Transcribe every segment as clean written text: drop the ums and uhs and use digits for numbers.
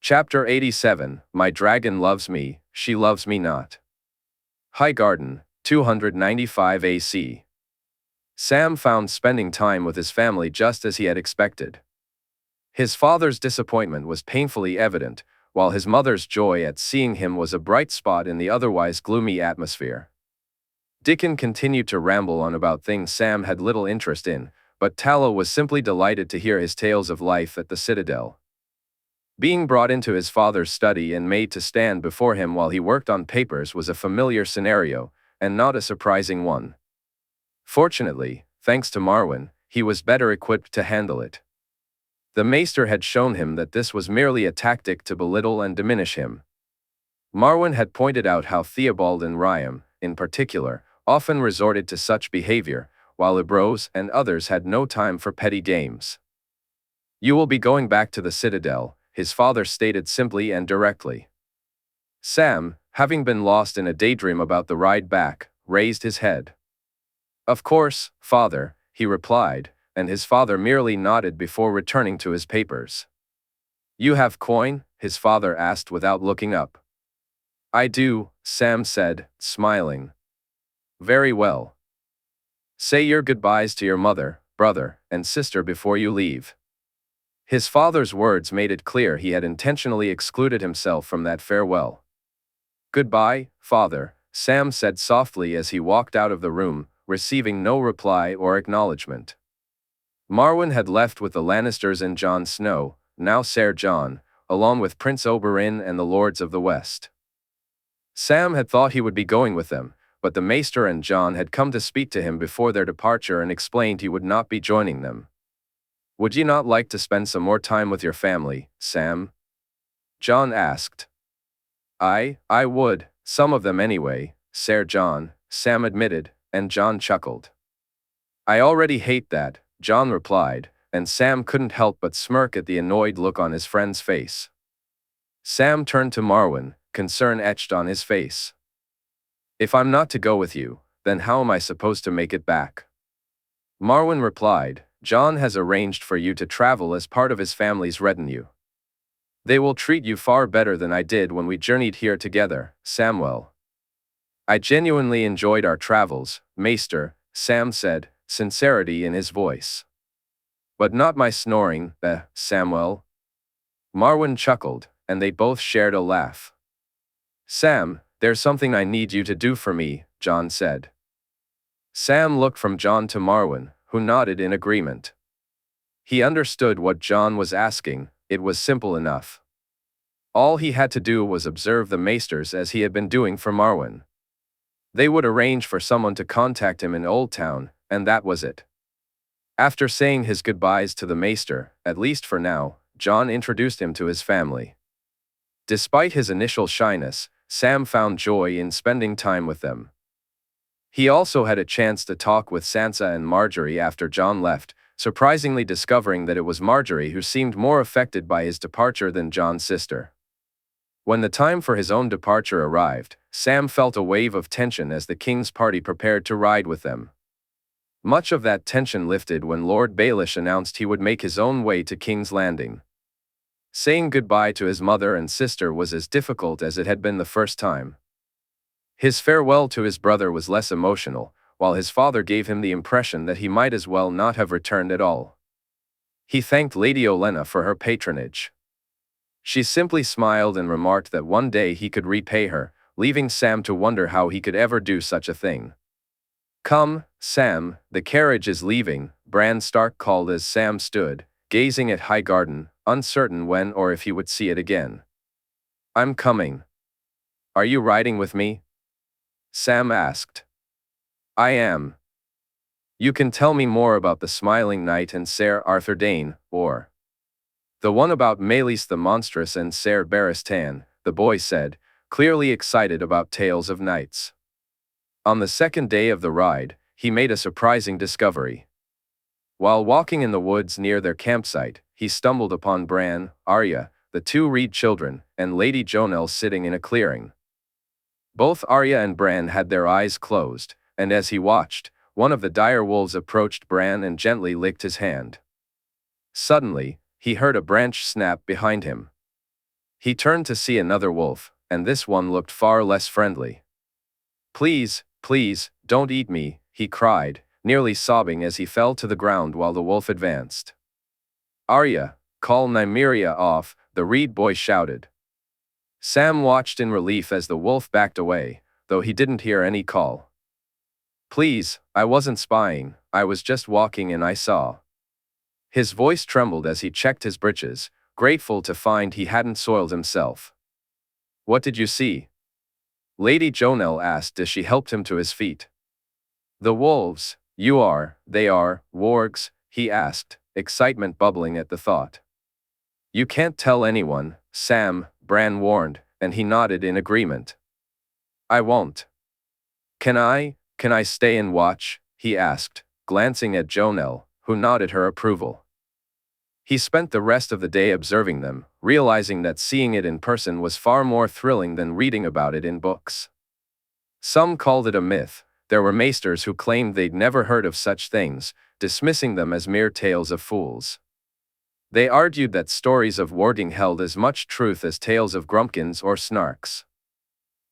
Chapter 87, My Dragon Loves Me, She Loves Me Not. Highgarden, 295 AC. Sam found spending time with his family just as he had expected. His father's disappointment was painfully evident, while his mother's joy at seeing him was a bright spot in the otherwise gloomy atmosphere. Dickon continued to ramble on about things Sam had little interest in, but Tallow was simply delighted to hear his tales of life at the Citadel. Being brought into his father's study and made to stand before him while he worked on papers was a familiar scenario, and not a surprising one. Fortunately, thanks to Marwyn, he was better equipped to handle it. The Maester had shown him that this was merely a tactic to belittle and diminish him. Marwyn had pointed out how Theobald and Riam, in particular, often resorted to such behavior, while Ibros and others had no time for petty games. "You will be going back to the Citadel," his father stated simply and directly. Sam, having been lost in a daydream about the ride back, raised his head. "Of course, father," he replied, and his father merely nodded before returning to his papers. "You have coin?" his father asked without looking up. "I do," Sam said, smiling. "Very well. Say your goodbyes to your mother, brother, and sister before you leave." His father's words made it clear he had intentionally excluded himself from that farewell. "Goodbye, father," Sam said softly as he walked out of the room, receiving no reply or acknowledgement. Marwyn had left with the Lannisters and Jon Snow, now Ser Jon, along with Prince Oberyn and the Lords of the West. Sam had thought he would be going with them, but the Maester and Jon had come to speak to him before their departure and explained he would not be joining them. "Would you not like to spend some more time with your family, Sam?" Jon asked. I would, some of them anyway, Ser Jon," Sam admitted, and Jon chuckled. "I already hate that," Jon replied, and Sam couldn't help but smirk at the annoyed look on his friend's face. Sam turned to Marwyn, concern etched on his face. "If I'm not to go with you, then how am I supposed to make it back?" Marwyn replied, "Jon has arranged for you to travel as part of his family's retinue. They will treat you far better than I did when we journeyed here together, Samwell." "I genuinely enjoyed our travels, Maester," Sam said, sincerity in his voice. "But not my snoring, Samwell." Marwyn chuckled, and they both shared a laugh. "Sam, there's something I need you to do for me," Jon said. Sam looked from Jon to Marwyn, who nodded in agreement. He understood what Jon was asking. It was simple enough. All he had to do was observe the Maesters as he had been doing for Marwyn. They would arrange for someone to contact him in Oldtown, and that was it. After saying his goodbyes to the Maester, at least for now, Jon introduced him to his family. Despite his initial shyness, Sam found joy in spending time with them. He also had a chance to talk with Sansa and Margaery after Jon left, surprisingly discovering that it was Margaery who seemed more affected by his departure than Jon's sister. When the time for his own departure arrived, Sam felt a wave of tension as the King's party prepared to ride with them. Much of that tension lifted when Lord Baelish announced he would make his own way to King's Landing. Saying goodbye to his mother and sister was as difficult as it had been the first time. His farewell to his brother was less emotional, while his father gave him the impression that he might as well not have returned at all. He thanked Lady Olenna for her patronage. She simply smiled and remarked that one day he could repay her, leaving Sam to wonder how he could ever do such a thing. "Come, Sam, the carriage is leaving," Bran Stark called as Sam stood, gazing at Highgarden, uncertain when or if he would see it again. "I'm coming." "Are you riding with me?" Sam asked. "I am." "You can tell me more about the Smiling Knight and Ser Arthur Dayne, or the one about Meleys the Monstrous and Ser Barristan," the boy said, clearly excited about tales of knights. On the second day of the ride, he made a surprising discovery. While walking in the woods near their campsite, he stumbled upon Bran, Arya, the two Reed children, and Lady Jonelle sitting in a clearing. Both Arya and Bran had their eyes closed, and as he watched, one of the dire wolves approached Bran and gently licked his hand. Suddenly, he heard a branch snap behind him. He turned to see another wolf, and this one looked far less friendly. "Please, please, don't eat me," he cried, nearly sobbing as he fell to the ground while the wolf advanced. "Arya, call Nymeria off," the Reed boy shouted. Sam watched in relief as the wolf backed away, though he didn't hear any call. "Please, I wasn't spying, I was just walking and I saw." His voice trembled as he checked his breeches, grateful to find he hadn't soiled himself. "What did you see?" Lady Jonelle asked as she helped him to his feet. "The wolves, they are, wargs?" he asked, excitement bubbling at the thought. "You can't tell anyone, Sam," Bran warned, and he nodded in agreement. "I won't." Can I stay and watch?" he asked, glancing at Jonelle, who nodded her approval. He spent the rest of the day observing them, realizing that seeing it in person was far more thrilling than reading about it in books. Some called it a myth. There were maesters who claimed they'd never heard of such things, dismissing them as mere tales of fools. They argued that stories of warging held as much truth as tales of grumpkins or snarks.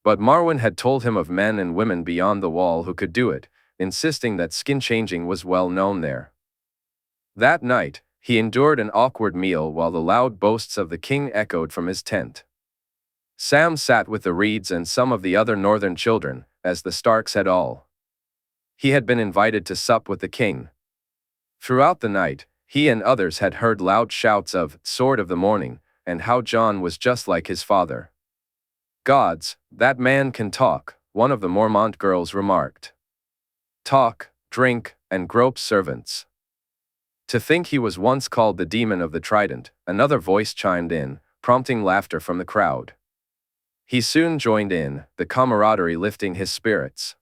But Marwyn had told him of men and women beyond the wall who could do it, insisting that skin changing was well known there. That night, he endured an awkward meal while the loud boasts of the king echoed from his tent. Sam sat with the Reeds and some of the other northern children, as the Starks had all. He had been invited to sup with the king. Throughout the night, he and others had heard loud shouts of "Sword of the Morning," and how Jon was just like his father. "Gods, that man can talk," one of the Mormont girls remarked. "Talk, drink, and grope servants." "To think he was once called the Demon of the Trident," another voice chimed in, prompting laughter from the crowd. He soon joined in, the camaraderie lifting his spirits.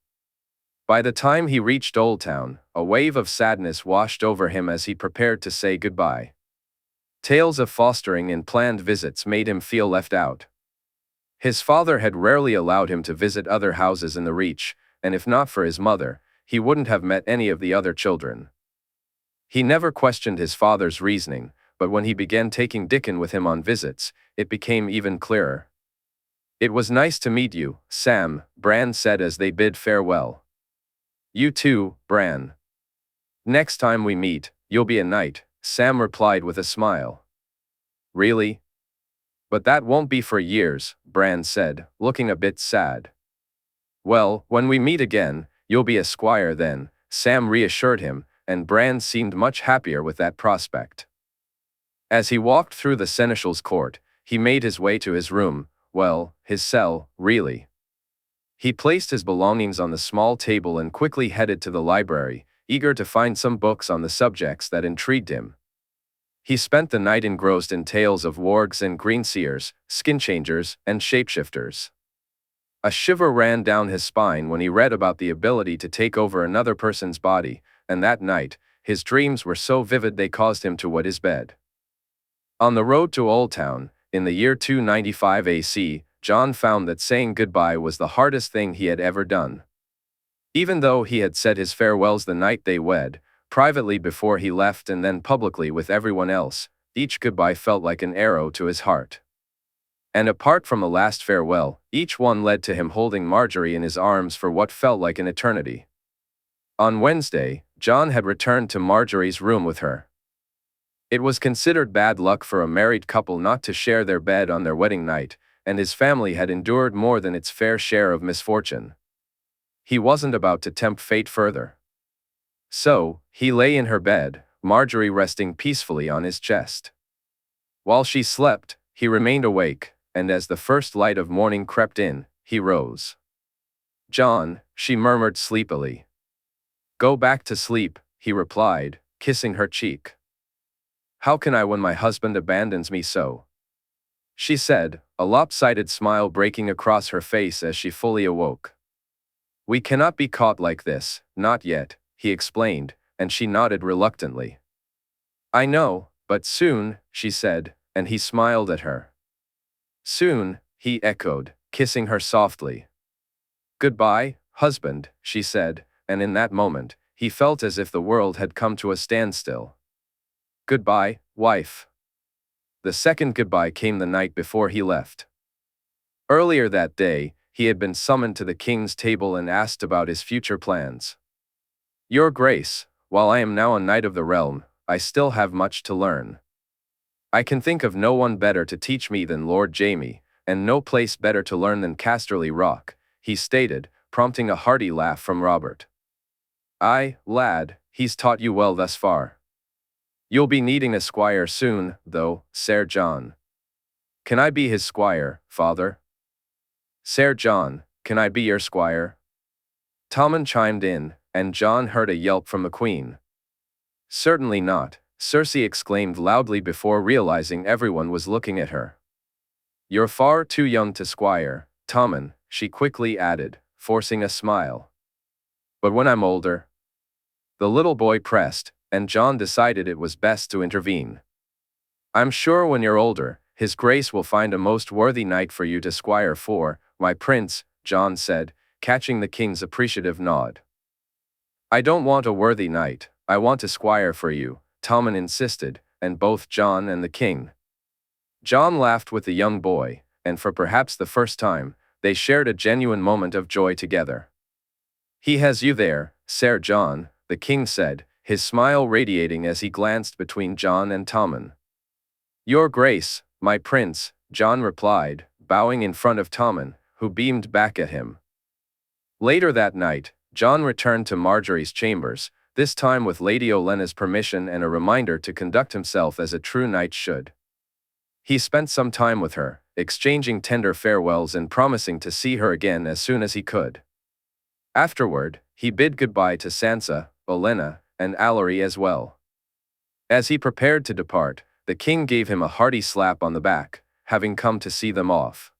By the time he reached Oldtown, a wave of sadness washed over him as he prepared to say goodbye. Tales of fostering and planned visits made him feel left out. His father had rarely allowed him to visit other houses in the Reach, and if not for his mother, he wouldn't have met any of the other children. He never questioned his father's reasoning, but when he began taking Dickon with him on visits, it became even clearer. "It was nice to meet you, Sam," Bran said as they bid farewell. "You too, Bran. Next time we meet, you'll be a knight," Sam replied with a smile. "Really? But that won't be for years," Bran said, looking a bit sad. "Well, when we meet again, you'll be a squire then," Sam reassured him, and Bran seemed much happier with that prospect. As he walked through the seneschal's court, he made his way to his room, well, his cell, really. He placed his belongings on the small table and quickly headed to the library, eager to find some books on the subjects that intrigued him. He spent the night engrossed in tales of wargs and greenseers, skin-changers, and shapeshifters. A shiver ran down his spine when he read about the ability to take over another person's body, and that night, his dreams were so vivid they caused him to wet his bed. On the road to Oldtown, in the year 295 AC, Jon found that saying goodbye was the hardest thing he had ever done. Even though he had said his farewells the night they wed, privately before he left and then publicly with everyone else, each goodbye felt like an arrow to his heart. And apart from the last farewell, each one led to him holding Margaery in his arms for what felt like an eternity. On Wednesday, Jon had returned to Margaery's room with her. It was considered bad luck for a married couple not to share their bed on their wedding night, and his family had endured more than its fair share of misfortune. He wasn't about to tempt fate further. So, he lay in her bed, Margaery resting peacefully on his chest. While she slept, he remained awake, and as the first light of morning crept in, he rose. "Jon," she murmured sleepily. "Go back to sleep," he replied, kissing her cheek. "How can I when my husband abandons me so?" she said, a lopsided smile breaking across her face as she fully awoke. "We cannot be caught like this, not yet," he explained, and she nodded reluctantly. "I know, but soon," she said, and he smiled at her. "Soon," he echoed, kissing her softly. "Goodbye, husband," she said, and in that moment, he felt as if the world had come to a standstill. "Goodbye, wife." The second goodbye came the night before he left. Earlier that day, he had been summoned to the king's table and asked about his future plans. "Your Grace, while I am now a knight of the realm, I still have much to learn. I can think of no one better to teach me than Lord Jaime, and no place better to learn than Casterly Rock," he stated, prompting a hearty laugh from Robert. "Aye, lad, he's taught you well thus far. You'll be needing a squire soon, though, Sir John." "Can I be his squire, father?" "Sir John, can I be your squire?" Tommen chimed in, and John heard a yelp from the queen. "Certainly not," Cersei exclaimed loudly before realizing everyone was looking at her. "You're far too young to squire, Tommen," she quickly added, forcing a smile. "But when I'm older?" The little boy pressed, and John decided it was best to intervene. "I'm sure when you're older, His Grace will find a most worthy knight for you to squire for, my prince," John said, catching the king's appreciative nod. "I don't want a worthy knight, I want a squire for you," Tommen insisted, and both John and the king. John laughed with the young boy, and for perhaps the first time, they shared a genuine moment of joy together. "He has you there, Sir John," the king said, his smile radiating as he glanced between John and Tommen. "Your Grace, my prince," John replied, bowing in front of Tommen, who beamed back at him. Later that night, John returned to Margaery's chambers, this time with Lady Olenna's permission and a reminder to conduct himself as a true knight should. He spent some time with her, exchanging tender farewells and promising to see her again as soon as he could. Afterward, he bid goodbye to Sansa, Olenna, and Allery as well. As he prepared to depart, the king gave him a hearty slap on the back, having come to see them off.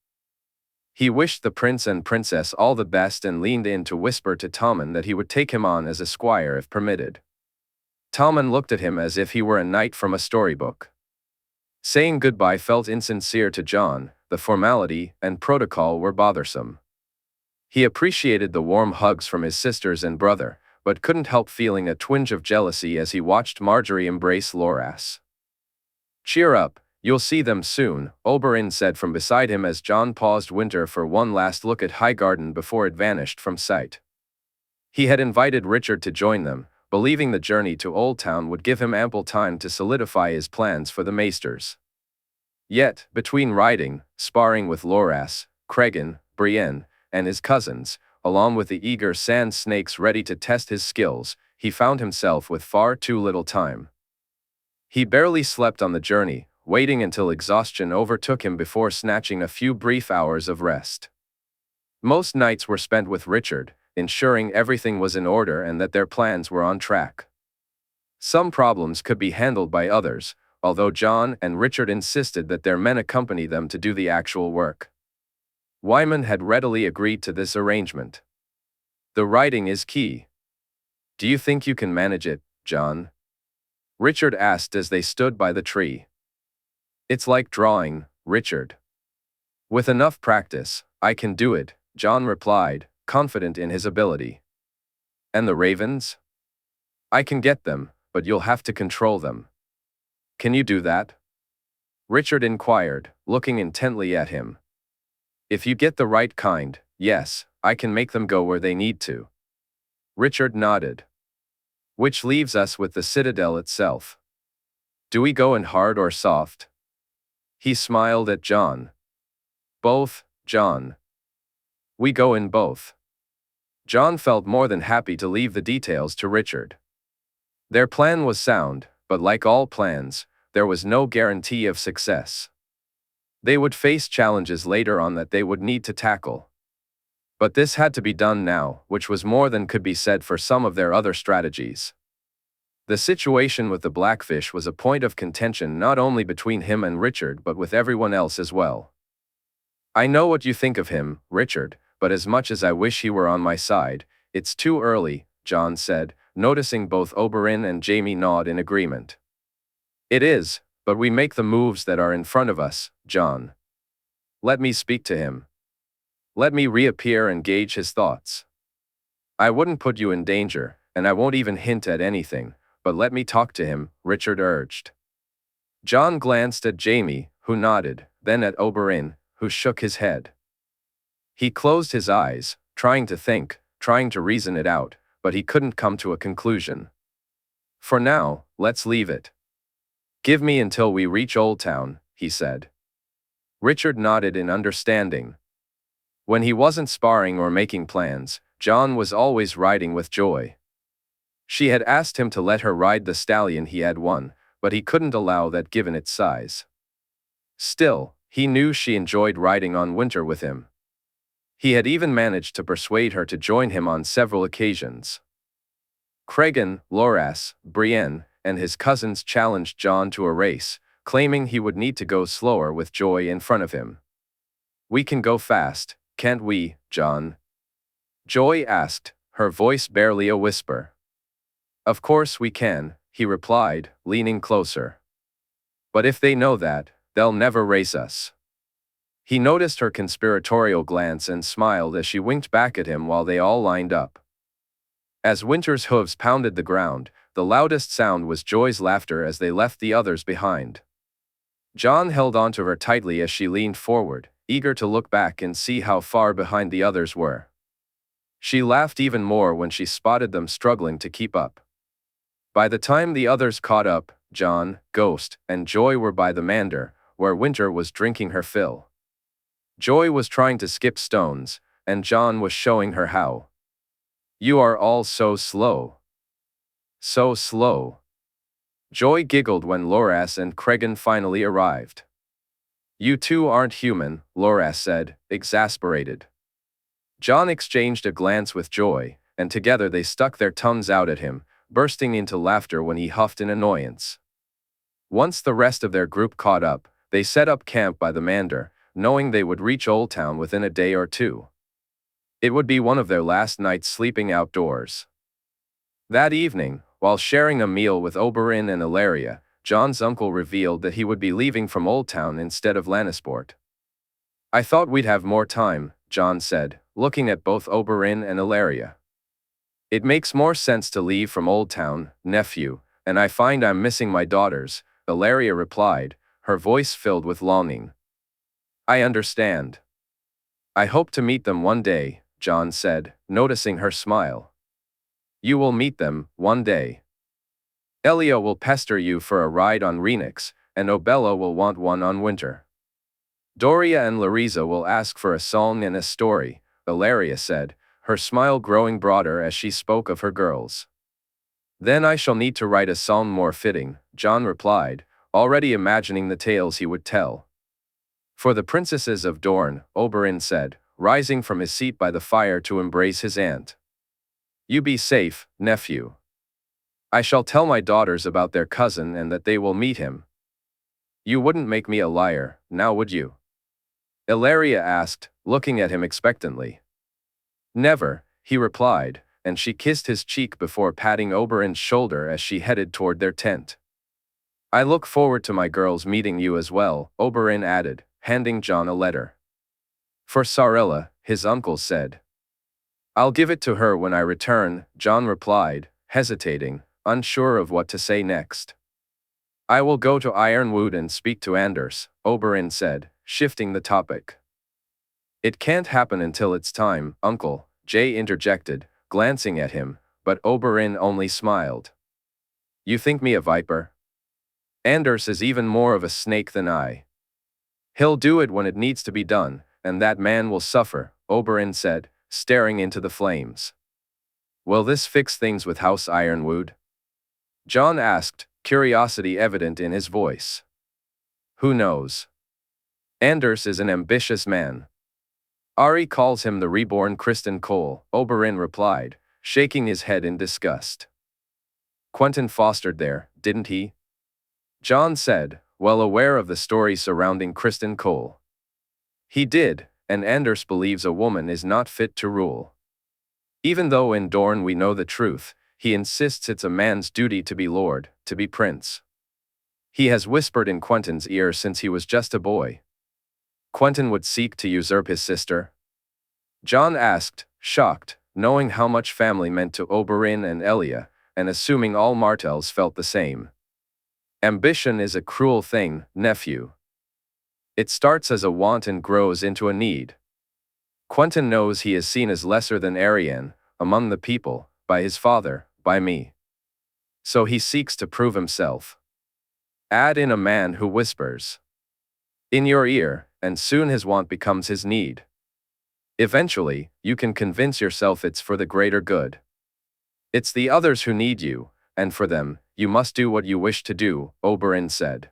He wished the prince and princess all the best and leaned in to whisper to Tommen that he would take him on as a squire if permitted. Tommen looked at him as if he were a knight from a storybook. Saying goodbye felt insincere to John, the formality and protocol were bothersome. He appreciated the warm hugs from his sisters and brother, but couldn't help feeling a twinge of jealousy as he watched Margaery embrace Loras. "Cheer up, you'll see them soon," Oberyn said from beside him as John paused Winter for one last look at Highgarden before it vanished from sight. He had invited Richard to join them, believing the journey to Oldtown would give him ample time to solidify his plans for the maesters. Yet, between riding, sparring with Loras, Cregan, Brienne, and his cousins, along with the eager sand snakes ready to test his skills, he found himself with far too little time. He barely slept on the journey, waiting until exhaustion overtook him before snatching a few brief hours of rest. Most nights were spent with Richard, ensuring everything was in order and that their plans were on track. Some problems could be handled by others, although John and Richard insisted that their men accompany them to do the actual work. Wyman had readily agreed to this arrangement. "The writing is key. Do you think you can manage it, John?" Richard asked as they stood by the tree. "It's like drawing, Richard. With enough practice, I can do it," John replied, confident in his ability. "And the ravens?" "I can get them, but you'll have to control them." "Can you do that?" Richard inquired, looking intently at him. "If you get the right kind, yes, I can make them go where they need to." Richard nodded. "Which leaves us with the Citadel itself. Do we go in hard or soft?" He smiled at John. "Both, John. We go in both." John felt more than happy to leave the details to Richard. Their plan was sound, but like all plans, there was no guarantee of success. They would face challenges later on that they would need to tackle. But this had to be done now, which was more than could be said for some of their other strategies. The situation with the Blackfish was a point of contention not only between him and Richard but with everyone else as well. "I know what you think of him, Richard, but as much as I wish he were on my side, it's too early," John said, noticing both Oberyn and Jaime nod in agreement. "It is, but we make the moves that are in front of us, John. Let me speak to him. Let me reappear and gauge his thoughts. I wouldn't put you in danger, and I won't even hint at anything, but let me talk to him," Richard urged. Jon glanced at Jaime, who nodded, then at Oberyn, who shook his head. He closed his eyes, trying to think, trying to reason it out, but he couldn't come to a conclusion. For now, let's leave it. Give me until we reach Oldtown, he said. Richard nodded in understanding. When he wasn't sparring or making plans, Jon was always riding with Joy. She had asked him to let her ride the stallion he had won, but he couldn't allow that given its size. Still, he knew she enjoyed riding on Winter with him. He had even managed to persuade her to join him on several occasions. Cregan, Loras, Brienne, and his cousins challenged Jon to a race, claiming he would need to go slower with Joy in front of him. We can go fast, can't we, Jon? Joy asked, her voice barely a whisper. Of course we can, he replied, leaning closer. But if they know that, they'll never race us. He noticed her conspiratorial glance and smiled as she winked back at him while they all lined up. As Winter's hooves pounded the ground, the loudest sound was Joy's laughter as they left the others behind. Jon held onto her tightly as she leaned forward, eager to look back and see how far behind the others were. She laughed even more when she spotted them struggling to keep up. By the time the others caught up, Jon, Ghost, and Joy were by the Mander, where Winter was drinking her fill. Joy was trying to skip stones, and Jon was showing her how. You are all so slow. So slow. Joy giggled when Loras and Cregan finally arrived. You two aren't human, Loras said, exasperated. Jon exchanged a glance with Joy, and together they stuck their tongues out at him, bursting into laughter when he huffed in annoyance. Once the rest of their group caught up, they set up camp by the Mander, knowing they would reach Oldtown within a day or two. It would be one of their last nights sleeping outdoors. That evening, while sharing a meal with Oberyn and Ellaria, Jon's uncle revealed that he would be leaving from Oldtown instead of Lannisport. I thought we'd have more time, Jon said, looking at both Oberyn and Ellaria. It makes more sense to leave from Oldtown, nephew, and I find I'm missing my daughters, Ellaria replied, her voice filled with longing. I understand. I hope to meet them one day, Jon said, noticing her smile. You will meet them, one day. Elia will pester you for a ride on Rhaenix, and Obella will want one on Winter. Doria and Larisa will ask for a song and a story, Ellaria said, her smile growing broader as she spoke of her girls. Then I shall need to write a song more fitting, Jon replied, already imagining the tales he would tell. For the princesses of Dorne, Oberyn said, rising from his seat by the fire to embrace his aunt. You be safe, nephew. I shall tell my daughters about their cousin and that they will meet him. You wouldn't make me a liar, now would you? Ellaria asked, looking at him expectantly. Never, he replied, and she kissed his cheek before patting Oberyn's shoulder as she headed toward their tent. I look forward to my girls meeting you as well, Oberyn added, handing Jon a letter. For Sarella, his uncle said. I'll give it to her when I return, Jon replied, hesitating, unsure of what to say next. I will go to Ironwood and speak to Anders, Oberyn said, shifting the topic. It can't happen until it's time, Uncle, Jay interjected, glancing at him, but Oberyn only smiled. You think me a viper? Anders is even more of a snake than I. He'll do it when it needs to be done, and that man will suffer, Oberyn said, staring into the flames. Will this fix things with House Ironwood? Jon asked, curiosity evident in his voice. Who knows? Anders is an ambitious man. Ari calls him the reborn Criston Cole, Oberyn replied, shaking his head in disgust. Quentyn fostered there, didn't he? Jon said, well aware of the story surrounding Criston Cole. He did, and Anders believes a woman is not fit to rule. Even though in Dorne we know the truth, he insists it's a man's duty to be lord, to be prince. He has whispered in Quentyn's ear since he was just a boy. Quentyn would seek to usurp his sister? Jon asked, shocked, knowing how much family meant to Oberyn and Elia, and assuming all Martells felt the same. Ambition is a cruel thing, nephew. It starts as a want and grows into a need. Quentyn knows he is seen as lesser than Aryan, among the people, by his father, by me. So he seeks to prove himself. Add in a man who whispers in your ear, and soon his want becomes his need. Eventually, you can convince yourself it's for the greater good. It's the others who need you, and for them, you must do what you wish to do, Oberyn said.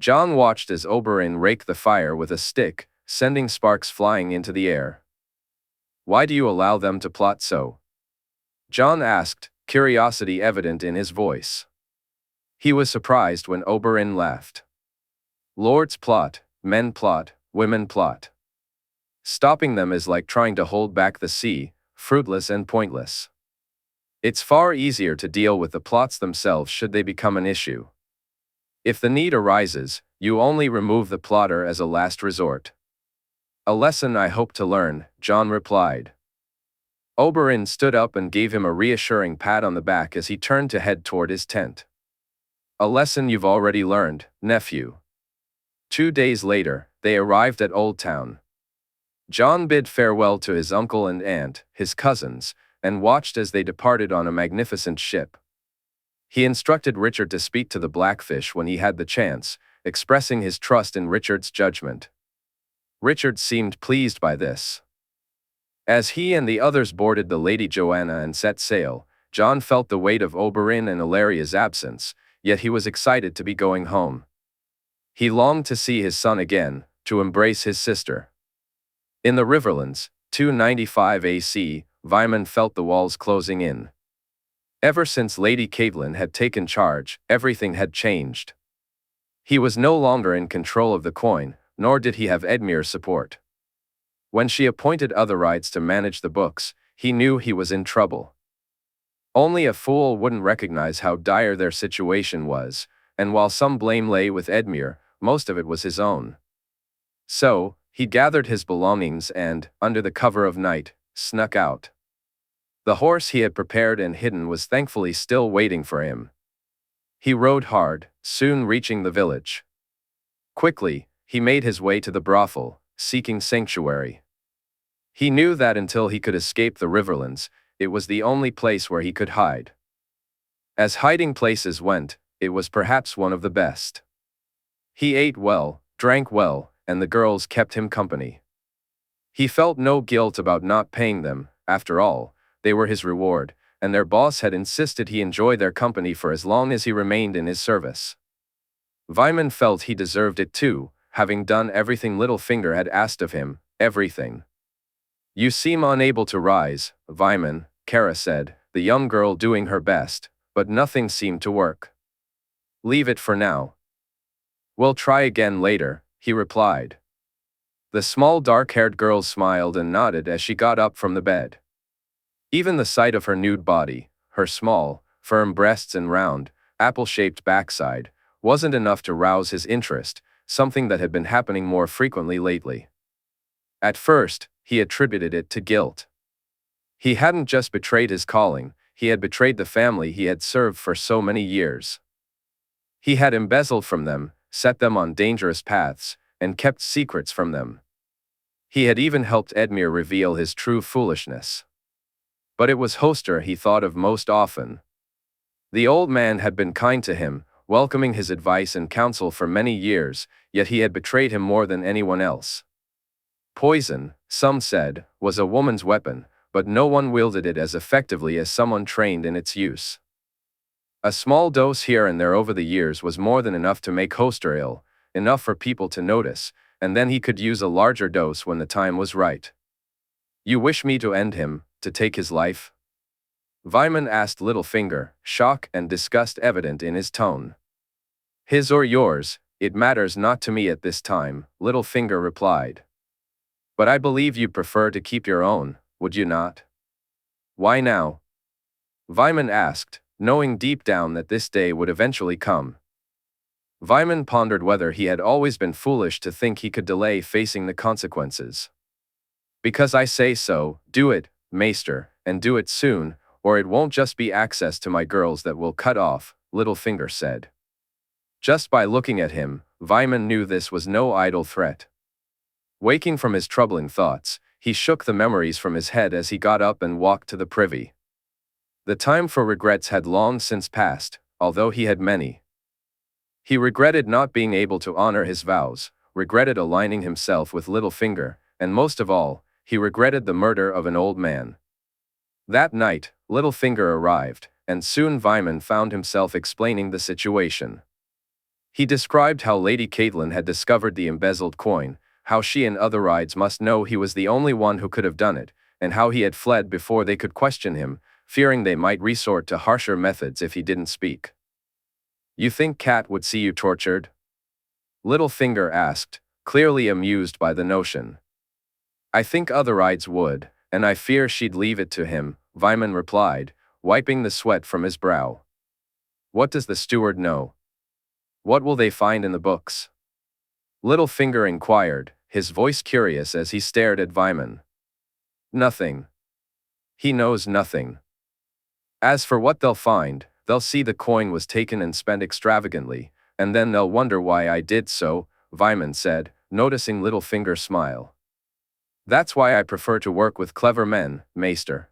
Jon watched as Oberyn raked the fire with a stick, sending sparks flying into the air. Why do you allow them to plot so? Jon asked, curiosity evident in his voice. He was surprised when Oberyn laughed. Lords plot, men plot, women plot. Stopping them is like trying to hold back the sea, fruitless and pointless. It's far easier to deal with the plots themselves should they become an issue. If the need arises, you only remove the plotter as a last resort. A lesson I hope to learn, Jon replied. Oberyn stood up and gave him a reassuring pat on the back as he turned to head toward his tent. A lesson you've already learned, nephew. 2 days later, they arrived at Oldtown. Jon bid farewell to his uncle and aunt, his cousins, and watched as they departed on a magnificent ship. He instructed Richard to speak to the Blackfish when he had the chance, expressing his trust in Richard's judgment. Richard seemed pleased by this. As he and the others boarded the Lady Joanna and set sail, Jon felt the weight of Oberyn and Illyria's absence, yet he was excited to be going home. He longed to see his son again, to embrace his sister. In the Riverlands, 295 AC, Vyman felt the walls closing in. Ever since Lady Catelyn had taken charge, everything had changed. He was no longer in control of the coin, nor did he have Edmure's support. When she appointed Otherites to manage the books, he knew he was in trouble. Only a fool wouldn't recognize how dire their situation was, and while some blame lay with Edmure, most of it was his own. So, he gathered his belongings and, under the cover of night, snuck out. The horse he had prepared and hidden was thankfully still waiting for him. He rode hard, soon reaching the village. Quickly, he made his way to the brothel, seeking sanctuary. He knew that until he could escape the Riverlands, it was the only place where he could hide. As hiding places went, it was perhaps one of the best. He ate well, drank well, and the girls kept him company. He felt no guilt about not paying them, after all, they were his reward, and their boss had insisted he enjoy their company for as long as he remained in his service. Vyman felt he deserved it too, having done everything Littlefinger had asked of him, everything. You seem unable to rise, Vyman, Cara said, the young girl doing her best, but nothing seemed to work. Leave it for now. We'll try again later, he replied. The small dark-haired girl smiled and nodded as she got up from the bed. Even the sight of her nude body, her small, firm breasts and round, apple-shaped backside, wasn't enough to rouse his interest, something that had been happening more frequently lately. At first, he attributed it to guilt. He hadn't just betrayed his calling, he had betrayed the family he had served for so many years. He had embezzled from them, set them on dangerous paths, and kept secrets from them. He had even helped Edmure reveal his true foolishness. But it was Hoster he thought of most often. The old man had been kind to him, welcoming his advice and counsel for many years, yet he had betrayed him more than anyone else. Poison, some said, was a woman's weapon, but no one wielded it as effectively as someone trained in its use. A small dose here and there over the years was more than enough to make Hoster ill, enough for people to notice, and then he could use a larger dose when the time was right. You wish me to end him, to take his life? Vyman asked Littlefinger, shock and disgust evident in his tone. His or yours, it matters not to me at this time, Littlefinger replied. But I believe you'd prefer to keep your own, would you not? Why now? Vyman asked, knowing deep down that this day would eventually come. Vyman pondered whether he had always been foolish to think he could delay facing the consequences. Because I say so, do it, Maester, and do it soon, or it won't just be access to my girls that will cut off, Littlefinger said. Just by looking at him, Vyman knew this was no idle threat. Waking from his troubling thoughts, he shook the memories from his head as he got up and walked to the privy. The time for regrets had long since passed, although he had many. He regretted not being able to honor his vows, regretted aligning himself with Littlefinger, and most of all, he regretted the murder of an old man. That night, Littlefinger arrived, and soon Vyman found himself explaining the situation. He described how Lady Catelyn had discovered the embezzled coin, how she and Otherides must know he was the only one who could have done it, and how he had fled before they could question him, fearing they might resort to harsher methods if he didn't speak. "You think Cat would see you tortured?" Littlefinger asked, clearly amused by the notion. "I think Otherides would, and I fear she'd leave it to him," Vyman replied, wiping the sweat from his brow. "What does the steward know? What will they find in the books?" Littlefinger inquired, his voice curious as he stared at Vyman. "Nothing. He knows nothing. As for what they'll find, they'll see the coin was taken and spent extravagantly, and then they'll wonder why I did so," Vyman said, noticing Littlefinger smile. "That's why I prefer to work with clever men, Maester.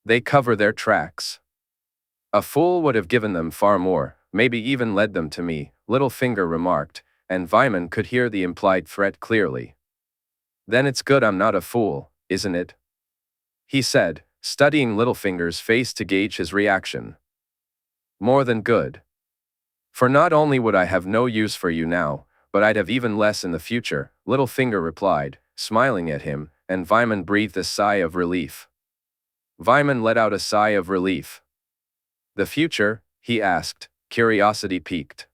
They cover their tracks. A fool would have given them far more, maybe even led them to me," Littlefinger remarked, and Vyman could hear the implied threat clearly. "Then it's good I'm not a fool, isn't it?" he said, studying Littlefinger's face to gauge his reaction. "More than good. For not only would I have no use for you now, but I'd have even less in the future," Littlefinger replied, smiling at him, and Vyman breathed a sigh of relief. Vyman let out a sigh of relief. "The future?" he asked, curiosity piqued.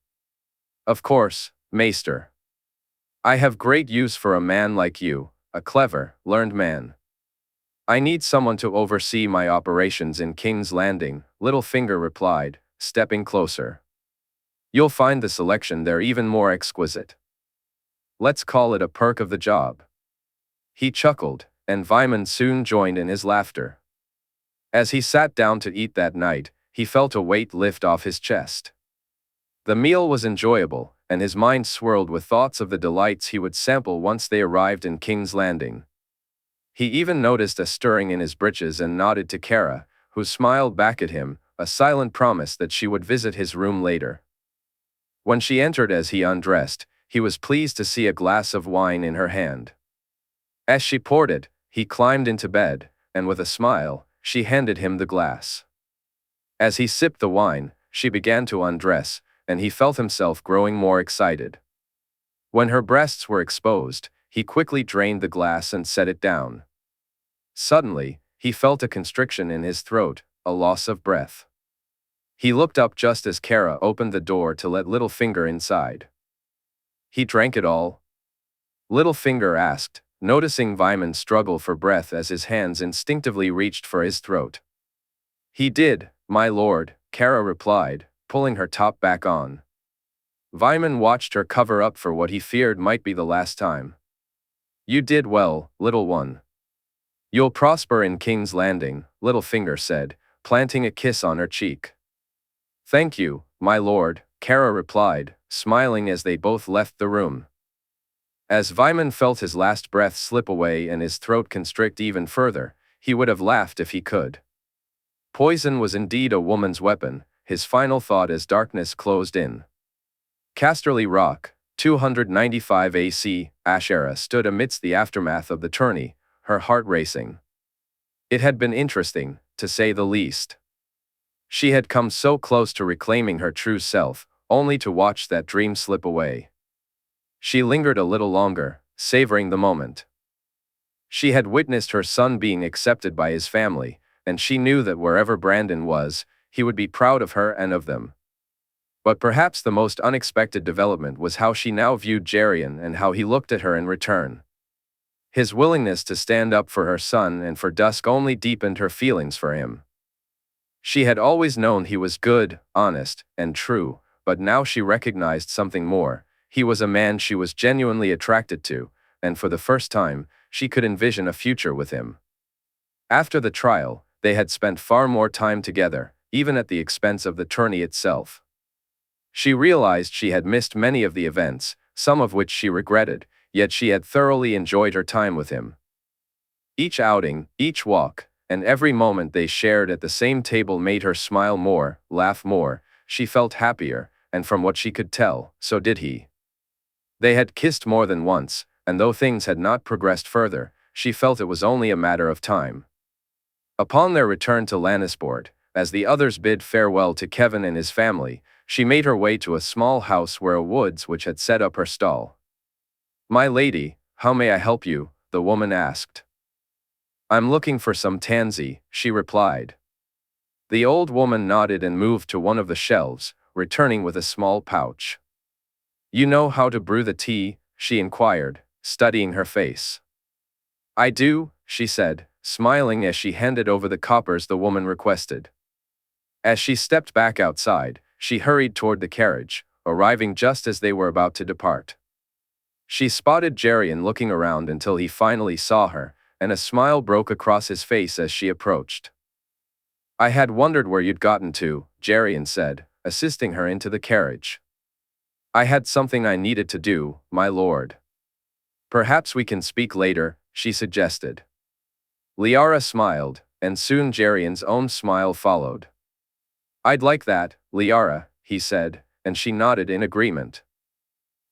"Of course, Maester. I have great use for a man like you, a clever, learned man. I need someone to oversee my operations in King's Landing," Littlefinger replied, stepping closer. "You'll find the selection there even more exquisite. Let's call it a perk of the job." He chuckled, and Vyman soon joined in his laughter. As he sat down to eat that night, he felt a weight lift off his chest. The meal was enjoyable, and his mind swirled with thoughts of the delights he would sample once they arrived in King's Landing. He even noticed a stirring in his breeches and nodded to Cara, who smiled back at him, a silent promise that she would visit his room later. When she entered as he undressed, he was pleased to see a glass of wine in her hand. As she poured it, he climbed into bed, and with a smile, she handed him the glass. As he sipped the wine, she began to undress, and he felt himself growing more excited. When her breasts were exposed, he quickly drained the glass and set it down. Suddenly, he felt a constriction in his throat, a loss of breath. He looked up just as Cara opened the door to let Littlefinger inside. "He drank it all?" Littlefinger asked, noticing Vyman struggle for breath as his hands instinctively reached for his throat. "He did, my lord," Cara replied, pulling her top back on. Vyman watched her cover up for what he feared might be the last time. "You did well, little one. You'll prosper in King's Landing," Littlefinger said, planting a kiss on her cheek. "Thank you, my lord," Cara replied, smiling as they both left the room. As Vyman felt his last breath slip away and his throat constrict even further, he would have laughed if he could. Poison was indeed a woman's weapon, his final thought as darkness closed in. Casterly Rock, 295 AC, Ashera stood amidst the aftermath of the tourney, her heart racing. It had been interesting, to say the least. She had come so close to reclaiming her true self, only to watch that dream slip away. She lingered a little longer, savoring the moment. She had witnessed her son being accepted by his family, and she knew that wherever Brandon was, he would be proud of her and of them. But perhaps the most unexpected development was how she now viewed Jaehaerys and how he looked at her in return. His willingness to stand up for her son and for Dusk only deepened her feelings for him. She had always known he was good, honest, and true, but now she recognized something more. He was a man she was genuinely attracted to, and for the first time, she could envision a future with him. After the trial, they had spent far more time together, even at the expense of the tourney itself. She realized she had missed many of the events, some of which she regretted, yet she had thoroughly enjoyed her time with him. Each outing, each walk, and every moment they shared at the same table made her smile more, laugh more. She felt happier, and from what she could tell, so did he. They had kissed more than once, and though things had not progressed further, she felt it was only a matter of time. Upon their return to Lannisport, as the others bid farewell to Kevin and his family, she made her way to a small house where a woods which had set up her stall. "My lady, how may I help you?" the woman asked. "I'm looking for some tansy," she replied. The old woman nodded and moved to one of the shelves, returning with a small pouch. "You know how to brew the tea?" she inquired, studying her face. "I do," she said, smiling as she handed over the coppers the woman requested. As she stepped back outside, she hurried toward the carriage, arriving just as they were about to depart. She spotted Jaehaerys looking around until he finally saw her, and a smile broke across his face as she approached. "I had wondered where you'd gotten to," Jaehaerys said, assisting her into the carriage. "I had something I needed to do, my lord." "Perhaps we can speak later," she suggested. Liara smiled, and soon Jaehaerys' own smile followed. "I'd like that, Liara," he said, and she nodded in agreement.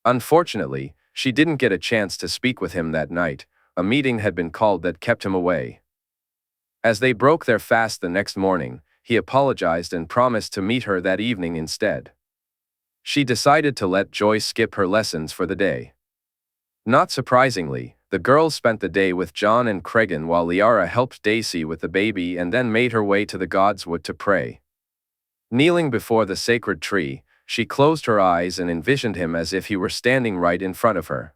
Unfortunately, she didn't get a chance to speak with him that night. A meeting had been called that kept him away. As they broke their fast the next morning, he apologized and promised to meet her that evening instead. She decided to let Joy skip her lessons for the day. Not surprisingly, the girls spent the day with Jon and Cregan while Liara helped Daisy with the baby and then made her way to the Godswood to pray. Kneeling before the sacred tree, she closed her eyes and envisioned him as if he were standing right in front of her.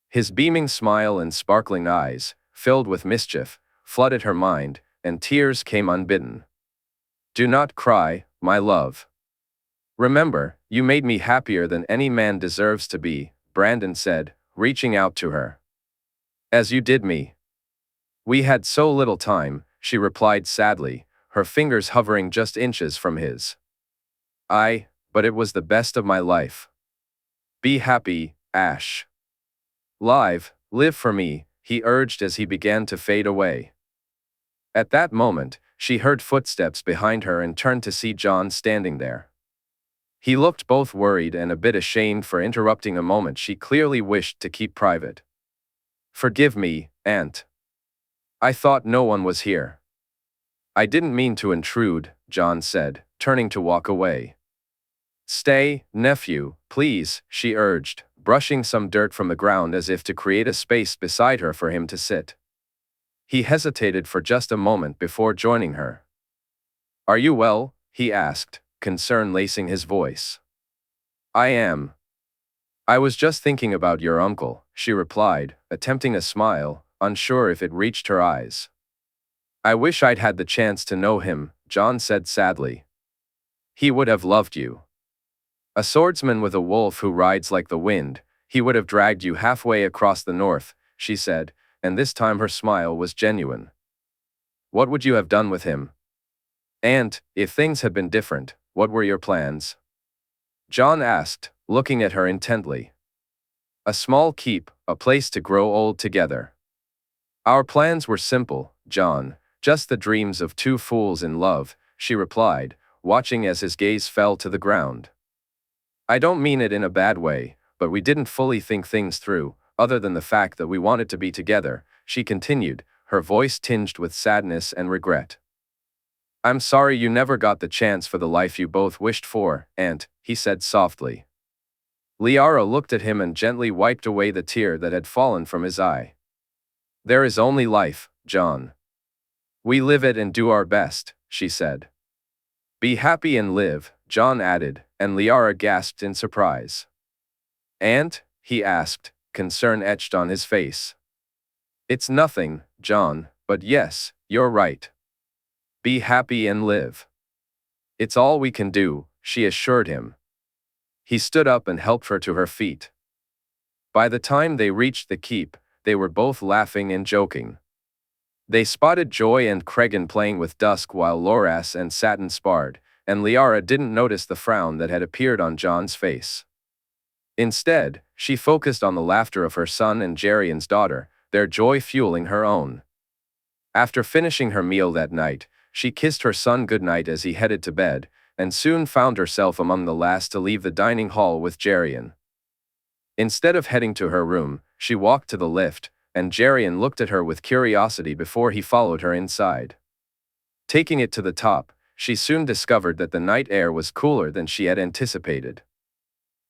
His beaming smile and sparkling eyes, filled with mischief, flooded her mind, and tears came unbidden. "Do not cry, my love. Remember, you made me happier than any man deserves to be," Brandon said, reaching out to her. "As you did me." "We had so little time," she replied sadly, her fingers hovering just inches from his. But it was the best of my life." "Be happy, Ash. Live for me," he urged as he began to fade away. At that moment, she heard footsteps behind her and turned to see Jon standing there. He looked both worried and a bit ashamed for interrupting a moment she clearly wished to keep private. "Forgive me, Aunt. I thought no one was here." "I didn't mean to intrude," Jon said, turning to walk away. "Stay, nephew, please," she urged, brushing some dirt from the ground as if to create a space beside her for him to sit. He hesitated for just a moment before joining her. "Are you well?" he asked, concern lacing his voice. "I am. I was just thinking about your uncle," she replied, attempting a smile, unsure if it reached her eyes. "I wish I'd had the chance to know him," Jon said sadly. "He would have loved you. A swordsman with a wolf who rides like the wind, he would have dragged you halfway across the north," she said, and this time her smile was genuine. "What would you have done with him? And, if things had been different, what were your plans?" Jon asked, looking at her intently. "A small keep, a place to grow old together." "Our plans were simple, Jon, just the dreams of two fools in love," she replied, watching as his gaze fell to the ground. "I don't mean it in a bad way, but we didn't fully think things through, other than the fact that we wanted to be together," she continued, her voice tinged with sadness and regret. "I'm sorry you never got the chance for the life you both wished for, Aunt," he said softly. Liara looked at him and gently wiped away the tear that had fallen from his eye. "There is only life, Jon. We live it and do our best," she said. "Be happy and live," Jon added, and Liara gasped in surprise. "Aunt?" he asked, concern etched on his face. "It's nothing, Jon, but yes, you're right. Be happy and live. It's all we can do," she assured him. He stood up and helped her to her feet. By the time they reached the keep, they were both laughing and joking. They spotted Joy and Cregan playing with Dusk while Loras and Satin sparred, and Liara didn't notice the frown that had appeared on Jon's face. Instead, she focused on the laughter of her son and Jaehaerys' daughter, their joy fueling her own. After finishing her meal that night, she kissed her son goodnight as he headed to bed, and soon found herself among the last to leave the dining hall with Jaehaerys. Instead of heading to her room, she walked to the lift, and Jaehaerys looked at her with curiosity before he followed her inside. Taking it to the top, she soon discovered that the night air was cooler than she had anticipated.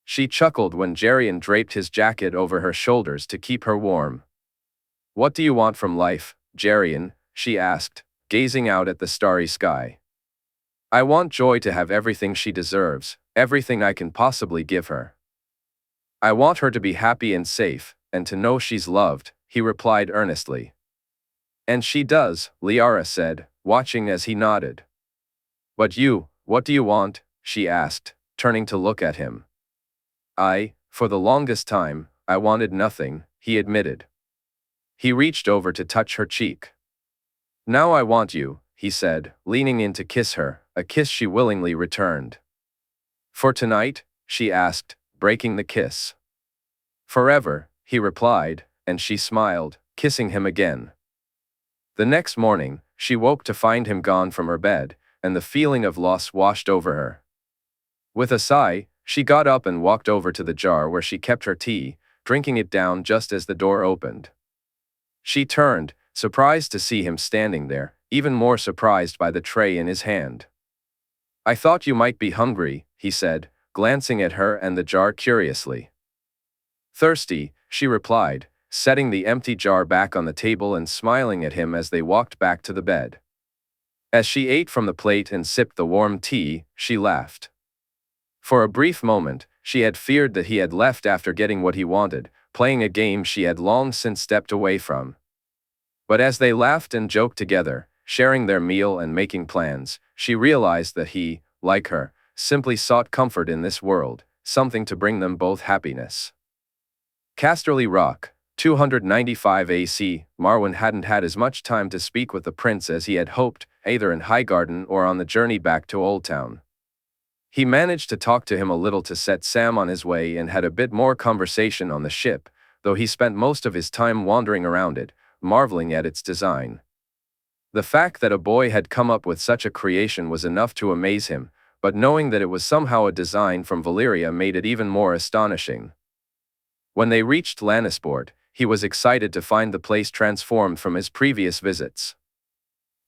She chuckled when Jaehaerys draped his jacket over her shoulders to keep her warm. "What do you want from life, Jaehaerys?" she asked, gazing out at the starry sky. "I want Joy to have everything she deserves, everything I can possibly give her. I want her to be happy and safe, and to know she's loved," he replied earnestly. "And she does," Liara said, watching as he nodded. "But you, what do you want?" she asked, turning to look at him. For the longest time, I wanted nothing," he admitted. He reached over to touch her cheek. "Now I want you," he said, leaning in to kiss her, a kiss she willingly returned. "For tonight?" she asked, breaking the kiss. "Forever," he replied, and she smiled, kissing him again. The next morning, she woke to find him gone from her bed, and the feeling of loss washed over her. With a sigh, she got up and walked over to the jar where she kept her tea, drinking it down just as the door opened. She turned, surprised to see him standing there, even more surprised by the tray in his hand. "I thought you might be hungry," he said, glancing at her and the jar curiously. "Thirsty," she replied, setting the empty jar back on the table and smiling at him as they walked back to the bed. As she ate from the plate and sipped the warm tea, she laughed. For a brief moment, she had feared that he had left after getting what he wanted, playing a game she had long since stepped away from. But as they laughed and joked together, sharing their meal and making plans, she realized that he, like her, simply sought comfort in this world, something to bring them both happiness. Casterly Rock, 295 AC. Marwyn hadn't had as much time to speak with the prince as he had hoped, either in Highgarden or on the journey back to Oldtown. He managed to talk to him a little to set Sam on his way and had a bit more conversation on the ship, though he spent most of his time wandering around it, marveling at its design. The fact that a boy had come up with such a creation was enough to amaze him, but knowing that it was somehow a design from Valyria made it even more astonishing. When they reached Lannisport, he was excited to find the place transformed from his previous visits.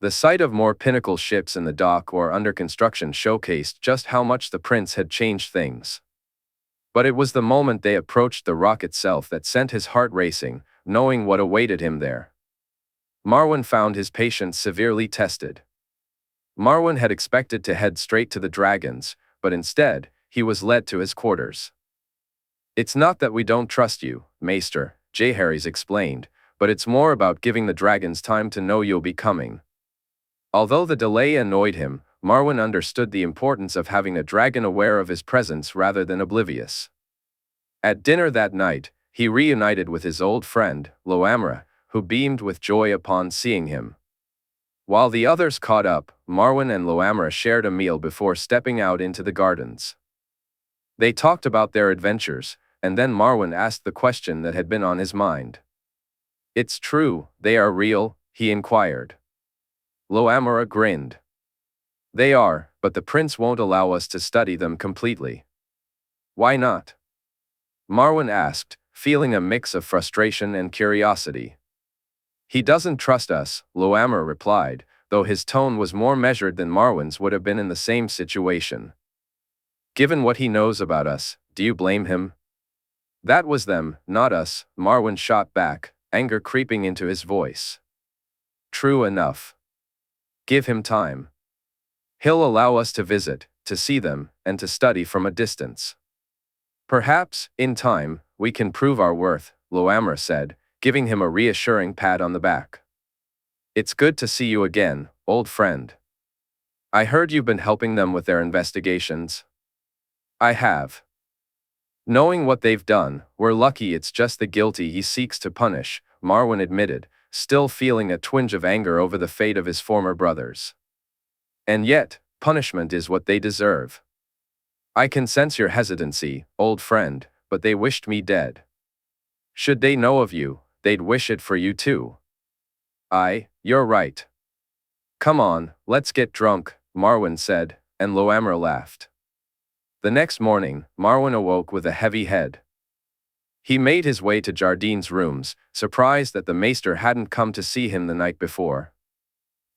The sight of more pinnacle ships in the dock or under construction showcased just how much the prince had changed things. But it was the moment they approached the rock itself that sent his heart racing, knowing what awaited him there. Marwyn found his patience severely tested. Marwyn had expected to head straight to the dragons, but instead, he was led to his quarters. "It's not that we don't trust you, Maester," Jaehaerys explained, "but it's more about giving the dragons time to know you'll be coming." Although the delay annoyed him, Marwyn understood the importance of having a dragon aware of his presence rather than oblivious. At dinner that night, he reunited with his old friend, Loamra, who beamed with joy upon seeing him. While the others caught up, Marwyn and Loamra shared a meal before stepping out into the gardens. They talked about their adventures, and then Marwyn asked the question that had been on his mind. "It's true, they are real?" he inquired. Loamra grinned. "They are, but the prince won't allow us to study them completely." "Why not?" Marwyn asked, feeling a mix of frustration and curiosity. "He doesn't trust us," Loamra replied, though his tone was more measured than Marwyn's would have been in the same situation. "Given what he knows about us, do you blame him?" "That was them, not us," Marwyn shot back, anger creeping into his voice. "True enough. Give him time. He'll allow us to visit, to see them, and to study from a distance. Perhaps, in time, we can prove our worth," Loamra said, giving him a reassuring pat on the back. "It's good to see you again, old friend. I heard you've been helping them with their investigations." "I have. Knowing what they've done, we're lucky it's just the guilty he seeks to punish," Marwyn admitted, still feeling a twinge of anger over the fate of his former brothers. "And yet, Punishment is what they deserve. I can sense your hesitancy, old friend, but they wished me dead. Should they know of you, they'd wish it for you too. You're right. Come on, let's get drunk, Marwyn said, and Loamra laughed. The next morning, Marwyn awoke with a heavy head. He made his way to Jardine's rooms, surprised that the maester hadn't come to see him the night before.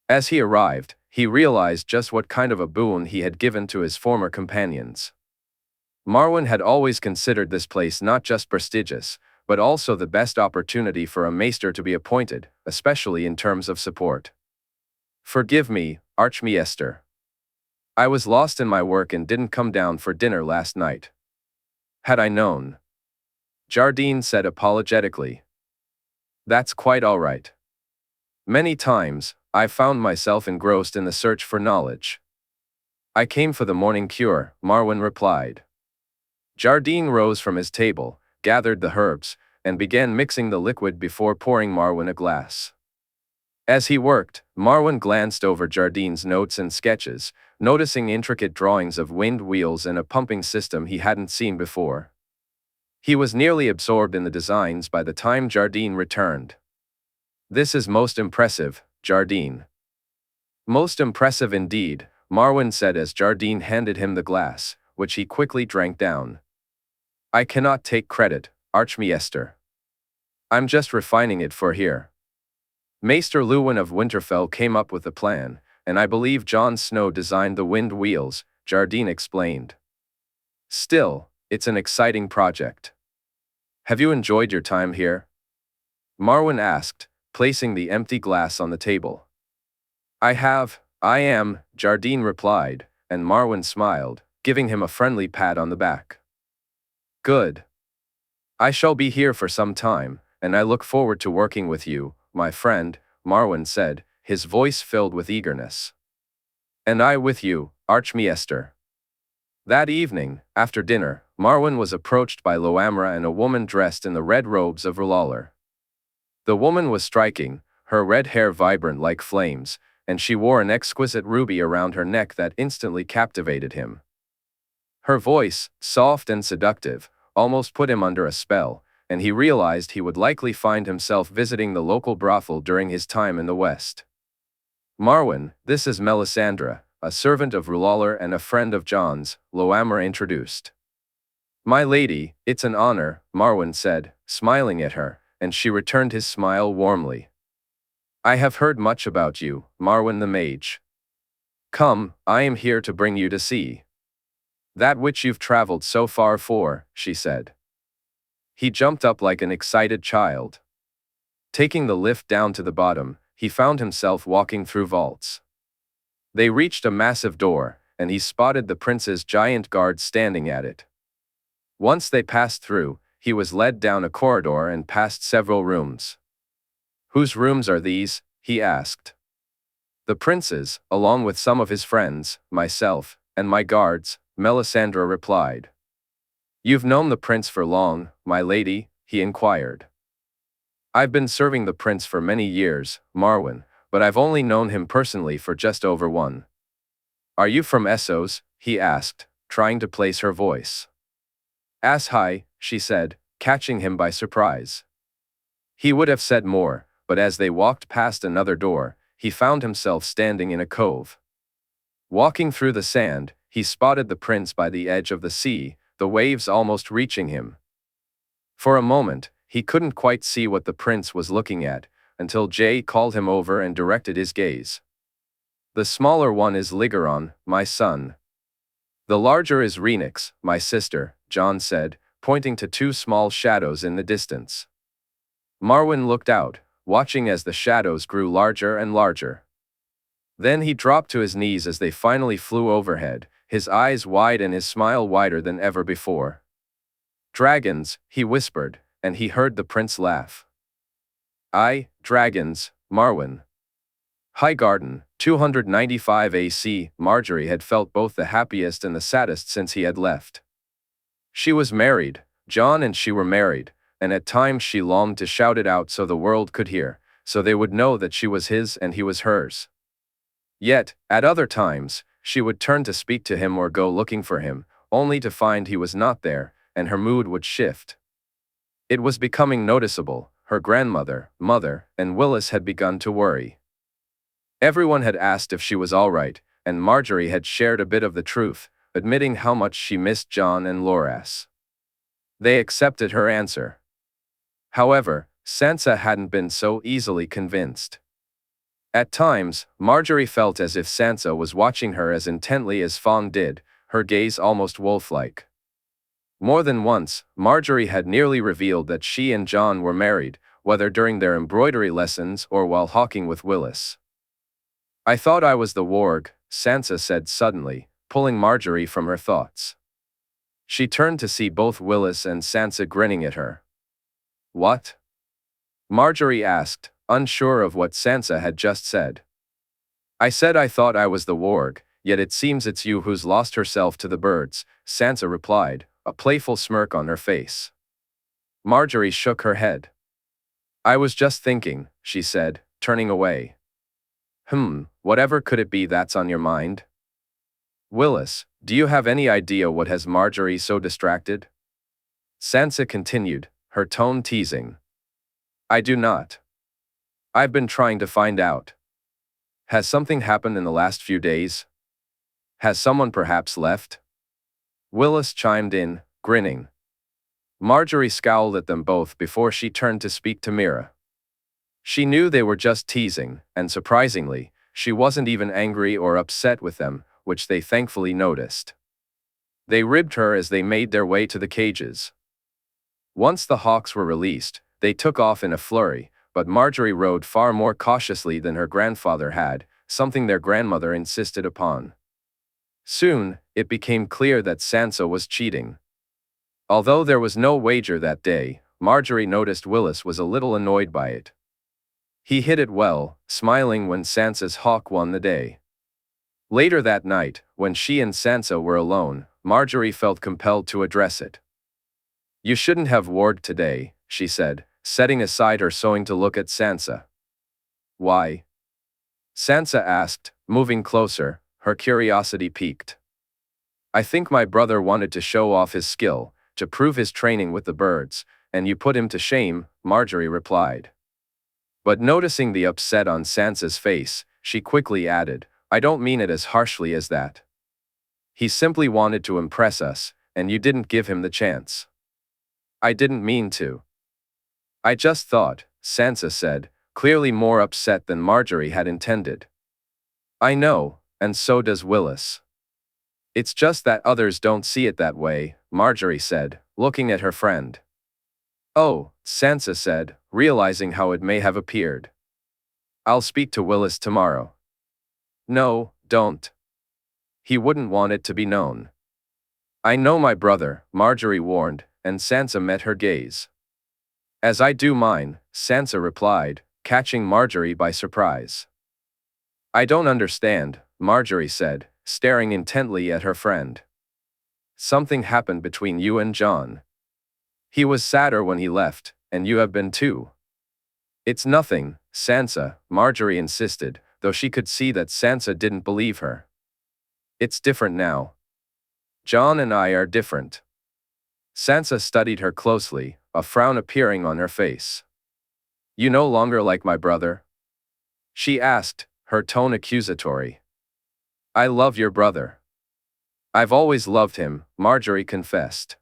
As he arrived, he realized just what kind of a boon he had given to his former companions. Marwyn had always considered this place not just prestigious, but also the best opportunity for a maester to be appointed, especially in terms of support. Forgive me, Archmaester. I was lost in my work and didn't come down for dinner last night. Had I known. Jardine said apologetically. That's quite all right. Many times, I've found myself engrossed in the search for knowledge. I came for the morning cure, Marwyn replied. Jardine rose from his table, gathered the herbs, and began mixing the liquid before pouring Marwyn a glass. As he worked, Marwyn glanced over Jardine's notes and sketches, noticing intricate drawings of wind wheels and a pumping system he hadn't seen before. He was nearly absorbed in the designs by the time Jardine returned. This is most impressive, Jardine. Most impressive indeed, Marwyn said as Jardine handed him the glass, which he quickly drank down. I cannot take credit, Archmaester. I'm just refining it for here. Maester Luwin of Winterfell came up with the plan, and I believe Jon Snow designed the wind wheels, Jardine explained. Still, it's an exciting project. Have you enjoyed your time here? Marwyn asked, placing the empty glass on the table. I am, Jardine replied, and Marwyn smiled, giving him a friendly pat on the back. Good. I shall be here for some time, and I look forward to working with you, my friend, Marwyn said, his voice filled with eagerness. And I with you, Archmaester. That evening, after dinner, Marwyn was approached by Loamra and a woman dressed in the red robes of R'hllor. The woman was striking, her red hair vibrant like flames, and she wore an exquisite ruby around her neck that instantly captivated him. Her voice, soft and seductive, almost put him under a spell, and he realized he would likely find himself visiting the local brothel during his time in the West. Marwyn, this is Melisandre, a servant of R'hllor and a friend of Jon's, Loamra introduced. My lady, it's an honor, Marwyn said, smiling at her, and she returned his smile warmly. I have heard much about you, Marwyn the mage. Come, I am here to bring you to see that which you've traveled so far for, she said. He jumped up like an excited child. Taking the lift down to the bottom, he found himself walking through vaults. They reached a massive door, and he spotted the prince's giant guard standing at it. Once they passed through, he was led down a corridor and past several rooms. Whose rooms are these? He asked. The prince's, along with some of his friends, myself, and my guards, Melisandre replied. You've known the prince for long, my lady? He inquired. I've been serving the prince for many years, Marwyn, but I've only known him personally for just over one. Are you from Essos? He asked, trying to place her voice. Hi, she said, catching him by surprise. He would have said more, but as they walked past another door, he found himself standing in a cove. Walking through the sand, he spotted the prince by the edge of the sea, the waves almost reaching him. For a moment, he couldn't quite see what the prince was looking at, until Jay called him over and directed his gaze. The smaller one is Lygaron, my son. The larger is Rhaenix, my sister, Jon said, pointing to two small shadows in the distance. Marwyn looked out, watching as the shadows grew larger and larger. Then he dropped to his knees as they finally flew overhead, his eyes wide and his smile wider than ever before. Dragons, he whispered, and he heard the prince laugh. Dragons, Marwyn. Highgarden, 295 AC, Margaery had felt both the happiest and the saddest since he had left. She was married, Jon and she were married, and at times she longed to shout it out so the world could hear, so they would know that she was his and he was hers. Yet, at other times, she would turn to speak to him or go looking for him, only to find he was not there, and her mood would shift. It was becoming noticeable. Her grandmother, mother, and Willis had begun to worry. Everyone had asked if she was all right, and Margaery had shared a bit of the truth, admitting how much she missed Jon and Loras. They accepted her answer. However, Sansa hadn't been so easily convinced. At times, Margaery felt as if Sansa was watching her as intently as Fawn did, her gaze almost wolf-like. More than once, Margaery had nearly revealed that she and Jon were married, whether during their embroidery lessons or while hawking with Willis. "I thought I was the warg," Sansa said suddenly, pulling Margaery from her thoughts. She turned to see both Willis and Sansa grinning at her. "What?" Margaery asked, unsure of what Sansa had just said. "I said I thought I was the warg, yet it seems it's you who's lost herself to the birds," Sansa replied, a playful smirk on her face. Margaery shook her head. "I was just thinking," she said, turning away. Whatever could it be that's on your mind?" "Willis, do you have any idea what has Margaery so distracted?" Sansa continued, her tone teasing. "I do not. I've been trying to find out. Has something happened in the last few days? Has someone perhaps left?" Willis chimed in, grinning. Margaery scowled at them both before she turned to speak to Mira. She knew they were just teasing, and surprisingly, she wasn't even angry or upset with them, which they thankfully noticed. They ribbed her as they made their way to the cages. Once the hawks were released, they took off in a flurry, but Margaery rode far more cautiously than her grandfather had, something their grandmother insisted upon. Soon, it became clear that Sansa was cheating. Although there was no wager that day, Margaery noticed Willis was a little annoyed by it. He hid it well, smiling when Sansa's hawk won the day. Later that night, when she and Sansa were alone, Margaery felt compelled to address it. "You shouldn't have warged today," she said, setting aside her sewing to look at Sansa. "Why?" Sansa asked, moving closer, her curiosity piqued. "I think my brother wanted to show off his skill, to prove his training with the birds, and you put him to shame," Margaery replied. But noticing the upset on Sansa's face, she quickly added, "I don't mean it as harshly as that. He simply wanted to impress us, and you didn't give him the chance." "I didn't mean to. I just thought," Sansa said, clearly more upset than Margaery had intended. "I know, and so does Willis. It's just that others don't see it that way," Margaery said, looking at her friend. "Oh," Sansa said, realizing how it may have appeared. "I'll speak to Willis tomorrow." "No, don't. He wouldn't want it to be known." "I know my brother," Margaery warned, and Sansa met her gaze. "As I do mine," Sansa replied, catching Margaery by surprise. "I don't understand," Margaery said, staring intently at her friend. "Something happened between you and Jon. He was sadder when he left, and you have been too." "It's nothing, Sansa," Margaery insisted, though she could see that Sansa didn't believe her. "It's different now. Jon and I are different." Sansa studied her closely, a frown appearing on her face. "You no longer like my brother?" she asked, her tone accusatory. "I love your brother. I've always loved him," Margaery confessed.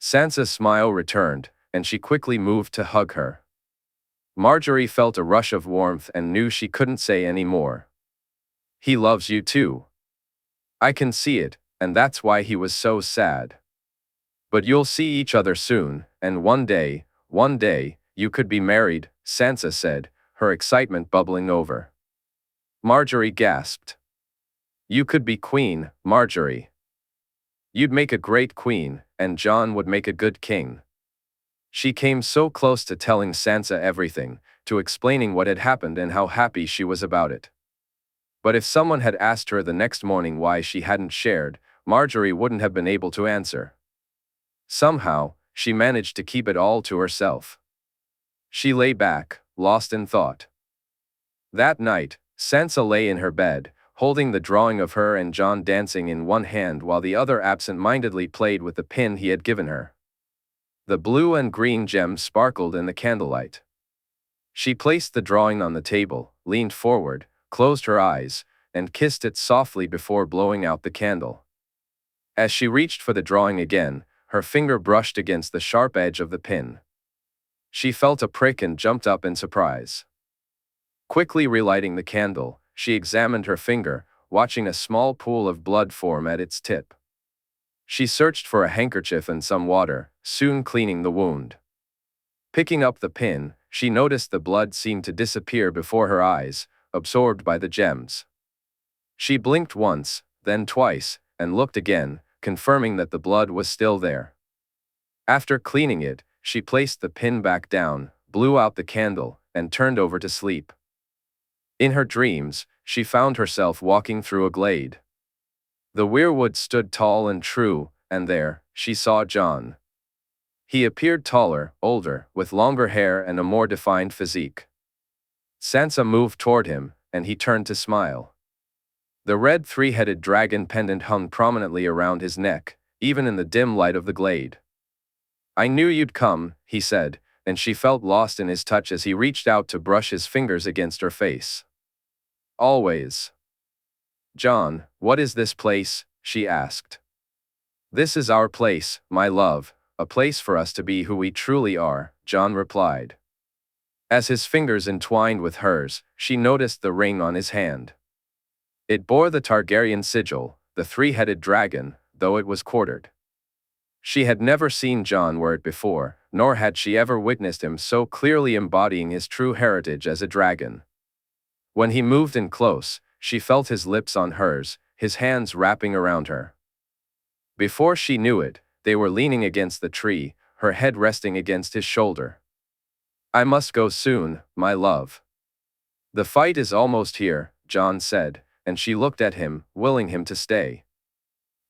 Sansa's smile returned, and she quickly moved to hug her. Margaery felt a rush of warmth and knew she couldn't say any more. "He loves you too. I can see it, and that's why he was so sad. But you'll see each other soon, and one day, you could be married," Sansa said, her excitement bubbling over. Margaery gasped. "You could be queen, Margaery. You'd make a great queen, and Jon would make a good king." She came so close to telling Sansa everything, to explaining what had happened and how happy she was about it. But if someone had asked her the next morning why she hadn't shared, Margaery wouldn't have been able to answer. Somehow, she managed to keep it all to herself. She lay back, lost in thought. That night, Sansa lay in her bed, holding the drawing of her and Jon dancing in one hand while the other absent-mindedly played with the pin he had given her. The blue and green gems sparkled in the candlelight. She placed the drawing on the table, leaned forward, closed her eyes, and kissed it softly before blowing out the candle. As she reached for the drawing again, her finger brushed against the sharp edge of the pin. She felt a prick and jumped up in surprise. Quickly relighting the candle, she examined her finger, watching a small pool of blood form at its tip. She searched for a handkerchief and some water, soon cleaning the wound. Picking up the pin, she noticed the blood seemed to disappear before her eyes, absorbed by the gems. She blinked once, then twice, and looked again, confirming that the blood was still there. After cleaning it, she placed the pin back down, blew out the candle, and turned over to sleep. In her dreams, she found herself walking through a glade. The weirwood stood tall and true, and there, she saw Jon. He appeared taller, older, with longer hair and a more defined physique. Sansa moved toward him, and he turned to smile. The red three-headed dragon pendant hung prominently around his neck, even in the dim light of the glade. "I knew you'd come," he said, and she felt lost in his touch as he reached out to brush his fingers against her face. "Always." "Jon, what is this place?" she asked. "This is our place, my love, a place for us to be who we truly are," Jon replied. As his fingers entwined with hers, she noticed the ring on his hand. It bore the Targaryen sigil, the three-headed dragon, though it was quartered. She had never seen Jon wear it before, nor had she ever witnessed him so clearly embodying his true heritage as a dragon. When he moved in close, she felt his lips on hers, his hands wrapping around her. Before she knew it, they were leaning against the tree, her head resting against his shoulder. "I must go soon, my love." "The fight is almost here," Jon said, and she looked at him, willing him to stay.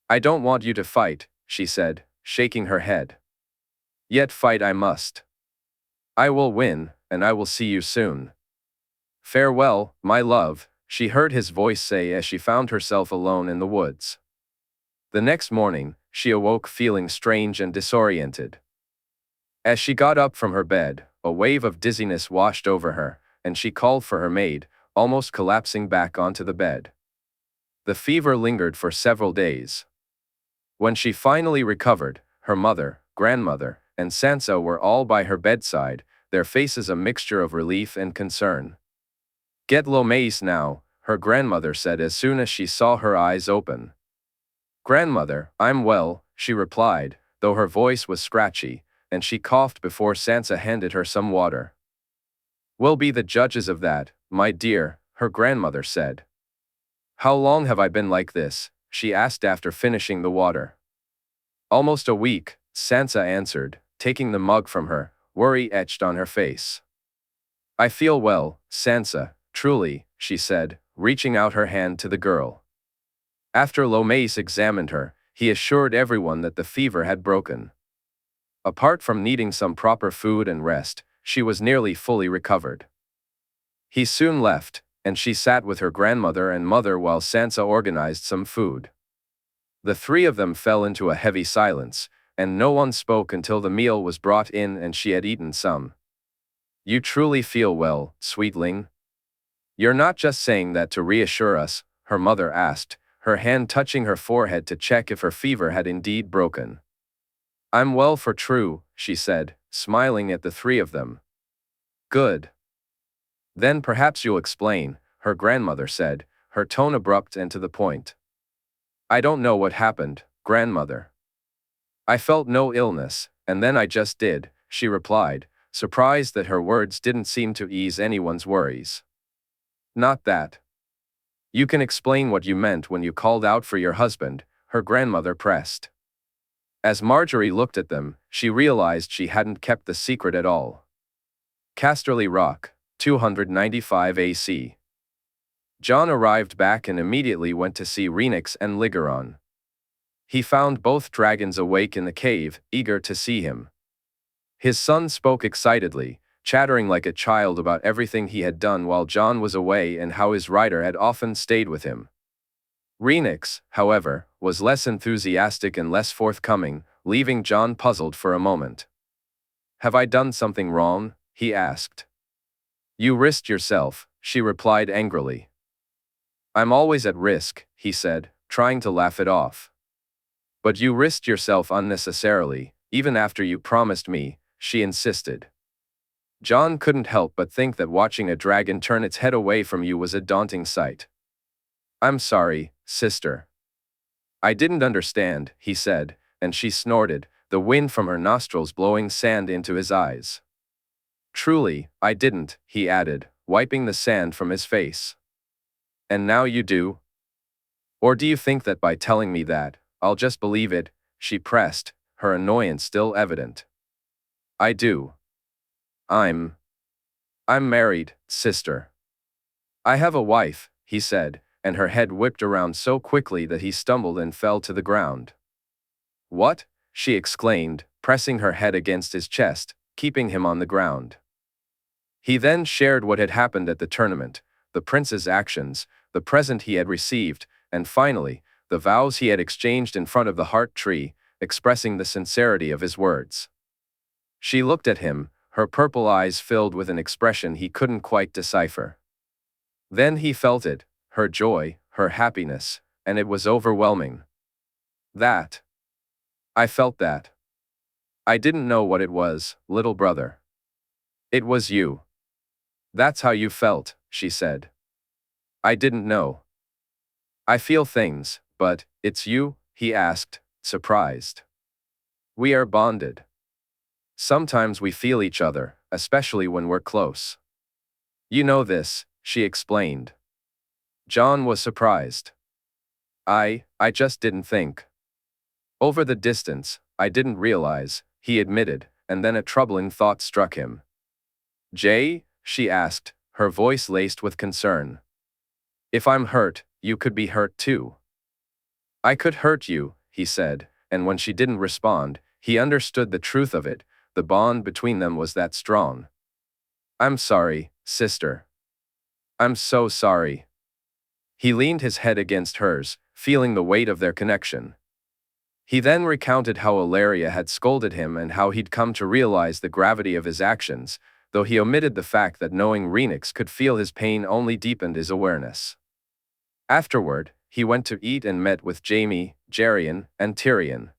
"I don't want you to fight," she said, shaking her head. "Yet fight I must. I will win, and I will see you soon." "Farewell, my love," she heard his voice say as she found herself alone in the woods. The next morning, she awoke feeling strange and disoriented. As she got up from her bed, a wave of dizziness washed over her, and she called for her maid, almost collapsing back onto the bed. The fever lingered for several days. When she finally recovered, her mother, grandmother, and Sansa were all by her bedside, their faces a mixture of relief and concern. "Get Loras now," her grandmother said as soon as she saw her eyes open. "Grandmother, I'm well," she replied, though her voice was scratchy, and she coughed before Sansa handed her some water. "We'll be the judges of that, my dear," her grandmother said. "How long have I been like this?" she asked after finishing the water. "Almost a week," Sansa answered, taking the mug from her, worry etched on her face. "I feel well, Sansa, truly," she said, reaching out her hand to the girl. After Loras examined her, he assured everyone that the fever had broken. Apart from needing some proper food and rest, she was nearly fully recovered. He soon left, and she sat with her grandmother and mother while Sansa organized some food. The three of them fell into a heavy silence, and no one spoke until the meal was brought in and she had eaten some. "You truly feel well, sweetling? You're not just saying that to reassure us?" her mother asked, her hand touching her forehead to check if her fever had indeed broken. "I'm well for true," she said, smiling at the three of them. "Good. Then perhaps you'll explain," her grandmother said, her tone abrupt and to the point. "I don't know what happened, grandmother. I felt no illness, and then I just did," she replied, surprised that her words didn't seem to ease anyone's worries. "Not that. You can explain what you meant when you called out for your husband," her grandmother pressed. As Margaery looked at them, she realized she hadn't kept the secret at all. Casterly Rock, 295 AC. Jon arrived back and immediately went to see Rhaenix and Lygaron. He found both dragons awake in the cave, eager to see him. His son spoke excitedly, chattering like a child about everything he had done while Jon was away and how his rider had often stayed with him. Rhaenix, however, was less enthusiastic and less forthcoming, leaving Jon puzzled for a moment. "Have I done something wrong?" he asked. "You risked yourself," she replied angrily. "I'm always at risk," he said, trying to laugh it off. "But you risked yourself unnecessarily, even after you promised me," she insisted. Jon couldn't help but think that watching a dragon turn its head away from you was a daunting sight. "I'm sorry, sister. I didn't understand," he said, and she snorted, the wind from her nostrils blowing sand into his eyes. "Truly, I didn't," he added, wiping the sand from his face. "And now you do? Or do you think that by telling me that, I'll just believe it?" she pressed, her annoyance still evident. "I do. I'm married, sister. I have a wife," he said, and her head whipped around so quickly that he stumbled and fell to the ground. "What?" she exclaimed, pressing her head against his chest, keeping him on the ground. He then shared what had happened at the tournament, the prince's actions, the present he had received, and finally, the vows he had exchanged in front of the heart tree, expressing the sincerity of his words. She looked at him, her purple eyes filled with an expression he couldn't quite decipher. Then he felt it, her joy, her happiness, and it was overwhelming. I felt that. I didn't know what it was, little brother. It was you. That's how you felt, she said. I didn't know. I feel things, but it's you, he asked, surprised. We are bonded. Sometimes we feel each other, especially when we're close. You know this, she explained. Jon was surprised. I just didn't think. Over the distance, I didn't realize, he admitted, and then a troubling thought struck him. Jay? She asked, her voice laced with concern. If I'm hurt, you could be hurt too. I could hurt you, he said, and when she didn't respond, he understood the truth of it, the bond between them was that strong. I'm sorry, sister. I'm so sorry. He leaned his head against hers, feeling the weight of their connection. He then recounted how Ellaria had scolded him and how he'd come to realize the gravity of his actions, though he omitted the fact that knowing Rhaenix could feel his pain only deepened his awareness. Afterward, he went to eat and met with Jaime, Jerian, and Tyrion.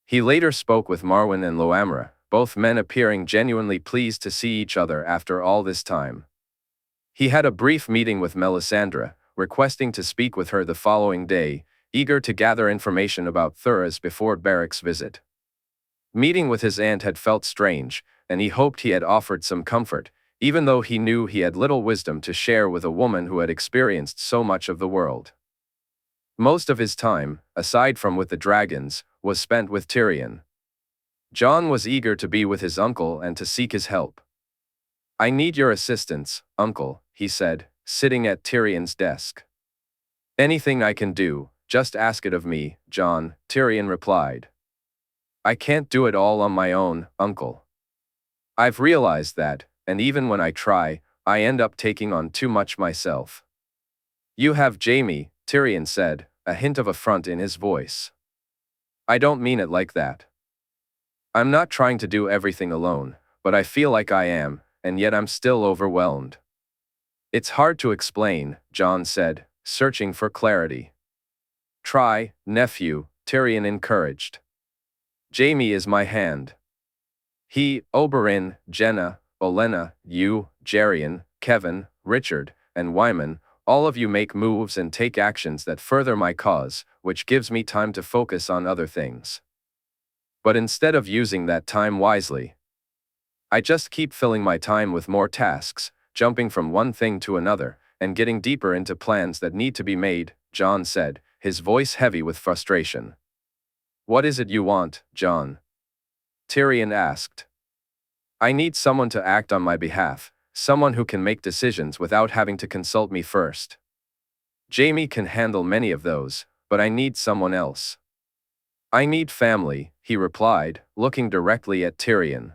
He later spoke with Marwyn and Loamra, both men appearing genuinely pleased to see each other after all this time. He had a brief meeting with Melisandre, requesting to speak with her the following day, eager to gather information about Thuras before Beric's visit. Meeting with his aunt had felt strange, and he hoped he had offered some comfort, even though he knew he had little wisdom to share with a woman who had experienced so much of the world. Most of his time, aside from with the dragons, was spent with Tyrion. Jon was eager to be with his uncle and to seek his help. I need your assistance, uncle, he said, sitting at Tyrion's desk. Anything I can do, just ask it of me, Jon, Tyrion replied. I can't do it all on my own, uncle. I've realized that, and even when I try, I end up taking on too much myself. You have Jaime, Tyrion said, a hint of affront in his voice. I don't mean it like that. I'm not trying to do everything alone, but I feel like I am, and yet I'm still overwhelmed. It's hard to explain, Jon said, searching for clarity. Try, nephew, Tyrion encouraged. Jaime is my hand. He, Oberyn, Jenna, Olenna, you, Jerian, Kevin, Richard, and Wyman, all of you make moves and take actions that further my cause, which gives me time to focus on other things. But instead of using that time wisely, I just keep filling my time with more tasks, jumping from one thing to another, and getting deeper into plans that need to be made, Jon said, his voice heavy with frustration. What is it you want, Jon? Tyrion asked. I need someone to act on my behalf, someone who can make decisions without having to consult me first. Jaime can handle many of those, but I need someone else. I need family, he replied, looking directly at Tyrion.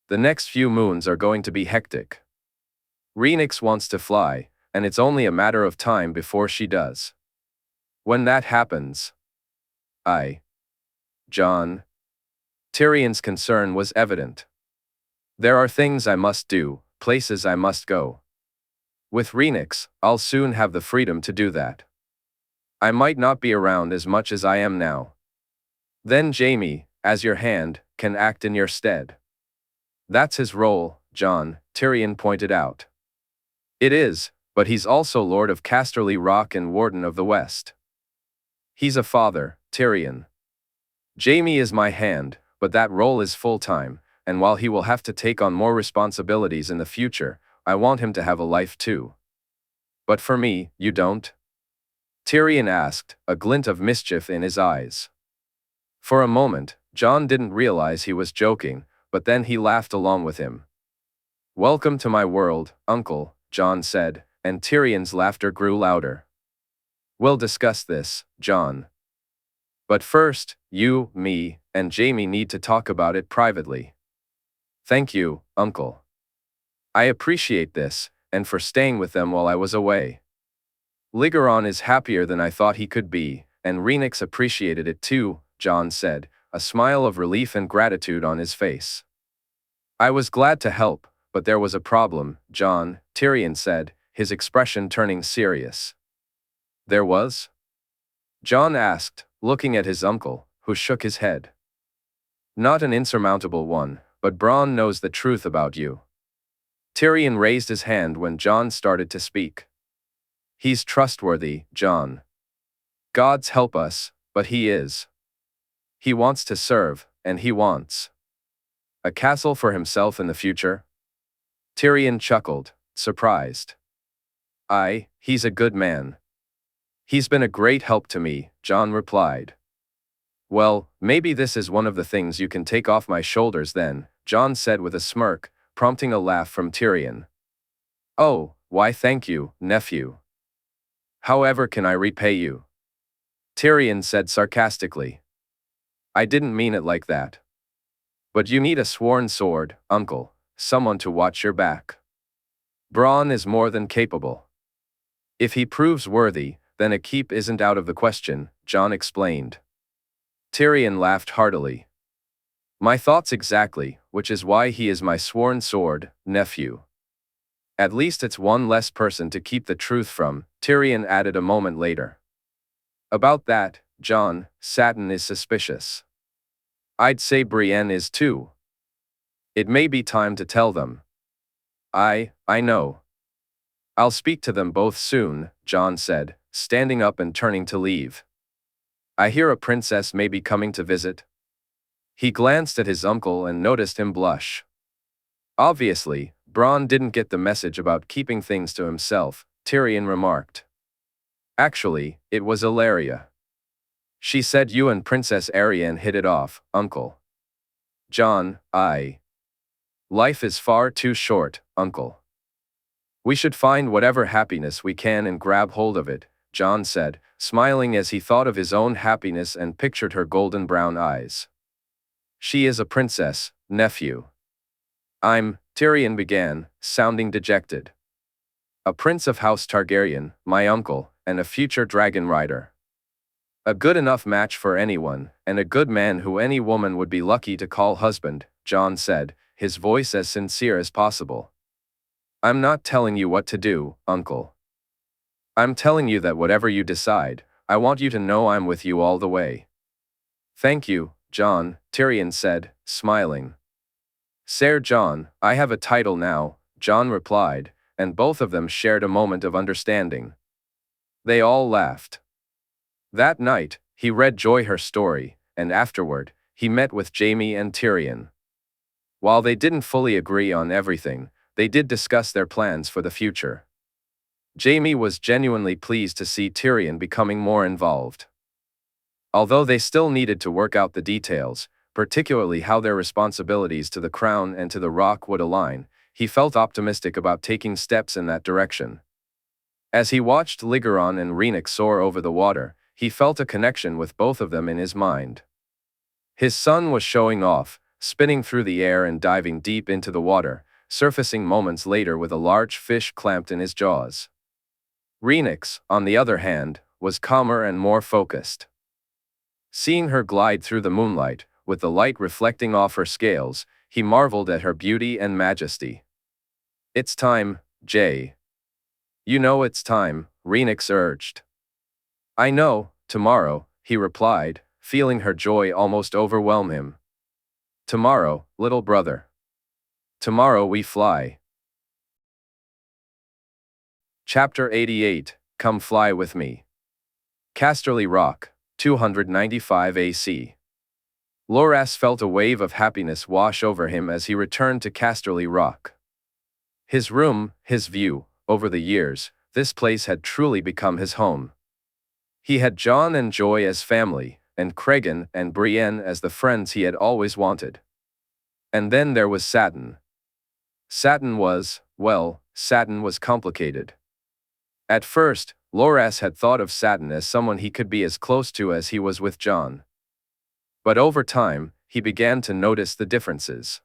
The next few moons are going to be hectic. Rhaenix wants to fly, and it's only a matter of time before she does. When that happens, Jon. Tyrion's concern was evident. There are things I must do, places I must go. With Rhaenix, I'll soon have the freedom to do that. I might not be around as much as I am now. Then Jaime, as your hand, can act in your stead. That's his role, Jon, Tyrion pointed out. It is, but he's also Lord of Casterly Rock and Warden of the West. He's a father, Tyrion. Jaime is my hand, but that role is full-time, and while he will have to take on more responsibilities in the future, I want him to have a life too. But for me, you don't? Tyrion asked, a glint of mischief in his eyes. For a moment, Jon didn't realize he was joking, but then he laughed along with him. Welcome to my world, uncle, Jon said, and Tyrion's laughter grew louder. We'll discuss this, Jon. But first, you, me, and Jaime need to talk about it privately. Thank you, uncle. I appreciate this, and for staying with them while I was away. Lygaron is happier than I thought he could be, and Rhaenix appreciated it too, Jon said, a smile of relief and gratitude on his face. I was glad to help, but there was a problem, Jon, Tyrion said, his expression turning serious. There was? Jon asked, looking at his uncle, who shook his head. Not an insurmountable one, but Bronn knows the truth about you. Tyrion raised his hand when Jon started to speak. He's trustworthy, Jon. Gods help us, but he is. He wants to serve, and he wants a castle for himself in the future? Tyrion chuckled, surprised. He's a good man. He's been a great help to me, Jon replied. Well, maybe this is one of the things you can take off my shoulders then, Jon said with a smirk, prompting a laugh from Tyrion. Oh, why thank you, nephew. However can I repay you? Tyrion said sarcastically. I didn't mean it like that. But you need a sworn sword, uncle, someone to watch your back. Bronn is more than capable. If he proves worthy, then a keep isn't out of the question, Jon explained. Tyrion laughed heartily. My thoughts exactly, which is why he is my sworn sword, nephew. At least it's one less person to keep the truth from, Tyrion added a moment later. About that, Jon, Satin is suspicious. I'd say Brienne is too. It may be time to tell them. I know. I'll speak to them both soon, Jon said, standing up and turning to leave. I hear a princess may be coming to visit. He glanced at his uncle and noticed him blush. Obviously, Bronn didn't get the message about keeping things to himself, Tyrion remarked. Actually, it was Illyria. She said you and Princess Arianne hit it off, uncle. Jon, Life is far too short, uncle. We should find whatever happiness we can and grab hold of it, Jon said, smiling as he thought of his own happiness and pictured her golden brown eyes. She is a princess, nephew. Tyrion began, sounding dejected. A prince of House Targaryen, my uncle, and a future dragon rider. A good enough match for anyone, and a good man who any woman would be lucky to call husband, Jon said, his voice as sincere as possible. I'm not telling you what to do, uncle. I'm telling you that whatever you decide, I want you to know I'm with you all the way. Thank you, Jon, Tyrion said, smiling. Sir Jon, I have a title now, Jon replied, and both of them shared a moment of understanding. They all laughed. That night, he read Joy her story, and afterward, he met with Jaime and Tyrion. While they didn't fully agree on everything, they did discuss their plans for the future. Jaime was genuinely pleased to see Tyrion becoming more involved. Although they still needed to work out the details, particularly how their responsibilities to the crown and to the rock would align, he felt optimistic about taking steps in that direction. As he watched Lygaron and Rhaenix soar over the water, he felt a connection with both of them in his mind. His son was showing off, spinning through the air and diving deep into the water, surfacing moments later with a large fish clamped in his jaws. Rhaenix, on the other hand, was calmer and more focused. Seeing her glide through the moonlight, with the light reflecting off her scales, he marveled at her beauty and majesty. "It's time, Jay." "You know it's time," Rhaenix urged. "I know, tomorrow," he replied, feeling her joy almost overwhelm him. "Tomorrow, little brother. Tomorrow we fly." Chapter 88, Come Fly With Me. Casterly Rock, 295 AC. Loras felt a wave of happiness wash over him as he returned to Casterly Rock. His room, his view, over the years, this place had truly become his home. He had Jon and Joy as family, and Cregan and Brienne as the friends he had always wanted. And then there was Satin. Satin was complicated. At first, Loras had thought of Satin as someone he could be as close to as he was with Jon. But over time, he began to notice the differences.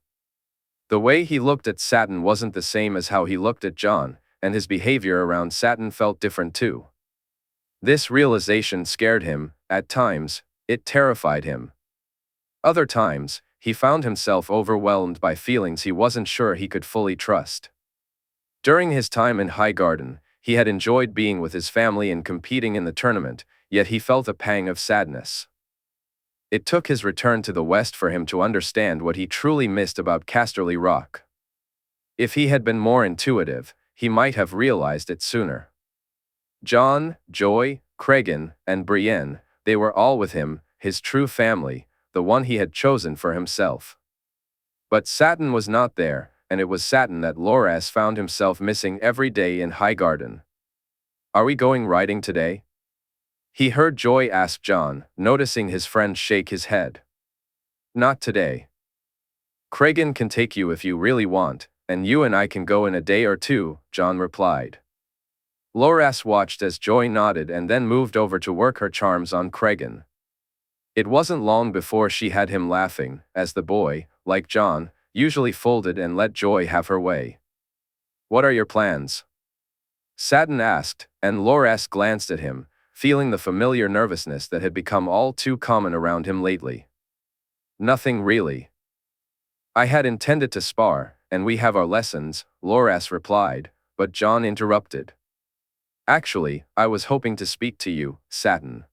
The way he looked at Satin wasn't the same as how he looked at Jon, and his behavior around Satin felt different too. This realization scared him. At times, it terrified him. Other times, he found himself overwhelmed by feelings he wasn't sure he could fully trust. During his time in Highgarden, he had enjoyed being with his family and competing in the tournament, yet he felt a pang of sadness. It took his return to the West for him to understand what he truly missed about Casterly Rock. If he had been more intuitive, he might have realized it sooner. Jon, Joy, Cregan, and Brienne, they were all with him, his true family, the one he had chosen for himself. But Satin was not there, and it was Satin that Loras found himself missing every day in Highgarden. "Are we going riding today?" he heard Joy ask Jon, noticing his friend shake his head. "Not today. Cregan can take you if you really want, and you and I can go in a day or two," Jon replied. Loras watched as Joy nodded and then moved over to work her charms on Cregan. It wasn't long before she had him laughing, as the boy, like Jon, usually folded and let Joy have her way. "What are your plans?" Satin asked, and Loras glanced at him, feeling the familiar nervousness that had become all too common around him lately. "Nothing really. I had intended to spar, and we have our lessons," Loras replied, but Jon interrupted. "Actually, I was hoping to speak to you, Satin."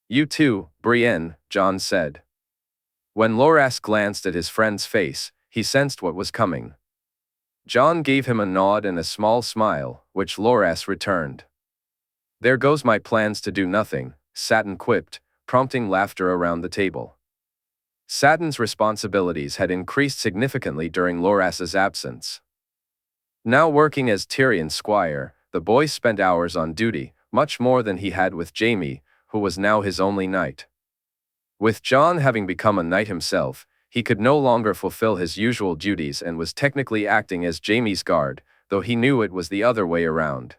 "You too, Brienne," Jon said. When Loras glanced at his friend's face, he sensed what was coming. Jon gave him a nod and a small smile, which Loras returned. "There goes my plans to do nothing," Satin quipped, prompting laughter around the table. Satin's responsibilities had increased significantly during Loras's absence. Now working as Tyrion's squire, the boy spent hours on duty, much more than he had with Jaime, who was now his only knight. With Jon having become a knight himself, he could no longer fulfill his usual duties and was technically acting as Jaime's guard, though he knew it was the other way around.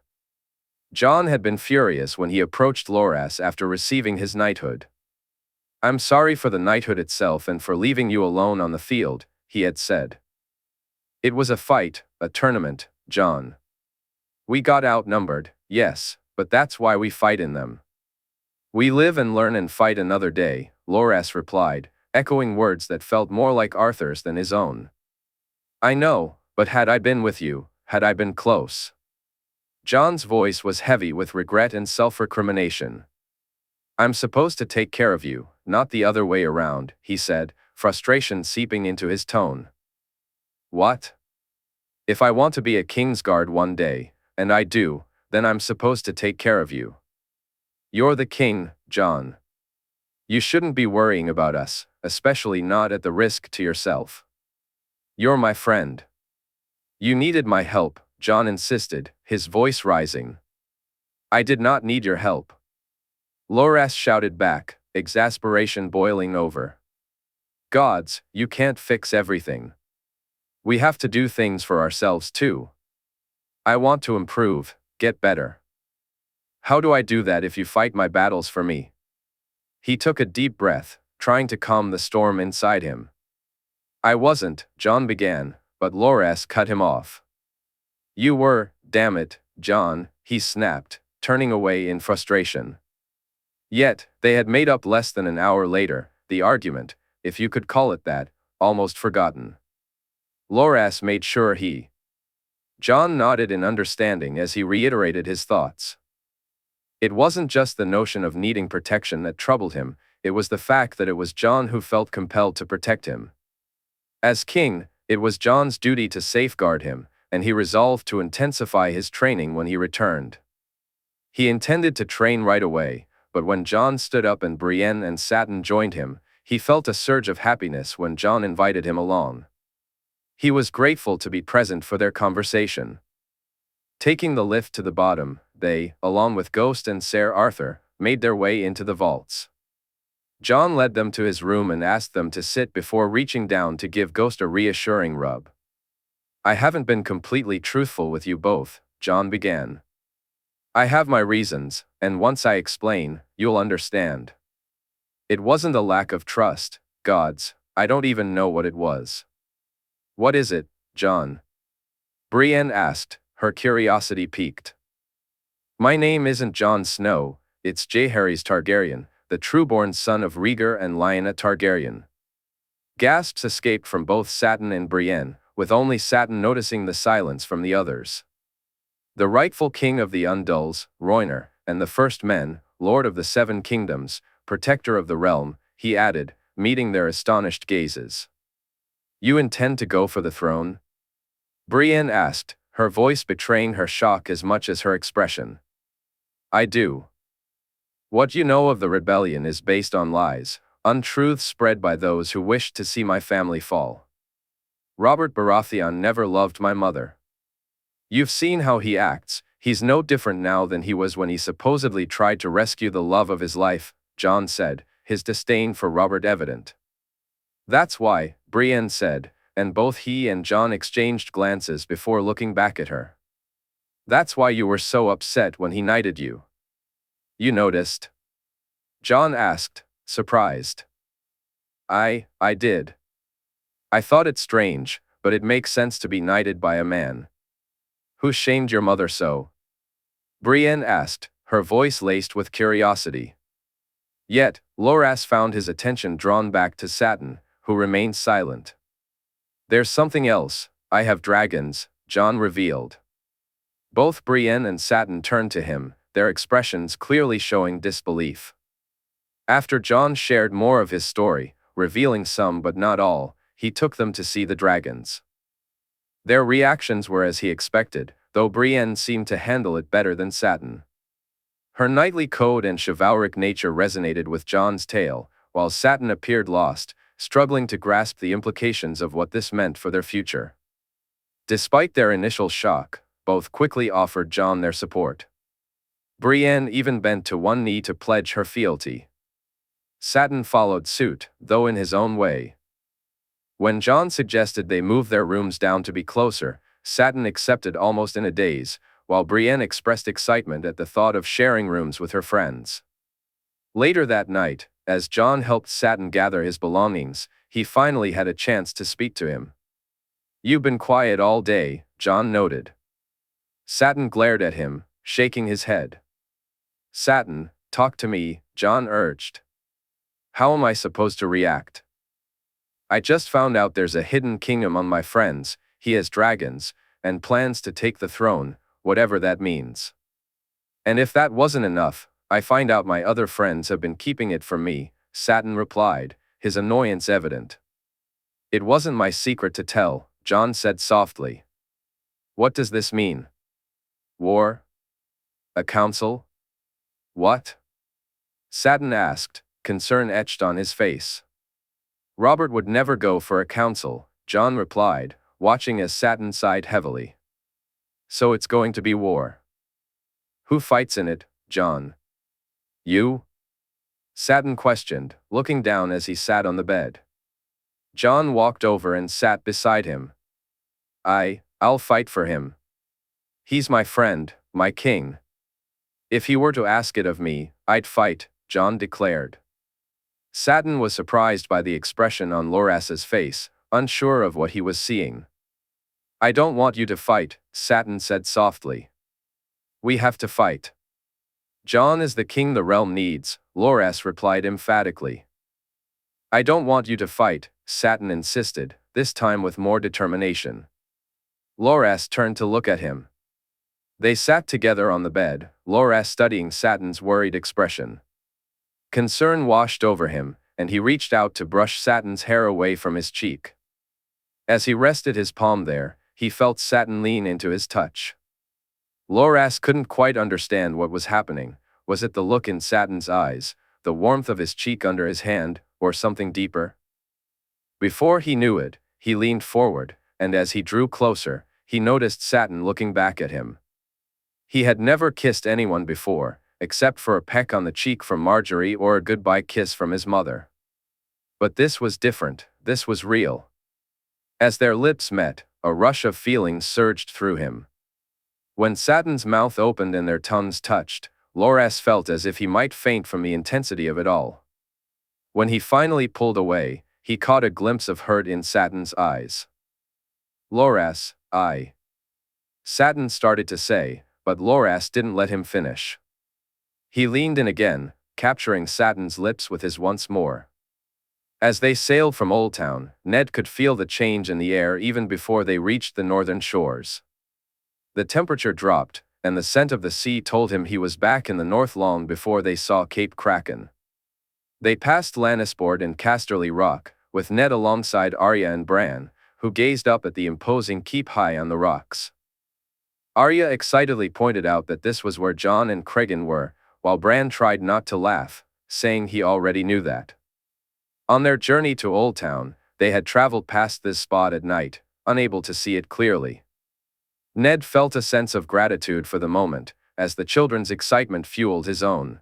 Jon had been furious when he approached Loras after receiving his knighthood. "I'm sorry for the knighthood itself and for leaving you alone on the field," he had said. "It was a fight, a tournament, Jon. We got outnumbered, yes, but that's why we fight in them." "We live and learn and fight another day," Loras replied, echoing words that felt more like Arthur's than his own. "I know, but had I been with you, had I been close?" Jon's voice was heavy with regret and self-recrimination. "I'm supposed to take care of you, not the other way around," he said, frustration seeping into his tone. "What? If I want to be a Kingsguard one day, and I do, then I'm supposed to take care of you. You're the king, Jon. You shouldn't be worrying about us, especially not at the risk to yourself. You're my friend." "You needed my help," Jon insisted, his voice rising. "I did not need your help," Loras shouted back, exasperation boiling over. "Gods, you can't fix everything. We have to do things for ourselves too. I want to improve, get better. How do I do that if you fight my battles for me?" He took a deep breath, trying to calm the storm inside him. "I wasn't," Jon began, but Loras cut him off. "You were, damn it, Jon," he snapped, turning away in frustration. Yet, they had made up less than an hour later, the argument, if you could call it that, almost forgotten. Loras made sure he. Jon nodded in understanding as he reiterated his thoughts. It wasn't just the notion of needing protection that troubled him, it was the fact that it was Jon who felt compelled to protect him. As king, it was Jon's duty to safeguard him, and he resolved to intensify his training when he returned. He intended to train right away, but when Jon stood up and Brienne and Satin joined him, he felt a surge of happiness when Jon invited him along. He was grateful to be present for their conversation. Taking the lift to the bottom, they, along with Ghost and Ser Arthur, made their way into the vaults. Jon led them to his room and asked them to sit before reaching down to give Ghost a reassuring rub. "I haven't been completely truthful with you both," Jon began. "I have my reasons, and once I explain, you'll understand. It wasn't a lack of trust, gods, I don't even know what it was." "What is it, Jon?" Brienne asked, her curiosity piqued. "My name isn't Jon Snow, it's Jaehaerys Targaryen, the trueborn son of Rhaegar and Lyanna Targaryen." Gasps escaped from both Satin and Brienne, with only Satin noticing the silence from the others. "The rightful king of the Undulls, Rhaenyr, and the first men, lord of the Seven Kingdoms, protector of the realm," he added, meeting their astonished gazes. "You intend to go for the throne?" Brienne asked, her voice betraying her shock as much as her expression. "I do. What you know of the rebellion is based on lies, untruths spread by those who wished to see my family fall. Robert Baratheon never loved my mother. You've seen how he acts, he's no different now than he was when he supposedly tried to rescue the love of his life," Jon said, his disdain for Robert evident. "That's why," Brienne said, and both he and Jon exchanged glances before looking back at her. "That's why you were so upset when he knighted you." "You noticed?" Jon asked, surprised. I did. I thought it strange, but it makes sense to be knighted by a man." "Who shamed your mother so?" Brienne asked, her voice laced with curiosity. Yet, Loras found his attention drawn back to Satin, who remained silent. "There's something else, I have dragons," Jon revealed. Both Brienne and Satin turned to him, their expressions clearly showing disbelief. After Jon shared more of his story, revealing some but not all, he took them to see the dragons. Their reactions were as he expected, though Brienne seemed to handle it better than Satin. Her knightly code and chivalric nature resonated with Jon's tale, while Satin appeared lost, struggling to grasp the implications of what this meant for their future. Despite their initial shock, both quickly offered Jon their support. Brienne even bent to one knee to pledge her fealty. Satin followed suit, though in his own way. When Jon suggested they move their rooms down to be closer, Satin accepted almost in a daze, while Brienne expressed excitement at the thought of sharing rooms with her friends. Later that night, as Jon helped Satin gather his belongings, he finally had a chance to speak to him. "You've been quiet all day," Jon noted. Satin glared at him, shaking his head. "Satin, talk to me," Jon urged. "How am I supposed to react? I just found out there's a hidden king among my friends, he has dragons, and plans to take the throne, whatever that means. And if that wasn't enough, I find out my other friends have been keeping it from me," Satin replied, his annoyance evident. "It wasn't my secret to tell," Jon said softly. "What does this mean? War? A council? What?" Satin asked, concern etched on his face. "Robert would never go for a council," Jon replied, watching as Satin sighed heavily. "So it's going to be war. Who fights in it, Jon?" "You?" Satin questioned, looking down as he sat on the bed. Jon walked over and sat beside him. I'll fight for him. He's my friend, my king. If he were to ask it of me, I'd fight," Jon declared. Satin was surprised by the expression on Loras's face, unsure of what he was seeing. "I don't want you to fight," Satin said softly. "We have to fight. Jon is the king the realm needs, Loras replied emphatically. I don't want you to fight, Satin insisted, this time with more determination. Loras turned to look at him. They sat together on the bed, Loras studying Satin's worried expression. Concern washed over him, and he reached out to brush Satin's hair away from his cheek. As he rested his palm there, he felt Satin lean into his touch. Loras couldn't quite understand what was happening. Was it the look in Satin's eyes, the warmth of his cheek under his hand, or something deeper? Before he knew it, he leaned forward, and as he drew closer, he noticed Satin looking back at him. He had never kissed anyone before, except for a peck on the cheek from Margaery or a goodbye kiss from his mother. But this was different, this was real. As their lips met, a rush of feelings surged through him. When Satin's mouth opened and their tongues touched, Loras felt as if he might faint from the intensity of it all. When he finally pulled away, he caught a glimpse of hurt in Satin's eyes. Loras, Satin started to say, but Loras didn't let him finish. He leaned in again, capturing Satin's lips with his once more. As they sailed from Oldtown, Ned could feel the change in the air even before they reached the northern shores. The temperature dropped, and the scent of the sea told him he was back in the north long before they saw Cape Kraken. They passed Lannister and Casterly Rock, with Ned alongside Arya and Bran, who gazed up at the imposing keep high on the rocks. Arya excitedly pointed out that this was where Jon and Cregan were, while Bran tried not to laugh, saying he already knew that. On their journey to Oldtown, they had traveled past this spot at night, unable to see it clearly. Ned felt a sense of gratitude for the moment, as the children's excitement fueled his own.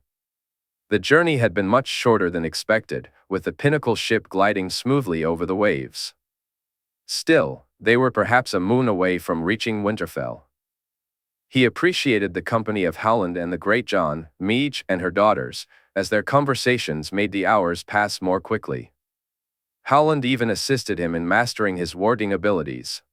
The journey had been much shorter than expected, with the Pinnacle ship gliding smoothly over the waves. Still, they were perhaps a moon away from reaching Winterfell. He appreciated the company of Howland and the Great Jon, Meege and her daughters, as their conversations made the hours pass more quickly. Howland even assisted him in mastering his warding abilities.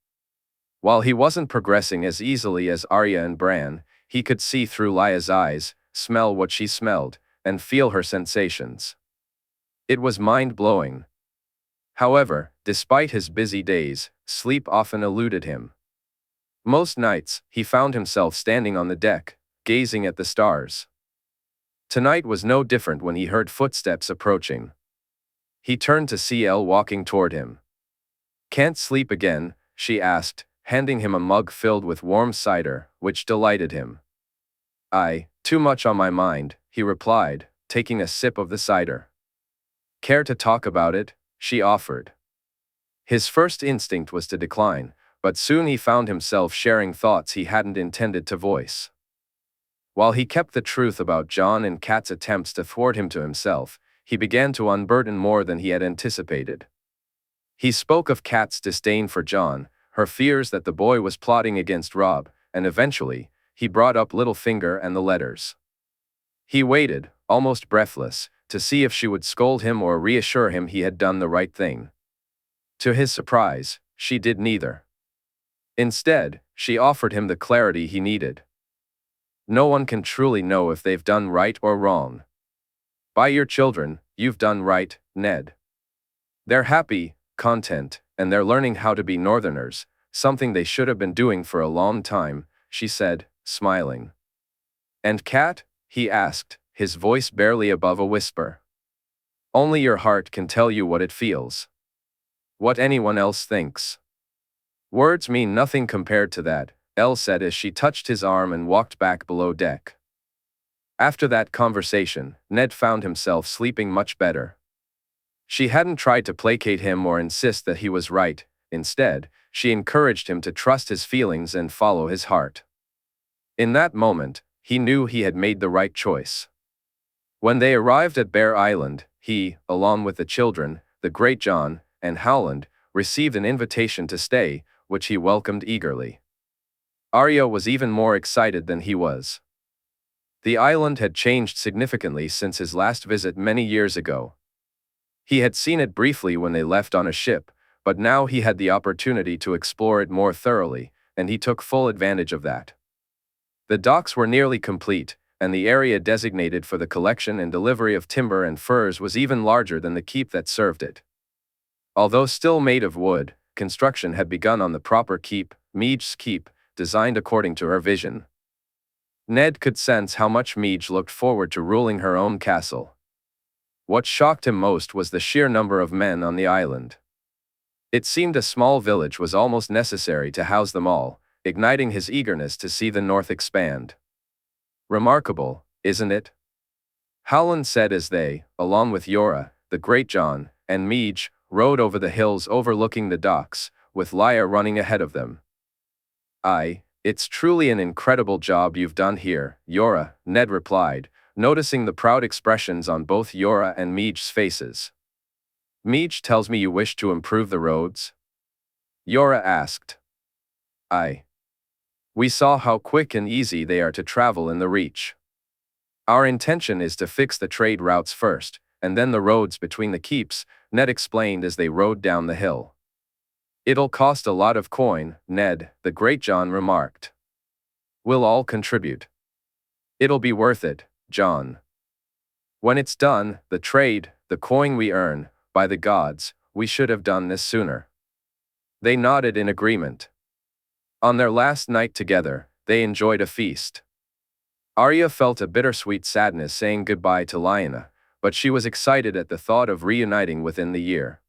While he wasn't progressing as easily as Arya and Bran, he could see through Lya's eyes, smell what she smelled, and feel her sensations. It was mind-blowing. However, despite his busy days, sleep often eluded him. Most nights, he found himself standing on the deck, gazing at the stars. Tonight was no different when he heard footsteps approaching. He turned to see Elle walking toward him. "Can't sleep again?" she asked, handing him a mug filled with warm cider, which delighted him. Too much on my mind," he replied, taking a sip of the cider. "Care to talk about it?" she offered. His first instinct was to decline, but soon he found himself sharing thoughts he hadn't intended to voice. While he kept the truth about Jon and Kat's attempts to thwart him to himself, he began to unburden more than he had anticipated. He spoke of Kat's disdain for Jon, her fears that the boy was plotting against Robb, and eventually, he brought up Littlefinger and the letters. He waited, almost breathless, to see if she would scold him or reassure him he had done the right thing. To his surprise, she did neither. Instead, she offered him the clarity he needed. No one can truly know if they've done right or wrong. By your children, you've done right, Ned. They're happy, content, and they're learning how to be Northerners, something they should have been doing for a long time, she said, smiling. "And Kat?" he asked, his voice barely above a whisper. "Only your heart can tell you what it feels. What anyone else thinks. Words mean nothing compared to that," Elle said as she touched his arm and walked back below deck. After that conversation, Ned found himself sleeping much better. She hadn't tried to placate him or insist that he was right. Instead, she encouraged him to trust his feelings and follow his heart. In that moment, he knew he had made the right choice. When they arrived at Bear Island, he, along with the children, the Great Jon, and Howland, received an invitation to stay, which he welcomed eagerly. Arya was even more excited than he was. The island had changed significantly since his last visit many years ago. He had seen it briefly when they left on a ship, but now he had the opportunity to explore it more thoroughly, and he took full advantage of that. The docks were nearly complete, and the area designated for the collection and delivery of timber and furs was even larger than the keep that served it. Although still made of wood, construction had begun on the proper keep, Midge's keep, designed according to her vision. Ned could sense how much Midge looked forward to ruling her own castle. What shocked him most was the sheer number of men on the island. It seemed a small village was almost necessary to house them all, igniting his eagerness to see the north expand. Remarkable, isn't it? Howland said as they, along with Yora, the Great John, and Midge, rode over the hills overlooking the docks, with Lyra running ahead of them. "Aye, it's truly an incredible job you've done here, Yora," Ned replied, noticing the proud expressions on both Yora and Midge's faces. "Midge tells me you wish to improve the roads?" Yora asked. "Aye. We saw how quick and easy they are to travel in the Reach. Our intention is to fix the trade routes first, and then the roads between the keeps," Ned explained as they rode down the hill. "It'll cost a lot of coin," Ned, the Great John, remarked. "We'll all contribute. It'll be worth it, John. When it's done, the trade, the coin we earn, by the gods, we should have done this sooner." They nodded in agreement. On their last night together, they enjoyed a feast. Arya felt a bittersweet sadness saying goodbye to Lyanna, but she was excited at the thought of reuniting within the year.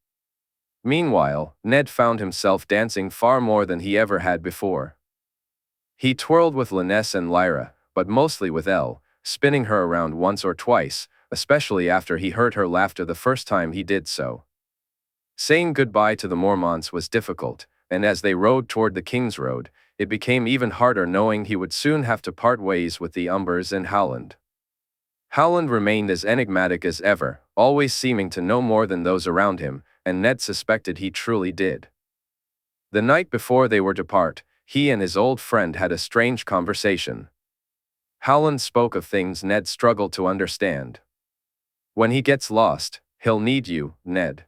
Meanwhile, Ned found himself dancing far more than he ever had before. He twirled with Lannister and Lyra, but mostly with Elle, spinning her around once or twice, especially after he heard her laughter the first time he did so. Saying goodbye to the Mormonts was difficult, and as they rode toward the King's Road, it became even harder knowing he would soon have to part ways with the Umbers and Howland. Howland remained as enigmatic as ever, always seeming to know more than those around him, and Ned suspected he truly did. The night before they were to part, he and his old friend had a strange conversation. Howland spoke of things Ned struggled to understand. "When he gets lost, he'll need you, Ned.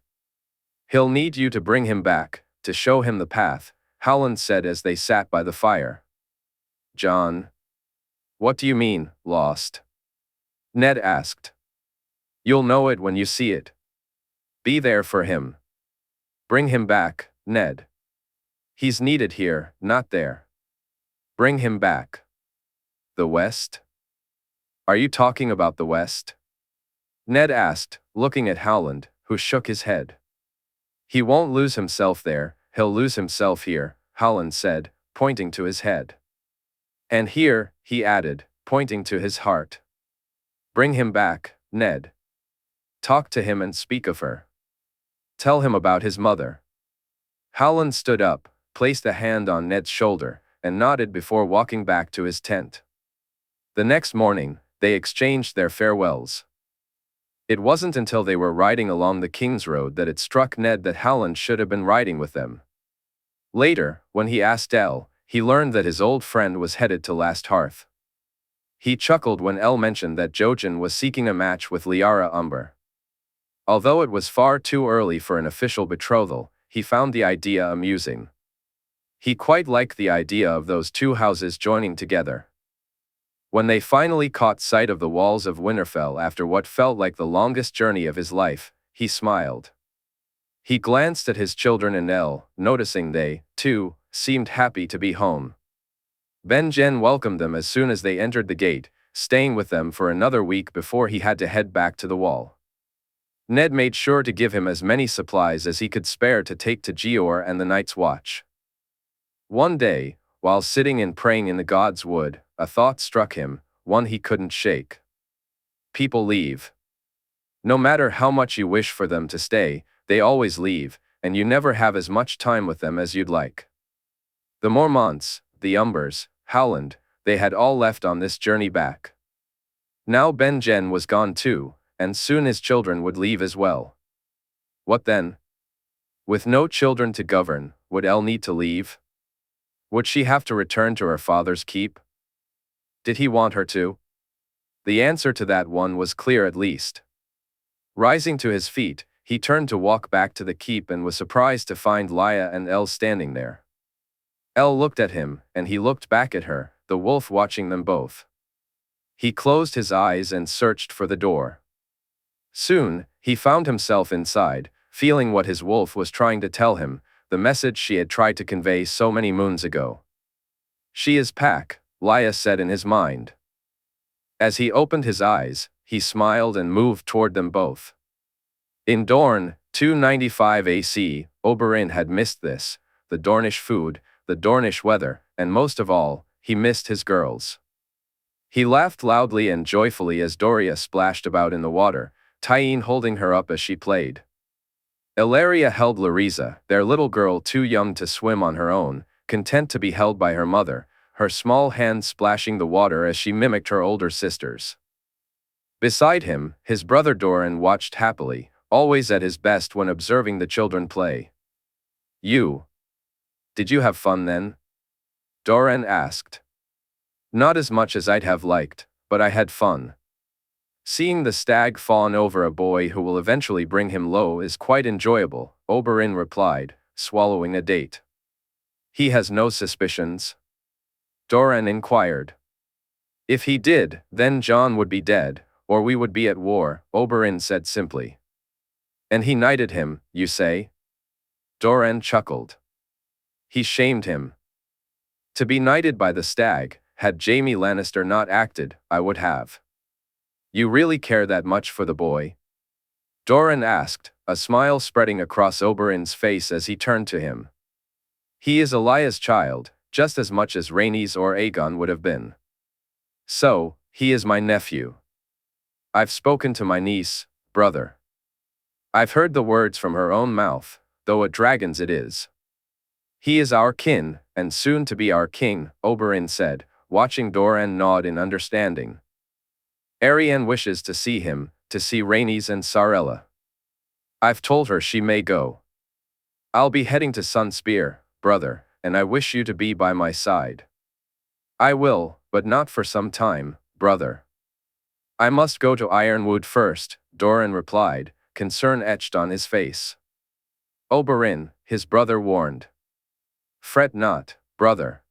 He'll need you to bring him back, to show him the path," Howland said as they sat by the fire. "John? What do you mean, lost?" Ned asked. "You'll know it when you see it. Be there for him. Bring him back, Ned. He's needed here, not there. Bring him back." "The West? Are you talking about the West?" Ned asked, looking at Howland, who shook his head. "He won't lose himself there, he'll lose himself here," Howland said, pointing to his head. "And here," he added, pointing to his heart. "Bring him back, Ned. Talk to him and speak of her. Tell him about his mother." Howland stood up, placed a hand on Ned's shoulder, and nodded before walking back to his tent. The next morning, they exchanged their farewells. It wasn't until they were riding along the King's Road that it struck Ned that Howland should have been riding with them. Later, when he asked Elle, he learned that his old friend was headed to Last Hearth. He chuckled when Elle mentioned that Jojen was seeking a match with Liara Umber. Although it was far too early for an official betrothal, he found the idea amusing. He quite liked the idea of those two houses joining together. When they finally caught sight of the walls of Winterfell after what felt like the longest journey of his life, he smiled. He glanced at his children and Elle, noticing they, too, seemed happy to be home. Ben-Jen welcomed them as soon as they entered the gate, staying with them for another week before he had to head back to the Wall. Ned made sure to give him as many supplies as he could spare to take to Jeor and the Night's Watch. One day, while sitting and praying in the God's Wood, a thought struck him, one he couldn't shake. People leave. No matter how much you wish for them to stay, they always leave, and you never have as much time with them as you'd like. The Mormonts, the Umbers, Howland, they had all left on this journey back. Now Ben-Jen was gone too, and soon his children would leave as well. What then? With no children to govern, would Elle need to leave? Would she have to return to her father's keep? Did he want her to? The answer to that one was clear at least. Rising to his feet, he turned to walk back to the keep and was surprised to find Lya and Elle standing there. Elle looked at him, and he looked back at her, the wolf watching them both. He closed his eyes and searched for the door. Soon, he found himself inside, feeling what his wolf was trying to tell him, the message she had tried to convey so many moons ago. She is Pack, Lya said in his mind. As he opened his eyes, he smiled and moved toward them both. In Dorne, 295 AC, Oberyn had missed this, the Dornish food, the Dornish weather, and most of all, he missed his girls. He laughed loudly and joyfully as Doria splashed about in the water, Tyene holding her up as she played. Illyria held Lyriza, their little girl too young to swim on her own, content to be held by her mother, her small hands splashing the water as she mimicked her older sisters. Beside him, his brother Doran watched happily, always at his best when observing the children play. Did you have fun then? Doran asked. Not as much as I'd have liked, but I had fun. Seeing the stag fawn over a boy who will eventually bring him low is quite enjoyable, Oberyn replied, swallowing a date. He has no suspicions? Doran inquired. If he did, then Jon would be dead, or we would be at war, Oberyn said simply. And he knighted him, you say? Doran chuckled. He shamed him. To be knighted by the stag, had Jaime Lannister not acted, I would have. You really care that much for the boy? Doran asked, a smile spreading across Oberyn's face as he turned to him. He is Elia's child, just as much as Rhaenys or Aegon would have been. So, he is my nephew. I've spoken to my niece, brother. I've heard the words from her own mouth, though a dragon's it is. He is our kin, and soon to be our king, Oberyn said, watching Doran nod in understanding. Arianne wishes to see him, to see Rhaenys and Sarella. I've told her she may go. I'll be heading to Sunspear, brother, and I wish you to be by my side. I will, but not for some time, brother. I must go to Ironwood first, Doran replied, concern etched on his face. Oberyn, his brother warned. Fret not, brother.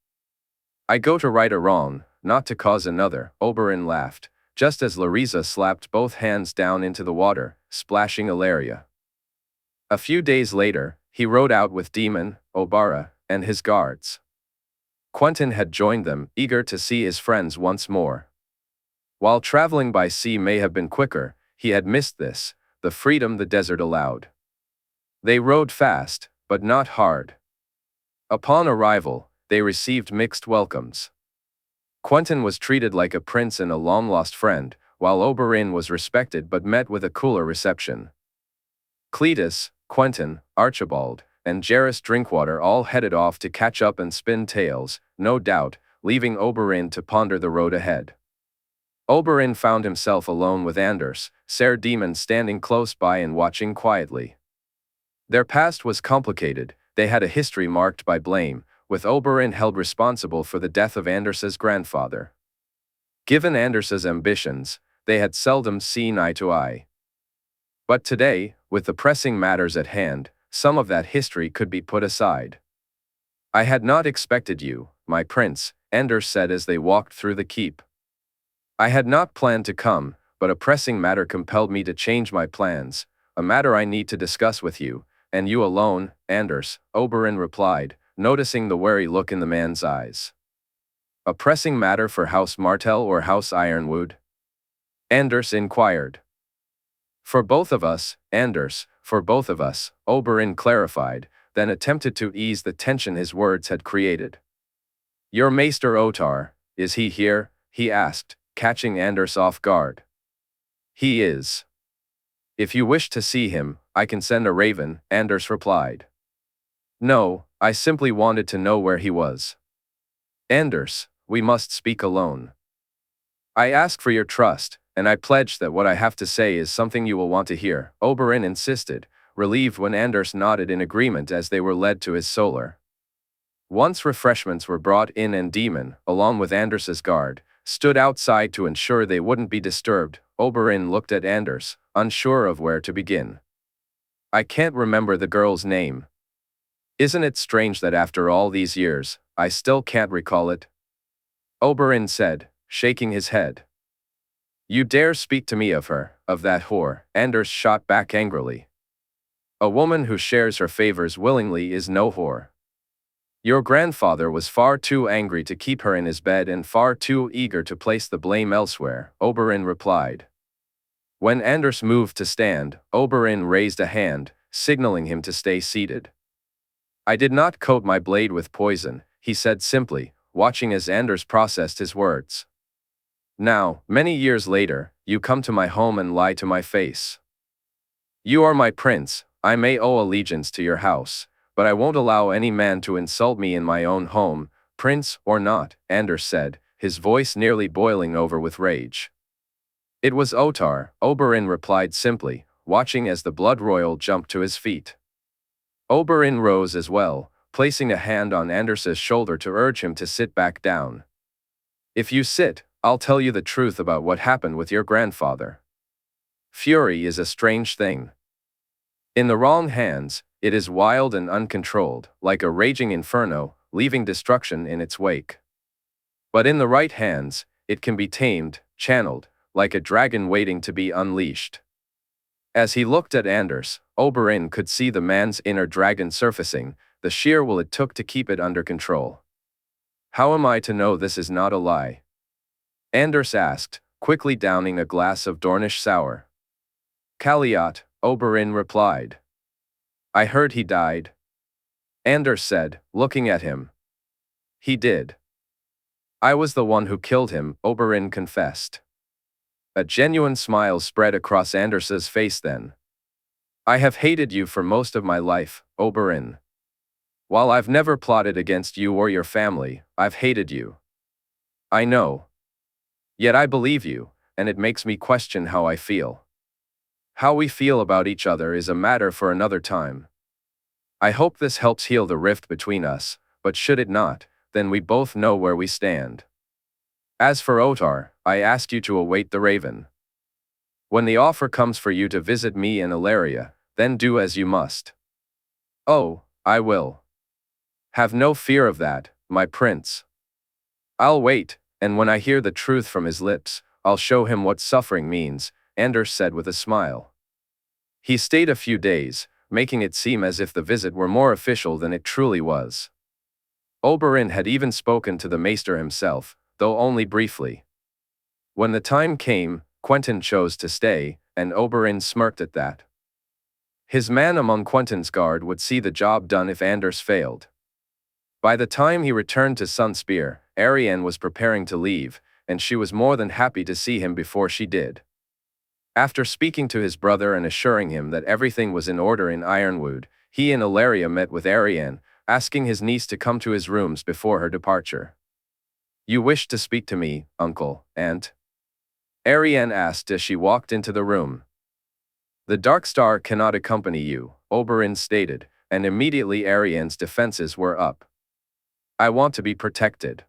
I go to right a wrong, not to cause another, Oberyn laughed, just as Lyriza slapped both hands down into the water, splashing Illyria. A few days later, he rode out with Daemon, Obara, and his guards. Quentyn had joined them, eager to see his friends once more. While traveling by sea may have been quicker, he had missed this, the freedom the desert allowed. They rode fast, but not hard. Upon arrival, they received mixed welcomes. Quentyn was treated like a prince and a long-lost friend, while Oberyn was respected but met with a cooler reception. Cletus, Quentyn, Archibald, and Jaehaerys Drinkwater all headed off to catch up and spin tales, no doubt, leaving Oberyn to ponder the road ahead. Oberyn found himself alone with Anders, Ser Demon standing close by and watching quietly. Their past was complicated, they had a history marked by blame, with Oberyn held responsible for the death of Anders's grandfather. Given Anders's ambitions, they had seldom seen eye to eye. But today, with the pressing matters at hand, some of that history could be put aside. I had not expected you, my prince, Anders said as they walked through the keep. I had not planned to come, but a pressing matter compelled me to change my plans, a matter I need to discuss with you, and you alone, Anders, Oberyn replied, noticing the wary look in the man's eyes. A pressing matter for House Martell or House Ironwood? Anders inquired. For both of us, Anders, for both of us, Oberyn clarified, then attempted to ease the tension his words had created. Your Maester Otar, is he here? He asked, catching Anders off guard. He is. If you wish to see him, I can send a raven, Anders replied. No, I simply wanted to know where he was. Anders, we must speak alone. I ask for your trust, and I pledge that what I have to say is something you will want to hear, Oberyn insisted, relieved when Anders nodded in agreement as they were led to his solar. Once refreshments were brought in and Daemon, along with Anders's guard, stood outside to ensure they wouldn't be disturbed, Oberyn looked at Anders, unsure of where to begin. I can't remember the girl's name. Isn't it strange that after all these years, I still can't recall it? Oberyn said, shaking his head. You dare speak to me of her, of that whore? Anders shot back angrily. A woman who shares her favors willingly is no whore. Your grandfather was far too angry to keep her in his bed and far too eager to place the blame elsewhere, Oberyn replied. When Anders moved to stand, Oberyn raised a hand, signaling him to stay seated. I did not coat my blade with poison, he said simply, watching as Anders processed his words. Now, many years later, you come to my home and lie to my face. You are my prince, I may owe allegiance to your house, but I won't allow any man to insult me in my own home, prince or not, Anders said, his voice nearly boiling over with rage. It was Otar, Oberyn replied simply, watching as the blood royal jumped to his feet. Oberyn rose as well, placing a hand on Anders's shoulder to urge him to sit back down. If you sit, I'll tell you the truth about what happened with your grandfather. Fury is a strange thing. In the wrong hands, it is wild and uncontrolled, like a raging inferno, leaving destruction in its wake. But in the right hands, it can be tamed, channeled, like a dragon waiting to be unleashed. As he looked at Anders, Oberyn could see the man's inner dragon surfacing, the sheer will it took to keep it under control. How am I to know this is not a lie? Anders asked, quickly downing a glass of Dornish sour. Kaliot, Oberyn replied. I heard he died. Anders said, looking at him. He did. I was the one who killed him, Oberyn confessed. A genuine smile spread across Anders's face then. I have hated you for most of my life, Oberyn. While I've never plotted against you or your family, I've hated you. I know. Yet I believe you, and it makes me question how I feel. How we feel about each other is a matter for another time. I hope this helps heal the rift between us, but should it not, then we both know where we stand. As for Otar, I ask you to await the raven. When the offer comes for you to visit me in Ilaria, then do as you must. Oh, I will. Have no fear of that, my prince. I'll wait, and when I hear the truth from his lips, I'll show him what suffering means, Anders said with a smile. He stayed a few days, making it seem as if the visit were more official than it truly was. Oberyn had even spoken to the maester himself, though only briefly. When the time came, Quentyn chose to stay, and Oberyn smirked at that. His man among Quentyn's guard would see the job done if Anders failed. By the time he returned to Sunspear, Arianne was preparing to leave, and she was more than happy to see him before she did. After speaking to his brother and assuring him that everything was in order in Ironwood, he and Ilaria met with Arianne, asking his niece to come to his rooms before her departure. You wished to speak to me, uncle, aunt? Arianne asked as she walked into the room. The Dark Star cannot accompany you, Oberyn stated, and immediately Arianne's defenses were up. I want to be protected.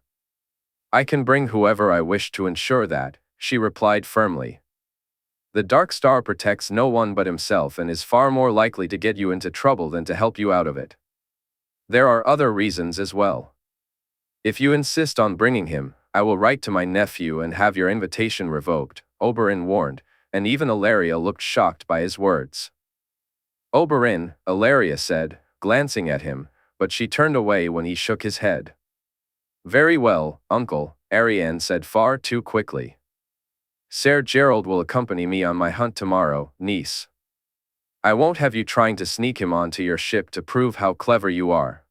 I can bring whoever I wish to ensure that, she replied firmly. The Dark Star protects no one but himself and is far more likely to get you into trouble than to help you out of it. There are other reasons as well. If you insist on bringing him, I will write to my nephew and have your invitation revoked, Oberyn warned, and even Ilaria looked shocked by his words. Oberyn, Ilaria said, glancing at him, but she turned away when he shook his head. Very well, uncle, Arianne said far too quickly. Ser Gerald will accompany me on my hunt tomorrow, niece. I won't have you trying to sneak him onto your ship to prove how clever you are.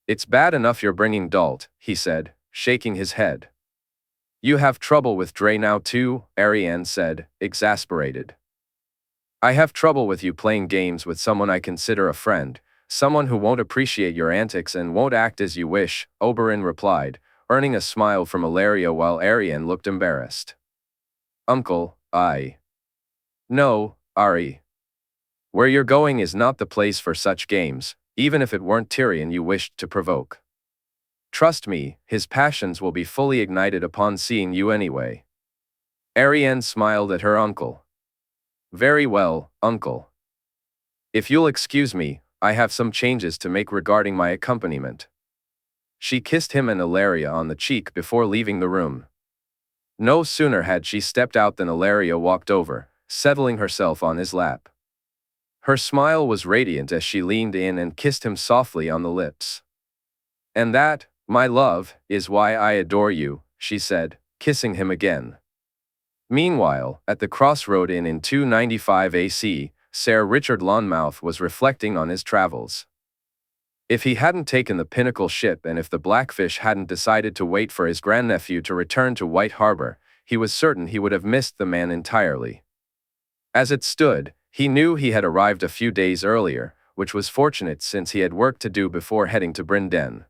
It's bad enough you're bringing Dalt, he said, shaking his head. You have trouble with Dre now too, Arianne said, exasperated. I have trouble with you playing games with someone I consider a friend, someone who won't appreciate your antics and won't act as you wish, Oberyn replied, earning a smile from Ilaria while Arianne looked embarrassed. Uncle, No, Ari. Where you're going is not the place for such games, even if it weren't Tyrion you wished to provoke. Trust me, his passions will be fully ignited upon seeing you anyway. Arianne smiled at her uncle. Very well, uncle. If you'll excuse me, I have some changes to make regarding my accompaniment. She kissed him and Ilaria on the cheek before leaving the room. No sooner had she stepped out than Ilaria walked over, settling herself on his lap. Her smile was radiant as she leaned in and kissed him softly on the lips. "And that, my love, is why I adore you," she said, kissing him again. Meanwhile, at the Crossroad Inn in 295 AC, Sir Richard Lonmouth was reflecting on his travels. If he hadn't taken the Pinnacle ship and if the Blackfish hadn't decided to wait for his grandnephew to return to White Harbor, he was certain he would have missed the man entirely. As it stood, he knew he had arrived a few days earlier, which was fortunate since he had work to do before heading to Bryn Den.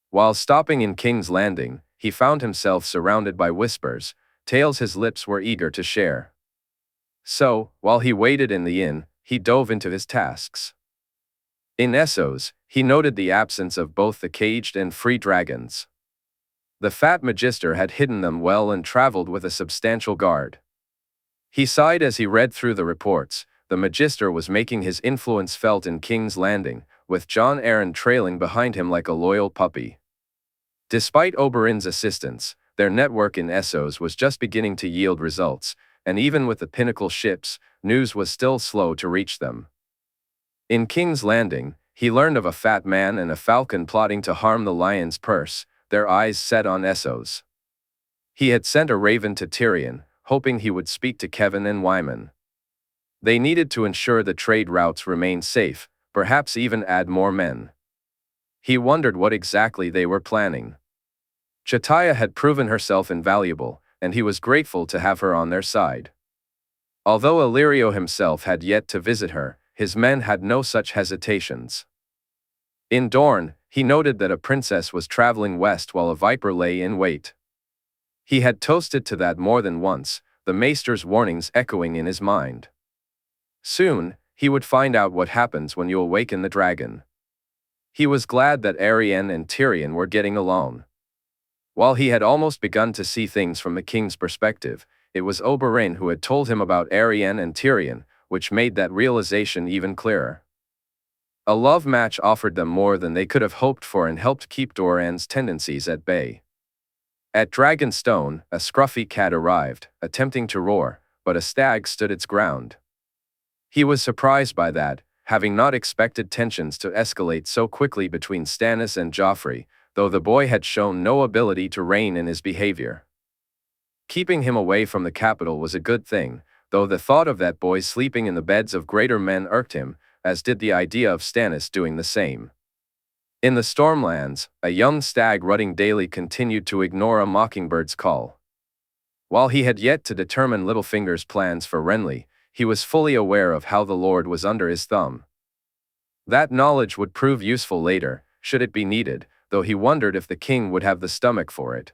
While stopping in King's Landing, he found himself surrounded by whispers, tales his lips were eager to share. So, while he waited in the inn, he dove into his tasks. In Essos, he noted the absence of both the caged and free dragons. The fat magister had hidden them well and traveled with a substantial guard. He sighed as he read through the reports. The magister was making his influence felt in King's Landing, with Jon Arryn trailing behind him like a loyal puppy. Despite Oberyn's assistance, their network in Essos was just beginning to yield results, and even with the Pinnacle ships, news was still slow to reach them. In King's Landing, he learned of a fat man and a falcon plotting to harm the lion's purse, their eyes set on Essos. He had sent a raven to Tyrion, hoping he would speak to Kevan and Wyman. They needed to ensure the trade routes remained safe, perhaps even add more men. He wondered what exactly they were planning. Chataia had proven herself invaluable, and he was grateful to have her on their side. Although Illyrio himself had yet to visit her, his men had no such hesitations. In Dorne, he noted that a princess was traveling west while a viper lay in wait. He had toasted to that more than once, the maester's warnings echoing in his mind. Soon, he would find out what happens when you awaken the dragon. He was glad that Arianne and Tyrion were getting along. While he had almost begun to see things from the king's perspective, it was Oberyn who had told him about Arianne and Tyrion, which made that realization even clearer. A love match offered them more than they could have hoped for and helped keep Doran's tendencies at bay. At Dragonstone, a scruffy cat arrived, attempting to roar, but a stag stood its ground. He was surprised by that, having not expected tensions to escalate so quickly between Stannis and Joffrey, though the boy had shown no ability to rein in his behavior. Keeping him away from the capital was a good thing, though the thought of that boy sleeping in the beds of greater men irked him, as did the idea of Stannis doing the same. In the Stormlands, a young stag rutting daily continued to ignore a mockingbird's call. While he had yet to determine Littlefinger's plans for Renly, he was fully aware of how the Lord was under his thumb. That knowledge would prove useful later, should it be needed, though he wondered if the king would have the stomach for it.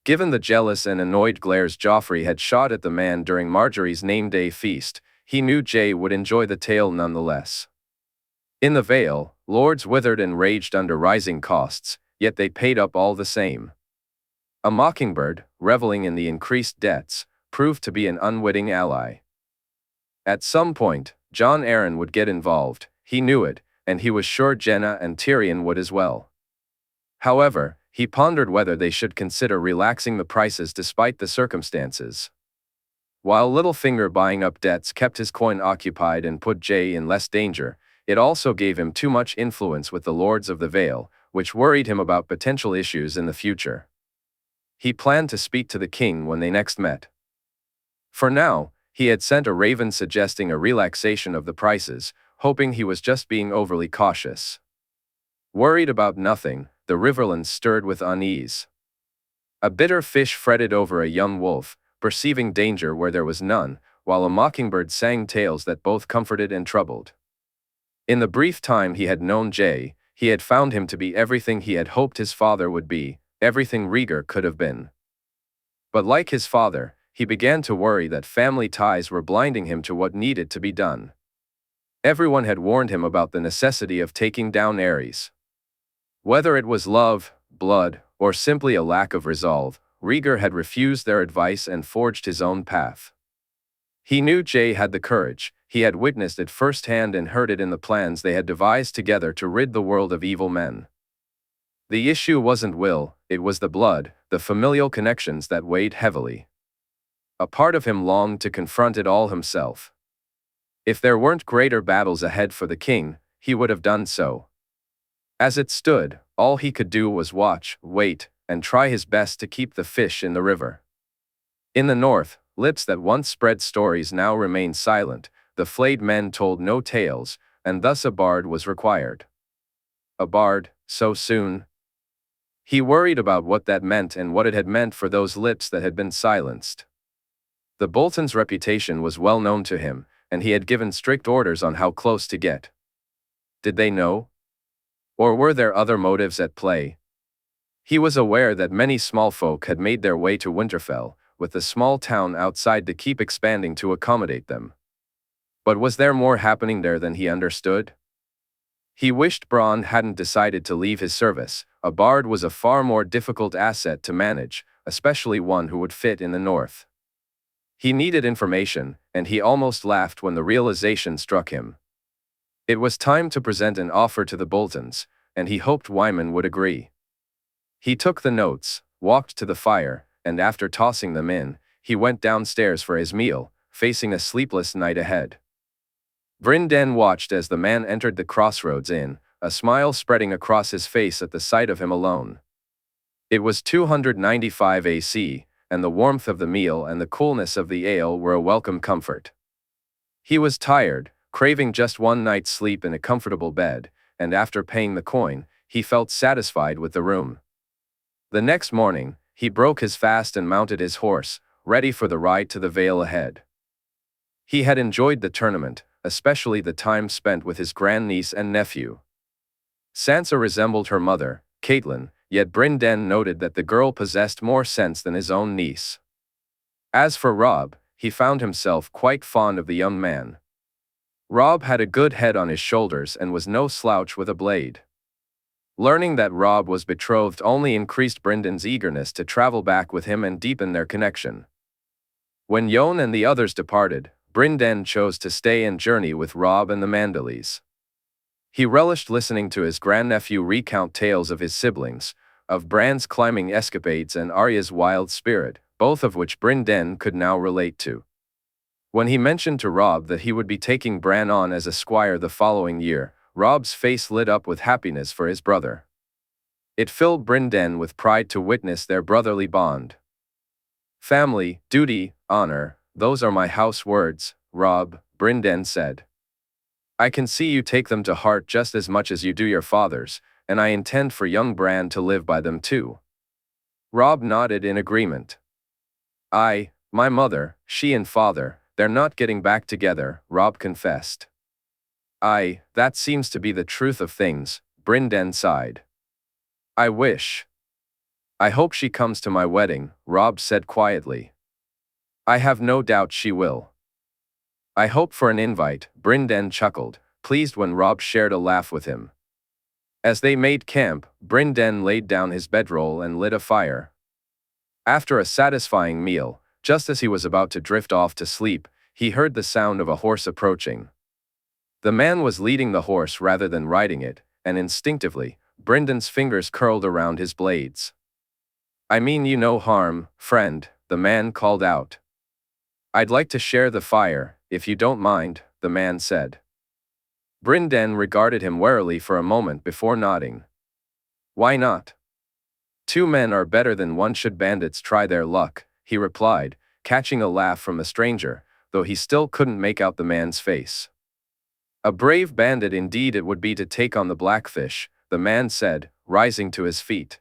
Given the jealous and annoyed glares Joffrey had shot at the man during Margaery's name-day feast, he knew Jae would enjoy the tale nonetheless. In the Vale, lords withered and raged under rising costs, yet they paid up all the same. A mockingbird, reveling in the increased debts, proved to be an unwitting ally. At some point, Jon Arryn would get involved, he knew it, and he was sure Jenna and Tyrion would as well. However, he pondered whether they should consider relaxing the prices despite the circumstances. While Littlefinger buying up debts kept his coin occupied and put Jae in less danger, it also gave him too much influence with the Lords of the Vale, which worried him about potential issues in the future. He planned to speak to the king when they next met. For now, he had sent a raven suggesting a relaxation of the prices, hoping he was just being overly cautious. Worried about nothing, the riverlands stirred with unease. A bitter fish fretted over a young wolf, perceiving danger where there was none, while a mockingbird sang tales that both comforted and troubled. In the brief time he had known Jae, he had found him to be everything he had hoped his father would be, everything Rhaegar could have been. But like his father, he began to worry that family ties were blinding him to what needed to be done. Everyone had warned him about the necessity of taking down Aerys. Whether it was love, blood, or simply a lack of resolve, Rhaegar had refused their advice and forged his own path. He knew Jae had the courage, he had witnessed it firsthand and heard it in the plans they had devised together to rid the world of evil men. The issue wasn't will, it was the blood, the familial connections that weighed heavily. A part of him longed to confront it all himself. If there weren't greater battles ahead for the king, he would have done so. As it stood, all he could do was watch, wait, and try his best to keep the fish in the river. In the north, lips that once spread stories now remained silent, the flayed men told no tales, and thus a bard was required. A bard, so soon? He worried about what that meant and what it had meant for those lips that had been silenced. The Bolton's reputation was well known to him, and he had given strict orders on how close to get. Did they know? Or were there other motives at play? He was aware that many small folk had made their way to Winterfell, with the small town outside to keep expanding to accommodate them. But was there more happening there than he understood? He wished Bran hadn't decided to leave his service. A bard was a far more difficult asset to manage, especially one who would fit in the north. He needed information, and he almost laughed when the realization struck him. It was time to present an offer to the Boltons, and he hoped Wyman would agree. He took the notes, walked to the fire, and after tossing them in, he went downstairs for his meal, facing a sleepless night ahead. Brienne watched as the man entered the Crossroads Inn, a smile spreading across his face at the sight of him alone. It was 295 AC, and the warmth of the meal and the coolness of the ale were a welcome comfort. He was tired, craving just one night's sleep in a comfortable bed, and after paying the coin, he felt satisfied with the room. The next morning, he broke his fast and mounted his horse, ready for the ride to the Vale ahead. He had enjoyed the tournament, especially the time spent with his grandniece and nephew. Sansa resembled her mother, Catelyn, yet Brienne noted that the girl possessed more sense than his own niece. As for Robb, he found himself quite fond of the young man. Robb had a good head on his shoulders and was no slouch with a blade. Learning that Robb was betrothed only increased Brendan's eagerness to travel back with him and deepen their connection. When Jon and the others departed, Brendan chose to stay and journey with Robb and the Mandaleys. He relished listening to his grandnephew recount tales of his siblings, of Bran's climbing escapades and Arya's wild spirit, both of which Brendan could now relate to. When he mentioned to Robb that he would be taking Bran on as a squire the following year, Robb's face lit up with happiness for his brother. It filled Brendan with pride to witness their brotherly bond. Family, duty, honor, those are my house words, Robb, Brendan said. I can see you take them to heart just as much as you do your father's, and I intend for young Bran to live by them too. Robb nodded in agreement. My mother, she and father, they're not getting back together, Robb confessed. That seems to be the truth of things, Brendan sighed. I wish. I hope she comes to my wedding, Robb said quietly. I have no doubt she will. I hope for an invite, Brendan chuckled, pleased when Robb shared a laugh with him. As they made camp, Brendan laid down his bedroll and lit a fire. After a satisfying meal, just as he was about to drift off to sleep, he heard the sound of a horse approaching. The man was leading the horse rather than riding it, and instinctively, Brendan's fingers curled around his blades. I mean you no harm, friend, the man called out. I'd like to share the fire, if you don't mind, the man said. Brendan regarded him warily for a moment before nodding. Why not? Two men are better than one should bandits try their luck, he replied, catching a laugh from the stranger, though he still couldn't make out the man's face. A brave bandit indeed it would be to take on the Blackfish, the man said, rising to his feet.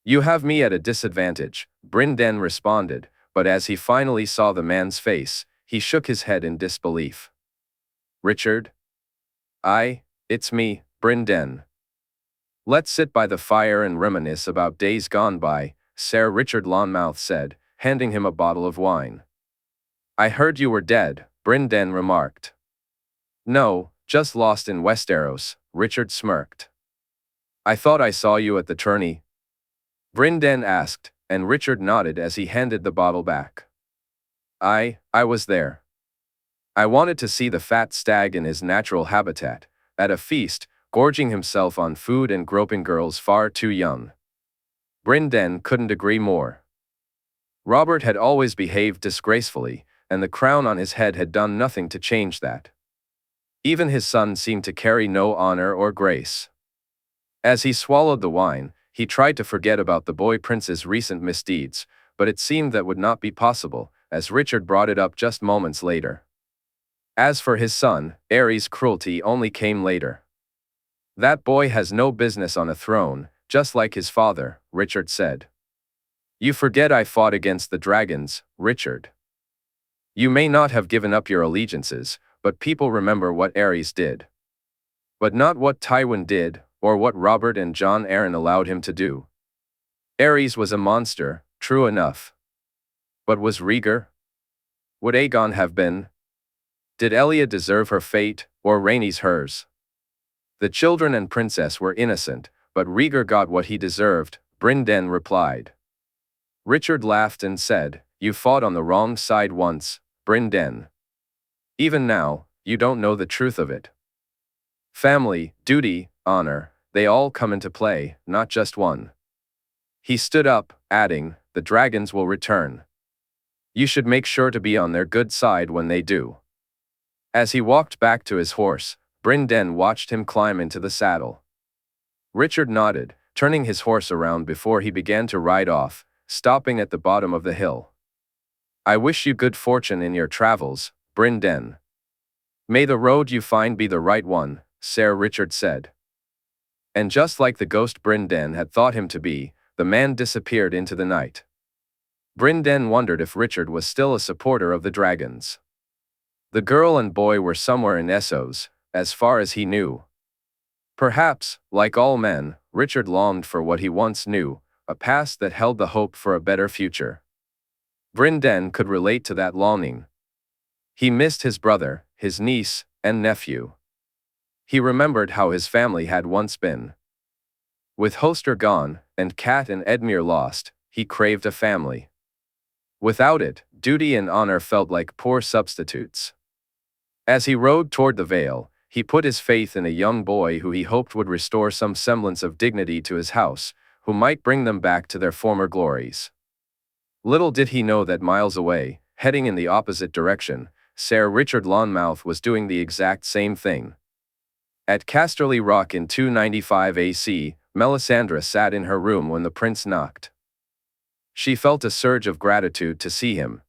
You have me at a disadvantage, Brendan responded, but as he finally saw the man's face, he shook his head in disbelief. Richard? It's me, Brendan. Let's sit by the fire and reminisce about days gone by, Sir Richard Lonmouth said, handing him a bottle of wine. I heard you were dead, Brendan remarked. No, just lost in Westeros, Richard smirked. I thought I saw you at the tourney. Brendan asked, and Richard nodded as he handed the bottle back. I was there. I wanted to see the fat stag in his natural habitat, at a feast, gorging himself on food and groping girls far too young. Brienne couldn't agree more. Robert had always behaved disgracefully, and the crown on his head had done nothing to change that. Even his son seemed to carry no honor or grace. As he swallowed the wine, he tried to forget about the boy prince's recent misdeeds, but it seemed that would not be possible, as Richard brought it up just moments later. As for his son, Aerys' cruelty only came later. "That boy has no business on a throne, just like his father," Richard said. "You forget I fought against the dragons, Richard. You may not have given up your allegiances, but people remember what Aerys did. But not what Tywin did, or what Robert and Jon Arryn allowed him to do. Aerys was a monster, true enough. But was Rhaegar? Would Aegon have been? Did Elia deserve her fate, or Rhaenys hers? The children and princess were innocent, but Rhaegar got what he deserved," Brienne replied. Richard laughed and said, "You fought on the wrong side once, Brienne. Even now, you don't know the truth of it. Family, duty, honor, they all come into play, not just one." He stood up, adding, "The dragons will return. You should make sure to be on their good side when they do." As he walked back to his horse, Brienne watched him climb into the saddle. Richard nodded, turning his horse around before he began to ride off, stopping at the bottom of the hill. "I wish you good fortune in your travels, Brienne. May the road you find be the right one," Sir Richard said. And just like the ghost Brienne had thought him to be, the man disappeared into the night. Brienne wondered if Richard was still a supporter of the dragons. The girl and boy were somewhere in Essos, as far as he knew. Perhaps, like all men, Richard longed for what he once knew, a past that held the hope for a better future. Brienne could relate to that longing. He missed his brother, his niece, and nephew. He remembered how his family had once been. With Hoster gone, and Cat and Edmure lost, he craved a family. Without it, duty and honor felt like poor substitutes. As he rode toward the Vale, he put his faith in a young boy who he hoped would restore some semblance of dignity to his house, who might bring them back to their former glories. Little did he know that miles away, heading in the opposite direction, Sir Richard Lonmouth was doing the exact same thing. At Casterly Rock in 295 AC, Melisandre sat in her room when the prince knocked. She felt a surge of gratitude to see him.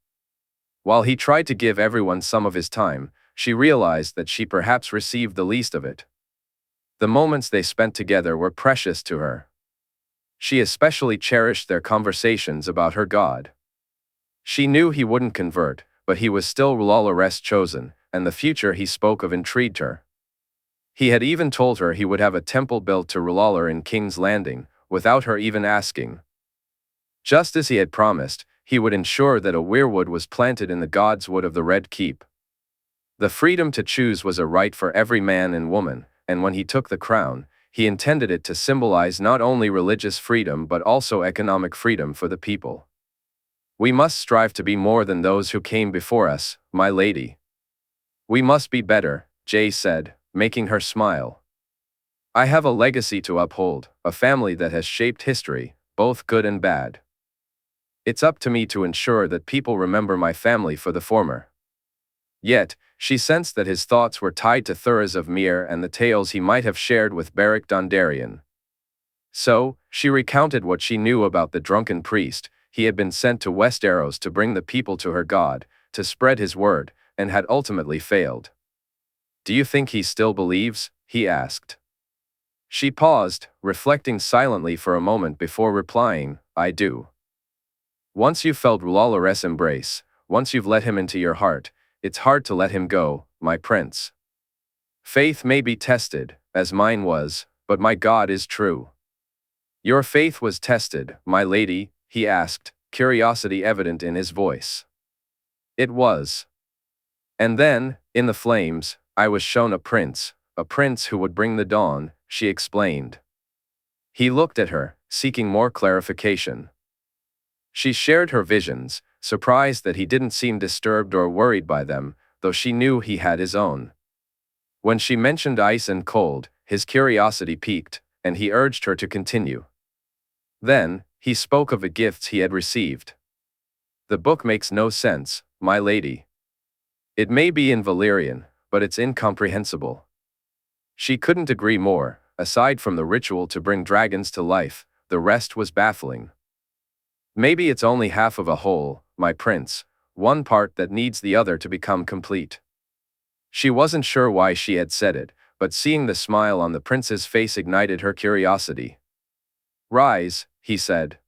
While he tried to give everyone some of his time, she realized that she perhaps received the least of it. The moments they spent together were precious to her. She especially cherished their conversations about her god. She knew he wouldn't convert, but he was still Loras chosen, and the future he spoke of intrigued her. He had even told her he would have a temple built to R'hllor in King's Landing, without her even asking. Just as he had promised, he would ensure that a weirwood was planted in the God's Wood of the Red Keep. The freedom to choose was a right for every man and woman, and when he took the crown, he intended it to symbolize not only religious freedom but also economic freedom for the people. "We must strive to be more than those who came before us, my lady. We must be better," Jay said, making her smile. "I have a legacy to uphold, a family that has shaped history, both good and bad. It's up to me to ensure that people remember my family for the former." Yet, she sensed that his thoughts were tied to Thuras of Myr and the tales he might have shared with Beric Dondarrion. So, she recounted what she knew about the drunken priest. He had been sent to Westeros to bring the people to her god, to spread his word, and had ultimately failed. "Do you think he still believes?" he asked. She paused, reflecting silently for a moment before replying, "I do. Once you've felt R'hllor's embrace, once you've let him into your heart, it's hard to let him go, my prince. Faith may be tested, as mine was, but my God is true." "Your faith was tested, my lady?" he asked, curiosity evident in his voice. "It was. And then, in the flames, I was shown a prince who would bring the dawn," she explained. He looked at her, seeking more clarification. She shared her visions, surprised that he didn't seem disturbed or worried by them, though she knew he had his own. When she mentioned ice and cold, his curiosity piqued, and he urged her to continue. Then, He spoke of the gifts he had received. The book makes no sense, my lady. It may be in Valyrian, but it's incomprehensible. She couldn't agree more. Aside from the ritual to bring dragons to life, the rest was baffling. Maybe it's only half of a whole, my prince, one part that needs the other to become complete. She wasn't sure why she had said it, but seeing the smile on the prince's face ignited her curiosity. Rise, he said.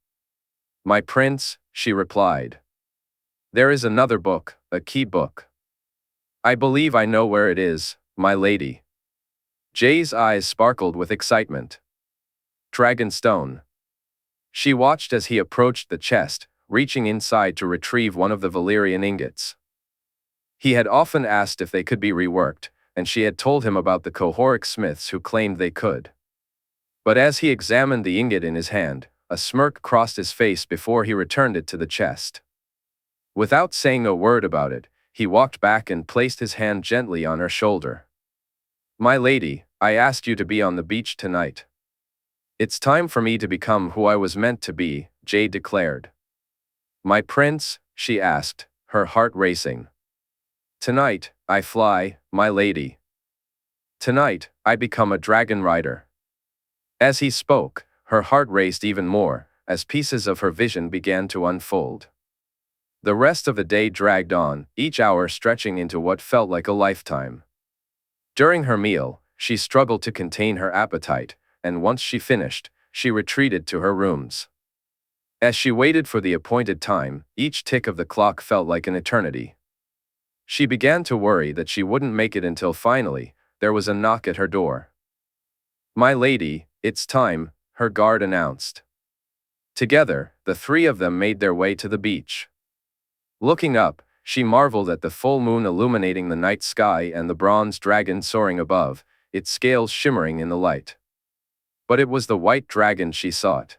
My prince, she replied. There is another book, a key book. I believe I know where it is, my lady. Jay's eyes sparkled with excitement. Dragonstone. She watched as he approached the chest, reaching inside to retrieve one of the Valyrian ingots. He had often asked if they could be reworked, and she had told him about the Cohoric smiths who claimed they could. But as he examined the ingot in his hand, a smirk crossed his face before he returned it to the chest. Without saying a word about it, he walked back and placed his hand gently on her shoulder. My lady, I asked you to be on the beach tonight. It's time for me to become who I was meant to be, Jay declared. My prince, she asked, her heart racing. Tonight, I fly, my lady. Tonight, I become a dragon rider. As he spoke, her heart raced even more, as pieces of her vision began to unfold. The rest of the day dragged on, each hour stretching into what felt like a lifetime. During her meal, she struggled to contain her appetite, and once she finished, she retreated to her rooms. As she waited for the appointed time, each tick of the clock felt like an eternity. She began to worry that she wouldn't make it until finally, there was a knock at her door. My lady, it's time, her guard announced. Together, the three of them made their way to the beach. Looking up, she marveled at the full moon illuminating the night sky and the bronze dragon soaring above, its scales shimmering in the light. But it was the white dragon she sought.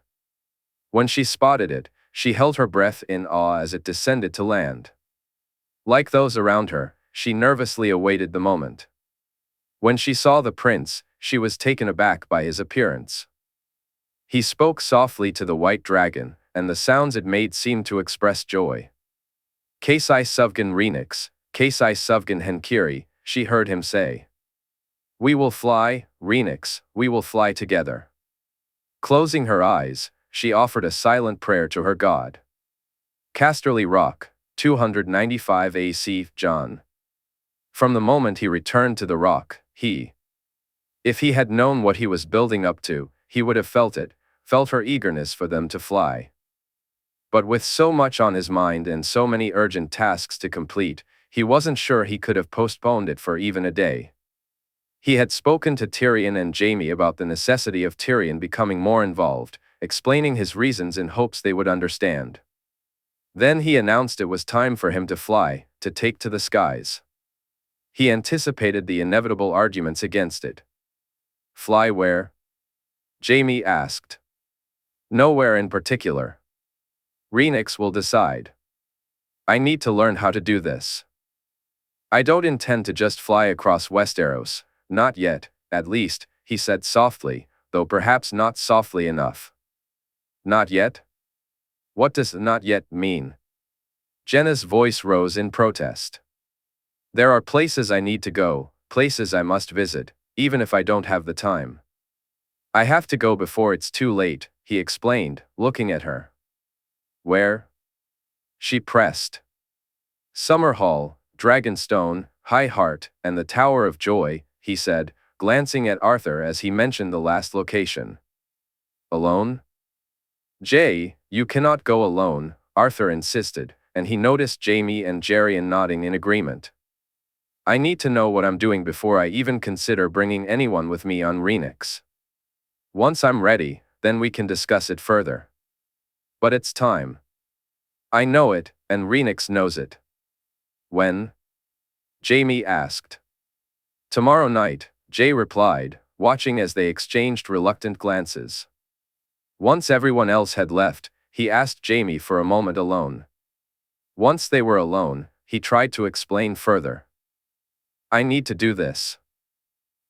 When she spotted it, she held her breath in awe as it descended to land. Like those around her, she nervously awaited the moment. When she saw the prince, she was taken aback by his appearance. He spoke softly to the white dragon, and the sounds it made seemed to express joy. Kasai Suvgan Rhaenix, Kasai Suvgan Henkiri, she heard him say. We will fly, Rhaenix, we will fly together. Closing her eyes, she offered a silent prayer to her god. Casterly Rock, 295 AC, John. From the moment he returned to the rock, if he had known what he was building up to, he would have felt her eagerness for them to fly. But with so much on his mind and so many urgent tasks to complete, he wasn't sure he could have postponed it for even a day. He had spoken to Tyrion and Jaime about the necessity of Tyrion becoming more involved, explaining his reasons in hopes they would understand. Then he announced it was time for him to fly, to take to the skies. He anticipated the inevitable arguments against it. Fly where? Jaime asked. Nowhere in particular. Rhaenix will decide. I need to learn how to do this. I don't intend to just fly across Westeros, not yet, at least, he said softly, though perhaps not softly enough. Not yet? What does not yet mean? Jenna's voice rose in protest. There are places I need to go, places I must visit, even if I don't have the time. I have to go before it's too late, he explained, looking at her. Where? She pressed. Summerhall, Dragonstone, High Heart, and the Tower of Joy, he said, glancing at Arthur as he mentioned the last location. Alone? Jay, you cannot go alone, Arthur insisted, and he noticed Jaime and Jerian nodding in agreement. I need to know what I'm doing before I even consider bringing anyone with me on Rhaenix. Once I'm ready, then we can discuss it further. But it's time. I know it, and Rhaenix knows it. When? Jaime asked. Tomorrow night, Jay replied, watching as they exchanged reluctant glances. Once everyone else had left, he asked Jaime for a moment alone. Once they were alone, he tried to explain further. I need to do this.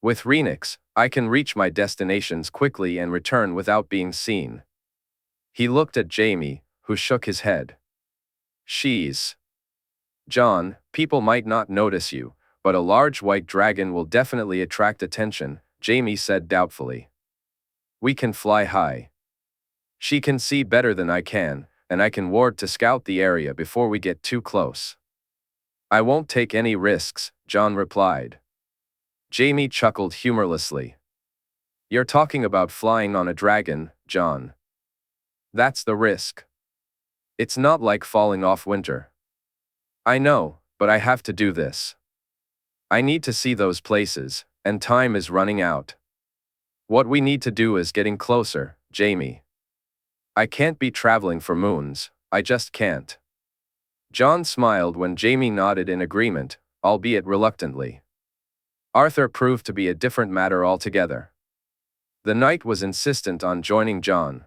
With Rhaenix, I can reach my destinations quickly and return without being seen. He looked at Jaime, who shook his head. She's. Jon, people might not notice you, but a large white dragon will definitely attract attention, Jaime said doubtfully. We can fly high. She can see better than I can, and I can ward to scout the area before we get too close. I won't take any risks, Jon replied. Jaime chuckled humorlessly. You're talking about flying on a dragon, Jon. That's the risk. It's not like falling off Winter. I know, but I have to do this. I need to see those places, and time is running out. What we need to do is getting closer, Jaime. I can't be traveling for moons, I just can't. Jon smiled when Jaime nodded in agreement, albeit reluctantly. Arthur proved to be a different matter altogether. The knight was insistent on joining Jon.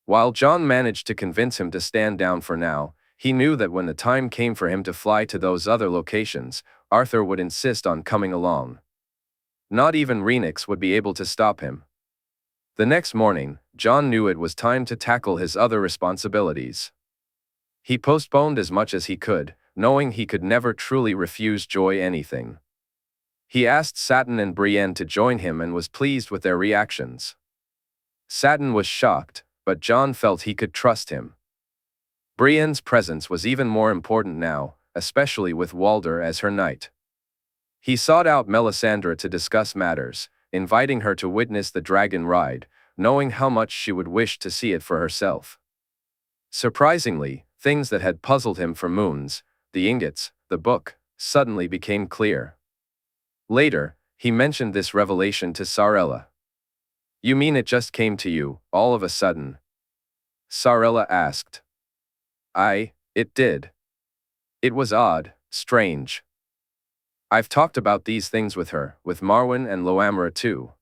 While Jon managed to convince him to stand down for now, he knew that when the time came for him to fly to those other locations, Arthur would insist on coming along. Not even Rhaenix would be able to stop him. The next morning, Jon knew it was time to tackle his other responsibilities. He postponed as much as he could, knowing he could never truly refuse Joy anything. He asked Satin and Brienne to join him and was pleased with their reactions. Satin was shocked, but Jon felt he could trust him. Brienne's presence was even more important now, especially with Walder as her knight. He sought out Melisandre to discuss matters, inviting her to witness the dragon ride, knowing how much she would wish to see it for herself. Surprisingly, things that had puzzled him for moons, the ingots, the book, suddenly became clear. Later, he mentioned this revelation to Sarella. You mean it just came to you, all of a sudden? Sarella asked. It did. It was odd, strange. I've talked about these things with her, with Marwyn and Loamra too.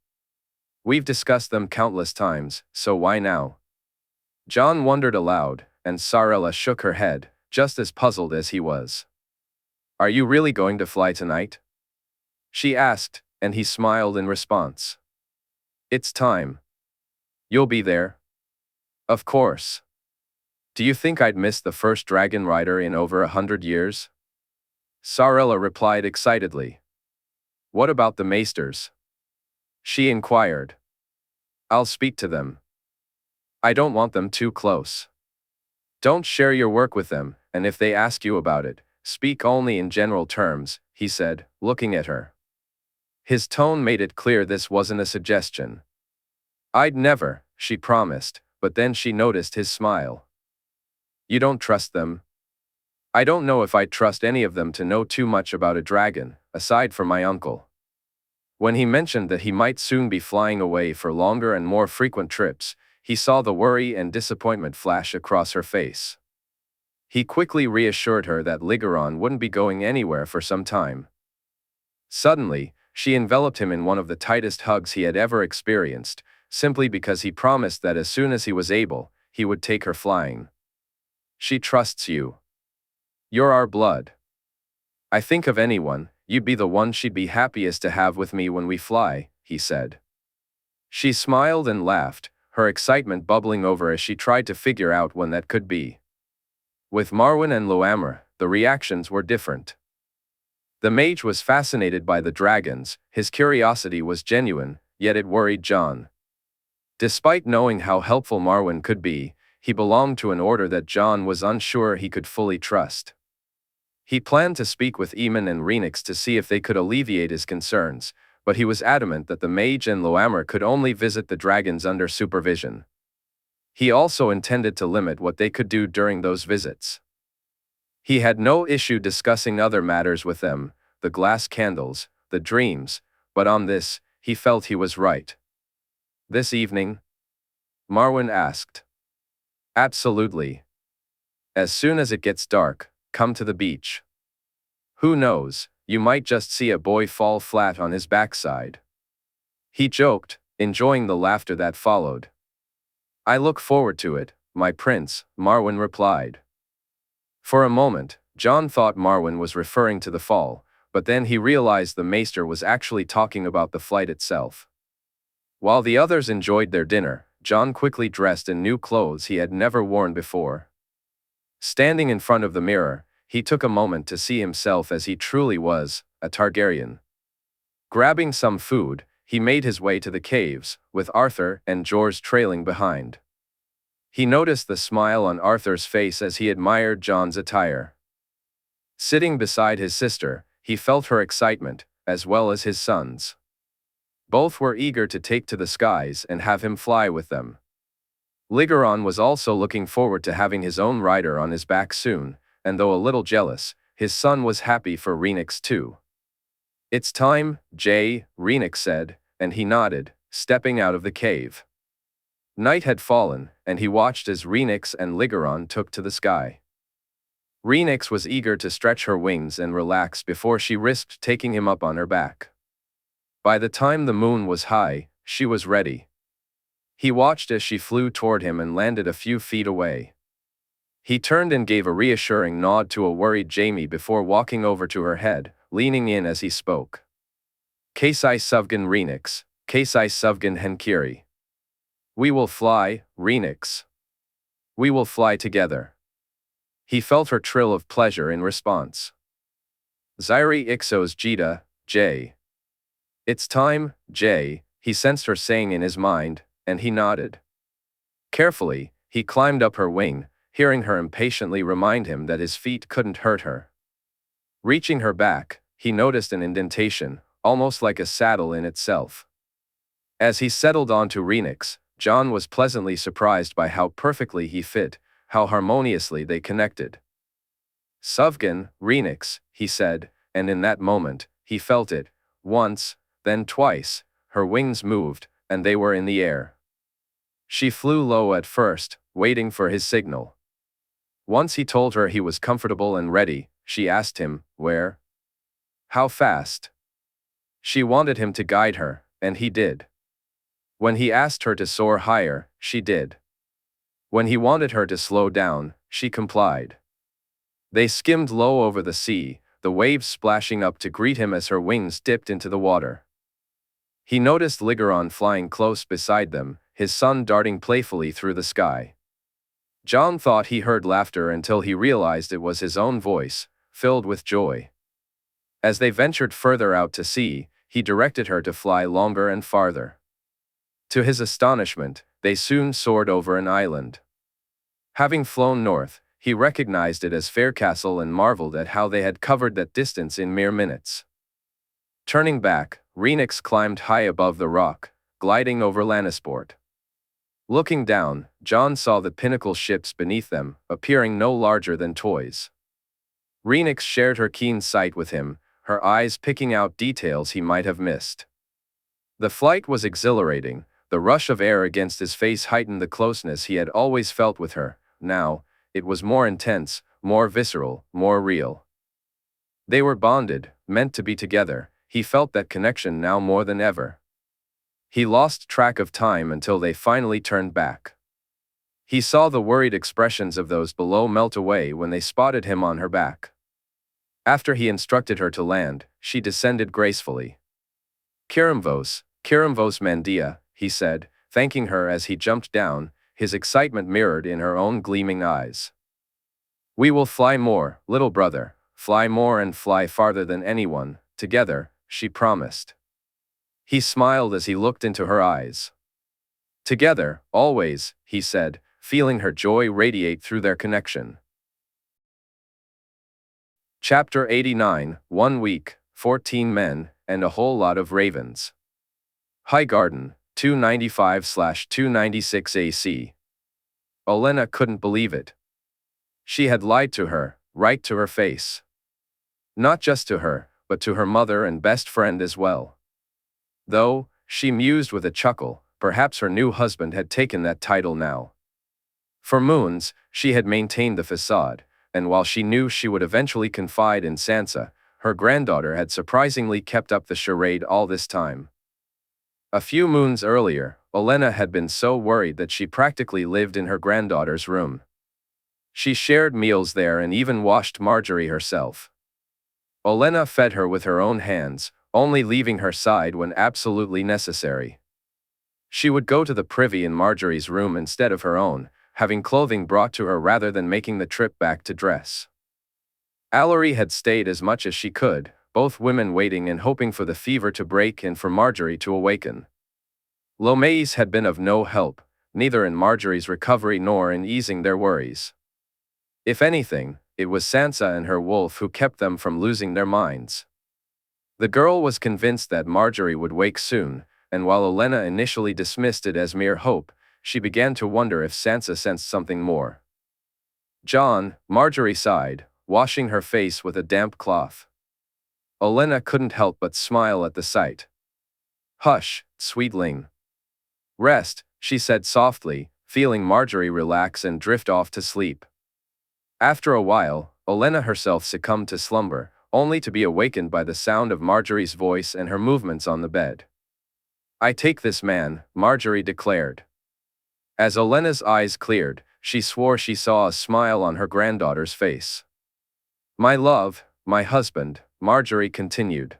We've discussed them countless times, so why now? Jon wondered aloud, and Sarella shook her head, just as puzzled as he was. Are you really going to fly tonight? She asked, and he smiled in response. It's time. You'll be there? Of course. Do you think I'd miss the first dragon rider in over 100 years? Sarella replied excitedly. What about the maesters? She inquired. I'll speak to them. I don't want them too close. Don't share your work with them, and if they ask you about it, speak only in general terms, he said, looking at her. His tone made it clear this wasn't a suggestion. I'd never, she promised, but then she noticed his smile. You don't trust them? I don't know if I'd trust any of them to know too much about a dragon, aside from my uncle. When he mentioned that he might soon be flying away for longer and more frequent trips, he saw the worry and disappointment flash across her face. He quickly reassured her that Lygaron wouldn't be going anywhere for some time. Suddenly, she enveloped him in one of the tightest hugs he had ever experienced, simply because he promised that as soon as he was able, he would take her flying. She trusts you. You're our blood. I think of anyone, you'd be the one she'd be happiest to have with me when we fly, he said. She smiled and laughed, her excitement bubbling over as she tried to figure out when that could be. With Marwyn and Loamra, the reactions were different. The mage was fascinated by the dragons, his curiosity was genuine, yet it worried Jon. Despite knowing how helpful Marwyn could be, he belonged to an order that Jon was unsure he could fully trust. He planned to speak with Aemon and Rhaenix to see if they could alleviate his concerns, but he was adamant that the mage and Loamra could only visit the dragons under supervision. He also intended to limit what they could do during those visits. He had no issue discussing other matters with them, the glass candles, the dreams, but on this, he felt he was right. This evening? Marwyn asked. Absolutely. As soon as it gets dark, come to the beach. Who knows, you might just see a boy fall flat on his backside. He joked, enjoying the laughter that followed. I look forward to it, my prince, Marwyn replied. For a moment, Jon thought Marwyn was referring to the fall, but then he realized the maester was actually talking about the flight itself. While the others enjoyed their dinner, Jon quickly dressed in new clothes he had never worn before. Standing in front of the mirror, he took a moment to see himself as he truly was, a Targaryen. Grabbing some food, he made his way to the caves, with Arthur and Jorah trailing behind. He noticed the smile on Arthur's face as he admired Jon's attire. Sitting beside his sister, he felt her excitement, as well as his son's. Both were eager to take to the skies and have him fly with them. Lygaron was also looking forward to having his own rider on his back soon, and though a little jealous, his son was happy for Rhaenix too. "It's time, Jay," Rhaenix said, and he nodded, stepping out of the cave. Night had fallen, and he watched as Rhaenix and Lygaron took to the sky. Rhaenix was eager to stretch her wings and relax before she risked taking him up on her back. By the time the moon was high, she was ready. He watched as she flew toward him and landed a few feet away. He turned and gave a reassuring nod to a worried Jaime before walking over to her head, leaning in as he spoke. "Kasai Suvgan Rhaenix, Kasai Suvgan Henkiri. We will fly, Rhaenix. We will fly together." He felt her trill of pleasure in response. "Zyri Ixos Jita, Jay. It's time, Jay," he sensed her saying in his mind, and he nodded. Carefully, he climbed up her wing, hearing her impatiently remind him that his feet couldn't hurt her. Reaching her back, he noticed an indentation, almost like a saddle in itself. As he settled onto Rhaenix, Jon was pleasantly surprised by how perfectly he fit, how harmoniously they connected. "Suvgan, Rhaenix," he said, and in that moment, he felt it, once, then twice, her wings moved, and they were in the air. She flew low at first, waiting for his signal. Once he told her he was comfortable and ready, she asked him, where? How fast? She wanted him to guide her, and he did. When he asked her to soar higher, she did. When he wanted her to slow down, she complied. They skimmed low over the sea, the waves splashing up to greet him as her wings dipped into the water. He noticed Lygaron flying close beside them, his son darting playfully through the sky. Jon thought he heard laughter until he realized it was his own voice, filled with joy. As they ventured further out to sea, he directed her to fly longer and farther. To his astonishment, they soon soared over an island. Having flown north, he recognized it as Faircastle and marveled at how they had covered that distance in mere minutes. Turning back, Rhaenix climbed high above the rock, gliding over Lannisport. Looking down, Jon saw the pinnacle ships beneath them, appearing no larger than toys. Rhaenix shared her keen sight with him, her eyes picking out details he might have missed. The flight was exhilarating, the rush of air against his face heightened the closeness he had always felt with her. Now, it was more intense, more visceral, more real. They were bonded, meant to be together. He felt that connection now more than ever. He lost track of time until they finally turned back. He saw the worried expressions of those below melt away when they spotted him on her back. After he instructed her to land, she descended gracefully. Kirimvos Mandia," he said, thanking her as he jumped down, his excitement mirrored in her own gleaming eyes. "We will fly more, little brother, fly more and fly farther than anyone, together," she promised. He smiled as he looked into her eyes. "Together, always," he said, feeling her joy radiate through their connection. Chapter 89, 1 week, 14 men, and a whole lot of ravens. Highgarden, 295/296 AC. Olenna couldn't believe it. She had lied to her, right to her face. Not just to her, but to her mother and best friend as well. Though, she mused with a chuckle, perhaps her new husband had taken that title now. For moons, she had maintained the facade, and while she knew she would eventually confide in Sansa, her granddaughter had surprisingly kept up the charade all this time. A few moons earlier, Olenna had been so worried that she practically lived in her granddaughter's room. She shared meals there and even washed Margaery herself. Olenna fed her with her own hands, only leaving her side when absolutely necessary. She would go to the privy in Margaery's room instead of her own, having clothing brought to her rather than making the trip back to dress. Allery had stayed as much as she could, both women waiting and hoping for the fever to break and for Margaery to awaken. Loras had been of no help, neither in Margaery's recovery nor in easing their worries. If anything, it was Sansa and her wolf who kept them from losing their minds. The girl was convinced that Margaery would wake soon, and while Olenna initially dismissed it as mere hope, she began to wonder if Sansa sensed something more. "Jon," Margaery sighed, washing her face with a damp cloth. Olenna couldn't help but smile at the sight. "Hush, sweetling. Rest," she said softly, feeling Margaery relax and drift off to sleep. After a while, Olenna herself succumbed to slumber, only to be awakened by the sound of Margaery's voice and her movements on the bed. "I take this man," Margaery declared. As Olenna's eyes cleared, she swore she saw a smile on her granddaughter's face. "My love, my husband," Margaery continued.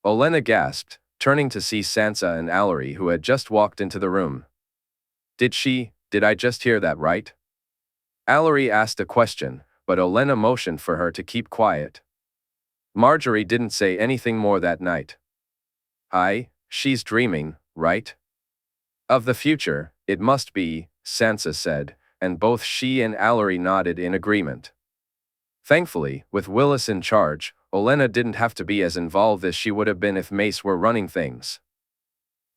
Olenna gasped, turning to see Sansa and Allery, who had just walked into the room. Did I just hear that right?" Allery asked a question, but Olenna motioned for her to keep quiet. Margaery didn't say anything more that night. She's dreaming, right? "Of the future, it must be," Sansa said, and both she and Allery nodded in agreement. Thankfully, with Willis in charge, Olenna didn't have to be as involved as she would have been if Mace were running things.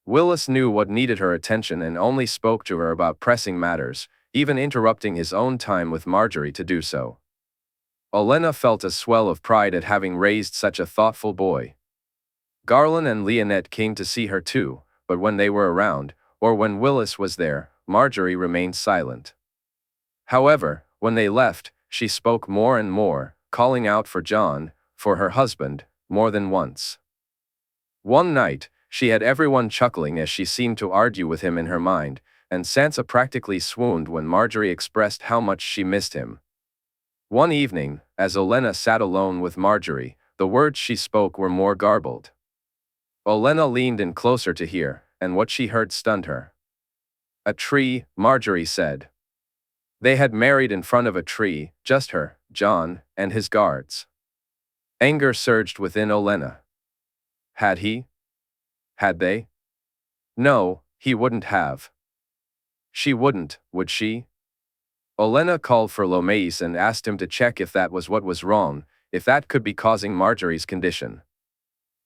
Willis knew what needed her attention and only spoke to her about pressing matters, even interrupting his own time with Margaery to do so. Olenna felt a swell of pride at having raised such a thoughtful boy. Garland and Leonette came to see her too, but when they were around, or when Willis was there, Margaery remained silent. However, when they left, she spoke more and more, calling out for Jon, for her husband, more than once. One night, she had everyone chuckling as she seemed to argue with him in her mind, and Sansa practically swooned when Margaery expressed how much she missed him. One evening, as Olenna sat alone with Margaery, the words she spoke were more garbled. Olenna leaned in closer to hear, and what she heard stunned her. "A tree," Margaery said. They had married in front of a tree, just her, Jon, and his guards. Anger surged within Olenna. Had he? Had they? No, he wouldn't have. She wouldn't, would she? Olenna called for Loras and asked him to check if that was what was wrong, if that could be causing Margaery's condition.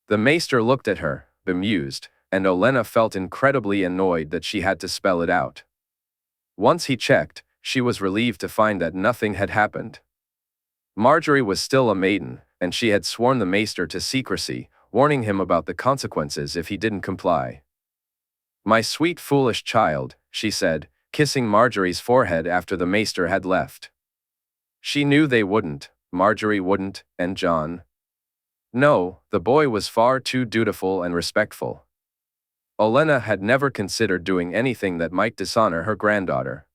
The maester looked at her, bemused, and Olenna felt incredibly annoyed that she had to spell it out. Once he checked, she was relieved to find that nothing had happened. Margaery was still a maiden, and she had sworn the maester to secrecy, warning him about the consequences if he didn't comply. "My sweet foolish child," she said, kissing Margaery's forehead after the maester had left. She knew they wouldn't, Margaery wouldn't, and Jon. No, the boy was far too dutiful and respectful. Olenna had never considered doing anything that might dishonor her granddaughter.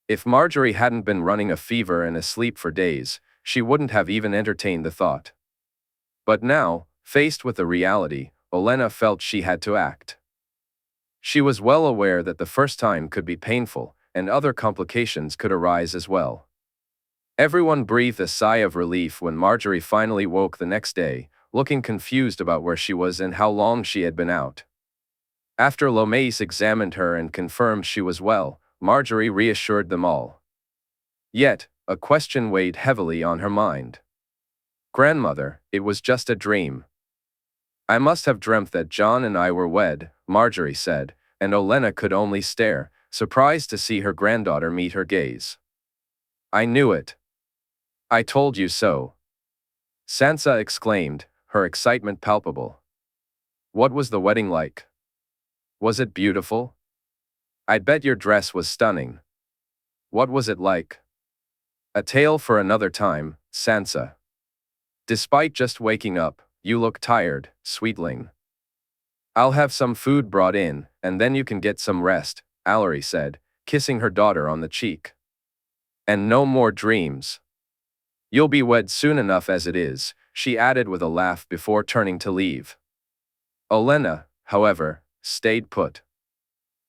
If Margaery hadn't been running a fever and asleep for days, she wouldn't have even entertained the thought. But now, faced with the reality, Olenna felt she had to act. She was well aware that the first time could be painful, and other complications could arise as well. Everyone breathed a sigh of relief when Margaery finally woke the next day, looking confused about where she was and how long she had been out. After Loras examined her and confirmed she was well, Margaery reassured them all. Yet, a question weighed heavily on her mind. "Grandmother, it was just a dream." "I must have dreamt that Jon and I were wed," Margaery said, and Olenna could only stare, surprised to see her granddaughter meet her gaze. "I knew it. I told you so," Sansa exclaimed, her excitement palpable. "What was the wedding like? Was it beautiful? I'd bet your dress was stunning. What was it like?" "A tale for another time, Sansa. Despite just waking up, you look tired, sweetling." "I'll have some food brought in, and then you can get some rest," Allery said, kissing her daughter on the cheek. "And no more dreams. You'll be wed soon enough as it is," she added with a laugh before turning to leave. Olenna, however, stayed put.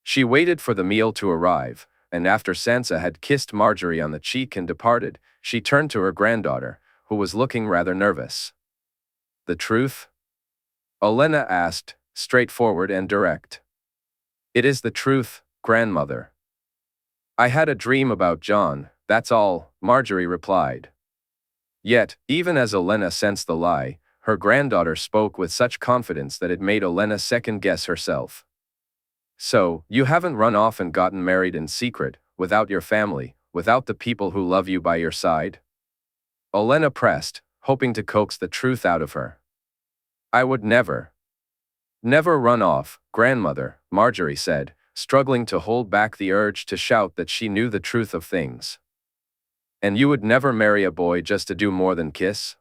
She waited for the meal to arrive, and after Sansa had kissed Margaery on the cheek and departed, she turned to her granddaughter, who was looking rather nervous. "The truth?" Olenna asked, straightforward and direct. "It is the truth, grandmother. I had a dream about Jon, that's all," Margaery replied. Yet, even as Olenna sensed the lie, her granddaughter spoke with such confidence that it made Olenna second-guess herself. "So, you haven't run off and gotten married in secret, without your family, without the people who love you by your side?" Olenna pressed, hoping to coax the truth out of her. "I would never run off, grandmother," Margaery said, struggling to hold back the urge to shout that she knew the truth of things. "And you would never marry a boy just to do more than kiss?"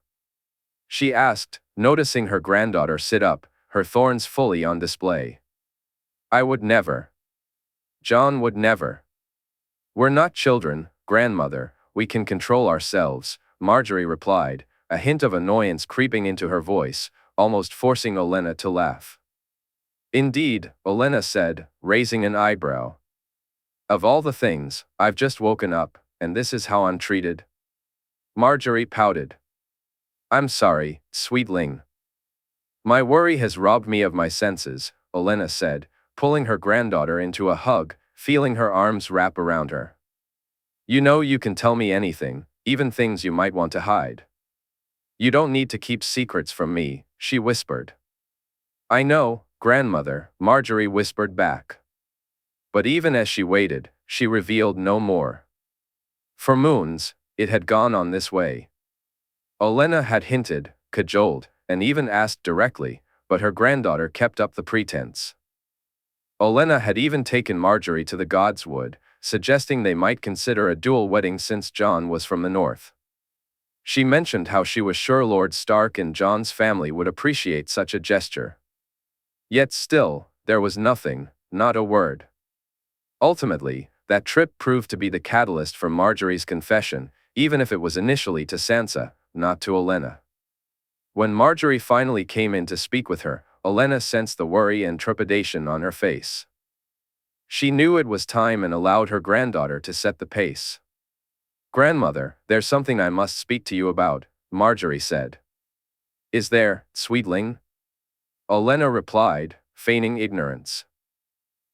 she asked, noticing her granddaughter sit up, her thorns fully on display. "I would never. Jon would never." "We're not children, grandmother, we can control ourselves," Margaery replied, a hint of annoyance creeping into her voice, almost forcing Olenna to laugh. "Indeed," Olenna said, raising an eyebrow. "Of all the things, I've just woken up, and this is how I'm treated?" Margaery pouted. "I'm sorry, sweetling. My worry has robbed me of my senses," Olenna said, pulling her granddaughter into a hug, feeling her arms wrap around her. "You know you can tell me anything, even things you might want to hide. You don't need to keep secrets from me," she whispered. "I know, grandmother," Margaery whispered back. But even as she waited, she revealed no more. For moons, it had gone on this way. Olenna had hinted, cajoled, and even asked directly, but her granddaughter kept up the pretense. Olenna had even taken Margaery to the Godswood, suggesting they might consider a dual wedding since Jon was from the north. She mentioned how she was sure Lord Stark and Jon's family would appreciate such a gesture. Yet still, there was nothing, not a word. Ultimately, that trip proved to be the catalyst for Margaery's confession, even if it was initially to Sansa, not to Olenna. When Margaery finally came in to speak with her, Olenna sensed the worry and trepidation on her face. She knew it was time and allowed her granddaughter to set the pace. "Grandmother, there's something I must speak to you about," Margaery said. "Is there, sweetling?" Olenna replied, feigning ignorance.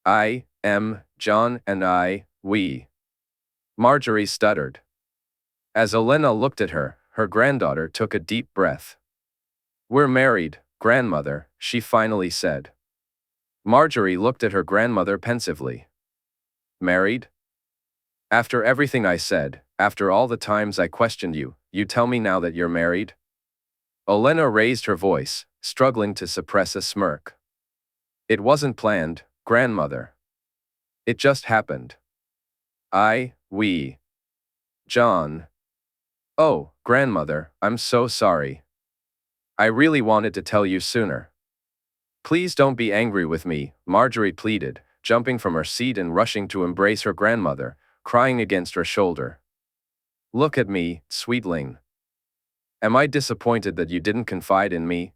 "I am Jon and we." Margaery stuttered. As Olenna looked at her, her granddaughter took a deep breath. "We're married, grandmother," she finally said. Margaery looked at her grandmother pensively. "Married? After everything I said, after all the times I questioned you, you tell me now that you're married?" Olenna raised her voice, struggling to suppress a smirk. "It wasn't planned, grandmother. It just happened. We. Jon. Oh, grandmother, I'm so sorry. I really wanted to tell you sooner. Please don't be angry with me," Margaery pleaded, jumping from her seat and rushing to embrace her grandmother, crying against her shoulder. "Look at me, sweetling. Am I disappointed that you didn't confide in me?"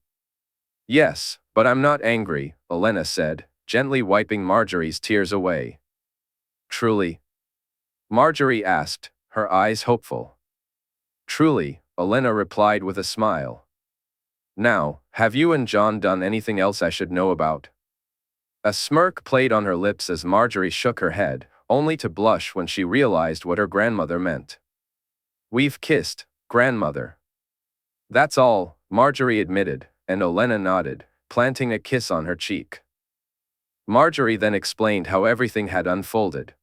"Yes, but I'm not angry," Olenna said, gently wiping Margaery's tears away. "Truly?" Margaery asked, her eyes hopeful. "Truly," Olenna replied with a smile. "Now, have you and Jon done anything else I should know about?" A smirk played on her lips as Margaery shook her head, only to blush when she realized what her grandmother meant. "We've kissed, grandmother." "That's all," Margaery admitted, and Olenna nodded, planting a kiss on her cheek. Margaery then explained how everything had unfolded.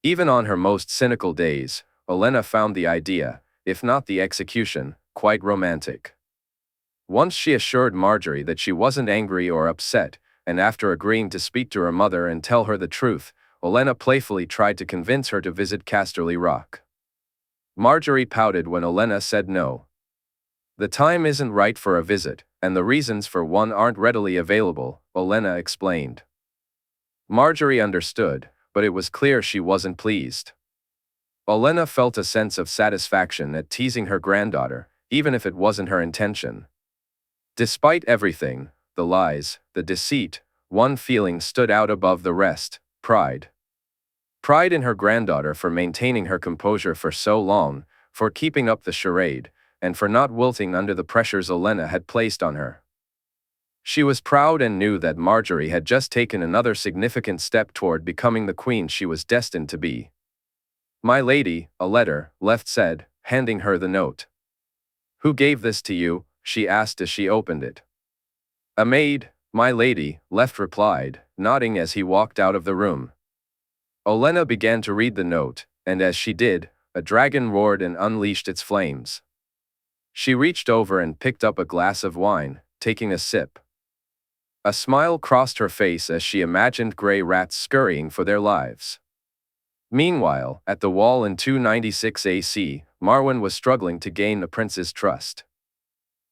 Even on her most cynical days, Olenna found the idea, if not the execution, quite romantic. Once she assured Margaery that she wasn't angry or upset, and after agreeing to speak to her mother and tell her the truth, Olenna playfully tried to convince her to visit Casterly Rock. Margaery pouted when Olenna said no. "The time isn't right for a visit, and the reasons for one aren't readily available," Olenna explained. Margaery understood, but it was clear she wasn't pleased. Olenna felt a sense of satisfaction at teasing her granddaughter, even if it wasn't her intention. Despite everything, the lies, the deceit, one feeling stood out above the rest: pride. Pride in her granddaughter for maintaining her composure for so long, for keeping up the charade, and for not wilting under the pressures Olenna had placed on her. She was proud and knew that Margaery had just taken another significant step toward becoming the queen she was destined to be. "My lady," a letter, left said, handing her the note. "Who gave this to you?" she asked as she opened it. "A maid, my lady," left replied, nodding as he walked out of the room. Olenna began to read the note, and as she did, a dragon roared and unleashed its flames. She reached over and picked up a glass of wine, taking a sip. A smile crossed her face as she imagined grey rats scurrying for their lives. Meanwhile, at the wall in 296 AC, Marwyn was struggling to gain the prince's trust.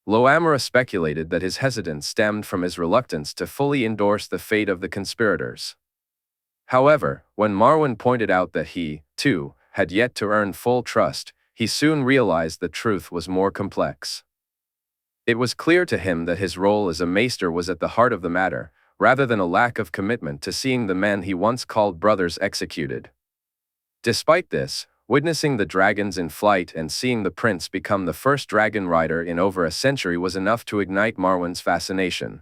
Loamara speculated that his hesitance stemmed from his reluctance to fully endorse the fate of the conspirators. However, when Marwyn pointed out that he, too, had yet to earn full trust, he soon realized the truth was more complex. It was clear to him that his role as a maester was at the heart of the matter, rather than a lack of commitment to seeing the men he once called brothers executed. Despite this, witnessing the dragons in flight and seeing the prince become the first dragon rider in over a century was enough to ignite Marwyn's fascination.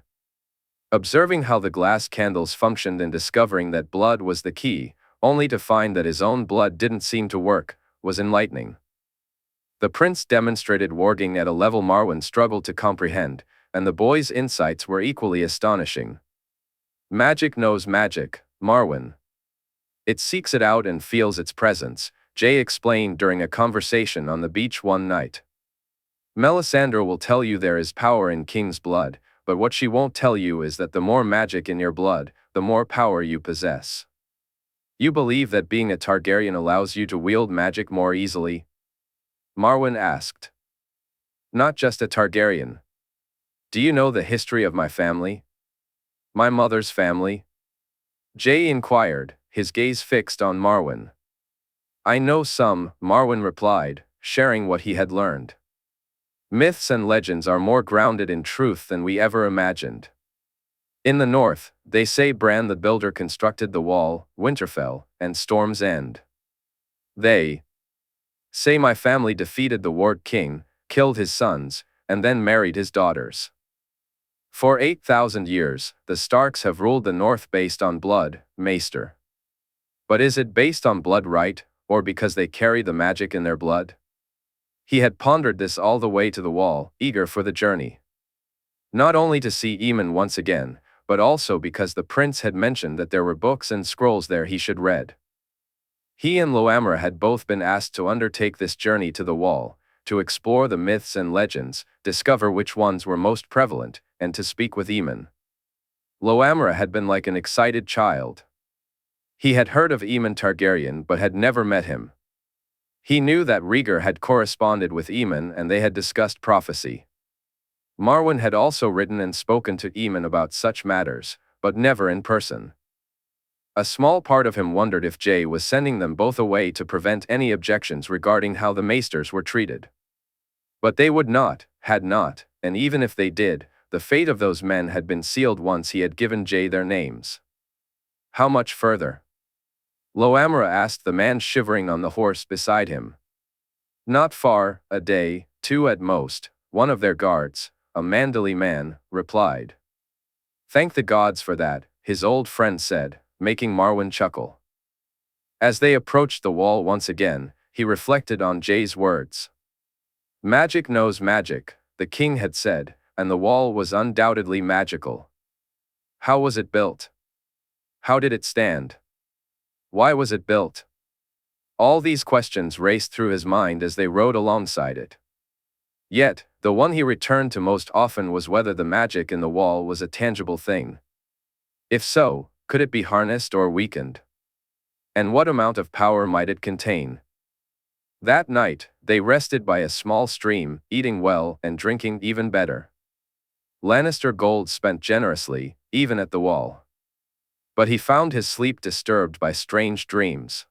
Observing how the glass candles functioned and discovering that blood was the key, only to find that his own blood didn't seem to work, was enlightening. The prince demonstrated warging at a level Marwyn struggled to comprehend, and the boy's insights were equally astonishing. Magic knows magic, Marwyn. It seeks it out and feels its presence, Jay explained during a conversation on the beach one night. Melisandre will tell you there is power in king's blood, but what she won't tell you is that the more magic in your blood, the more power you possess. You believe that being a Targaryen allows you to wield magic more easily? Marwyn asked. Not just a Targaryen. Do you know the history of my family? My mother's family? Jay inquired, his gaze fixed on Marwyn. I know some, Marwyn replied, sharing what he had learned. Myths and legends are more grounded in truth than we ever imagined. In the north, they say Bran the Builder constructed the wall, Winterfell, and Storm's End. They say my family defeated the Warg King, killed his sons, and then married his daughters. For 8,000 years, the Starks have ruled the north based on blood, Maester. But is it based on blood right, or because they carry the magic in their blood? He had pondered this all the way to the wall, eager for the journey. Not only to see Aemon once again, but also because the prince had mentioned that there were books and scrolls there he should read. He and Loamara had both been asked to undertake this journey to the wall, to explore the myths and legends, discover which ones were most prevalent, and to speak with Aemon. Loamara had been like an excited child. He had heard of Aemon Targaryen but had never met him. He knew that Rhaegar had corresponded with Aemon and they had discussed prophecy. Marwyn had also written and spoken to Aemon about such matters, but never in person. A small part of him wondered if Jay was sending them both away to prevent any objections regarding how the maesters were treated. But they would not, had not, and even if they did, the fate of those men had been sealed once he had given Jay their names. How much further? Loamara asked the man shivering on the horse beside him. Not far, a day, two at most, one of their guards, a Manderly man, replied. Thank the gods for that, his old friend said, making Marwyn chuckle. As they approached the wall once again, he reflected on Jay's words. Magic knows magic, the king had said, and the wall was undoubtedly magical. How was it built? How did it stand? Why was it built? All these questions raced through his mind as they rode alongside it. Yet, the one he returned to most often was whether the magic in the wall was a tangible thing. If so, could it be harnessed or weakened? And what amount of power might it contain? That night, they rested by a small stream, eating well and drinking even better. Lannister gold spent generously, even at the wall. But he found his sleep disturbed by strange dreams.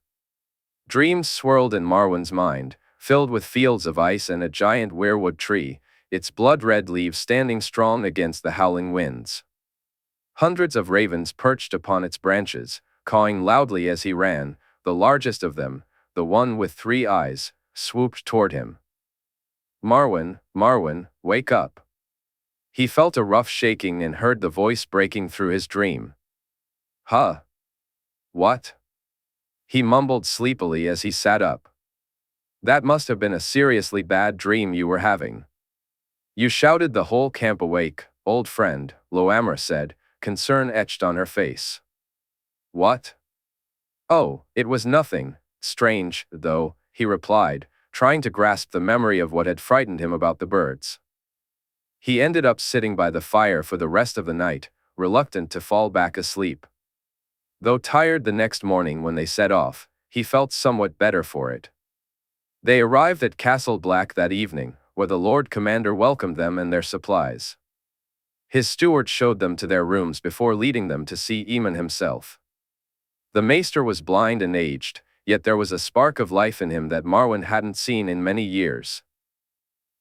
Dreams swirled in Marwyn's mind, filled with fields of ice and a giant weirwood tree, its blood-red leaves standing strong against the howling winds. Hundreds of ravens perched upon its branches, cawing loudly as he ran. The largest of them, the one with 3 eyes, swooped toward him. "Marwyn, Marwyn, wake up." He felt a rough shaking and heard the voice breaking through his dream. "Huh? What?" He mumbled sleepily as he sat up. "That must have been a seriously bad dream you were having." "You shouted the whole camp awake, old friend," Loamra said, concern etched on her face. "What?" "Oh, it was nothing. Strange, though," he replied, trying to grasp the memory of what had frightened him about the birds. He ended up sitting by the fire for the rest of the night, reluctant to fall back asleep. Though tired the next morning when they set off, he felt somewhat better for it. They arrived at Castle Black that evening, where the Lord Commander welcomed them and their supplies. His steward showed them to their rooms before leading them to see Aemon himself. The maester was blind and aged, yet there was a spark of life in him that Marwyn hadn't seen in many years.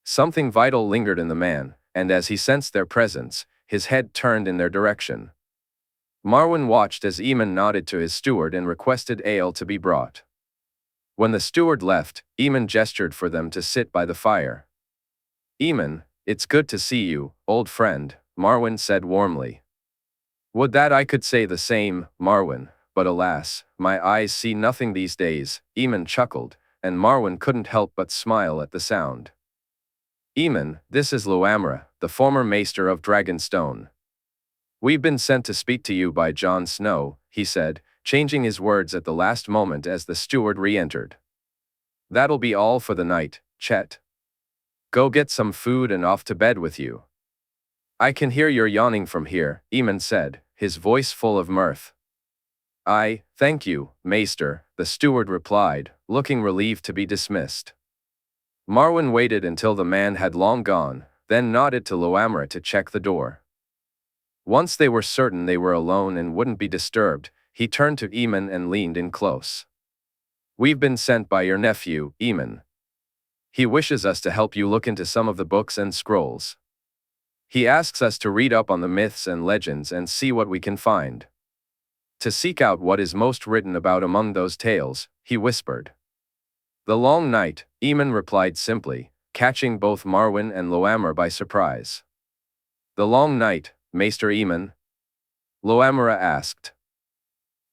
Something vital lingered in the man, and as he sensed their presence, his head turned in their direction. Marwyn watched as Aemon nodded to his steward and requested ale to be brought. When the steward left, Aemon gestured for them to sit by the fire. "Aemon, it's good to see you, old friend," Marwyn said warmly. "Would that I could say the same, Marwyn, but alas, my eyes see nothing these days," Aemon chuckled, and Marwyn couldn't help but smile at the sound. "Aemon, this is Loamra, the former maester of Dragonstone. We've been sent to speak to you by Jon Snow," he said, changing his words at the last moment as the steward re-entered. "That'll be all for the night, Chet. Go get some food and off to bed with you." "I can hear you're yawning from here," Aemon said, his voice full of mirth. "Aye, thank you, maester," the steward replied, looking relieved to be dismissed. Marwyn waited until the man had long gone, then nodded to Loamra to check the door. Once they were certain they were alone and wouldn't be disturbed, he turned to Aemon and leaned in close. "We've been sent by your nephew, Aemon. He wishes us to help you look into some of the books and scrolls. He asks us to read up on the myths and legends and see what we can find. To seek out what is most written about among those tales," he whispered. "The long night," Aemon replied simply, catching both Marwyn and Loamra by surprise. "The long night, Maester Aemon?" Loamra asked.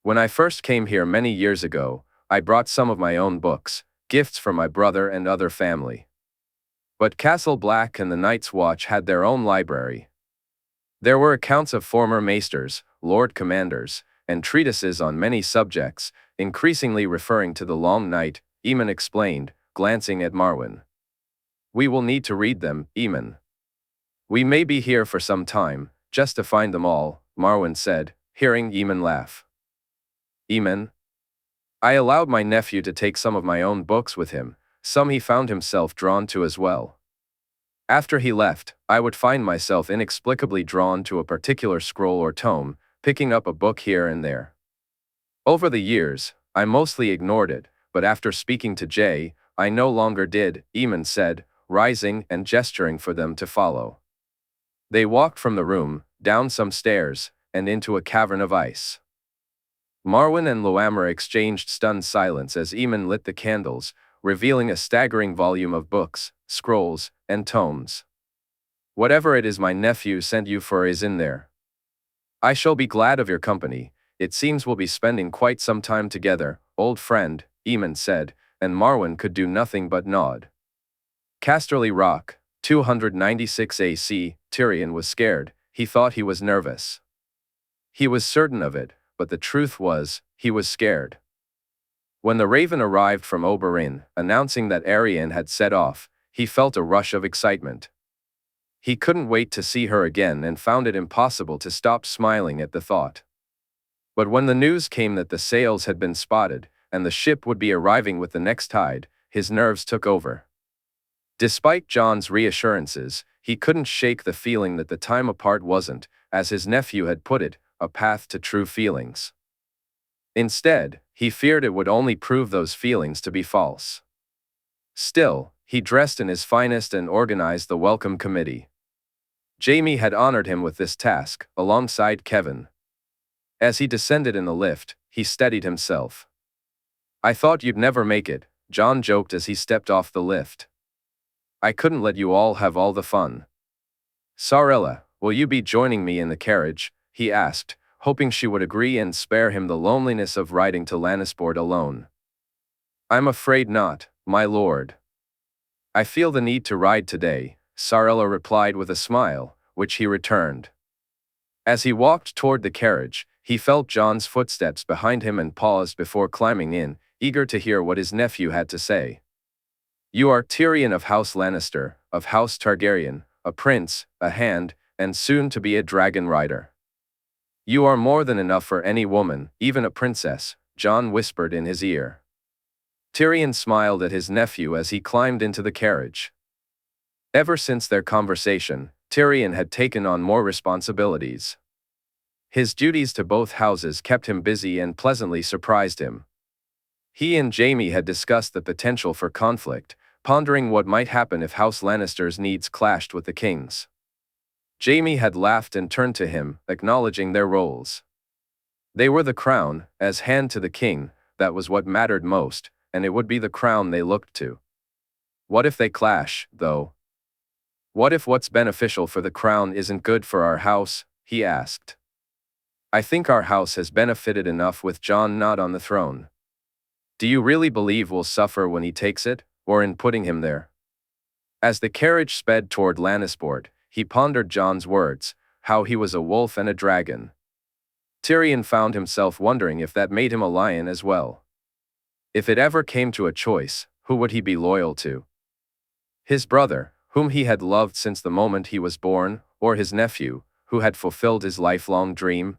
"When I first came here many years ago, I brought some of my own books, gifts from my brother and other family. But Castle Black and the Night's Watch had their own library. There were accounts of former maesters, lord commanders, and treatises on many subjects, increasingly referring to the long night," Aemon explained, glancing at Marwyn. "We will need to read them, Aemon. We may be here for some time, just to find them all," Marwyn said, hearing Aemon laugh. "Aemon? I allowed my nephew to take some of my own books with him, some he found himself drawn to as well. After he left, I would find myself inexplicably drawn to a particular scroll or tome, picking up a book here and there. Over the years, I mostly ignored it, but after speaking to Jay, I no longer did," Aemon said, rising and gesturing for them to follow. They walked from the room, down some stairs, and into a cavern of ice. Marwyn and Loamra exchanged stunned silence as Aemon lit the candles, revealing a staggering volume of books, scrolls, and tomes. "Whatever it is my nephew sent you for is in there. I shall be glad of your company. It seems we'll be spending quite some time together, old friend," Aemon said, and Marwyn could do nothing but nod. Casterly Rock, 296 AC, Tyrion was scared. He thought he was nervous. He was certain of it, but the truth was, he was scared. When the Raven arrived from Oberyn, announcing that Arianne had set off, he felt a rush of excitement. He couldn't wait to see her again and found it impossible to stop smiling at the thought. But when the news came that the sails had been spotted, and the ship would be arriving with the next tide, his nerves took over. Despite Jon's reassurances, he couldn't shake the feeling that the time apart wasn't, as his nephew had put it, a path to true feelings. Instead, he feared it would only prove those feelings to be false. Still, he dressed in his finest and organized the welcome committee. Jaime had honored him with this task, alongside Kevin. As he descended in the lift, he steadied himself. "I thought you'd never make it," Jon joked as he stepped off the lift. "I couldn't let you all have all the fun." "Sarella, will you be joining me in the carriage?" he asked, hoping she would agree and spare him the loneliness of riding to Lannisport alone. "I'm afraid not, my lord." "I feel the need to ride today," Sarella replied with a smile, which he returned. As he walked toward the carriage, he felt Jon's footsteps behind him and paused before climbing in, eager to hear what his nephew had to say. "You are Tyrion of House Lannister, of House Targaryen, a prince, a hand, and soon to be a dragon rider. You are more than enough for any woman, even a princess," Jon whispered in his ear. Tyrion smiled at his nephew as he climbed into the carriage. Ever since their conversation, Tyrion had taken on more responsibilities. His duties to both houses kept him busy and pleasantly surprised him. He and Jaime had discussed the potential for conflict, pondering what might happen if House Lannister's needs clashed with the king's. Jaime had laughed and turned to him, acknowledging their roles. They were the crown, as hand to the king, that was what mattered most, and it would be the crown they looked to. What if they clash, though? What if what's beneficial for the crown isn't good for our house? He asked. I think our house has benefited enough with Jon not on the throne. Do you really believe we'll suffer when he takes it, or in putting him there? As the carriage sped toward Lannisport, he pondered Jon's words, how he was a wolf and a dragon. Tyrion found himself wondering if that made him a lion as well. If it ever came to a choice, who would he be loyal to? His brother, whom he had loved since the moment he was born, or his nephew, who had fulfilled his lifelong dream?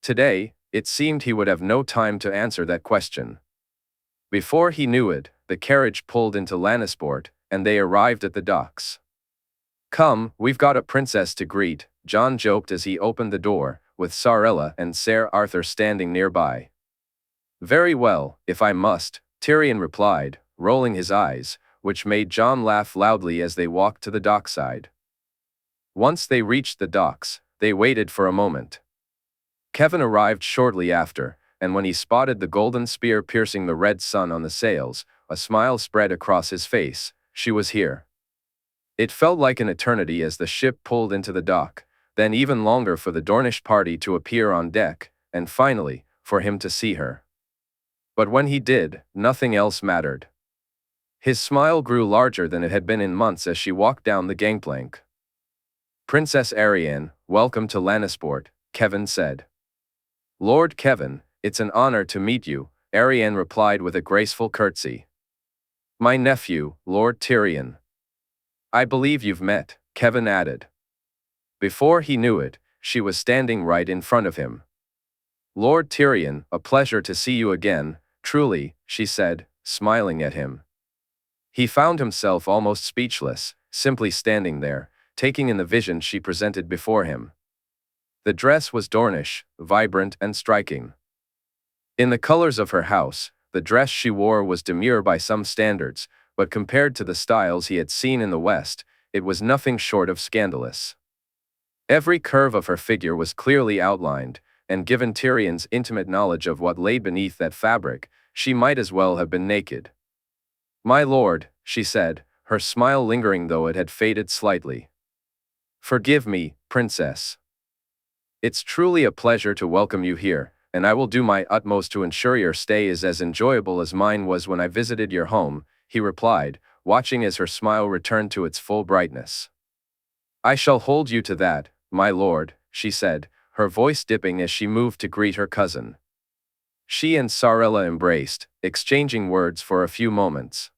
Today, it seemed he would have no time to answer that question. Before he knew it, the carriage pulled into Lannisport, and they arrived at the docks. Come, we've got a princess to greet, Jon joked as he opened the door, with Sarella and Ser Arthur standing nearby. Very well, if I must, Tyrion replied, rolling his eyes, which made Jon laugh loudly as they walked to the dockside. Once they reached the docks, they waited for a moment. Kevan arrived shortly after, and when he spotted the golden spear piercing the red sun on the sails, a smile spread across his face. She was here. It felt like an eternity as the ship pulled into the dock, then even longer for the Dornish party to appear on deck, and finally, for him to see her. But when he did, nothing else mattered. His smile grew larger than it had been in months as she walked down the gangplank. Princess Arianne, welcome to Lannisport, Kevan said. Lord Kevan, it's an honor to meet you, Arianne replied with a graceful curtsy. My nephew, Lord Tyrion. I believe you've met, Kevan added. Before he knew it, she was standing right in front of him. Lord Tyrion, a pleasure to see you again, truly, she said, smiling at him. He found himself almost speechless, simply standing there, taking in the vision she presented before him. The dress was Dornish, vibrant and striking. In the colors of her house, the dress she wore was demure by some standards, but compared to the styles he had seen in the West, it was nothing short of scandalous. Every curve of her figure was clearly outlined, and given Tyrion's intimate knowledge of what lay beneath that fabric, she might as well have been naked. My lord, she said, her smile lingering though it had faded slightly. Forgive me, princess. It's truly a pleasure to welcome you here, and I will do my utmost to ensure your stay is as enjoyable as mine was when I visited your home, he replied, watching as her smile returned to its full brightness. I shall hold you to that, my lord, she said, her voice dipping as she moved to greet her cousin. She and Sarella embraced, exchanging words for a few moments.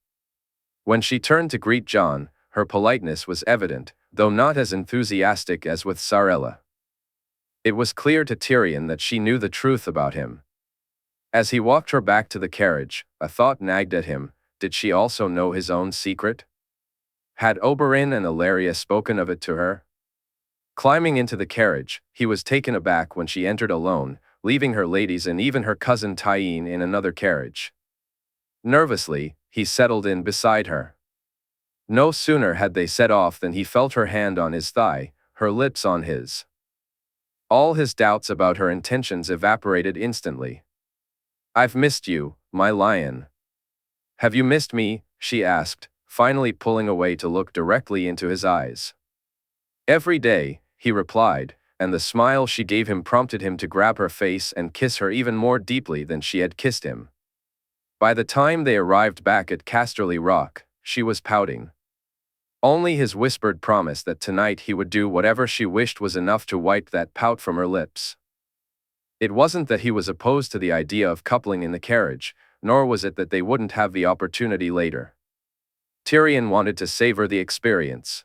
When she turned to greet Jon, her politeness was evident, though not as enthusiastic as with Sarella. It was clear to Tyrion that she knew the truth about him. As he walked her back to the carriage, a thought nagged at him. Did she also know his own secret? Had Oberyn and Illyria spoken of it to her? Climbing into the carriage, he was taken aback when she entered alone, leaving her ladies and even her cousin Tyene in another carriage. Nervously, he settled in beside her. No sooner had they set off than he felt her hand on his thigh, her lips on his. All his doubts about her intentions evaporated instantly. "I've missed you, my lion." "Have you missed me?" she asked, finally pulling away to look directly into his eyes. "Every day," he replied, and the smile she gave him prompted him to grab her face and kiss her even more deeply than she had kissed him. By the time they arrived back at Casterly Rock, she was pouting. Only his whispered promise that tonight he would do whatever she wished was enough to wipe that pout from her lips. It wasn't that he was opposed to the idea of coupling in the carriage, nor was it that they wouldn't have the opportunity later. Tyrion wanted to savor the experience.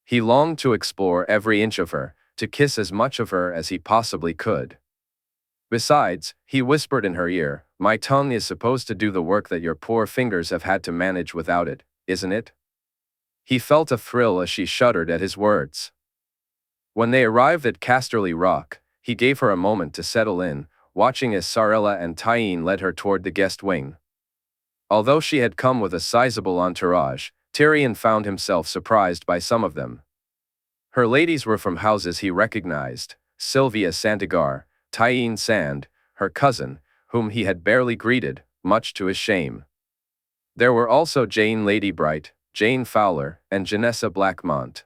He longed to explore every inch of her, to kiss as much of her as he possibly could. Besides, he whispered in her ear, "My tongue is supposed to do the work that your poor fingers have had to manage without it, isn't it?" He felt a thrill as she shuddered at his words. When they arrived at Casterly Rock, he gave her a moment to settle in, watching as Sarella and Tyene led her toward the guest wing. Although she had come with a sizable entourage, Tyrion found himself surprised by some of them. Her ladies were from houses he recognized: Sylvia Santigar, Tyene Sand, her cousin, whom he had barely greeted, much to his shame. There were also Jane Ladybright, Jane Fowler, and Janessa Blackmont.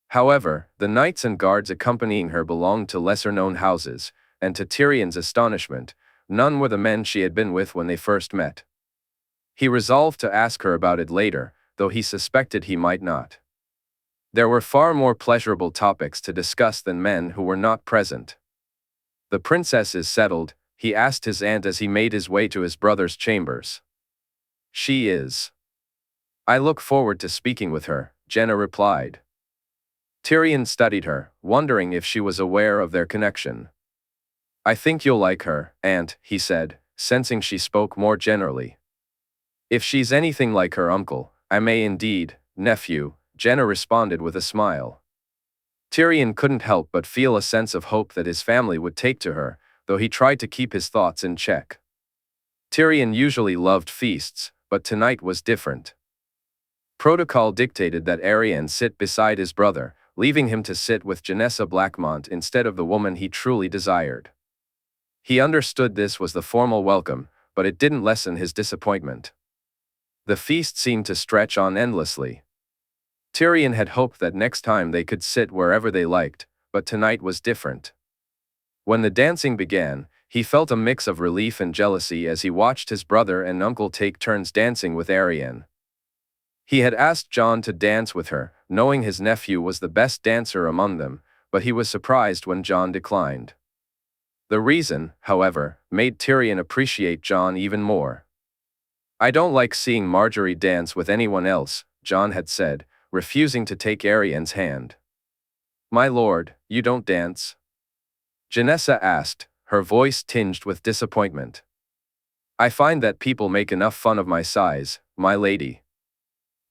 However, the knights and guards accompanying her belonged to lesser-known houses, and to Tyrion's astonishment, none were the men she had been with when they first met. He resolved to ask her about it later, though he suspected he might not. There were far more pleasurable topics to discuss than men who were not present. "The princess is settled?" he asked his aunt as he made his way to his brother's chambers. "She is. I look forward to speaking with her," Jenna replied. Tyrion studied her, wondering if she was aware of their connection. "I think you'll like her, aunt," he said, sensing she spoke more generally. "If she's anything like her uncle, I may indeed, nephew," Jenna responded with a smile. Tyrion couldn't help but feel a sense of hope that his family would take to her, though he tried to keep his thoughts in check. Tyrion usually loved feasts, but tonight was different. Protocol dictated that Arya sit beside his brother, leaving him to sit with Janessa Blackmont instead of the woman he truly desired. He understood this was the formal welcome, but it didn't lessen his disappointment. The feast seemed to stretch on endlessly. Tyrion had hoped that next time they could sit wherever they liked, but tonight was different. When the dancing began, he felt a mix of relief and jealousy as he watched his brother and uncle take turns dancing with Arya. He had asked Jon to dance with her, knowing his nephew was the best dancer among them, but he was surprised when Jon declined. The reason, however, made Tyrion appreciate Jon even more. "I don't like seeing Margaery dance with anyone else," Jon had said, refusing to take Arya's hand. "My lord, you don't dance?" Janessa asked, her voice tinged with disappointment. "I find that people make enough fun of my size, my lady.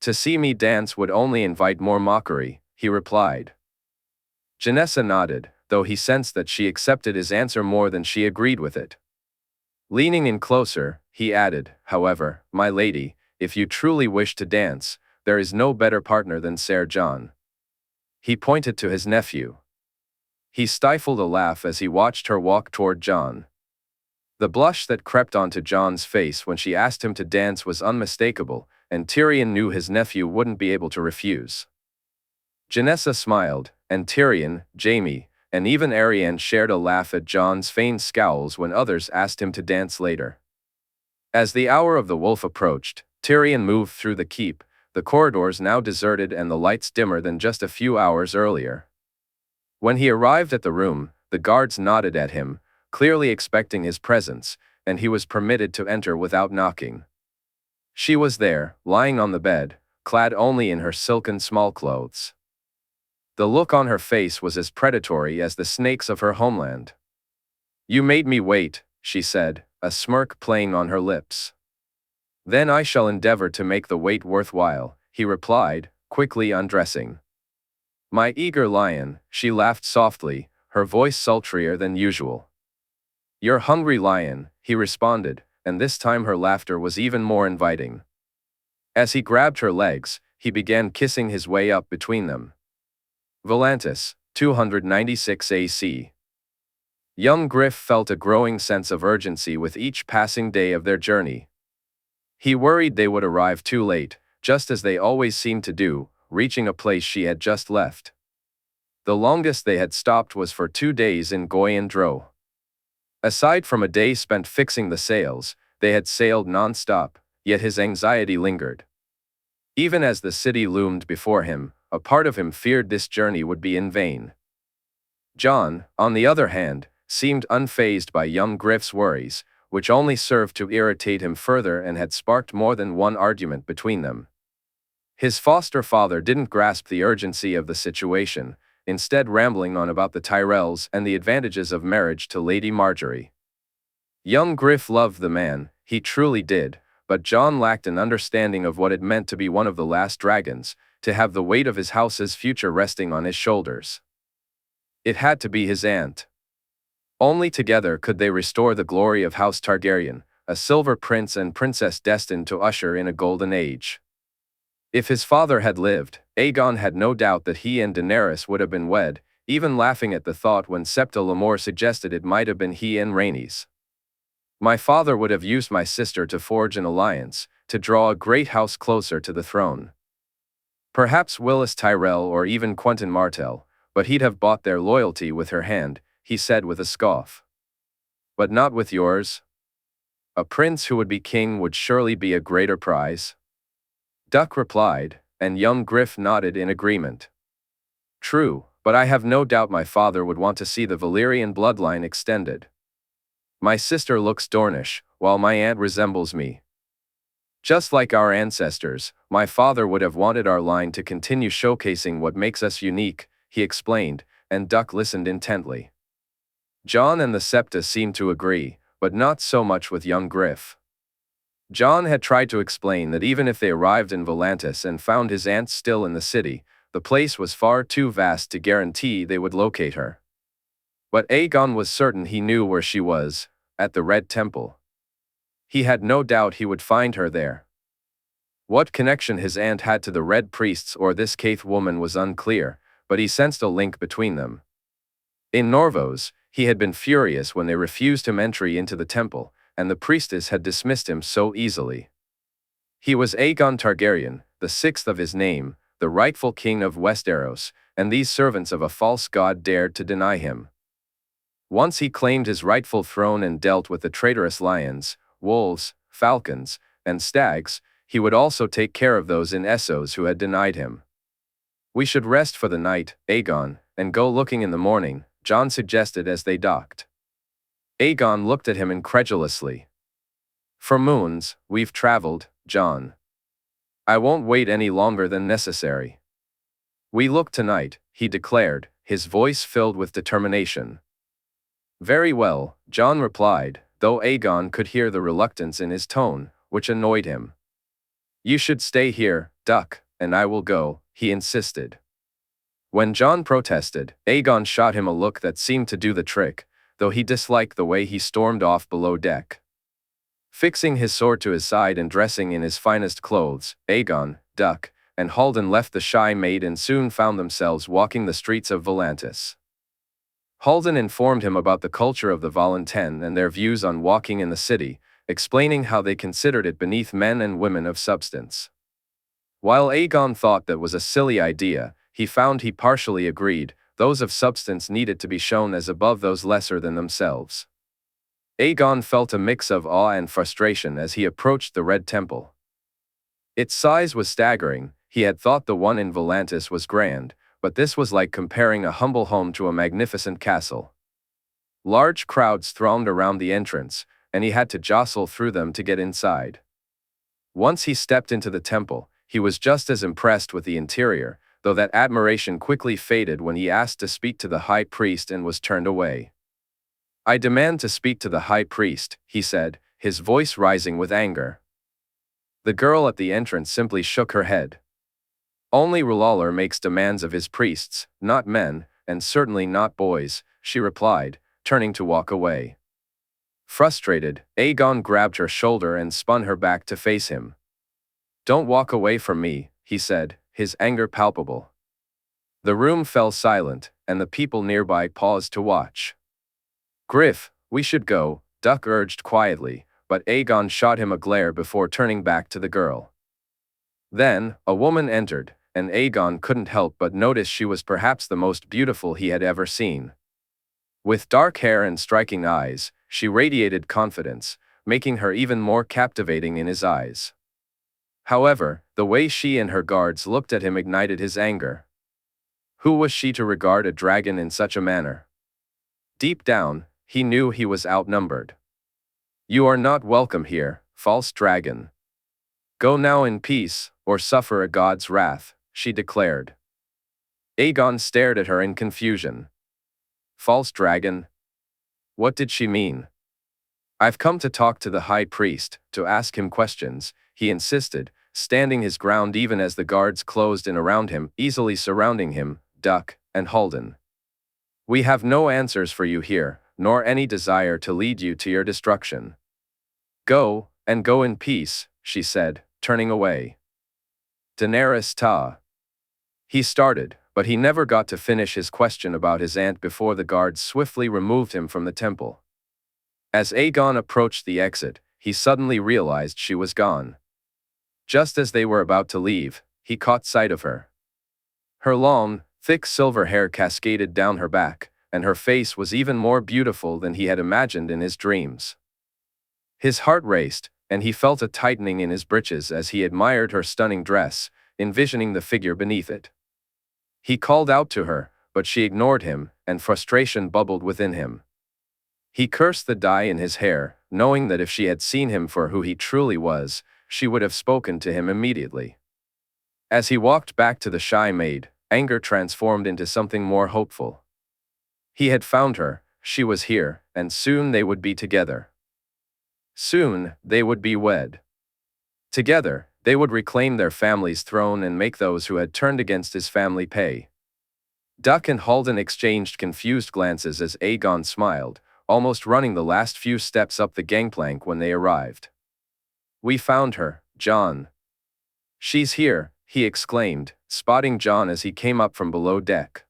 To see me dance would only invite more mockery," he replied. Janessa nodded, though he sensed that she accepted his answer more than she agreed with it. Leaning in closer, he added, "However, my lady, if you truly wish to dance, there is no better partner than Ser Jon." He pointed to his nephew. He stifled a laugh as he watched her walk toward Jon. The blush that crept onto Jon's face when she asked him to dance was unmistakable, and Tyrion knew his nephew wouldn't be able to refuse. Janessa smiled, and Tyrion, Jaime, and even Arya shared a laugh at Jon's feigned scowls when others asked him to dance later. As the hour of the wolf approached, Tyrion moved through the keep, the corridors now deserted and the lights dimmer than just a few hours earlier. When he arrived at the room, the guards nodded at him, clearly expecting his presence, and he was permitted to enter without knocking. She was there, lying on the bed, clad only in her silken smallclothes. The look on her face was as predatory as the snakes of her homeland. "You made me wait," she said, a smirk playing on her lips. "Then I shall endeavor to make the wait worthwhile," he replied, quickly undressing. "My eager lion," she laughed softly, her voice sultrier than usual. "You're hungry lion," he responded, and this time her laughter was even more inviting. As he grabbed her legs, he began kissing his way up between them. "Volantis," 296 AC. Young Griff felt a growing sense of urgency with each passing day of their journey. He worried they would arrive too late, just as they always seemed to do, reaching a place she had just left. The longest they had stopped was for 2 days in Goyandro. Aside from a day spent fixing the sails, they had sailed non-stop, yet his anxiety lingered. Even as the city loomed before him, a part of him feared this journey would be in vain. Jon, on the other hand, seemed unfazed by young Griff's worries, which only served to irritate him further and had sparked more than one argument between them. His foster father didn't grasp the urgency of the situation, instead rambling on about the Tyrells and the advantages of marriage to Lady Margaery. Young Griff loved the man, he truly did, but Jon lacked an understanding of what it meant to be one of the last dragons, to have the weight of his house's future resting on his shoulders. It had to be his aunt. Only together could they restore the glory of House Targaryen, a silver prince and princess destined to usher in a golden age. If his father had lived, Aegon had no doubt that he and Daenerys would have been wed, even laughing at the thought when Septa Lemore suggested it might have been he and Rhaenys. My father would have used my sister to forge an alliance, to draw a great house closer to the throne. Perhaps Willis Tyrell or even Quentyn Martell, but he'd have bought their loyalty with her hand, he said with a scoff. But not with yours. A prince who would be king would surely be a greater prize. Duck replied, and young Griff nodded in agreement. True, but I have no doubt my father would want to see the Valyrian bloodline extended. My sister looks Dornish, while my aunt resembles me. Just like our ancestors, my father would have wanted our line to continue showcasing what makes us unique, he explained, and Duck listened intently. Jon and the Septa seemed to agree, but not so much with young Griff. Jon had tried to explain that even if they arrived in Volantis and found his aunt still in the city, the place was far too vast to guarantee they would locate her. But Aegon was certain he knew where she was, at the Red Temple. He had no doubt he would find her there. What connection his aunt had to the Red Priests or this Caith woman was unclear, but he sensed a link between them. In Norvos, he had been furious when they refused him entry into the temple, and the priestess had dismissed him so easily. He was Aegon Targaryen, the sixth of his name, the rightful king of Westeros, and these servants of a false god dared to deny him. Once he claimed his rightful throne and dealt with the traitorous lions, wolves, falcons, and stags, he would also take care of those in Essos who had denied him. We should rest for the night, Aegon, and go looking in the morning, Jon suggested as they docked. Aegon looked at him incredulously. For moons, we've traveled, Jon. I won't wait any longer than necessary. We look tonight, he declared, his voice filled with determination. Very well, Jon replied, though Aegon could hear the reluctance in his tone, which annoyed him. You should stay here, Duck, and I will go, he insisted. When Jon protested, Aegon shot him a look that seemed to do the trick, though he disliked the way he stormed off below deck. Fixing his sword to his side and dressing in his finest clothes, Aegon, Duck, and Haldon left the shy maid and soon found themselves walking the streets of Volantis. Haldon informed him about the culture of the Volunten and their views on walking in the city, explaining how they considered it beneath men and women of substance. While Aegon thought that was a silly idea, he found he partially agreed, those of substance needed to be shown as above those lesser than themselves. Aegon felt a mix of awe and frustration as he approached the Red Temple. Its size was staggering, he had thought the one in Volantis was grand, but this was like comparing a humble home to a magnificent castle. Large crowds thronged around the entrance, and he had to jostle through them to get inside. Once he stepped into the temple, he was just as impressed with the interior, though that admiration quickly faded when he asked to speak to the high priest and was turned away. I demand to speak to the high priest, he said, his voice rising with anger. The girl at the entrance simply shook her head. Only R'hllor makes demands of his priests, not men, and certainly not boys, she replied, turning to walk away. Frustrated, Aegon grabbed her shoulder and spun her back to face him. Don't walk away from me, he said, his anger palpable. The room fell silent, and the people nearby paused to watch. "Griff, we should go," Duck urged quietly, but Aegon shot him a glare before turning back to the girl. Then, a woman entered, and Aegon couldn't help but notice she was perhaps the most beautiful he had ever seen. With dark hair and striking eyes, she radiated confidence, making her even more captivating in his eyes. However, the way she and her guards looked at him ignited his anger. Who was she to regard a dragon in such a manner? Deep down, he knew he was outnumbered. "You are not welcome here, false dragon. Go now in peace, or suffer a god's wrath," she declared. Aegon stared at her in confusion. False dragon? What did she mean? "I've come to talk to the high priest, to ask him questions," he insisted, standing his ground even as the guards closed in around him, easily surrounding him, Duck, and Howland. "We have no answers for you here, nor any desire to lead you to your destruction. Go, and go in peace," she said, turning away. "Daenerys Ta." He started, but he never got to finish his question about his aunt before the guards swiftly removed him from the temple. As Aegon approached the exit, he suddenly realized she was gone. Just as they were about to leave, he caught sight of her. Her long, thick silver hair cascaded down her back, and her face was even more beautiful than he had imagined in his dreams. His heart raced, and he felt a tightening in his britches as he admired her stunning dress, envisioning the figure beneath it. He called out to her, but she ignored him, and frustration bubbled within him. He cursed the dye in his hair, knowing that if she had seen him for who he truly was, she would have spoken to him immediately. As he walked back to the shy maid, anger transformed into something more hopeful. He had found her, she was here, and soon they would be together. Soon, they would be wed. Together, they would reclaim their family's throne and make those who had turned against his family pay. Duck and Howland exchanged confused glances as Aegon smiled, almost running the last few steps up the gangplank when they arrived. "We found her, Jon." "She's here," he exclaimed, spotting Jon as he came up from below deck.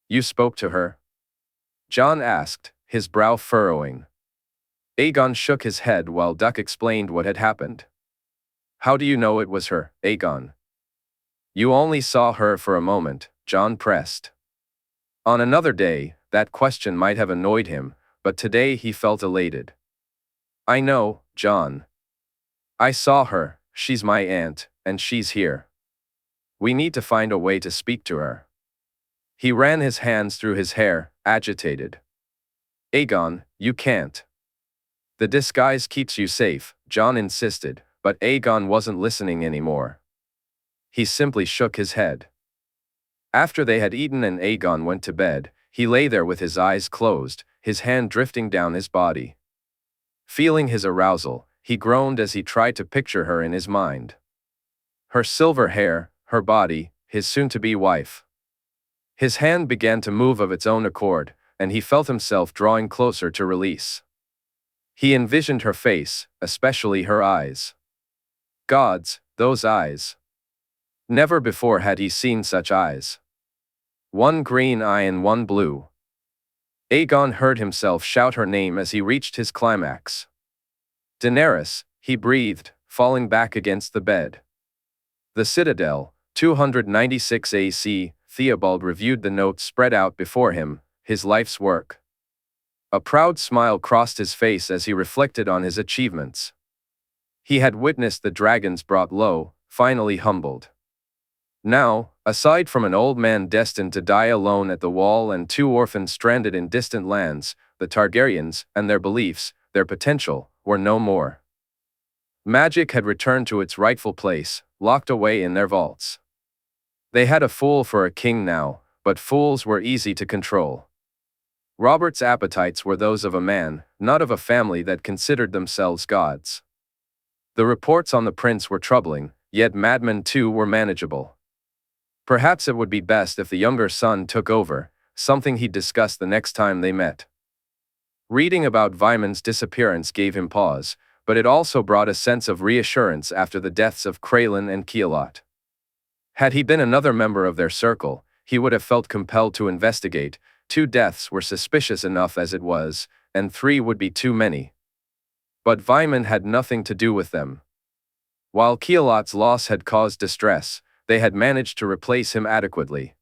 "You spoke to her?" Jon asked, his brow furrowing. Aegon shook his head while Duck explained what had happened. "How do you know it was her, Aegon?" "You only saw her for a moment," Jon pressed. On another day, that question might have annoyed him, but today he felt elated. "I know, Jon. I saw her, she's my aunt, and she's here. We need to find a way to speak to her." He ran his hands through his hair, agitated. "Aegon, you can't. The disguise keeps you safe," Jon insisted, but Aegon wasn't listening anymore. He simply shook his head. After they had eaten and Aegon went to bed, he lay there with his eyes closed, his hand drifting down his body. Feeling his arousal, he groaned as he tried to picture her in his mind. Her silver hair, her body, his soon-to-be wife. His hand began to move of its own accord, and he felt himself drawing closer to release. He envisioned her face, especially her eyes. Gods, those eyes. Never before had he seen such eyes. One green eye and one blue. Aegon heard himself shout her name as he reached his climax. "Daenerys," he breathed, falling back against the bed. The Citadel, 296 AC, Theobald reviewed the notes spread out before him, his life's work. A proud smile crossed his face as he reflected on his achievements. He had witnessed the dragons brought low, finally humbled. Now, aside from an old man destined to die alone at the wall and two orphans stranded in distant lands, the Targaryens and their beliefs, their potential, were no more. Magic had returned to its rightful place, locked away in their vaults. They had a fool for a king now, but fools were easy to control. Robert's appetites were those of a man, not of a family that considered themselves gods. The reports on the prince were troubling, yet madmen too were manageable. Perhaps it would be best if the younger son took over, something he'd discuss the next time they met. Reading about Vyman's disappearance gave him pause, but it also brought a sense of reassurance after the deaths of Kraelin and Kielot. Had he been another member of their circle, he would have felt compelled to investigate. 2 deaths were suspicious enough as it was, and 3 would be too many. But Vyman had nothing to do with them. While Keilot's loss had caused distress, they had managed to replace him adequately.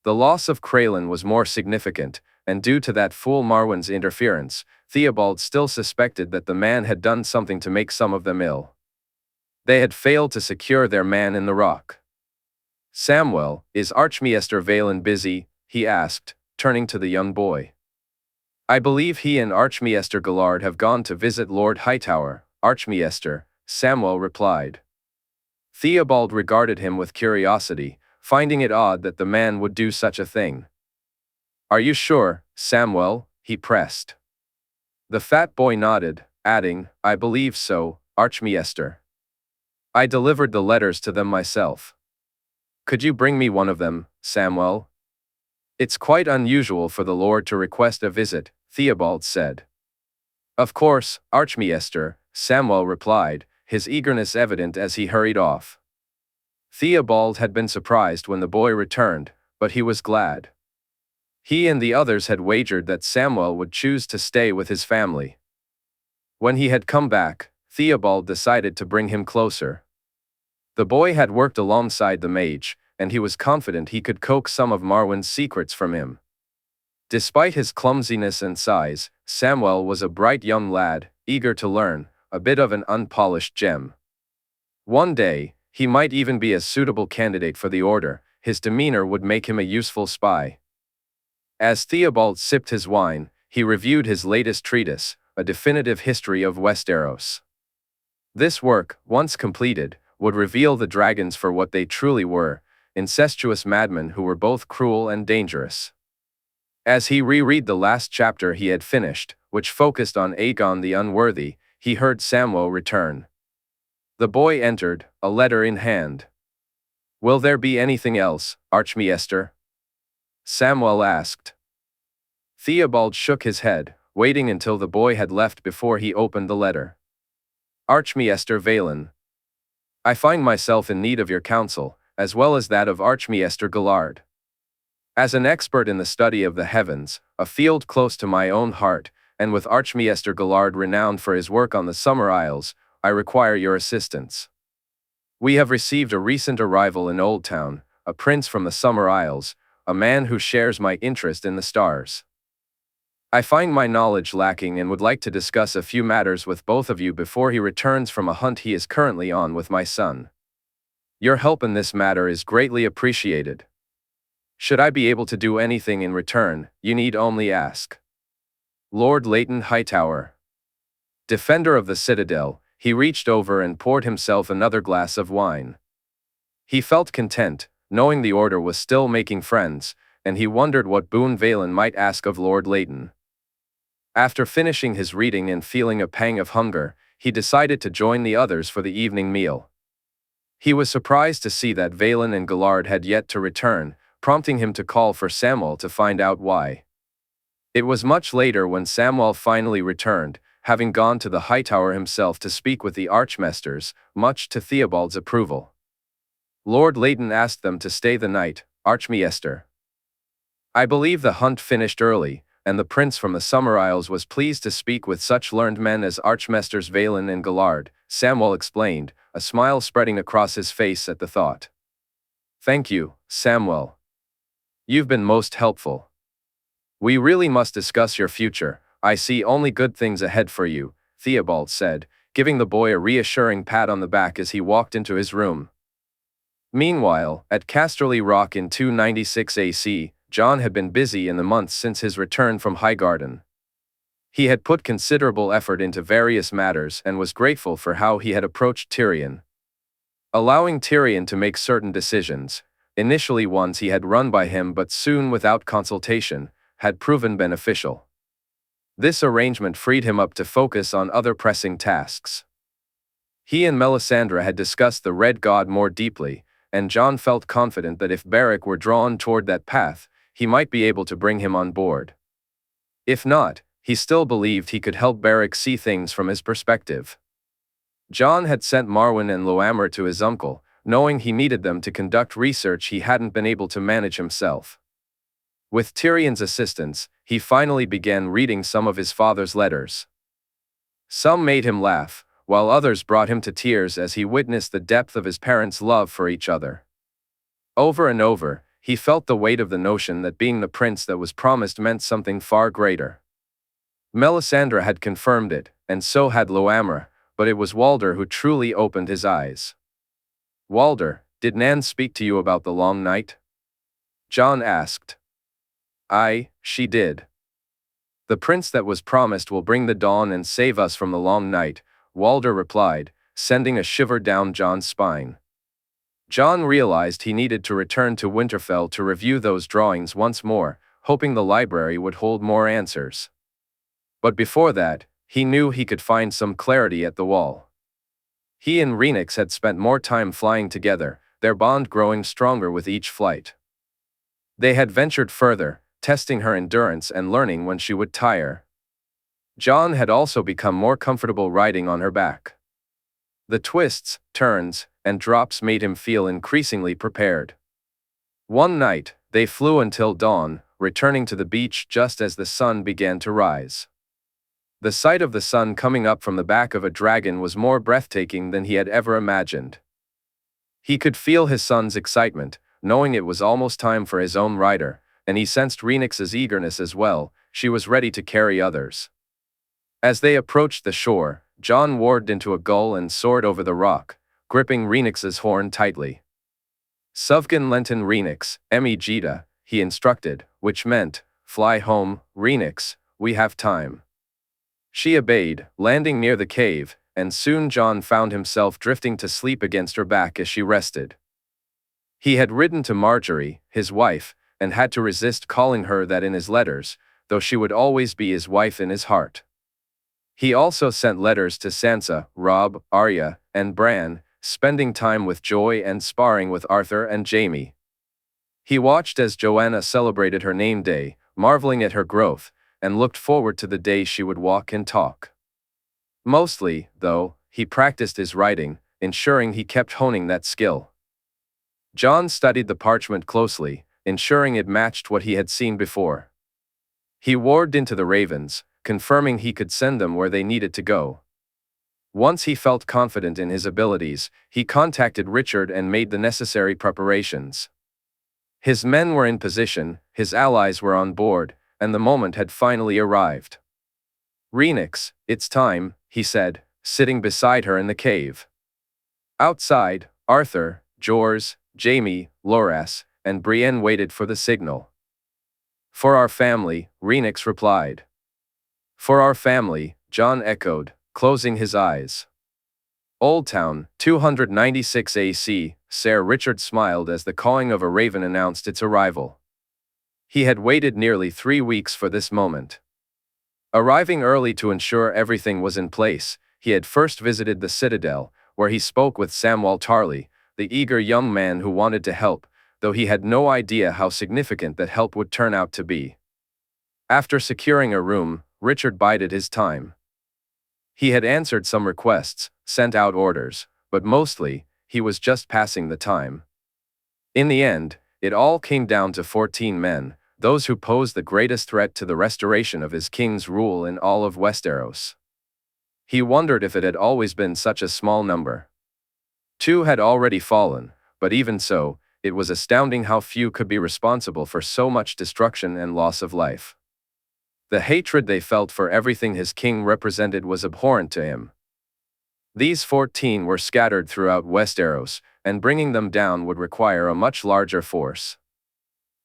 The loss of Crelin was more significant, and due to that fool Marwyn's interference, Theobald still suspected that the man had done something to make some of them ill. They had failed to secure their man in the rock. "Samwell, is Archmaester Valen busy?" he asked, turning to the young boy. "I believe he and Archmaester Gallard have gone to visit Lord Hightower, Archmaester," Samwell replied. Theobald regarded him with curiosity, finding it odd that the man would do such a thing. "Are you sure, Samwell?" he pressed. The fat boy nodded, adding, "I believe so, Archmaester. I delivered the letters to them myself." "Could you bring me one of them, Samwell?" "It's quite unusual for the Lord to request a visit," Theobald said. "Of course, Archmaester," Samwell replied, his eagerness evident as he hurried off. Theobald had been surprised when the boy returned, but he was glad. He and the others had wagered that Samwell would choose to stay with his family. When he had come back, Theobald decided to bring him closer. The boy had worked alongside the mage, and he was confident he could coax some of Marwyn's secrets from him. Despite his clumsiness and size, Samwell was a bright young lad, eager to learn, a bit of an unpolished gem. One day, he might even be a suitable candidate for the order. His demeanor would make him a useful spy. As Theobald sipped his wine, he reviewed his latest treatise, A Definitive History of Westeros. This work, once completed, would reveal the dragons for what they truly were, incestuous madmen who were both cruel and dangerous. As he reread the last chapter he had finished, which focused on Aegon the Unworthy, he heard Samwell return. The boy entered, a letter in hand. "Will there be anything else, Archmaester?" Samwell asked. Theobald shook his head, waiting until the boy had left before he opened the letter. "Archmaester Valen, I find myself in need of your counsel, as well as that of Archmaester Gallard. As an expert in the study of the heavens, a field close to my own heart, and with Archmaester Gallard renowned for his work on the Summer Isles, I require your assistance. We have received a recent arrival in Oldtown, a prince from the Summer Isles, a man who shares my interest in the stars. I find my knowledge lacking and would like to discuss a few matters with both of you before he returns from a hunt he is currently on with my son. Your help in this matter is greatly appreciated. Should I be able to do anything in return, you need only ask. Lord Leighton Hightower." Defender of the Citadel, he reached over and poured himself another glass of wine. He felt content, knowing the Order was still making friends, and he wondered what boon Valen might ask of Lord Leighton. After finishing his reading and feeling a pang of hunger, he decided to join the others for the evening meal. He was surprised to see that Valen and Gallard had yet to return, prompting him to call for Samwell to find out why. It was much later when Samwell finally returned, having gone to the Hightower himself to speak with the Archmaesters, much to Theobald's approval. Lord Leighton asked them to stay the night, Archmaester. I believe the hunt finished early, and the prince from the Summer Isles was pleased to speak with such learned men as Archmaesters Valen and Gallard, Samwell explained, a smile spreading across his face at the thought. Thank you, Samwell. You've been most helpful. We really must discuss your future. I see only good things ahead for you, Theobald said, giving the boy a reassuring pat on the back as he walked into his room. Meanwhile, at Casterly Rock in 296 AC, Jon had been busy in the months since his return from Highgarden. He had put considerable effort into various matters and was grateful for how he had approached Tyrion. Allowing Tyrion to make certain decisions, initially ones he had run by him but soon without consultation, had proven beneficial. This arrangement freed him up to focus on other pressing tasks. He and Melisandre had discussed the Red God more deeply, and Jon felt confident that if Beric were drawn toward that path, he might be able to bring him on board. If not, he still believed he could help Beric see things from his perspective. Jon had sent Marwyn and Loamer to his uncle, knowing he needed them to conduct research he hadn't been able to manage himself. With Tyrion's assistance, he finally began reading some of his father's letters. Some made him laugh, while others brought him to tears as he witnessed the depth of his parents' love for each other. Over and over, he felt the weight of the notion that being the prince that was promised meant something far greater. Melisandre had confirmed it, and so had Loamra, but it was Walder who truly opened his eyes. "Walder, did Nan speak to you about the long night?" Jon asked. "Aye, she did. The prince that was promised will bring the dawn and save us from the long night," Walder replied, sending a shiver down Jon's spine. Jon realized he needed to return to Winterfell to review those drawings once more, hoping the library would hold more answers. But before that, he knew he could find some clarity at the wall. He and Rhaenix had spent more time flying together, their bond growing stronger with each flight. They had ventured further, testing her endurance and learning when she would tire. Jon had also become more comfortable riding on her back. The twists, turns, and drops made him feel increasingly prepared. One night, they flew until dawn, returning to the beach just as the sun began to rise. The sight of the sun coming up from the back of a dragon was more breathtaking than he had ever imagined. He could feel his son's excitement, knowing it was almost time for his own rider, and he sensed Rhaenix's eagerness as well. She was ready to carry others. As they approached the shore, Jon warged into a gull and soared over the rock, gripping Rhaenix's horn tightly. "Suvgan Lenton Rhaenix, Emigita," he instructed, which meant, "Fly home, Rhaenix, we have time." She obeyed, landing near the cave, and soon Jon found himself drifting to sleep against her back as she rested. He had written to Margaery, his wife, and had to resist calling her that in his letters, though she would always be his wife in his heart. He also sent letters to Sansa, Robb, Arya, and Bran, spending time with Joy and sparring with Arthur and Jaime. He watched as Joanna celebrated her name day, marveling at her growth, and looked forward to the day she would walk and talk. Mostly, though, he practiced his writing, ensuring he kept honing that skill. Jon studied the parchment closely, ensuring it matched what he had seen before. He warged into the ravens, confirming he could send them where they needed to go. Once he felt confident in his abilities, he contacted Richard and made the necessary preparations. His men were in position, his allies were on board, and the moment had finally arrived. "Rhaenix, it's time," he said, sitting beside her in the cave. Outside, Arthur, Jorah, Jaime, Loras, and Brienne waited for the signal. "For our family," Rhaenix replied. "For our family," Jon echoed, closing his eyes. Oldtown, 296 AC, Sir Richard smiled as the cawing of a raven announced its arrival. He had waited nearly 3 weeks for this moment. Arriving early to ensure everything was in place, he had first visited the Citadel, where he spoke with Samwell Tarly, the eager young man who wanted to help, though he had no idea how significant that help would turn out to be. After securing a room, Richard bided his time. He had answered some requests, sent out orders, but mostly, he was just passing the time. In the end, it all came down to 14 men, those who posed the greatest threat to the restoration of his king's rule in all of Westeros. He wondered if it had always been such a small number. 2 had already fallen, but even so, it was astounding how few could be responsible for so much destruction and loss of life. The hatred they felt for everything his king represented was abhorrent to him. These 14 were scattered throughout Westeros, and bringing them down would require a much larger force.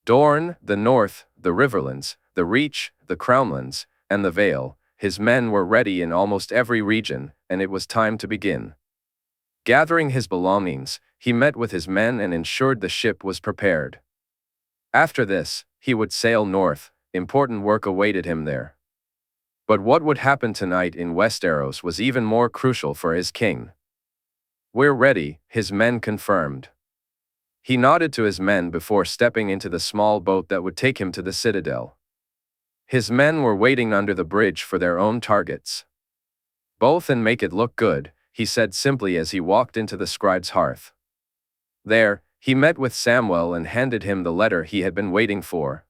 Dorne, the North, the Riverlands, the Reach, the Crownlands, and the Vale, his men were ready in almost every region, and it was time to begin. Gathering his belongings, he met with his men and ensured the ship was prepared. After this, he would sail north. Important work awaited him there. But what would happen tonight in Westeros was even more crucial for his king. "We're ready," his men confirmed. He nodded to his men before stepping into the small boat that would take him to the Citadel. His men were waiting under the bridge for their own targets. "Both and make it look good," he said simply as he walked into the scribe's hearth. There, he met with Samwell and handed him the letter he had been waiting for.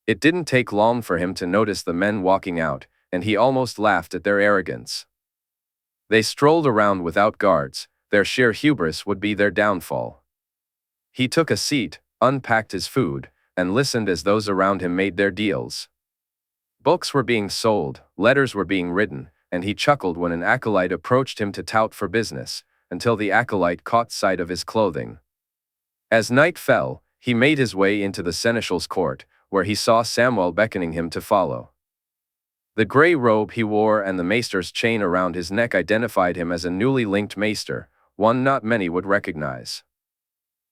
It didn't take long for him to notice the men walking out, and he almost laughed at their arrogance. They strolled around without guards, their sheer hubris would be their downfall. He took a seat, unpacked his food, and listened as those around him made their deals. Books were being sold, letters were being written, and he chuckled when an acolyte approached him to tout for business, until the acolyte caught sight of his clothing. As night fell, he made his way into the seneschal's court, where he saw Samwell beckoning him to follow. The gray robe he wore and the maester's chain around his neck identified him as a newly linked maester, one not many would recognize.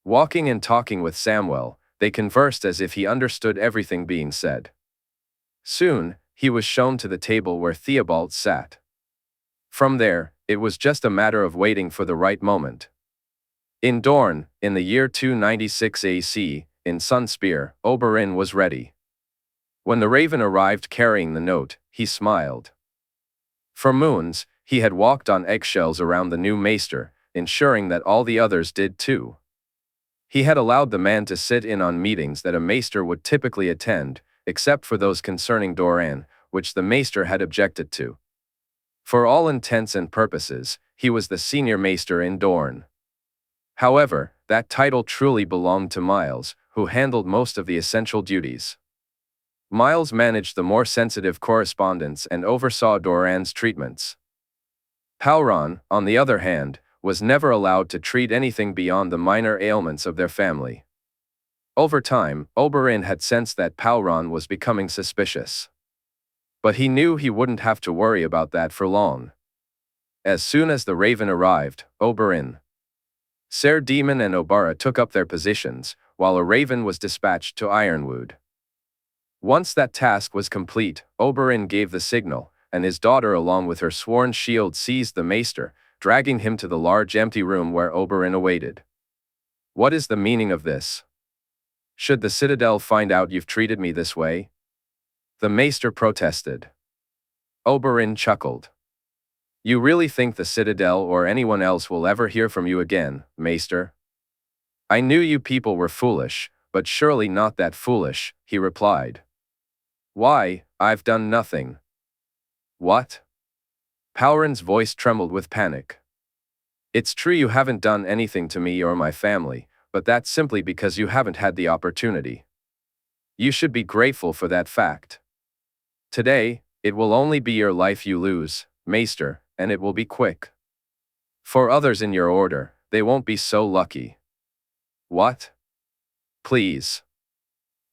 Walking and talking with Samwell, they conversed as if he understood everything being said. Soon, he was shown to the table where Theobald sat. From there, it was just a matter of waiting for the right moment. In Dorne, in the year 296 AC, in Sunspear, Oberyn was ready. When the raven arrived carrying the note, he smiled. For moons, he had walked on eggshells around the new maester, ensuring that all the others did too. He had allowed the man to sit in on meetings that a maester would typically attend, except for those concerning Doran, which the maester had objected to. For all intents and purposes, he was the senior maester in Dorne. However, that title truly belonged to Miles, who handled most of the essential duties. Miles managed the more sensitive correspondence and oversaw Doran's treatments. Pauron, on the other hand, was never allowed to treat anything beyond the minor ailments of their family. Over time, Oberyn had sensed that Pauron was becoming suspicious. But he knew he wouldn't have to worry about that for long. As soon as the raven arrived, Oberyn, Ser Demon and Obara took up their positions, while a raven was dispatched to Ironwood. Once that task was complete, Oberyn gave the signal, and his daughter along with her sworn shield seized the maester, dragging him to the large empty room where Oberyn awaited. "What is the meaning of this? Should the Citadel find out you've treated me this way?" The maester protested. Oberyn chuckled. "You really think the Citadel or anyone else will ever hear from you again, maester? I knew you people were foolish, but surely not that foolish," he replied. "Why, I've done nothing." "What?" Pauron's voice trembled with panic. "It's true you haven't done anything to me or my family, but that's simply because you haven't had the opportunity. You should be grateful for that fact. Today, it will only be your life you lose, maester, and it will be quick. For others in your order, they won't be so lucky." "What? Please."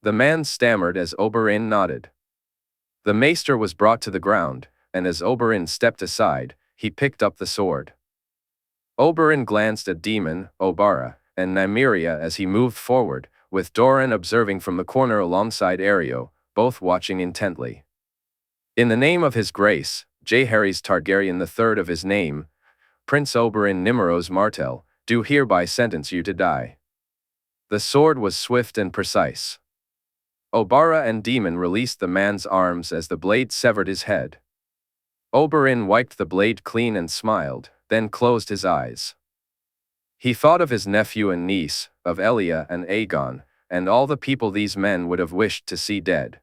The man stammered as Oberyn nodded. The maester was brought to the ground, and as Oberyn stepped aside, he picked up the sword. Oberyn glanced at Demon, Obara, and Nymeria as he moved forward, with Doran observing from the corner alongside Aryo, both watching intently. "In the name of his grace, Jaehaerys Targaryen III of his name, Prince Oberyn Nymeros Martell, do hereby sentence you to die." The sword was swift and precise. Obara and Demon released the man's arms as the blade severed his head. Oberyn wiped the blade clean and smiled, then closed his eyes. He thought of his nephew and niece, of Elia and Aegon, and all the people these men would have wished to see dead.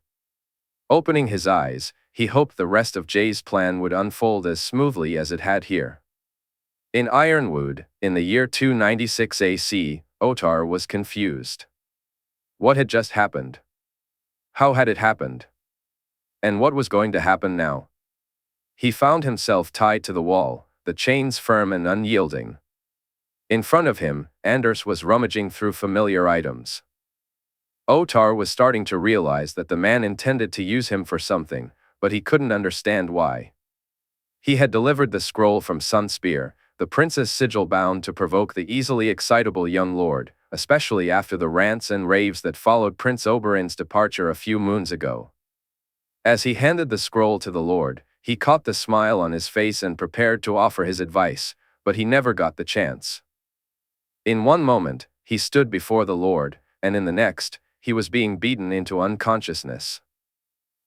Opening his eyes, he hoped the rest of Jay's plan would unfold as smoothly as it had here. In Ironwood, in the year 296 AC, Otar was confused. What had just happened? How had it happened? And what was going to happen now? He found himself tied to the wall, the chains firm and unyielding. In front of him, Anders was rummaging through familiar items. Otar was starting to realize that the man intended to use him for something, but he couldn't understand why. He had delivered the scroll from Sunspear, the prince's sigil bound to provoke the easily excitable young lord, especially after the rants and raves that followed Prince Oberyn's departure a few moons ago. As he handed the scroll to the lord, he caught the smile on his face and prepared to offer his advice, but he never got the chance. In one moment, he stood before the lord, and in the next, he was being beaten into unconsciousness.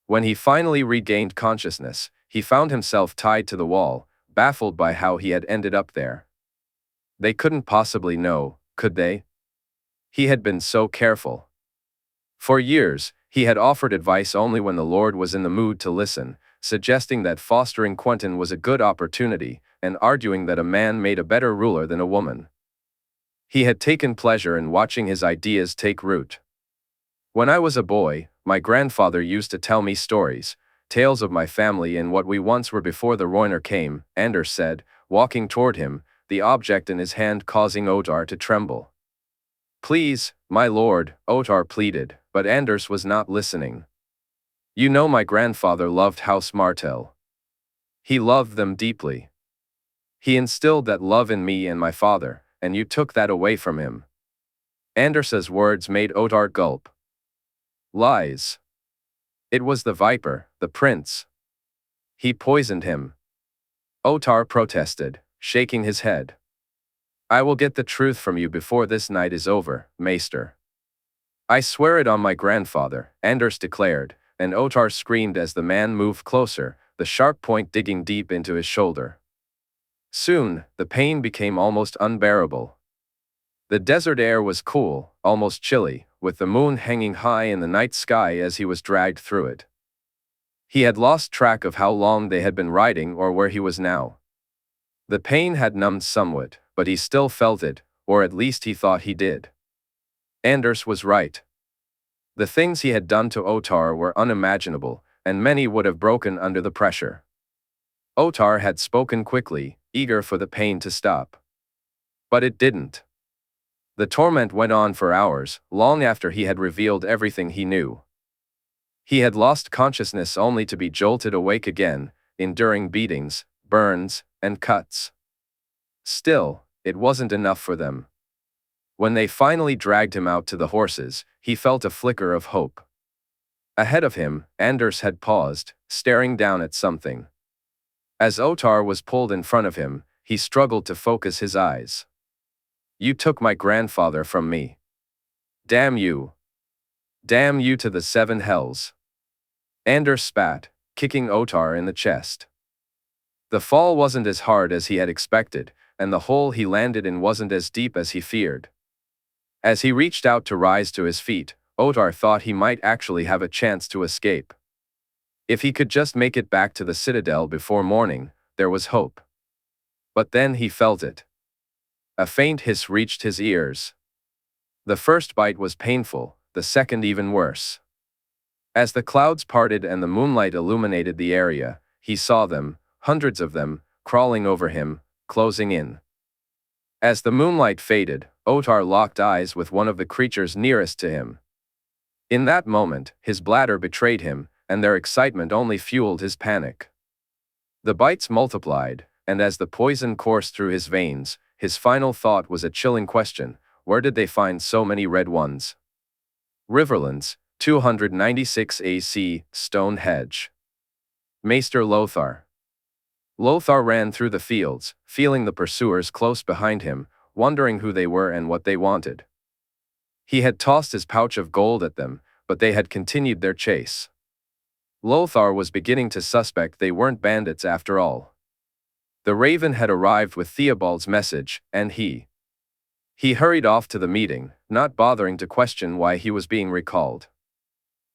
When he finally regained consciousness, he found himself tied to the wall, baffled by how he had ended up there. They couldn't possibly know, could they? He had been so careful. For years, he had offered advice only when the Lord was in the mood to listen, suggesting that fostering Quentyn was a good opportunity, and arguing that a man made a better ruler than a woman. He had taken pleasure in watching his ideas take root. When I was a boy, my grandfather used to tell me stories, tales of my family and what we once were before the Rhoynar came, Anders said, walking toward him, the object in his hand causing Ottar to tremble. Please, my lord, Ottar pleaded, but Anders was not listening. You know my grandfather loved House Martell. He loved them deeply. He instilled that love in me and my father, and you took that away from him. Anders's words made Ottar gulp. Lies. It was the viper, the prince. He poisoned him. Ottar protested, shaking his head. I will get the truth from you before this night is over, Maester. I swear it on my grandfather, Anders declared, and Ottar screamed as the man moved closer, the sharp point digging deep into his shoulder. Soon, the pain became almost unbearable. The desert air was cool, almost chilly, with the moon hanging high in the night sky as he was dragged through it. He had lost track of how long they had been riding or where he was now. The pain had numbed somewhat, but he still felt it, or at least he thought he did. Anders was right. The things he had done to Ottar were unimaginable, and many would have broken under the pressure. Ottar had spoken quickly, eager for the pain to stop. But it didn't. The torment went on for hours, long after he had revealed everything he knew. He had lost consciousness only to be jolted awake again, enduring beatings, burns, and cuts. Still, it wasn't enough for them. When they finally dragged him out to the horses, he felt a flicker of hope. Ahead of him, Anders had paused, staring down at something. As Ottar was pulled in front of him, he struggled to focus his eyes. You took my grandfather from me. Damn you. Damn you to the seven hells. Anders spat, kicking Ottar in the chest. The fall wasn't as hard as he had expected, and the hole he landed in wasn't as deep as he feared. As he reached out to rise to his feet, Ottar thought he might actually have a chance to escape. If he could just make it back to the Citadel before morning, there was hope. But then he felt it. A faint hiss reached his ears. The first bite was painful, the second even worse. As the clouds parted and the moonlight illuminated the area, he saw them, hundreds of them, crawling over him, closing in. As the moonlight faded, Ottar locked eyes with one of the creatures nearest to him. In that moment, his bladder betrayed him, and their excitement only fueled his panic. The bites multiplied, and as the poison coursed through his veins, his final thought was a chilling question: where did they find so many red ones? Riverlands, 296 AC, Stone Hedge. Maester Lothar. Lothar ran through the fields, feeling the pursuers close behind him, wondering who they were and what they wanted. He had tossed his pouch of gold at them, but they had continued their chase. Lothar was beginning to suspect they weren't bandits after all. The Raven had arrived with Theobald's message, and he hurried off to the meeting, not bothering to question why he was being recalled.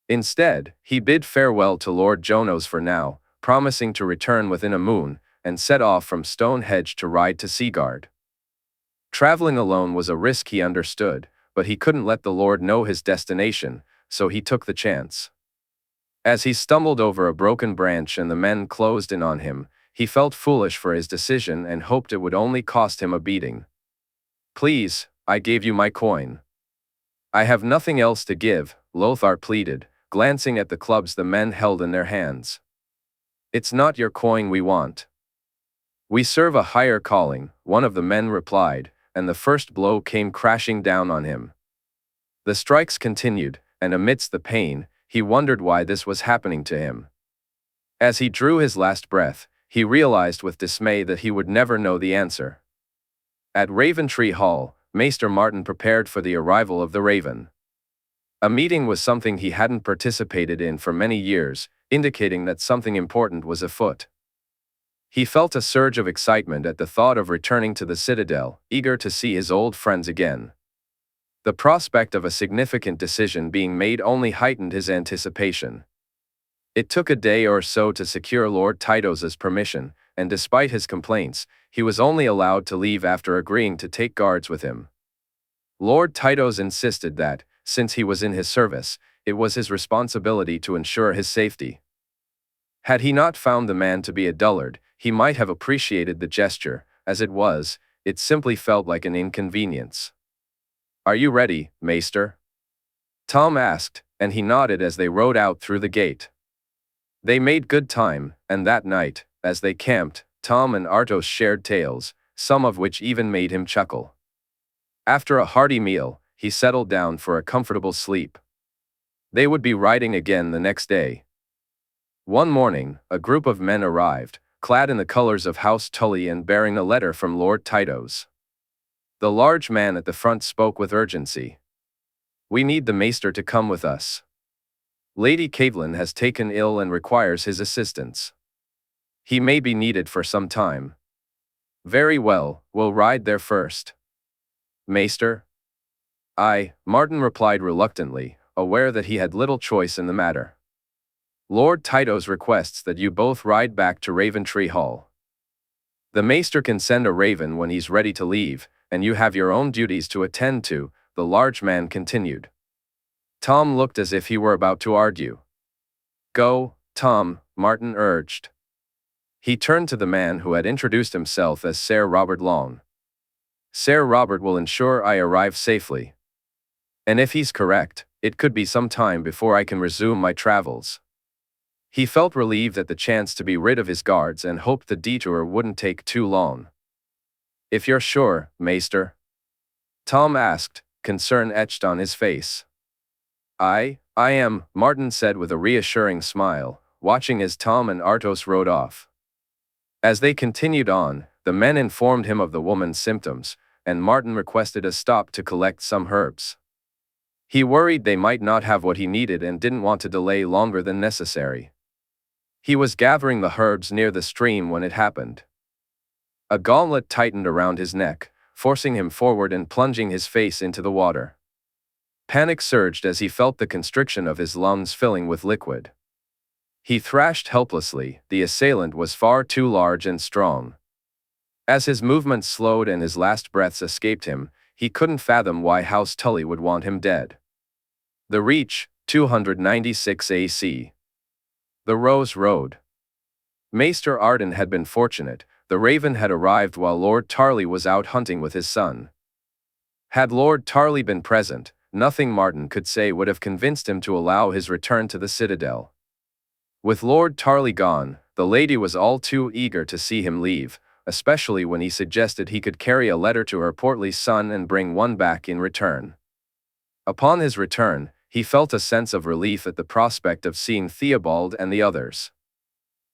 Instead, he bid farewell to Lord Jonos for now, promising to return within a moon, and set off from Stonehenge to ride to Seaguard. Traveling alone was a risk he understood, but he couldn't let the Lord know his destination, so he took the chance. As he stumbled over a broken branch and the men closed in on him, he felt foolish for his decision and hoped it would only cost him a beating. Please, I gave you my coin. I have nothing else to give, Lothar pleaded, glancing at the clubs the men held in their hands. It's not your coin we want. We serve a higher calling, one of the men replied, and the first blow came crashing down on him. The strikes continued, and amidst the pain, he wondered why this was happening to him. As he drew his last breath, he realized with dismay that he would never know the answer. At Raventree Hall, Maester Martin prepared for the arrival of the Raven. A meeting was something he hadn't participated in for many years, indicating that something important was afoot. He felt a surge of excitement at the thought of returning to the Citadel, eager to see his old friends again. The prospect of a significant decision being made only heightened his anticipation. It took a day or so to secure Lord Tydos's permission, and despite his complaints, he was only allowed to leave after agreeing to take guards with him. Lord Tydos insisted that, since he was in his service, it was his responsibility to ensure his safety. Had he not found the man to be a dullard, he might have appreciated the gesture. As it was, it simply felt like an inconvenience. "Are you ready, Maester?" Tom asked, and he nodded as they rode out through the gate. They made good time, and that night, as they camped, Tom and Artos shared tales, some of which even made him chuckle. After a hearty meal, he settled down for a comfortable sleep. They would be riding again the next day. One morning, a group of men arrived, clad in the colors of House Tully and bearing a letter from Lord Tydos. The large man at the front spoke with urgency. "We need the Maester to come with us. Lady Caitlin has taken ill and requires his assistance. He may be needed for some time." "Very well, we'll ride there first." "Maester?" Martin replied reluctantly, aware that he had little choice in the matter. "Lord Tydos requests that you both ride back to Raventree Hall. The Maester can send a raven when he's ready to leave, and you have your own duties to attend to," the large man continued. Tom looked as if he were about to argue. "Go, Tom," Martin urged. He turned to the man who had introduced himself as Sir Robert Long. "Sir Robert will ensure I arrive safely. And if he's correct, it could be some time before I can resume my travels." He felt relieved at the chance to be rid of his guards and hoped the detour wouldn't take too long. "If you're sure, Maester?" Tom asked, concern etched on his face. I am," Martin said with a reassuring smile, watching as Tom and Artos rode off. As they continued on, the men informed him of the woman's symptoms, and Martin requested a stop to collect some herbs. He worried they might not have what he needed and didn't want to delay longer than necessary. He was gathering the herbs near the stream when it happened. A gauntlet tightened around his neck, forcing him forward and plunging his face into the water. Panic surged as he felt the constriction of his lungs filling with liquid. He thrashed helplessly. The assailant was far too large and strong. As his movements slowed and his last breaths escaped him, he couldn't fathom why House Tully would want him dead. The Reach, 296 AC. The Rose Road. Maester Arden had been fortunate. The raven had arrived while Lord Tarly was out hunting with his son. Had Lord Tarly been present, nothing Martin could say would have convinced him to allow his return to the Citadel. With Lord Tarly gone, the lady was all too eager to see him leave, especially when he suggested he could carry a letter to her portly son and bring one back in return. Upon his return, he felt a sense of relief at the prospect of seeing Theobald and the others.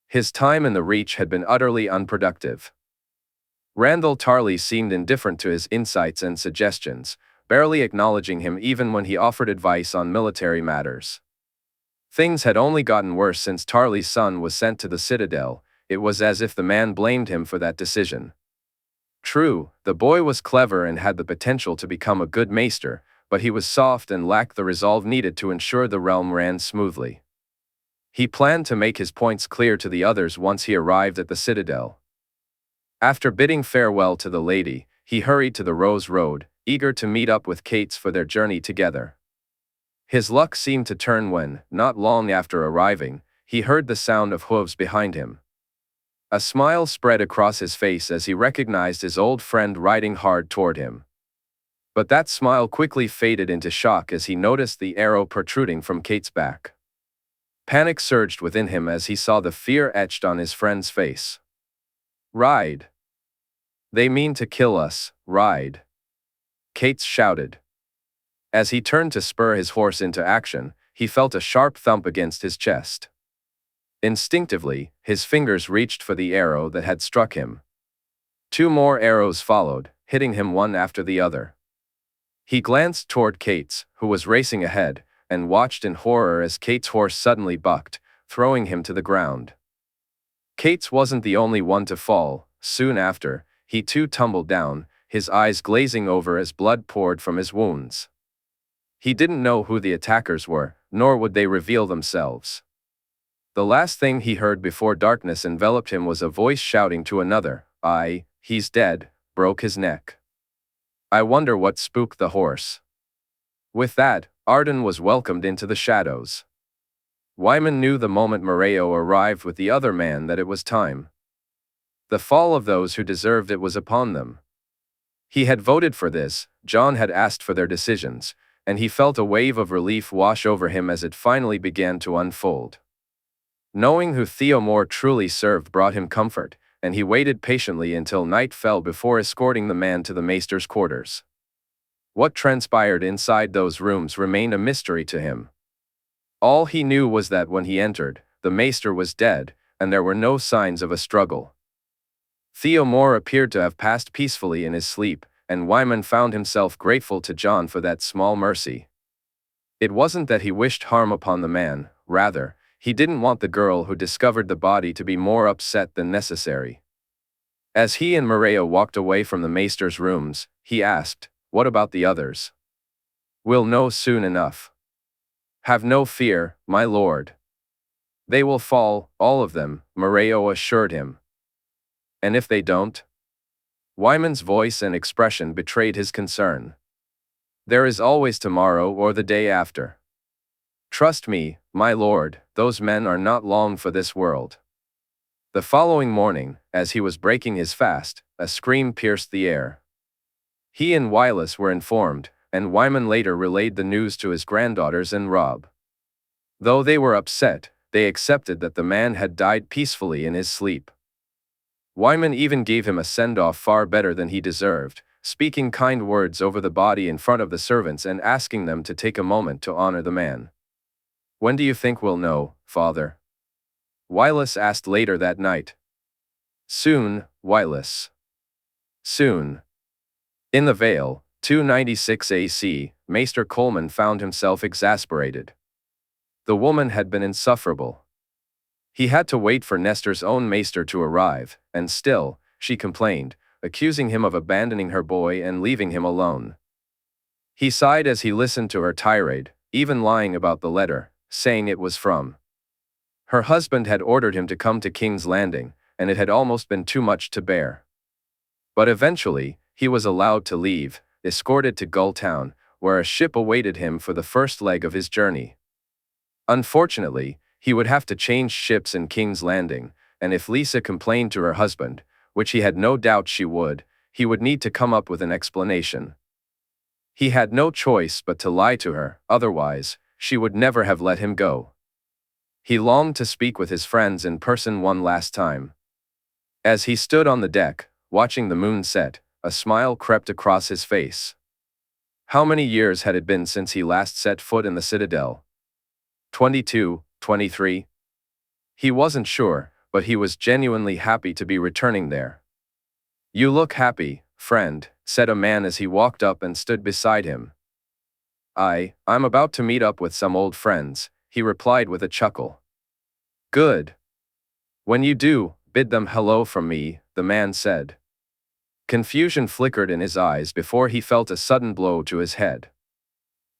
His time in the Reach had been utterly unproductive. Randall Tarly seemed indifferent to his insights and suggestions, barely acknowledging him even when he offered advice on military matters. Things had only gotten worse since Tarly's son was sent to the Citadel. It was as if the man blamed him for that decision. True, the boy was clever and had the potential to become a good maester, but he was soft and lacked the resolve needed to ensure the realm ran smoothly. He planned to make his points clear to the others once he arrived at the Citadel. After bidding farewell to the lady, he hurried to the Rose Road, eager to meet up with Cates for their journey together. His luck seemed to turn when, not long after arriving, he heard the sound of hooves behind him. A smile spread across his face as he recognized his old friend riding hard toward him. But that smile quickly faded into shock as he noticed the arrow protruding from Cates' back. Panic surged within him as he saw the fear etched on his friend's face. "Ride! They mean to kill us, ride!" Cates shouted. As he turned to spur his horse into action, he felt a sharp thump against his chest. Instinctively, his fingers reached for the arrow that had struck him. 2 more arrows followed, hitting him one after the other. He glanced toward Cates, who was racing ahead, and watched in horror as Cates' horse suddenly bucked, throwing him to the ground. Cates wasn't the only one to fall. Soon after, he too tumbled down, his eyes glazing over as blood poured from his wounds. He didn't know who the attackers were, nor would they reveal themselves. The last thing he heard before darkness enveloped him was a voice shouting to another, "He's dead, broke his neck. I wonder what spooked the horse." With that, Arden was welcomed into the shadows. Wyman knew the moment Moreo arrived with the other man that it was time. The fall of those who deserved it was upon them. He had voted for this, Jon had asked for their decisions, and he felt a wave of relief wash over him as it finally began to unfold. Knowing who Theomore truly served brought him comfort, and he waited patiently until night fell before escorting the man to the maester's quarters. What transpired inside those rooms remained a mystery to him. All he knew was that when he entered, the maester was dead, and there were no signs of a struggle. Theomore appeared to have passed peacefully in his sleep, and Wyman found himself grateful to Jon for that small mercy. It wasn't that he wished harm upon the man, rather, he didn't want the girl who discovered the body to be more upset than necessary. As he and Moreo walked away from the maester's rooms, he asked, "What about the others?" "We'll know soon enough." "Have no fear, my lord. They will fall, all of them," Moreo assured him. "And if they don't?" Wyman's voice and expression betrayed his concern. "There is always tomorrow or the day after. Trust me, my lord, those men are not long for this world." The following morning, as he was breaking his fast, a scream pierced the air. He and Wylis were informed, and Wyman later relayed the news to his granddaughters and Robb. Though they were upset, they accepted that the man had died peacefully in his sleep. Wyman even gave him a send-off far better than he deserved, speaking kind words over the body in front of the servants and asking them to take a moment to honor the man. "When do you think we'll know, father?" Wylis asked later that night. "Soon, Wylis. Soon." In the Vale, 296 AC, Maester Coleman found himself exasperated. The woman had been insufferable. He had to wait for Nestor's own maester to arrive, and still, she complained, accusing him of abandoning her boy and leaving him alone. He sighed as he listened to her tirade, even lying about the letter, saying it was from her husband had ordered him to come to King's Landing, and it had almost been too much to bear. But eventually, he was allowed to leave, escorted to Gulltown, where a ship awaited him for the first leg of his journey. Unfortunately, he would have to change ships in King's Landing, and if Lisa complained to her husband, which he had no doubt she would, he would need to come up with an explanation. He had no choice but to lie to her, otherwise, she would never have let him go. He longed to speak with his friends in person one last time. As he stood on the deck, watching the moon set, a smile crept across his face. How many years had it been since he last set foot in the Citadel? 22, 23? He wasn't sure, but he was genuinely happy to be returning there. "You look happy, friend," said a man as he walked up and stood beside him. I'm about to meet up with some old friends," he replied with a chuckle. "Good. When you do, bid them hello from me," the man said. Confusion flickered in his eyes before he felt a sudden blow to his head.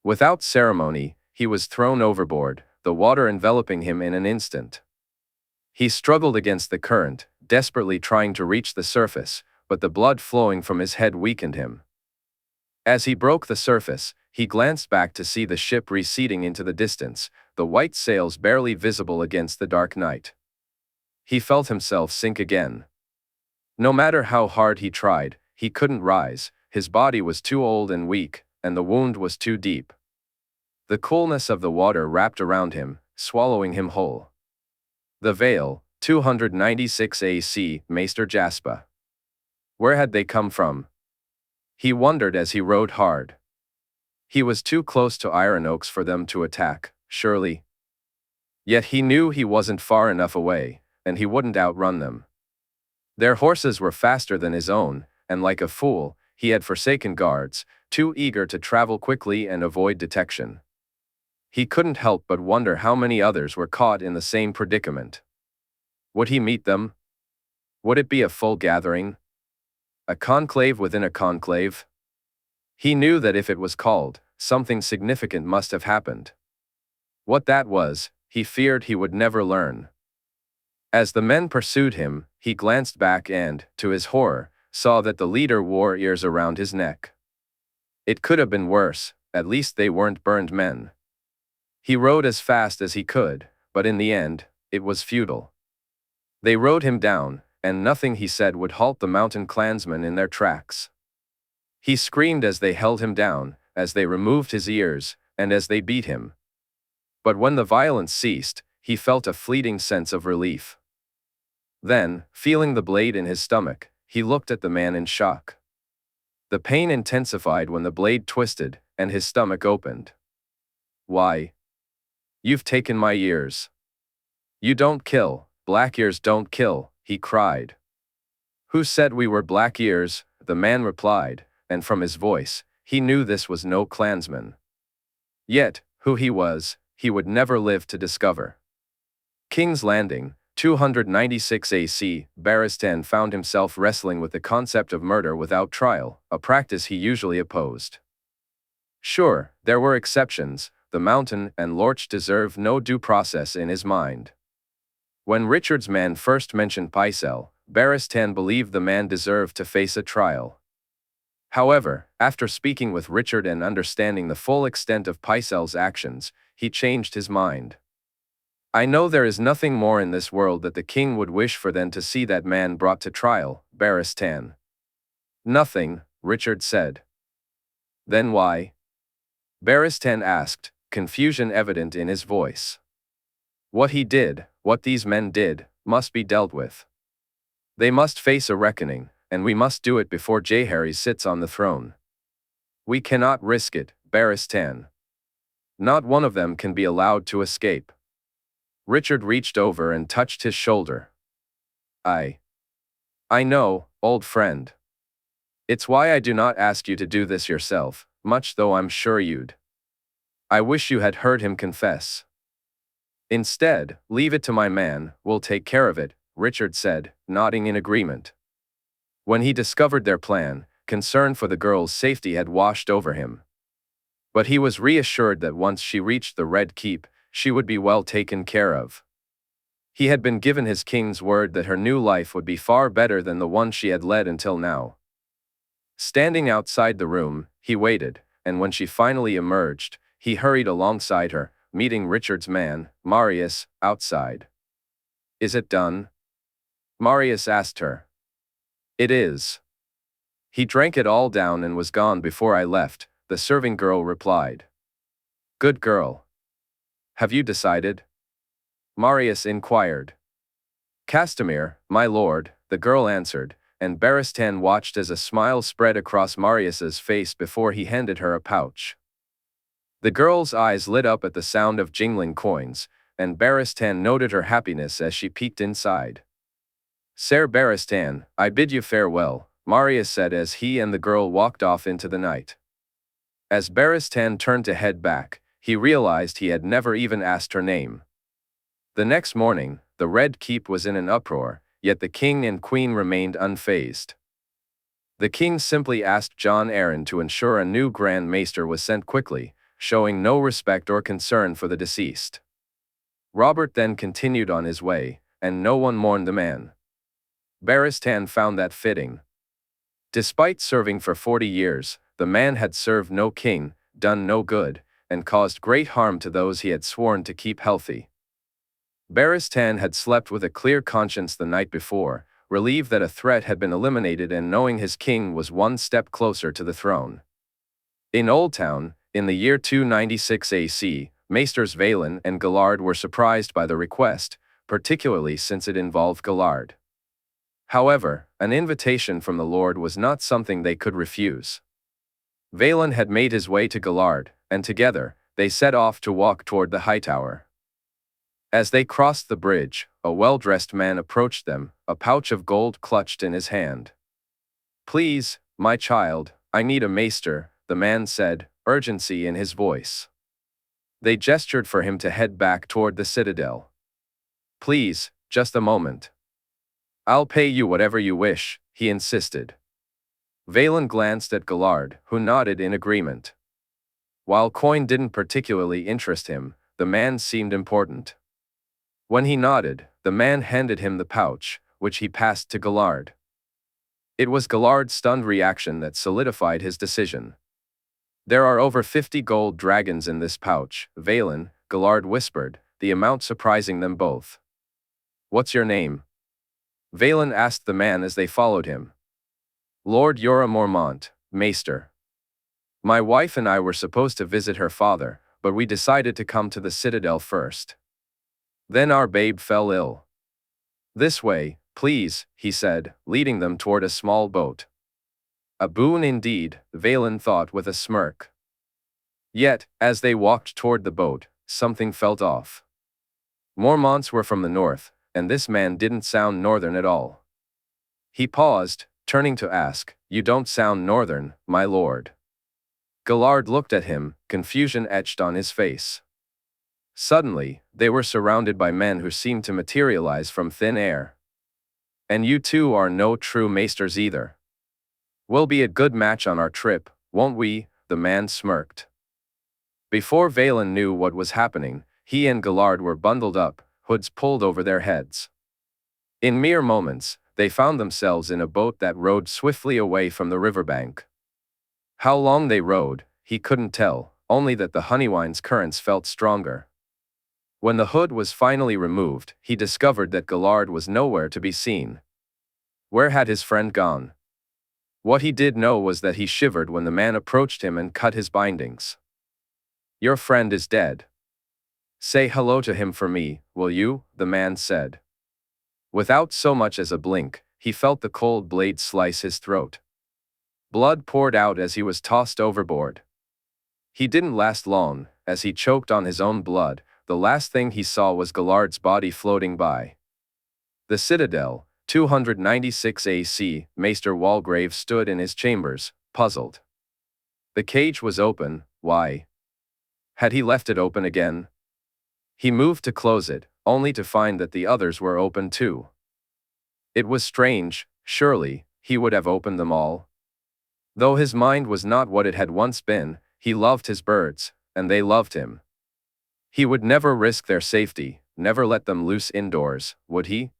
Without ceremony, he was thrown overboard, the water enveloping him in an instant. He struggled against the current, desperately trying to reach the surface, but the blood flowing from his head weakened him. As he broke the surface, he glanced back to see the ship receding into the distance, the white sails barely visible against the dark night. He felt himself sink again. No matter how hard he tried, he couldn't rise, his body was too old and weak, and the wound was too deep. The coolness of the water wrapped around him, swallowing him whole. The Vale, 296 AC, Maester Jasper. Where had they come from? He wondered as he rowed hard. He was too close to Iron Oaks for them to attack, surely. Yet he knew he wasn't far enough away, and he wouldn't outrun them. Their horses were faster than his own, and like a fool, he had forsaken guards, too eager to travel quickly and avoid detection. He couldn't help but wonder how many others were caught in the same predicament. Would he meet them? Would it be a full gathering? A conclave within a conclave? He knew that if it was called, something significant must have happened. What that was, he feared he would never learn. As the men pursued him, he glanced back and, to his horror, saw that the leader wore ears around his neck. It could have been worse, at least they weren't burned men. He rode as fast as he could, but in the end, it was futile. They rode him down, and nothing he said would halt the mountain clansmen in their tracks. He screamed as they held him down, as they removed his ears, and as they beat him. But when the violence ceased, he felt a fleeting sense of relief. Then, feeling the blade in his stomach, he looked at the man in shock. The pain intensified when the blade twisted, and his stomach opened. "Why? You've taken my ears. You don't kill, black ears don't kill," he cried. "Who said we were black ears?" the man replied, and from his voice, he knew this was no clansman. Yet, who he was, he would never live to discover. King's Landing, 296 AC, Barristan found himself wrestling with the concept of murder without trial, a practice he usually opposed. Sure, there were exceptions. The Mountain and Lorch deserved no due process in his mind. When Richard's man first mentioned Pycelle, Barristan believed the man deserved to face a trial. However, after speaking with Richard and understanding the full extent of Pycelle's actions, he changed his mind. "I know there is nothing more in this world that the king would wish for than to see that man brought to trial, Barristan." "Nothing," Richard said. "Then why?" Barristan asked, confusion evident in his voice. "What he did, what these men did, must be dealt with. They must face a reckoning, and we must do it before Jaehaerys sits on the throne. We cannot risk it, Barristan. Not one of them can be allowed to escape." Richard reached over and touched his shoulder. I know, old friend. It's why I do not ask you to do this yourself, much though I'm sure you'd. I wish you had heard him confess. Instead, leave it to my man, we'll take care of it, Richard said, nodding in agreement. When he discovered their plan, concern for the girl's safety had washed over him. But he was reassured that once she reached the Red Keep, she would be well taken care of. He had been given his king's word that her new life would be far better than the one she had led until now. Standing outside the room, he waited, and when she finally emerged, he hurried alongside her, meeting Richard's man, Marius, outside. "Is it done?" Marius asked her. "It is. He drank it all down and was gone before I left," the serving girl replied. "Good girl. Have you decided?" Marius inquired. "Castamere, my lord," the girl answered, and Barristan watched as a smile spread across Marius's face before he handed her a pouch. The girl's eyes lit up at the sound of jingling coins, and Barristan noted her happiness as she peeked inside. "Ser Barristan, I bid you farewell," Marius said as he and the girl walked off into the night. As Barristan turned to head back, he realized he had never even asked her name. The next morning, the Red Keep was in an uproar, yet the king and queen remained unfazed. The king simply asked John Arryn to ensure a new Grand Maester was sent quickly, showing no respect or concern for the deceased. Robert then continued on his way, and no one mourned the man. Barristan found that fitting. Despite serving for 40 years, the man had served no king, done no good, and caused great harm to those he had sworn to keep healthy. Barristan had slept with a clear conscience the night before, relieved that a threat had been eliminated and knowing his king was one step closer to the throne. In Oldtown, in the year 296 AC, Maesters Vaelin and Gallard were surprised by the request, particularly since it involved Gallard. However, an invitation from the Lord was not something they could refuse. Vaelin had made his way to Gallard, and together, they set off to walk toward the Hightower. As they crossed the bridge, a well-dressed man approached them, a pouch of gold clutched in his hand. "Please, my child, I need a maester," the man said, urgency in his voice. They gestured for him to head back toward the Citadel. "Please, just a moment. I'll pay you whatever you wish, he insisted. Valen glanced at Gallard, who nodded in agreement. While coin didn't particularly interest him, the man seemed important. When he nodded, the man handed him the pouch, which he passed to Gallard. It was Gallard's stunned reaction that solidified his decision. There are over 50 gold dragons in this pouch, Valen, Gallard whispered, the amount surprising them both. What's your name? Valen asked the man as they followed him. Lord Jorah Mormont, Maester. My wife and I were supposed to visit her father, but we decided to come to the Citadel first. Then our babe fell ill. This way, please, he said, leading them toward a small boat. A boon indeed, Valen thought with a smirk. Yet, as they walked toward the boat, something felt off. Mormonts were from the north, and this man didn't sound northern at all. He paused, turning to ask, You don't sound northern, my lord. Gallard looked at him, confusion etched on his face. Suddenly, they were surrounded by men who seemed to materialize from thin air. And you two are no true maesters either. We'll be a good match on our trip, won't we? The man smirked. Before Valen knew what was happening, he and Gallard were bundled up, hoods pulled over their heads. In mere moments, they found themselves in a boat that rowed swiftly away from the riverbank. How long they rowed, he couldn't tell, only that the Honeywine's currents felt stronger. When the hood was finally removed, he discovered that Gallard was nowhere to be seen. Where had his friend gone? What he did know was that he shivered when the man approached him and cut his bindings. Your friend is dead. Say hello to him for me, will you? The man said. Without so much as a blink, he felt the cold blade slice his throat. Blood poured out as he was tossed overboard. He didn't last long. As he choked on his own blood, the last thing he saw was Gallard's body floating by. The Citadel, 296 AC, Maester Walgrave stood in his chambers, puzzled. The cage was open, why? Had he left it open again? He moved to close it, only to find that the others were open too. It was strange, surely, he would have opened them all. Though his mind was not what it had once been, he loved his birds, and they loved him. He would never risk their safety, never let them loose indoors, would he?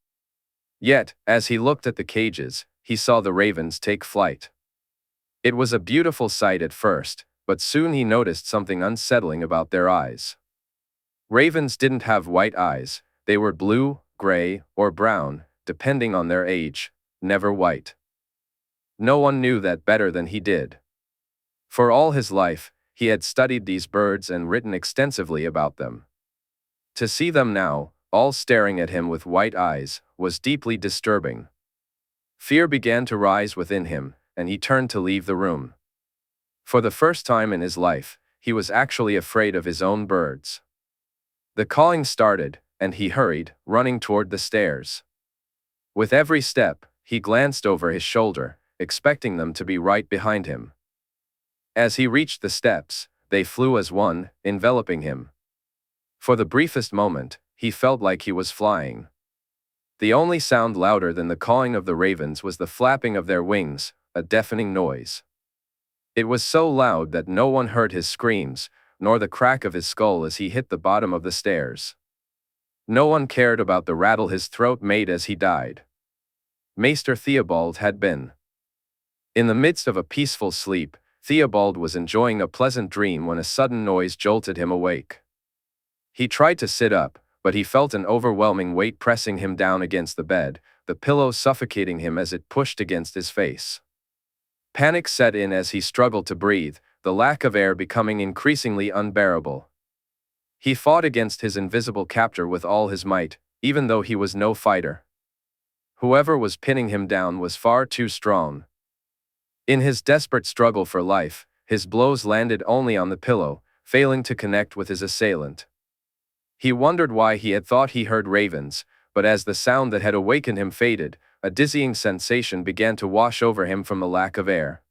Yet, as he looked at the cages, he saw the ravens take flight. It was a beautiful sight at first, but soon he noticed something unsettling about their eyes. Ravens didn't have white eyes, they were blue, gray, or brown, depending on their age, never white. No one knew that better than he did. For all his life, he had studied these birds and written extensively about them. To see them now, all staring at him with white eyes, was deeply disturbing. Fear began to rise within him, and he turned to leave the room. For the first time in his life, he was actually afraid of his own birds. The calling started, and he hurried, running toward the stairs. With every step, he glanced over his shoulder, expecting them to be right behind him. As he reached the steps, they flew as one, enveloping him. For the briefest moment, he felt like he was flying. The only sound louder than the cawing of the ravens was the flapping of their wings, a deafening noise. It was so loud that no one heard his screams, nor the crack of his skull as he hit the bottom of the stairs. No one cared about the rattle his throat made as he died. Maester Theobald had been. In the midst of a peaceful sleep, Theobald was enjoying a pleasant dream when a sudden noise jolted him awake. He tried to sit up, but he felt an overwhelming weight pressing him down against the bed, the pillow suffocating him as it pushed against his face. Panic set in as he struggled to breathe, the lack of air becoming increasingly unbearable. He fought against his invisible captor with all his might, even though he was no fighter. Whoever was pinning him down was far too strong. In his desperate struggle for life, his blows landed only on the pillow, failing to connect with his assailant. He wondered why he had thought he heard ravens, but as the sound that had awakened him faded, a dizzying sensation began to wash over him from the lack of air.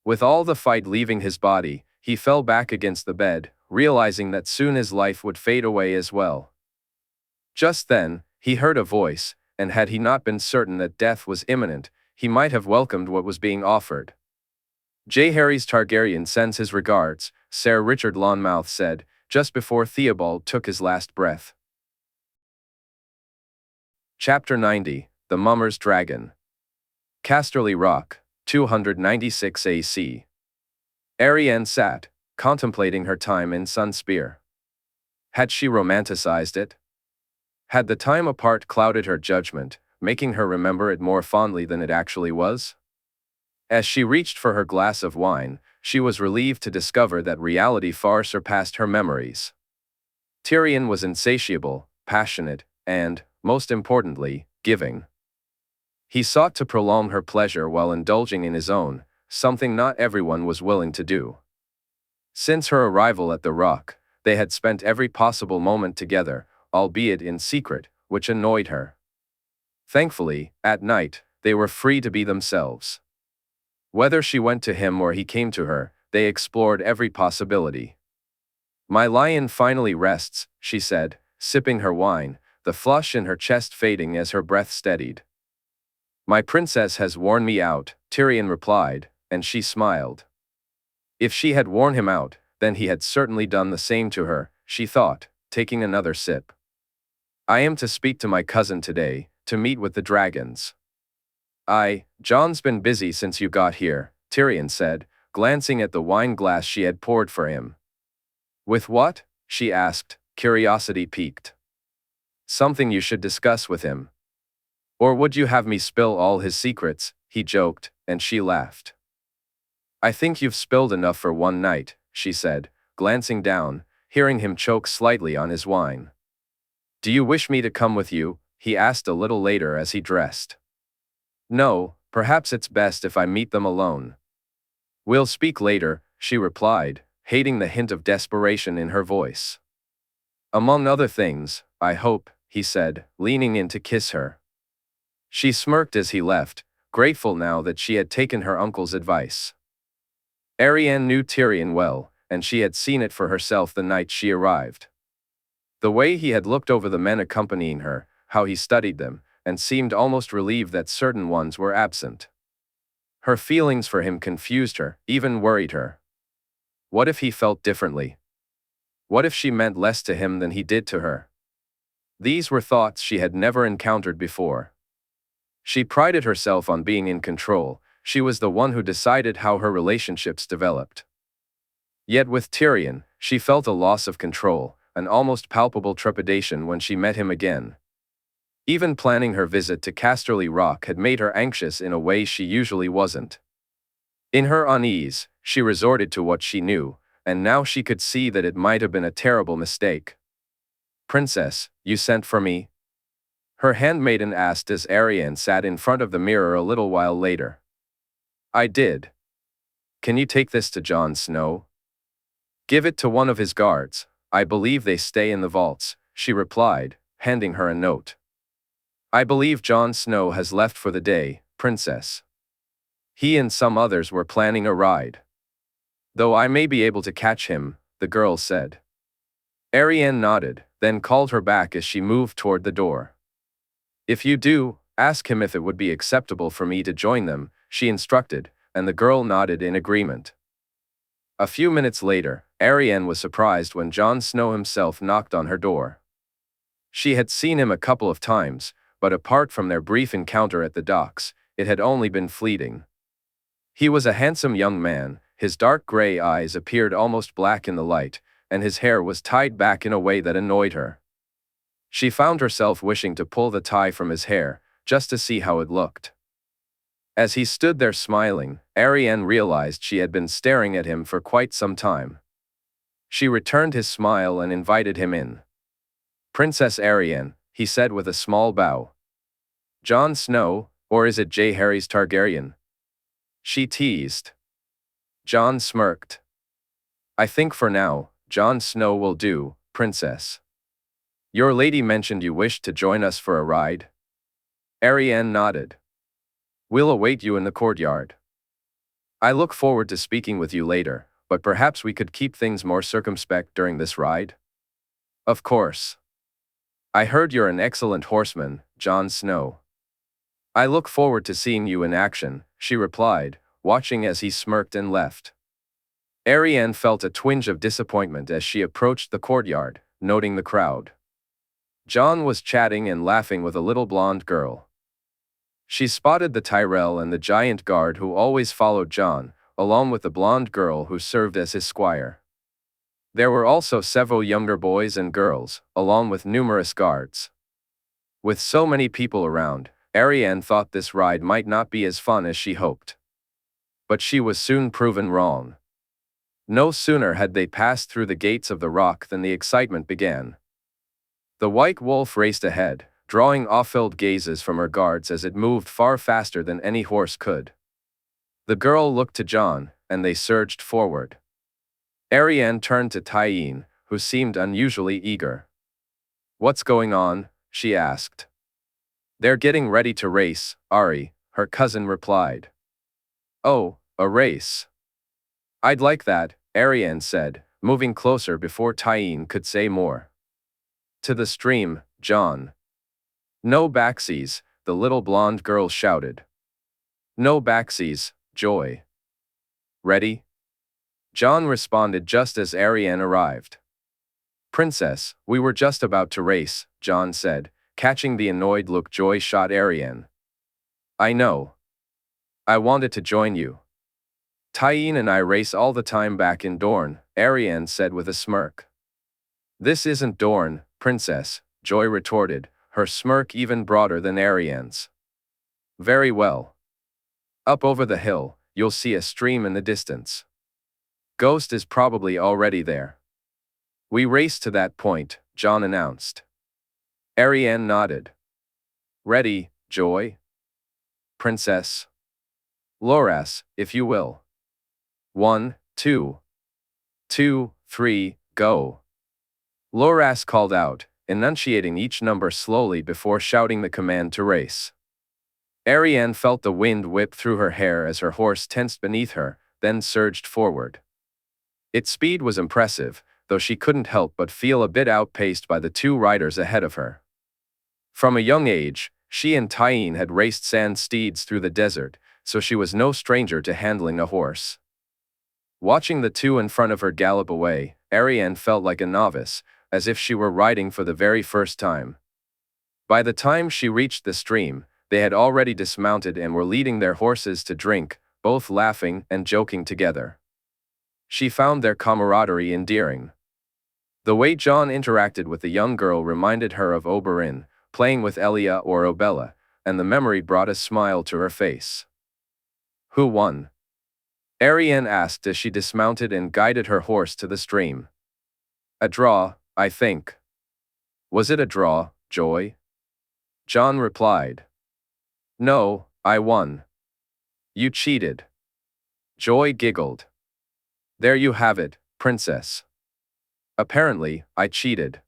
With all the fight leaving his body, he fell back against the bed, realizing that soon his life would fade away as well. Just then, He heard a voice, and had he not been certain that death was imminent, he might have welcomed what was being offered. Jaehaerys Targaryen sends his regards, Sir Richard Lonmouth said, just before Theobald took his last breath. Chapter 90, The Mummer's Dragon. Casterly Rock, 296 AC. Arianne sat, contemplating her time in Sunspear. Had she romanticized it? Had the time apart clouded her judgment, making her remember it more fondly than it actually was? As she reached for her glass of wine, she was relieved to discover that reality far surpassed her memories. Tyrion was insatiable, passionate, and, most importantly, giving. He sought to prolong her pleasure while indulging in his own, something not everyone was willing to do. Since her arrival at the Rock, they had spent every possible moment together, albeit in secret, which annoyed her. Thankfully, at night, they were free to be themselves. Whether she went to him or he came to her, they explored every possibility. "My lion finally rests," she said, sipping her wine, the flush in her chest fading as her breath steadied. "My princess has worn me out," Tyrion replied, and she smiled. If she had worn him out, then he had certainly done the same to her, she thought, taking another sip. "I am to speak to my cousin today, to meet with the dragons." John's been busy since you got here," Tyrion said, glancing at the wine glass she had poured for him. "With what?" she asked, curiosity piqued. "Something you should discuss with him." "Or would you have me spill all his secrets?" he joked, and she laughed. "I think you've spilled enough for one night," she said, glancing down, hearing him choke slightly on his wine. "Do you wish me to come with you?" he asked a little later as he dressed. "No, perhaps it's best if I meet them alone." "We'll speak later," she replied, hating the hint of desperation in her voice. "Among other things, I hope," he said, leaning in to kiss her. She smirked as he left, grateful now that she had taken her uncle's advice. Arianne knew Tyrion well, and she had seen it for herself the night she arrived. The way he had looked over the men accompanying her, how he studied them, and seemed almost relieved that certain ones were absent. Her feelings for him confused her, even worried her. What if he felt differently? What if she meant less to him than he did to her? These were thoughts she had never encountered before. She prided herself on being in control. She was the one who decided how her relationships developed. Yet with Tyrion, she felt a loss of control, an almost palpable trepidation when she met him again. Even planning her visit to Casterly Rock had made her anxious in a way she usually wasn't. In her unease, she resorted to what she knew, and now she could see that it might have been a terrible mistake. "Princess, you sent for me?" her handmaiden asked as Arianne sat in front of the mirror a little while later. "I did." "Can you take this to Jon Snow?" "Give it to one of his guards. I believe they stay in the vaults," she replied, handing her a note. "I believe Jon Snow has left for the day, Princess. He and some others were planning a ride. Though I may be able to catch him," the girl said. Arianne nodded, then called her back as she moved toward the door. "If you do, ask him if it would be acceptable for me to join them," she instructed, and the girl nodded in agreement. A few minutes later, Arianne was surprised when Jon Snow himself knocked on her door. She had seen him a couple of times, but apart from their brief encounter at the docks, it had only been fleeting. He was a handsome young man, his dark gray eyes appeared almost black in the light, and his hair was tied back in a way that annoyed her. She found herself wishing to pull the tie from his hair, just to see how it looked. As he stood there smiling, Arianne realized she had been staring at him for quite some time. She returned his smile and invited him in. "Princess Arianne," he said with a small bow. "Jon Snow, or is it Jaehaerys Targaryen?" she teased. Jon smirked. "I think for now, Jon Snow will do, Princess." "Your lady mentioned you wished to join us for a ride?" Arianne nodded. "We'll await you in the courtyard." "I look forward to speaking with you later, but perhaps we could keep things more circumspect during this ride?" "Of course." I heard you're an excellent horseman, Jon Snow. I look forward to seeing you in action, she replied, watching as he smirked and left. Arianne felt a twinge of disappointment as she approached the courtyard, noting the crowd. Jon was chatting and laughing with a little blonde girl. She spotted the Tyrell and the giant guard who always followed Jon, along with the blonde girl who served as his squire. There were also several younger boys and girls, along with numerous guards. With so many people around, Arianne thought this ride might not be as fun as she hoped. But she was soon proven wrong. No sooner had they passed through the gates of the rock than the excitement began. The White Wolf raced ahead, drawing awe-filled gazes from her guards as it moved far faster than any horse could. The girl looked to Jon, and they surged forward. Arianne turned to Tyene, who seemed unusually eager. "What's going on?" she asked. "They're getting ready to race, Ari," her cousin replied. "Oh, a race. I'd like that," Arianne said, moving closer before Tyene could say more. "To the stream, Jon." "No backsies," the little blonde girl shouted. "No backsies, Joy." "Ready?" Jon responded just as Arianne arrived. "Princess, we were just about to race," Jon said, catching the annoyed look Joy shot Arianne. "I know. I wanted to join you. Tyene and I race all the time back in Dorne," Arianne said with a smirk. "This isn't Dorne, Princess," Joy retorted, her smirk even broader than Arianne's. "Very well. Up over the hill, you'll see a stream in the distance. Ghost is probably already there." "We race to that point," Jon announced. Arianne nodded. "Ready, Joy?" "Princess?" "Loras, if you will." 1, 2, 2, 3, go. Loras called out, enunciating each number slowly before shouting the command to race. Arianne felt the wind whip through her hair as her horse tensed beneath her, then surged forward. Its speed was impressive, though she couldn't help but feel a bit outpaced by the two riders ahead of her. From a young age, she and Tyene had raced sand steeds through the desert, so she was no stranger to handling a horse. Watching the two in front of her gallop away, Arianne felt like a novice, as if she were riding for the very first time. By the time she reached the stream, they had already dismounted and were leading their horses to drink, both laughing and joking together. She found their camaraderie endearing. The way Jon interacted with the young girl reminded her of Oberyn, playing with Elia or Obella, and the memory brought a smile to her face. "Who won?" Arianne asked as she dismounted and guided her horse to the stream. "A draw, I think." "Was it a draw, Joy?" Jon replied. "No, I won." "You cheated." Joy giggled. "There you have it, Princess. Apparently, I cheated."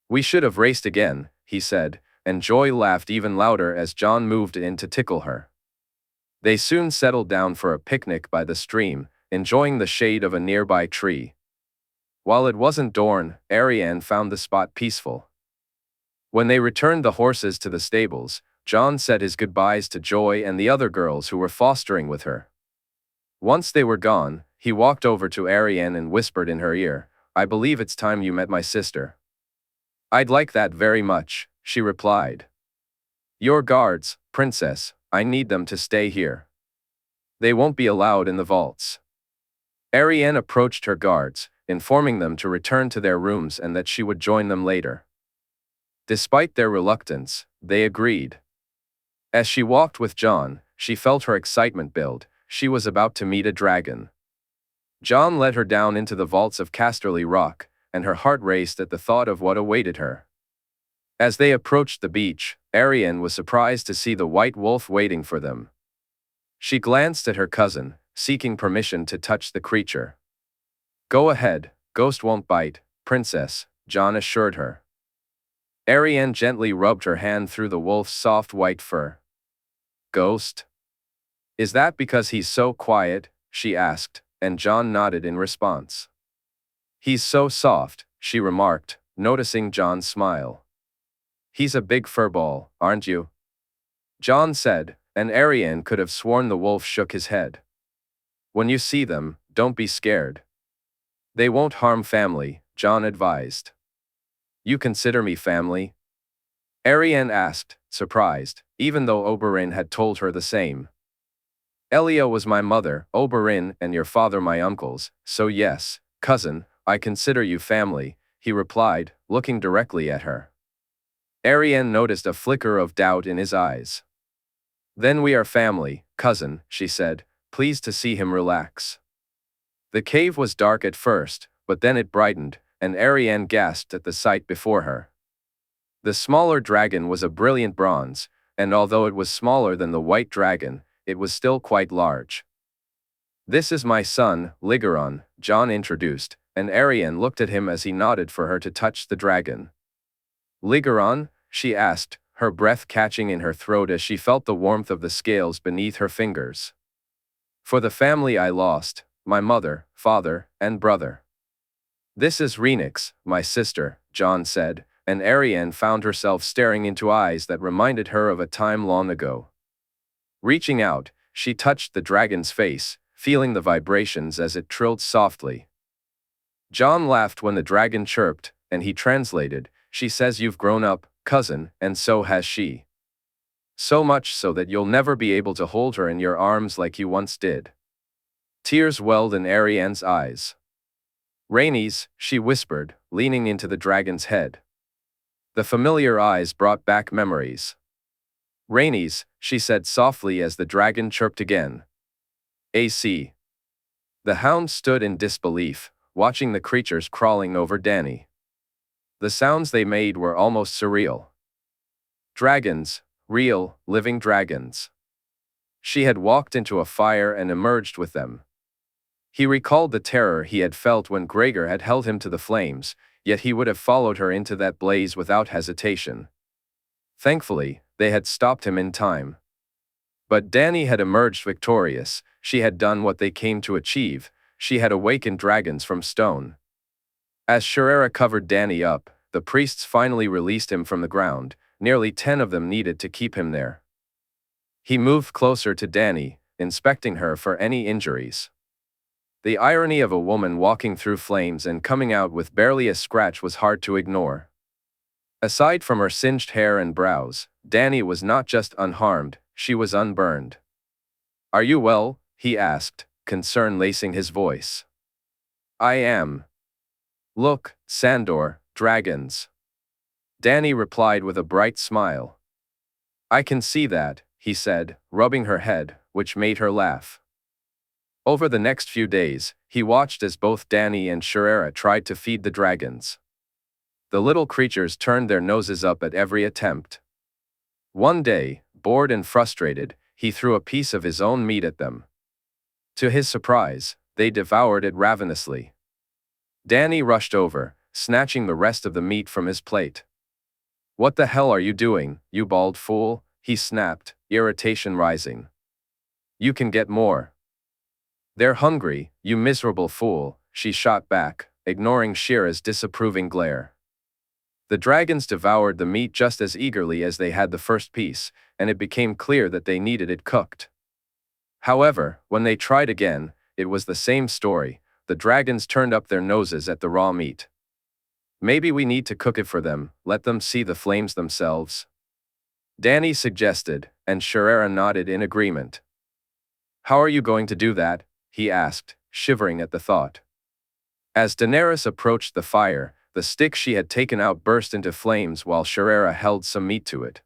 "We should have raced again," he said, and Joy laughed even louder as Jon moved in to tickle her. They soon settled down for a picnic by the stream, enjoying the shade of a nearby tree. While it wasn't dawn, Arianne found the spot peaceful. When they returned the horses to the stables, Jon said his goodbyes to Joy and the other girls who were fostering with her. Once they were gone, he walked over to Arianne and whispered in her ear, "I believe it's time you met my sister." "I'd like that very much," she replied. "Your guards, Princess, I need them to stay here. They won't be allowed in the vaults." Arianne approached her guards, informing them to return to their rooms and that she would join them later. Despite their reluctance, they agreed. As she walked with Jon, she felt her excitement build. She was about to meet a dragon. Jon led her down into the vaults of Casterly Rock, and her heart raced at the thought of what awaited her. As they approached the beach, Arianne was surprised to see the White Wolf waiting for them. She glanced at her cousin, seeking permission to touch the creature. "Go ahead, Ghost won't bite, Princess," Jon assured her. Arianne gently rubbed her hand through the wolf's soft white fur. "Ghost? Is that because he's so quiet?" she asked, and Jon nodded in response. "He's so soft," she remarked, noticing Jon's smile. He's a big furball, aren't you? Jon said, and Arianne could have sworn the wolf shook his head. When you see them, don't be scared. They won't harm family, Jon advised. You consider me family? Arianne asked, surprised, even though Oberyn had told her the same. Elia was my mother, Oberyn and your father my uncles, so yes, cousin, I consider you family, he replied, looking directly at her. Arianne noticed a flicker of doubt in his eyes. Then we are family, cousin, she said, pleased to see him relax. The cave was dark at first, but then it brightened, and Arianne gasped at the sight before her. The smaller dragon was a brilliant bronze, and although it was smaller than the white dragon, it was still quite large. This is my son, Lygaron, Jon introduced, and Arianne looked at him as he nodded for her to touch the dragon. Lygaron? She asked, her breath catching in her throat as she felt the warmth of the scales beneath her fingers. For the family I lost, my mother, father, and brother. This is Rhaenix, my sister, Jon said, and Arianne found herself staring into eyes that reminded her of a time long ago. Reaching out, she touched the dragon's face, feeling the vibrations as it trilled softly. Jon laughed when the dragon chirped, and he translated, she says you've grown up, cousin, and so has she. So much so that you'll never be able to hold her in your arms like you once did. Tears welled in Arianne's eyes. Rhaenys, she whispered, leaning into the dragon's head. The familiar eyes brought back memories. Rhaenys, she said softly as the dragon chirped again. AC. The hound stood in disbelief, watching the creatures crawling over Dany. The sounds they made were almost surreal. Dragons, real, living dragons. She had walked into a fire and emerged with them. He recalled the terror he had felt when Gregor had held him to the flames, yet he would have followed her into that blaze without hesitation. Thankfully, they had stopped him in time. But Dany had emerged victorious, she had done what they came to achieve, she had awakened dragons from stone. As Shaerra covered Dany up, the priests finally released him from the ground, nearly 10 of them needed to keep him there. He moved closer to Dany, inspecting her for any injuries. The irony of a woman walking through flames and coming out with barely a scratch was hard to ignore. Aside from her singed hair and brows, Dany was not just unharmed, she was unburned. Are you well? He asked, concern lacing his voice. I am. Look, Sandor, dragons. Dany replied with a bright smile. I can see that, he said, rubbing her head, which made her laugh. Over the next few days, he watched as both Dany and Shaerra tried to feed the dragons. The little creatures turned their noses up at every attempt. One day, bored and frustrated, he threw a piece of his own meat at them. To his surprise, they devoured it ravenously. Dany rushed over, snatching the rest of the meat from his plate. What the hell are you doing, you bald fool? He snapped, irritation rising. You can get more. They're hungry, you miserable fool, she shot back, ignoring Shaerra's disapproving glare. The dragons devoured the meat just as eagerly as they had the first piece, and it became clear that they needed it cooked. However, when they tried again, it was the same story. The dragons turned up their noses at the raw meat. Maybe we need to cook it for them, let them see the flames themselves. Dany suggested, and Shaerra nodded in agreement. How are you going to do that? He asked, shivering at the thought. As Daenerys approached the fire, the stick she had taken out burst into flames while Shaerra held some meat to it.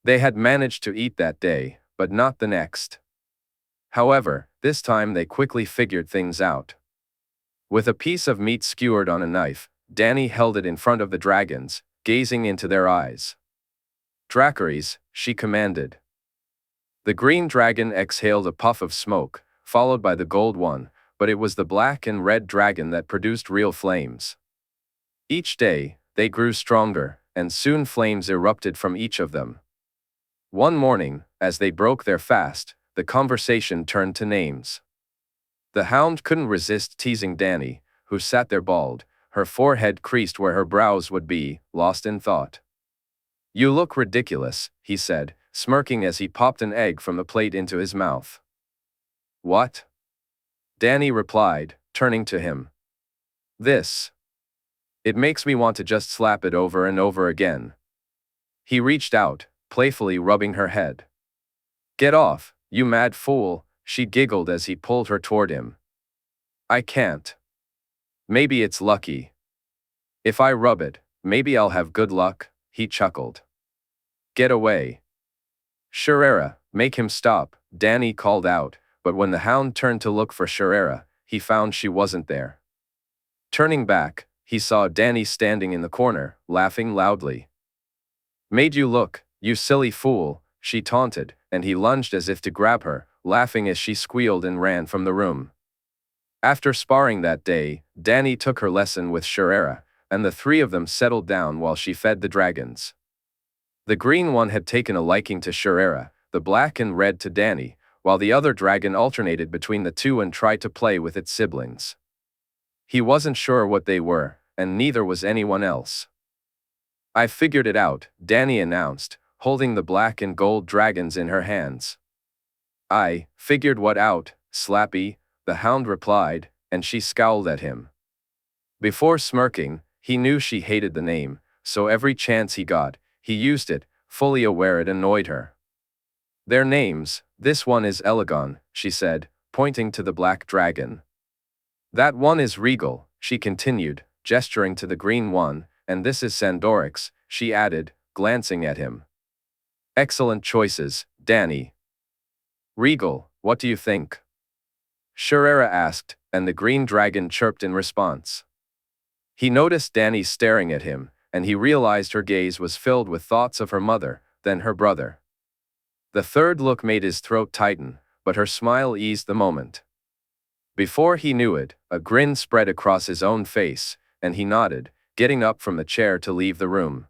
They had managed to eat that day, but not the next. However, this time they quickly figured things out. With a piece of meat skewered on a knife, Dany held it in front of the dragons, gazing into their eyes. Dracarys, she commanded. The green dragon exhaled a puff of smoke, followed by the gold one, but it was the black and red dragon that produced real flames. Each day, they grew stronger, and soon flames erupted from each of them. One morning, as they broke their fast, the conversation turned to names. The hound couldn't resist teasing Dany, who sat there bald, her forehead creased where her brows would be, lost in thought. You look ridiculous, he said, smirking as he popped an egg from the plate into his mouth. What? Dany replied, turning to him. This. It makes me want to just slap it over and over again. He reached out, playfully rubbing her head. Get off, you mad fool, she giggled as he pulled her toward him. I can't. Maybe it's lucky. If I rub it, maybe I'll have good luck, he chuckled. Get away. Shaerra, make him stop, Dany called out, but when the hound turned to look for Shaerra, he found she wasn't there. Turning back, he saw Dany standing in the corner, laughing loudly. Made you look, you silly fool, she taunted, and he lunged as if to grab her, laughing as she squealed and ran from the room. After sparring that day, Dany took her lesson with Shaerra, and the three of them settled down while she fed the dragons. The green one had taken a liking to Shaerra, the black and red to Dany, while the other dragon alternated between the two and tried to play with its siblings. He wasn't sure what they were, and neither was anyone else. I figured it out, Dany announced, holding the black and gold dragons in her hands. I figured what out, Slappy, the hound replied, and she scowled at him. Before smirking, he knew she hated the name, so every chance he got, he used it, fully aware it annoyed her. Their names, this one is Lygaron, she said, pointing to the black dragon. That one is Regal, she continued, gesturing to the green one, and this is Sandorix, she added, glancing at him. Excellent choices, Dany. Regal, what do you think? Shaerra asked, and the green dragon chirped in response. He noticed Dany staring at him, and he realized her gaze was filled with thoughts of her mother, then her brother. The third look made his throat tighten, but her smile eased the moment. Before he knew it, a grin spread across his own face, and he nodded, getting up from the chair to leave the room.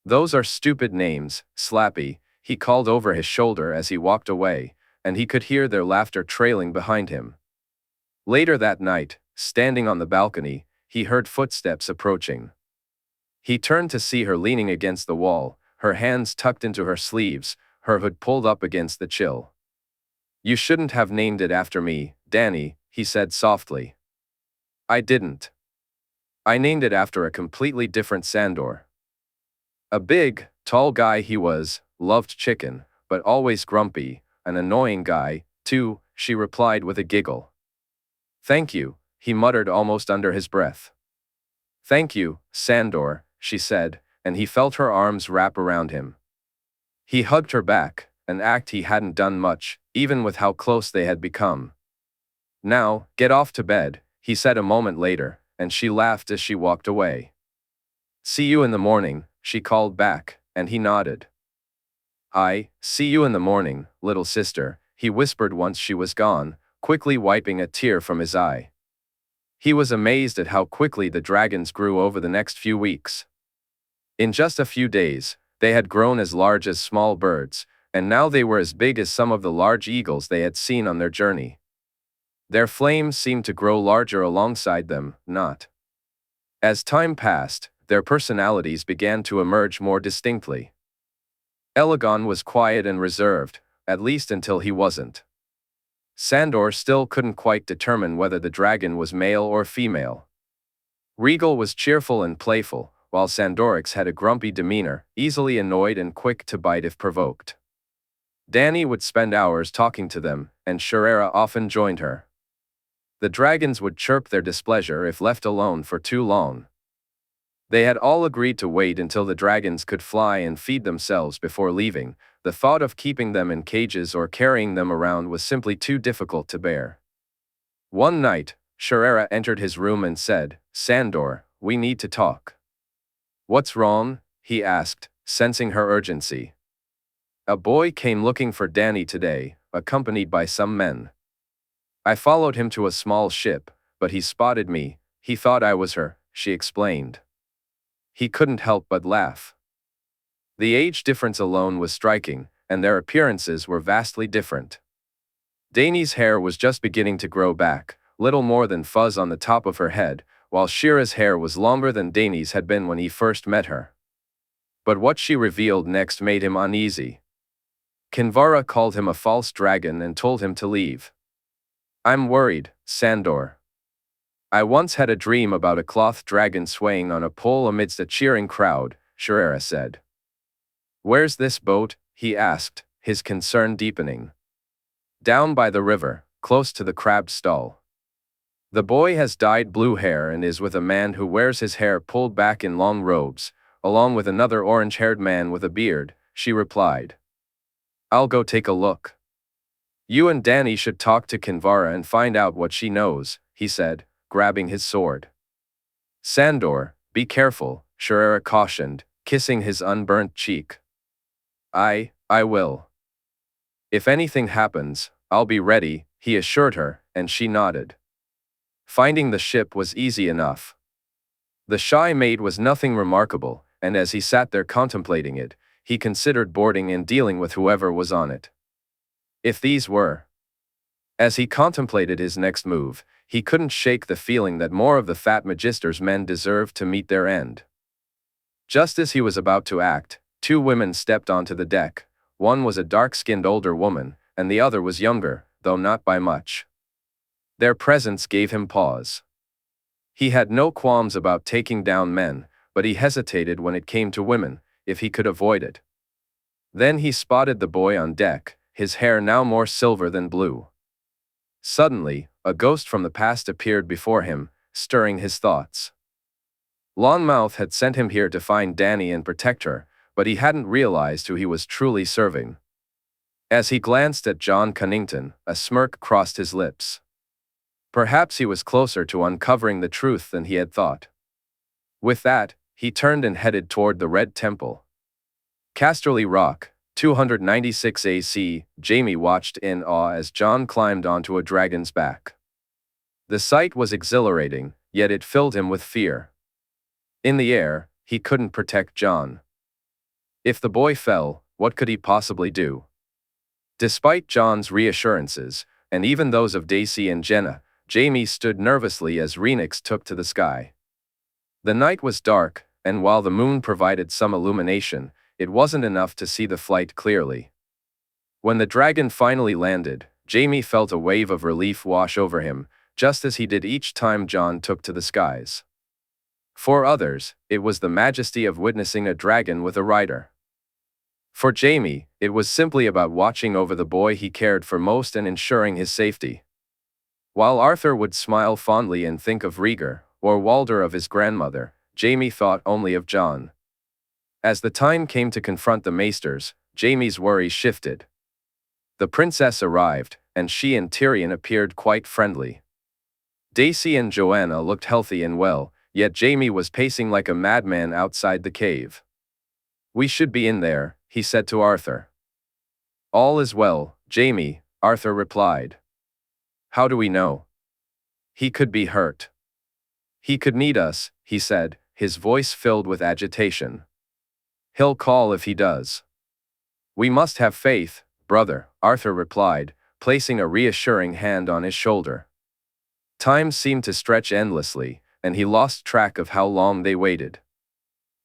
Those are stupid names, Slappy, he called over his shoulder as he walked away, and he could hear their laughter trailing behind him. Later that night, standing on the balcony, he heard footsteps approaching. He turned to see her leaning against the wall, her hands tucked into her sleeves, her hood pulled up against the chill. You shouldn't have named it after me, Dany, he said softly. I didn't. I named it after a completely different Sandor. A big, tall guy he was, loved chicken, but always grumpy, an annoying guy, too, she replied with a giggle. Thank you, he muttered almost under his breath. Thank you, Sandor, she said, and he felt her arms wrap around him. He hugged her back, an act he hadn't done much, even with how close they had become. Now, get off to bed, he said a moment later, and she laughed as she walked away. See you in the morning, she called back, and he nodded. See you in the morning, little sister, he whispered once she was gone, quickly wiping a tear from his eye. He was amazed at how quickly the dragons grew over the next few weeks. In just a few days, they had grown as large as small birds, and now they were as big as some of the large eagles they had seen on their journey. Their flames seemed to grow larger alongside them, not. As time passed, their personalities began to emerge more distinctly. Lygaron was quiet and reserved, at least until he wasn't. Sandor still couldn't quite determine whether the dragon was male or female. Regal was cheerful and playful, while Sandorix had a grumpy demeanor, easily annoyed and quick to bite if provoked. Dany would spend hours talking to them, and Shaerra often joined her. The dragons would chirp their displeasure if left alone for too long. They had all agreed to wait until the dragons could fly and feed themselves before leaving. The thought of keeping them in cages or carrying them around was simply too difficult to bear. One night, Shaerra entered his room and said, Sandor, we need to talk. What's wrong? He asked, sensing her urgency. A boy came looking for Dany today, accompanied by some men. I followed him to a small ship, but he spotted me. He thought I was her, she explained. He couldn't help but laugh. The age difference alone was striking, and their appearances were vastly different. Dany's hair was just beginning to grow back, little more than fuzz on the top of her head, while Shira's hair was longer than Dany's had been when he first met her. But what she revealed next made him uneasy. Kinvara called him a false dragon and told him to leave. I'm worried, Sandor. I once had a dream about a cloth dragon swaying on a pole amidst a cheering crowd, Jaehaerys said. Where's this boat? He asked, his concern deepening. Down by the river, close to the crabbed stall. The boy has dyed blue hair and is with a man who wears his hair pulled back in long robes, along with another orange-haired man with a beard, she replied. I'll go take a look. You and Dany should talk to Kinvara and find out what she knows, he said, grabbing his sword. Sandor, be careful, Jaehaerys cautioned, kissing his unburnt cheek. I will. If anything happens, I'll be ready, he assured her, and she nodded. Finding the ship was easy enough. The shy maid was nothing remarkable, and as he sat there contemplating it, he considered boarding and dealing with whoever was on it. If these were. As he contemplated his next move, he couldn't shake the feeling that more of the fat Magister's men deserved to meet their end. Just as he was about to act, two women stepped onto the deck. One was a dark-skinned older woman, and the other was younger, though not by much. Their presence gave him pause. He had no qualms about taking down men, but he hesitated when it came to women, if he could avoid it. Then he spotted the boy on deck, his hair now more silver than blue. Suddenly, a ghost from the past appeared before him, stirring his thoughts. Longmouth had sent him here to find Dany and protect her, but he hadn't realized who he was truly serving. As he glanced at Jon Cunnington, a smirk crossed his lips. Perhaps he was closer to uncovering the truth than he had thought. With that, he turned and headed toward the Red Temple. Casterly Rock, 296 AC, Jaime watched in awe as Jon climbed onto a dragon's back. The sight was exhilarating, yet it filled him with fear. In the air, he couldn't protect Jon. If the boy fell, what could he possibly do? Despite Jon's reassurances, and even those of Daisy and Jenna, Jaime stood nervously as Rhaenix took to the sky. The night was dark, and while the moon provided some illumination, it wasn't enough to see the flight clearly. When the dragon finally landed, Jaime felt a wave of relief wash over him, just as he did each time Jon took to the skies. For others, it was the majesty of witnessing a dragon with a rider. For Jaime, it was simply about watching over the boy he cared for most and ensuring his safety. While Arthur would smile fondly and think of Rhaegar, or Walder of his grandmother, Jaime thought only of Jon. As the time came to confront the Maesters, Jaime's worries shifted. The princess arrived, and she and Tyrion appeared quite friendly. Daisy and Joanna looked healthy and well, yet Jaime was pacing like a madman outside the cave. We should be in there, he said to Arthur. All is well, Jaime, Arthur replied. How do we know? He could be hurt. He could need us, he said, his voice filled with agitation. He'll call if he does. We must have faith, brother, Arthur replied, placing a reassuring hand on his shoulder. Time seemed to stretch endlessly, and he lost track of how long they waited.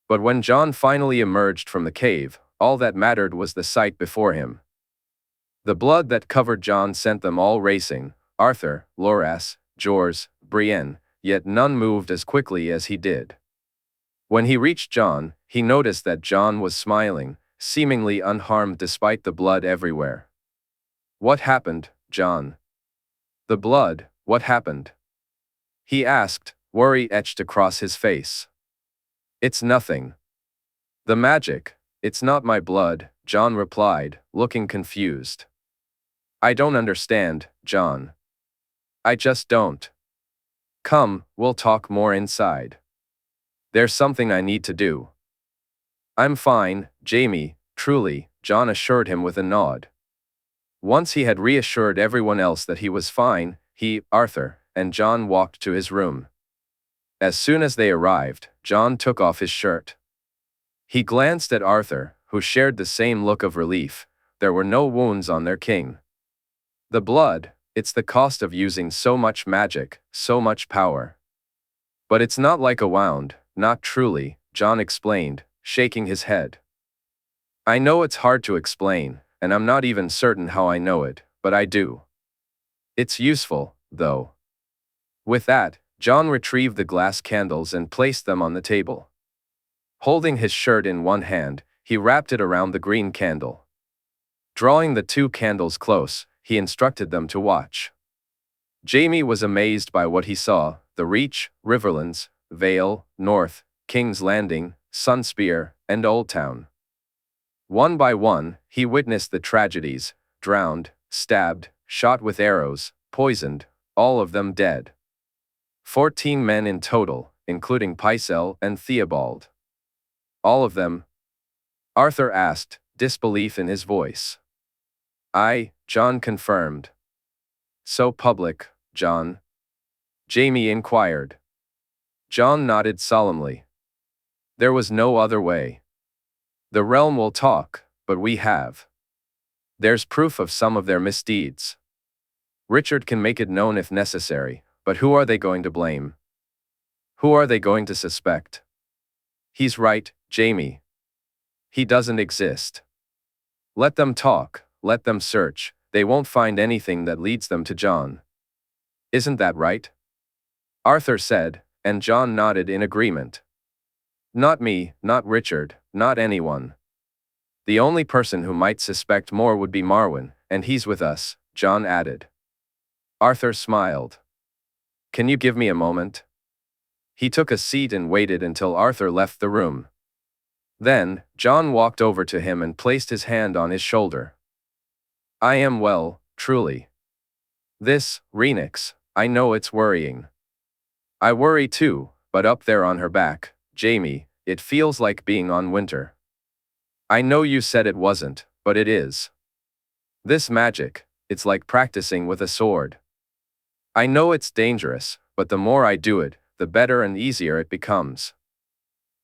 But when Jon finally emerged from the cave, all that mattered was the sight before him. The blood that covered Jon sent them all racing, Arthur, Loras, Jorah, Brienne, yet none moved as quickly as he did. When he reached Jon, he noticed that Jon was smiling, seemingly unharmed despite the blood everywhere. What happened, Jon? The blood, what happened? He asked, worry etched across his face. It's nothing. The magic, it's not my blood, Jon replied, looking confused. I don't understand, Jon. I just don't. Come, we'll talk more inside. There's something I need to do. I'm fine, Jaime, truly, Jon assured him with a nod. Once he had reassured everyone else that he was fine, he, Arthur, and Jon walked to his room. As soon as they arrived, Jon took off his shirt. He glanced at Arthur, who shared the same look of relief. There were no wounds on their king. The blood, it's the cost of using so much magic, so much power. But it's not like a wound, not truly, Jon explained, shaking his head. I know it's hard to explain, and I'm not even certain how I know it, but I do. It's useful, though. With that, Jon retrieved the glass candles and placed them on the table. Holding his shirt in one hand, he wrapped it around the green candle. Drawing the two candles close, he instructed them to watch. Jaime was amazed by what he saw: the Reach, Riverlands, Vale, North, King's Landing, Sunspear, and Oldtown. One by one, he witnessed the tragedies: drowned, stabbed, shot with arrows, poisoned, all of them dead. 14 men in total, including Pycelle and Theobald. All of them? Arthur asked, disbelief in his voice. Aye, Jon confirmed. So public, Jon? Jaime inquired. Jon nodded solemnly. There was no other way. The realm will talk, but we have. There's proof of some of their misdeeds. Richard can make it known if necessary, but who are they going to blame? Who are they going to suspect? He's right, Jaime. He doesn't exist. Let them talk, let them search, they won't find anything that leads them to Jon. Isn't that right? Arthur said, and Jon nodded in agreement. Not me, not Richard, not anyone. The only person who might suspect more would be Marwyn, and he's with us, Jon added. Arthur smiled. Can you give me a moment? He took a seat and waited until Arthur left the room. Then, Jon walked over to him and placed his hand on his shoulder. I am well, truly. This, Rhaenix, I know it's worrying. I worry too, but up there on her back, Jaime, it feels like being on winter. I know you said it wasn't, but it is. This magic, it's like practicing with a sword. I know it's dangerous, but the more I do it, the better and easier it becomes.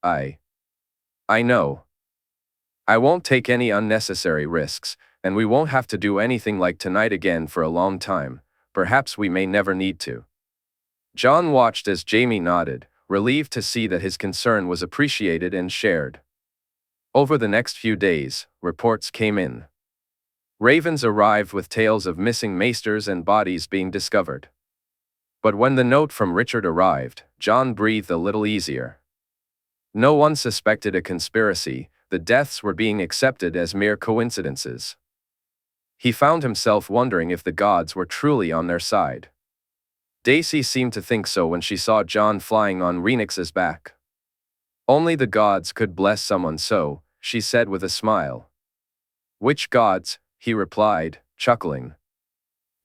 I know. I won't take any unnecessary risks, and we won't have to do anything like tonight again for a long time. Perhaps we may never need to. Jon watched as Jaime nodded, relieved to see that his concern was appreciated and shared. Over the next few days, reports came in. Ravens arrived with tales of missing maesters and bodies being discovered. But when the note from Richard arrived, Jon breathed a little easier. No one suspected a conspiracy, the deaths were being accepted as mere coincidences. He found himself wondering if the gods were truly on their side. Daisy seemed to think so when she saw Jon flying on Rhaenix's back. Only the gods could bless someone so, she said with a smile. Which gods? He replied, chuckling.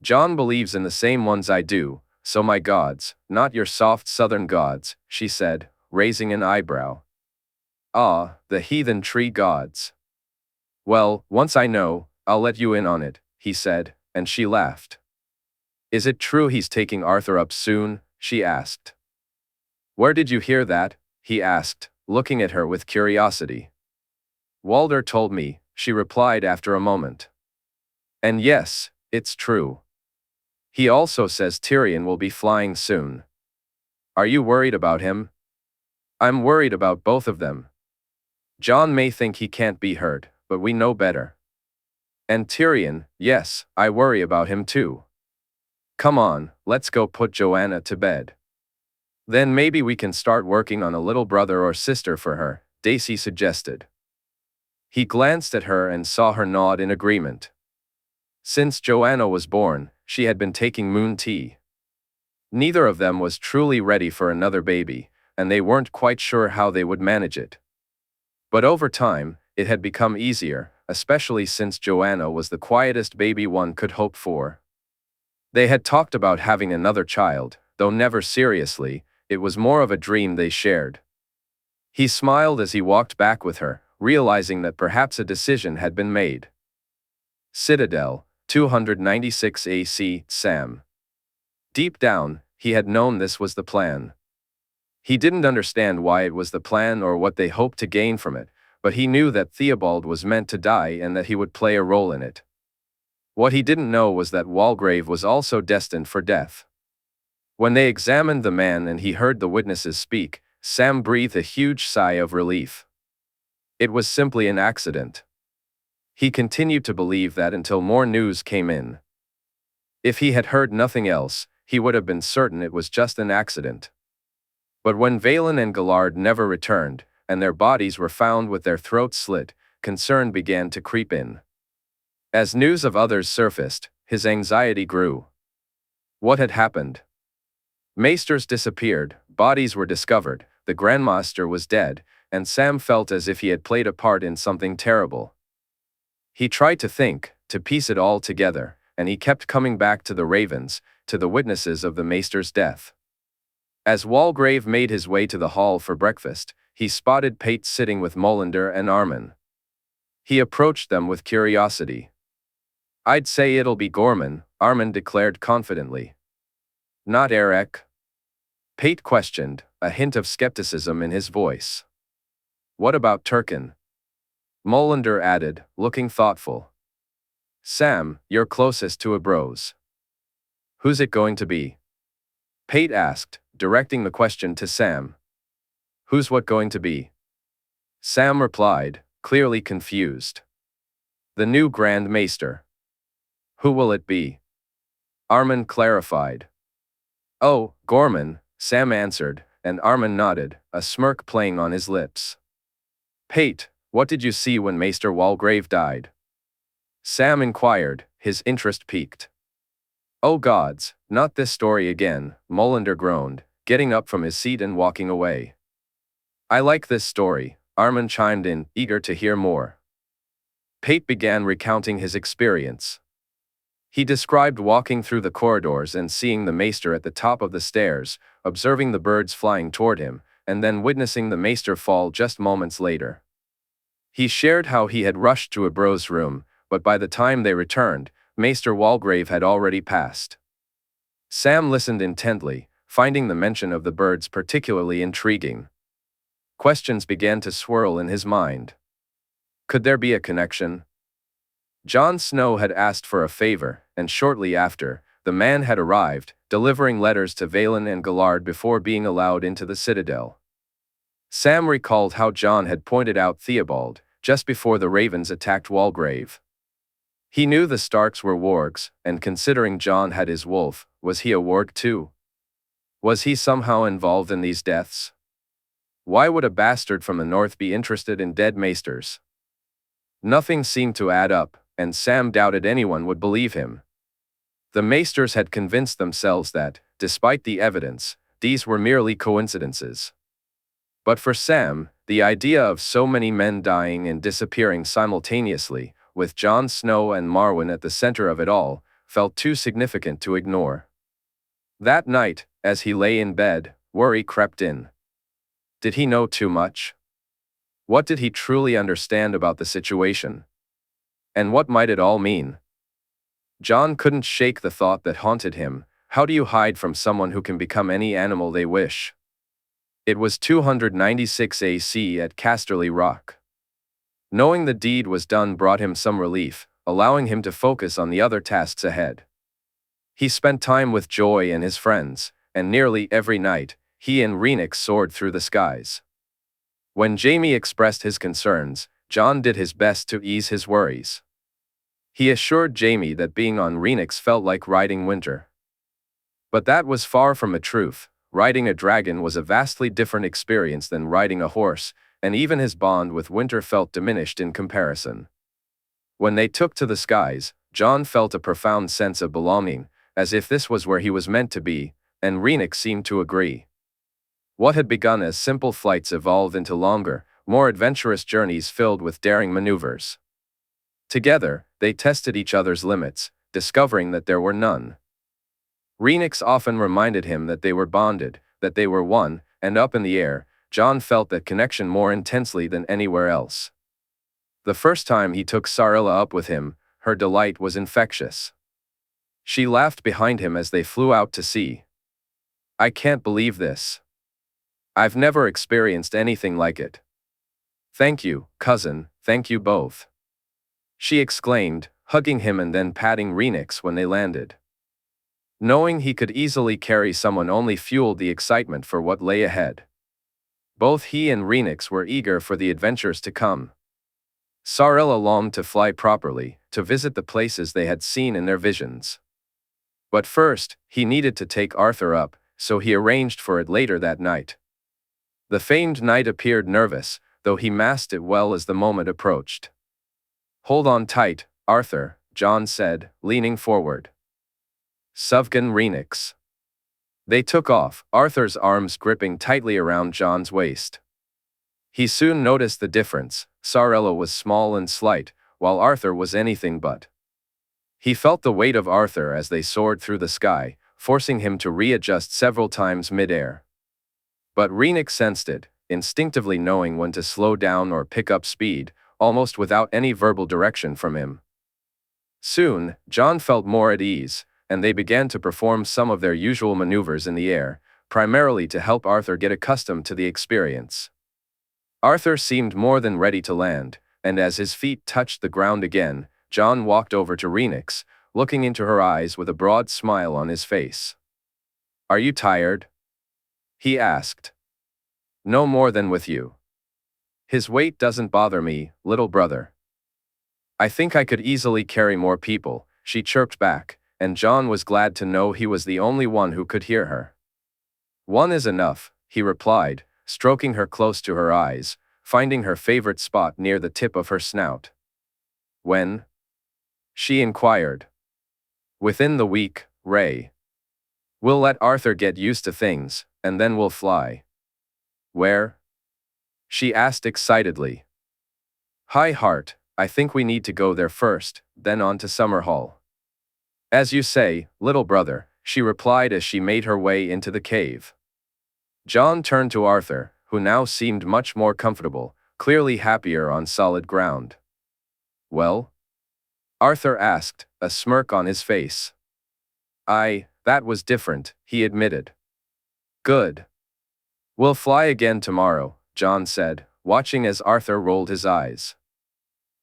Jon believes in the same ones I do, so my gods, not your soft southern gods, she said, raising an eyebrow. Ah, the heathen tree gods. Well, once I know, I'll let you in on it, he said, and she laughed. Is it true he's taking Arthur up soon? She asked. Where did you hear that? He asked, looking at her with curiosity. Walder told me, she replied after a moment. And yes, it's true. He also says Tyrion will be flying soon. Are you worried about him? I'm worried about both of them. Jon may think he can't be hurt, but we know better. And Tyrion, yes, I worry about him too. Come on, let's go put Joanna to bed. Then maybe we can start working on a little brother or sister for her, Daisy suggested. He glanced at her and saw her nod in agreement. Since Joanna was born, she had been taking moon tea. Neither of them was truly ready for another baby, and they weren't quite sure how they would manage it. But over time, it had become easier, especially since Joanna was the quietest baby one could hope for. They had talked about having another child, though never seriously, it was more of a dream they shared. He smiled as he walked back with her, realizing that perhaps a decision had been made. Citadel, 296 AC, Sam. Deep down, he had known this was the plan. He didn't understand why it was the plan or what they hoped to gain from it, but he knew that Theobald was meant to die and that he would play a role in it. What he didn't know was that Walgrave was also destined for death. When they examined the man and he heard the witnesses speak, Sam breathed a huge sigh of relief. It was simply an accident. He continued to believe that until more news came in. If he had heard nothing else, he would have been certain it was just an accident. But when Vaelin and Gallard never returned, and their bodies were found with their throats slit, concern began to creep in. As news of others surfaced, his anxiety grew. What had happened? Maesters disappeared, bodies were discovered, the Grandmaster was dead, and Sam felt as if he had played a part in something terrible. He tried to think, to piece it all together, and he kept coming back to the Ravens, to the witnesses of the Maester's death. As Walgrave made his way to the hall for breakfast, he spotted Pate sitting with Molander and Armin. He approached them with curiosity. "I'd say it'll be Gorman," Armin declared confidently. "Not Eric?" Pate questioned, a hint of skepticism in his voice. "What about Turkin?" Molander added, looking thoughtful. "Sam, you're closest to a bros. Who's it going to be?" Pate asked, directing the question to Sam. "Who's what going to be?" Sam replied, clearly confused. "The new Grand Maester." "Who will it be?" Armin clarified. "Oh, Gorman," Sam answered, and Armin nodded, a smirk playing on his lips. "Pate, what did you see when Maester Walgrave died?" Sam inquired, his interest piqued. "Oh gods, not this story again," Molander groaned, getting up from his seat and walking away. "I like this story," Armin chimed in, eager to hear more. Pate began recounting his experience. He described walking through the corridors and seeing the Maester at the top of the stairs, observing the birds flying toward him, and then witnessing the Maester fall just moments later. He shared how he had rushed to Abro's room, but by the time they returned, Maester Walgrave had already passed. Sam listened intently, finding the mention of the birds particularly intriguing. Questions began to swirl in his mind. Could there be a connection? Jon Snow had asked for a favor, and shortly after, the man had arrived, delivering letters to Vaelin and Gallard before being allowed into the Citadel. Sam recalled how Jon had pointed out Theobald, just before the Ravens attacked Walgrave. He knew the Starks were wargs, and considering Jon had his wolf, was he a warg too? Was he somehow involved in these deaths? Why would a bastard from the north be interested in dead maesters? Nothing seemed to add up, and Sam doubted anyone would believe him. The maesters had convinced themselves that, despite the evidence, these were merely coincidences. But for Sam, the idea of so many men dying and disappearing simultaneously, with Jon Snow and Marwyn at the center of it all, felt too significant to ignore. That night, as he lay in bed, worry crept in. Did he know too much? What did he truly understand about the situation? And what might it all mean? Jon couldn't shake the thought that haunted him: how do you hide from someone who can become any animal they wish? It was 296 AC at Casterly Rock. Knowing the deed was done brought him some relief, allowing him to focus on the other tasks ahead. He spent time with Joy and his friends, and nearly every night, he and Rhaenix soared through the skies. When Jaime expressed his concerns, Jon did his best to ease his worries. He assured Jaime that being on Rhaenix felt like riding winter. But that was far from a truth. Riding a dragon was a vastly different experience than riding a horse, and even his bond with Winter felt diminished in comparison. When they took to the skies, Jon felt a profound sense of belonging, as if this was where he was meant to be, and Rhaenix seemed to agree. What had begun as simple flights evolved into longer, more adventurous journeys filled with daring maneuvers. Together, they tested each other's limits, discovering that there were none. Rhaenix often reminded him that they were bonded, that they were one, and up in the air, Jon felt that connection more intensely than anywhere else. The first time he took Sarilla up with him, her delight was infectious. She laughed behind him as they flew out to sea. "I can't believe this. I've never experienced anything like it." "Thank you, cousin, thank you both," she exclaimed, hugging him and then patting Rhaenix when they landed. Knowing he could easily carry someone only fueled the excitement for what lay ahead. Both he and Rhaenix were eager for the adventures to come. Sarella longed to fly properly, to visit the places they had seen in their visions. But first, he needed to take Arthur up, so he arranged for it later that night. The famed knight appeared nervous, though he masked it well as the moment approached. "Hold on tight, Arthur," Jon said, leaning forward. "Suvgan Rhaenix." They took off, Arthur's arms gripping tightly around Jon's waist. He soon noticed the difference. Sarella was small and slight, while Arthur was anything but. He felt the weight of Arthur as they soared through the sky, forcing him to readjust several times mid-air. But Rhaenix sensed it, instinctively knowing when to slow down or pick up speed, almost without any verbal direction from him. Soon, Jon felt more at ease, and they began to perform some of their usual maneuvers in the air, primarily to help Arthur get accustomed to the experience. Arthur seemed more than ready to land, and as his feet touched the ground again, Jon walked over to Rhaenix, looking into her eyes with a broad smile on his face. "Are you tired?" he asked. "No more than with you." "His weight doesn't bother me, little brother. I think I could easily carry more people," she chirped back, and Jon was glad to know he was the only one who could hear her. "One is enough," he replied, stroking her close to her eyes, finding her favorite spot near the tip of her snout. "When?" she inquired. "Within the week, Ray. We'll let Arthur get used to things, and then we'll fly." "Where?" she asked excitedly. "High Heart, I think we need to go there first, then on to Summerhall." "As you say, little brother," she replied as she made her way into the cave. Jon turned to Arthur, who now seemed much more comfortable, clearly happier on solid ground. "Well?" Arthur asked, a smirk on his face. That was different," he admitted. "Good. We'll fly again tomorrow," Jon said, watching as Arthur rolled his eyes.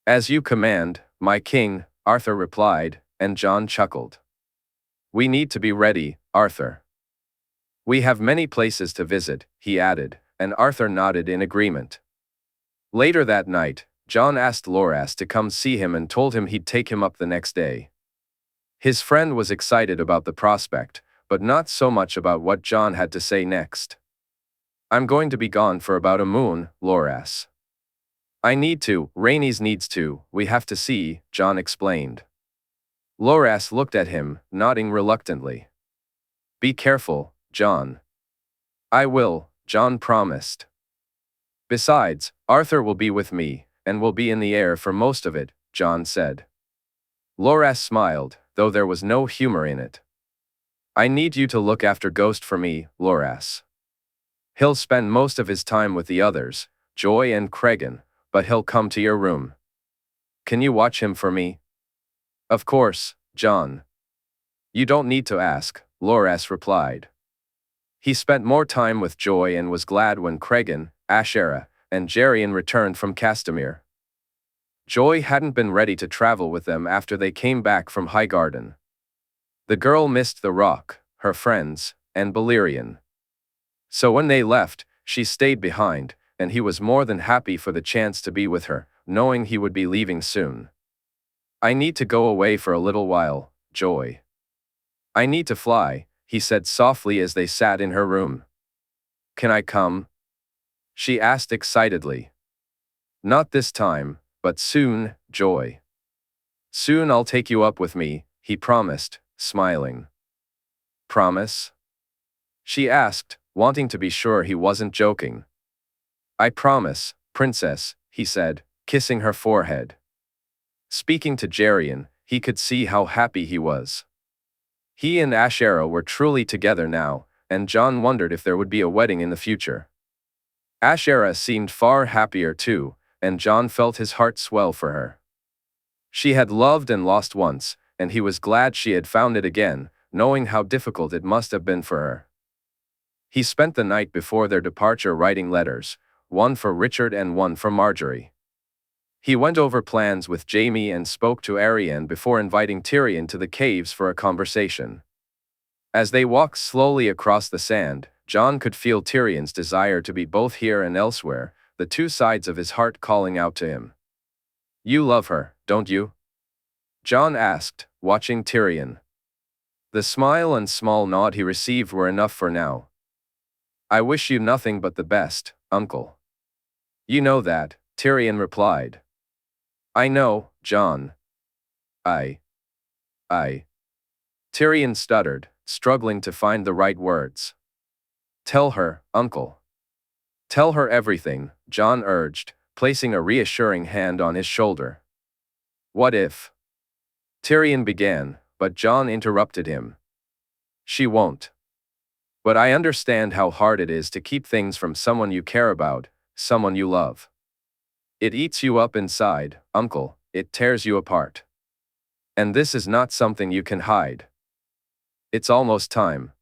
"As you command, my king," Arthur replied, and Jon chuckled. "We need to be ready, Arthur. We have many places to visit," he added, and Arthur nodded in agreement. Later that night, Jon asked Loras to come see him and told him he'd take him up the next day. His friend was excited about the prospect, but not so much about what Jon had to say next. "I'm going to be gone for about a moon, Loras. I need to, Rhaenys needs to, we have to see," Jon explained. Loras looked at him, nodding reluctantly. "Be careful, Jon." "I will," Jon promised. "Besides, Arthur will be with me, and will be in the air for most of it," Jon said. Loras smiled, though there was no humor in it. "I need you to look after Ghost for me, Loras. He'll spend most of his time with the others, Joy and Cregan, but he'll come to your room. Can you watch him for me?" "Of course, Jon." "You don't need to ask," Loras replied. He spent more time with Joy and was glad when Cregan, Ashera, and Jaehaerys returned from Castamere. Joy hadn't been ready to travel with them after they came back from Highgarden. The girl missed the Rock, her friends, and Balerion. So when they left, she stayed behind, and he was more than happy for the chance to be with her, knowing he would be leaving soon. "I need to go away for a little while, Joy." "I need to fly," he said softly as they sat in her room. "Can I come?" she asked excitedly. "Not this time, but soon, Joy. Soon I'll take you up with me," he promised, smiling. "Promise?" she asked, wanting to be sure he wasn't joking. "I promise, princess," he said, kissing her forehead. Speaking to Jaehaerys, he could see how happy he was. He and Ashera were truly together now, and Jon wondered if there would be a wedding in the future. Ashera seemed far happier too, and Jon felt his heart swell for her. She had loved and lost once, and he was glad she had found it again, knowing how difficult it must have been for her. He spent the night before their departure writing letters, one for Richard and one for Margaery. He went over plans with Jaime and spoke to Arianne before inviting Tyrion to the caves for a conversation. As they walked slowly across the sand, Jon could feel Tyrion's desire to be both here and elsewhere, the two sides of his heart calling out to him. "You love her, don't you?" Jon asked, watching Tyrion. The smile and small nod he received were enough for now. "I wish you nothing but the best, uncle." "You know that," Tyrion replied. "I know, Jon. I. Tyrion stuttered, struggling to find the right words. "Tell her, uncle." "Tell her everything," Jon urged, placing a reassuring hand on his shoulder. "What if?" Tyrion began, but Jon interrupted him. "She won't. But I understand how hard it is to keep things from someone you care about, someone you love. It eats you up inside, uncle, it tears you apart. And this is not something you can hide. It's almost time."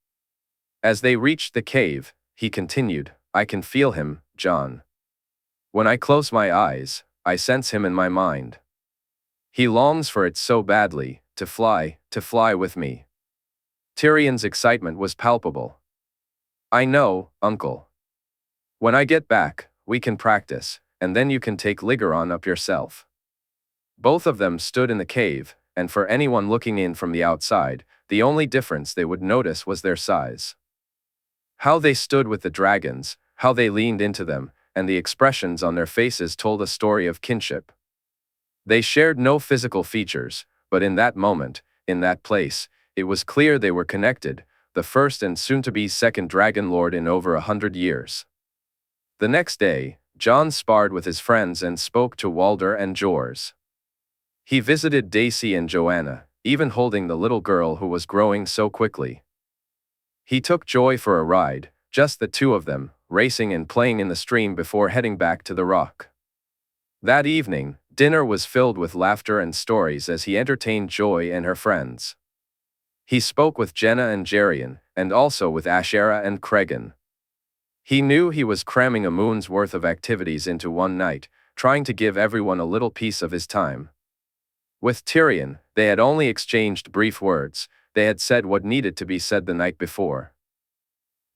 As they reached the cave, he continued, "I can feel him, Jon. When I close my eyes, I sense him in my mind. He longs for it so badly, to fly with me." Tyrion's excitement was palpable. "I know, uncle. When I get back, we can practice, and then you can take Lygaron up yourself." Both of them stood in the cave, and for anyone looking in from the outside, the only difference they would notice was their size. How they stood with the dragons, how they leaned into them, and the expressions on their faces told a story of kinship. They shared no physical features, but in that moment, in that place, it was clear they were connected, the first and soon-to-be second Dragon Lord in over 100 years. The next day, Jon sparred with his friends and spoke to Walder and Jors. He visited Daisy and Joanna, even holding the little girl who was growing so quickly. He took Joy for a ride, just the two of them, racing and playing in the stream before heading back to the rock. That evening, dinner was filled with laughter and stories as he entertained Joy and her friends. He spoke with Jenna and Jerian, and also with Ashera and Cregan. He knew he was cramming a moon's worth of activities into one night, trying to give everyone a little piece of his time. With Tyrion, they had only exchanged brief words, they had said what needed to be said the night before.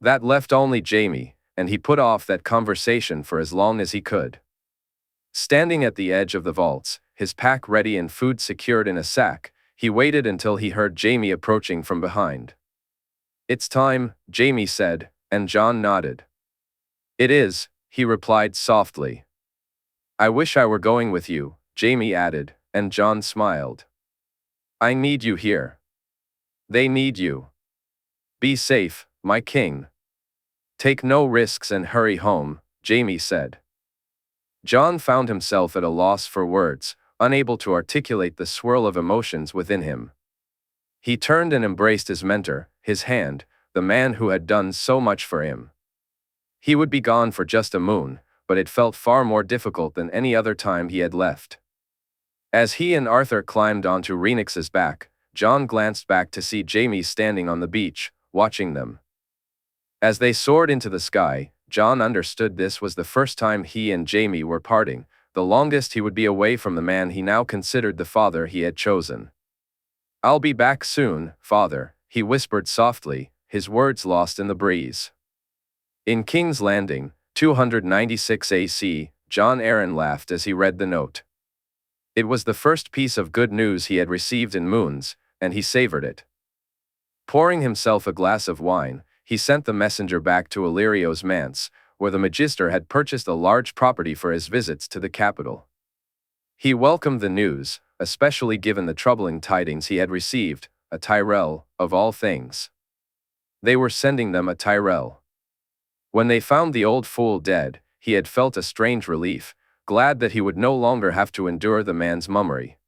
That left only Jaime, and he put off that conversation for as long as he could. Standing at the edge of the vaults, his pack ready and food secured in a sack, he waited until he heard Jaime approaching from behind. "It's time," Jaime said, and Jon nodded. "It is," he replied softly. "I wish I were going with you," Jaime added, and Jon smiled. "I need you here. They need you. Be safe, my king. Take no risks and hurry home," Jaime said. Jon found himself at a loss for words, unable to articulate the swirl of emotions within him. He turned and embraced his mentor, his hand, the man who had done so much for him. He would be gone for just a moon, but it felt far more difficult than any other time he had left. As he and Arthur climbed onto Rhaenix's back, Jon glanced back to see Jaime standing on the beach, watching them. As they soared into the sky, Jon understood this was the first time he and Jaime were parting, the longest he would be away from the man he now considered the father he had chosen. "I'll be back soon, father," he whispered softly, his words lost in the breeze. In King's Landing, 296 AC, Jon Arryn laughed as he read the note. It was the first piece of good news he had received in moons, and he savored it. Pouring himself a glass of wine, he sent the messenger back to Illyrio's manse, where the Magister had purchased a large property for his visits to the capital. He welcomed the news, especially given the troubling tidings he had received, a Tyrell, of all things. They were sending them a Tyrell. When they found the old fool dead, he had felt a strange relief, glad that he would no longer have to endure the man's mummery.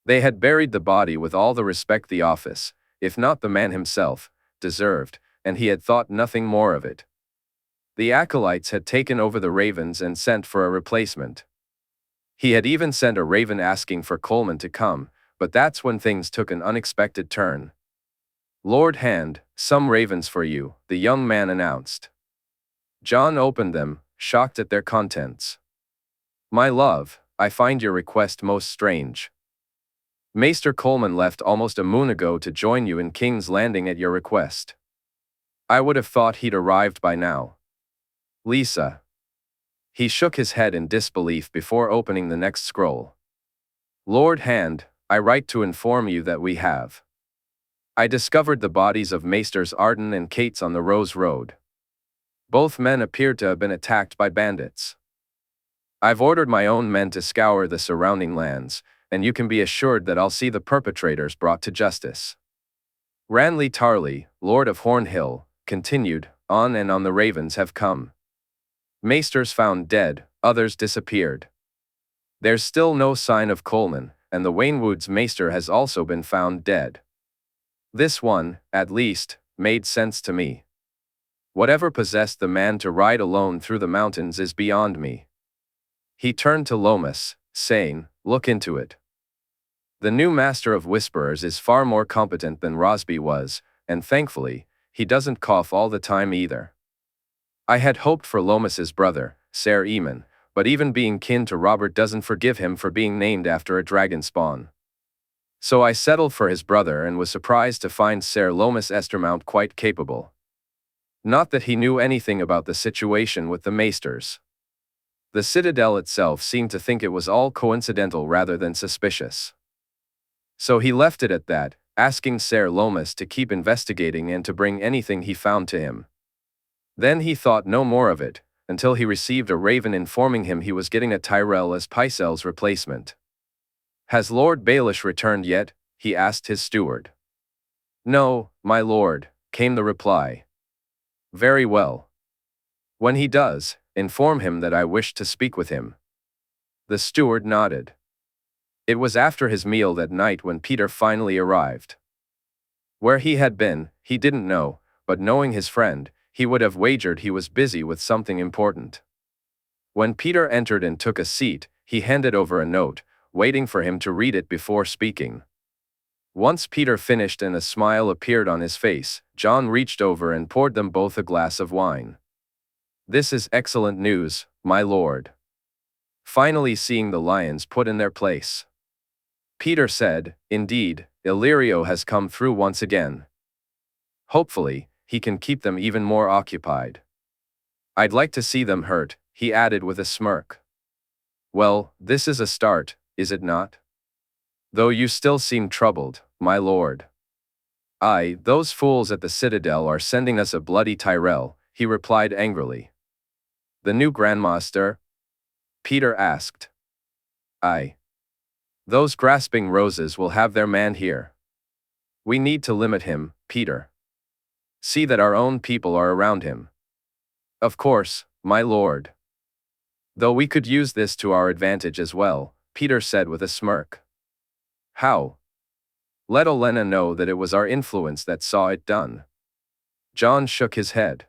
They had buried the body with all the respect the office, if not the man himself, deserved, and he had thought nothing more of it. The acolytes had taken over the ravens and sent for a replacement. He had even sent a raven asking for Coleman to come, but that's when things took an unexpected turn. "Lord Hand, some ravens for you," the young man announced. Jon opened them, shocked at their contents. "My love, I find your request most strange. Maester Coleman left almost a moon ago to join you in King's Landing at your request." I would have thought he'd arrived by now. Lisa. He shook his head in disbelief before opening the next scroll. Lord Hand, I write to inform you that we have. I discovered the bodies of Maesters Arden and Cates on the Rose Road. Both men appeared to have been attacked by bandits. I've ordered my own men to scour the surrounding lands, and you can be assured that I'll see the perpetrators brought to justice. Ranley Tarly, Lord of Hornhill, continued, on and on the ravens have come. Maesters found dead, others disappeared. There's still no sign of Coleman, and the Waynwood's Maester has also been found dead. This one, at least, made sense to me. Whatever possessed the man to ride alone through the mountains is beyond me. He turned to Lomas, saying, look into it. The new Master of Whisperers is far more competent than Rosby was, and thankfully, he doesn't cough all the time either. I had hoped for Lomas's brother, Ser Eamon, but even being kin to Robert doesn't forgive him for being named after a dragon spawn. So I settled for his brother and was surprised to find Ser Lomas Estermount quite capable. Not that he knew anything about the situation with the Maesters. The Citadel itself seemed to think it was all coincidental rather than suspicious. So he left it at that, asking Ser Lomas to keep investigating and to bring anything he found to him. Then he thought no more of it, until he received a raven informing him he was getting a Tyrell as Pycelle's replacement. Has Lord Baelish returned yet? He asked his steward. No, my lord, came the reply. Very well. When he does, inform him that I wish to speak with him. The steward nodded. It was after his meal that night when Peter finally arrived. Where he had been, he didn't know, but knowing his friend, he would have wagered he was busy with something important. When Peter entered and took a seat, he handed over a note, waiting for him to read it before speaking. Once Peter finished and a smile appeared on his face, John reached over and poured them both a glass of wine. This is excellent news, my lord. Finally seeing the lions put in their place. Peter said, indeed, Illyrio has come through once again. Hopefully, he can keep them even more occupied. I'd like to see them hurt, he added with a smirk. Well, this is a start, is it not? Though you still seem troubled, my lord. Aye, those fools at the Citadel are sending us a bloody Tyrell, he replied angrily. The new Grandmaster? Peter asked. Aye. Those grasping roses will have their man here. We need to limit him, Peter. See that our own people are around him. Of course, my lord. Though we could use this to our advantage as well, Peter said with a smirk. How? Let Olenna know that it was our influence that saw it done. John shook his head.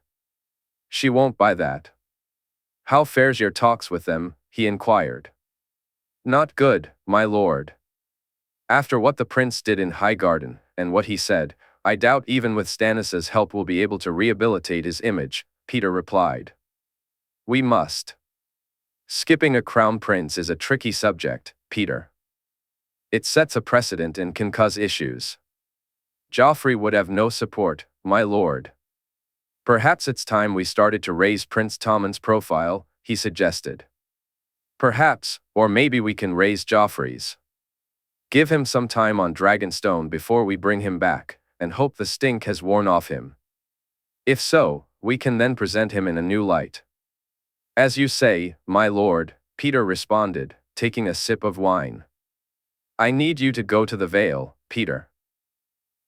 She won't buy that. How fares your talks with them? He inquired. Not good, my lord. After what the prince did in Highgarden, and what he said, I doubt even with Stannis's help we'll be able to rehabilitate his image, Peter replied. We must. Skipping a crown prince is a tricky subject, Peter. It sets a precedent and can cause issues. Joffrey would have no support, my lord. Perhaps it's time we started to raise Prince Tommen's profile, he suggested. Perhaps, or maybe we can raise Joffrey's. Give him some time on Dragonstone before we bring him back, and hope the stink has worn off him. If so, we can then present him in a new light. As you say, my lord, Peter responded, taking a sip of wine. I need you to go to the Vale, Peter.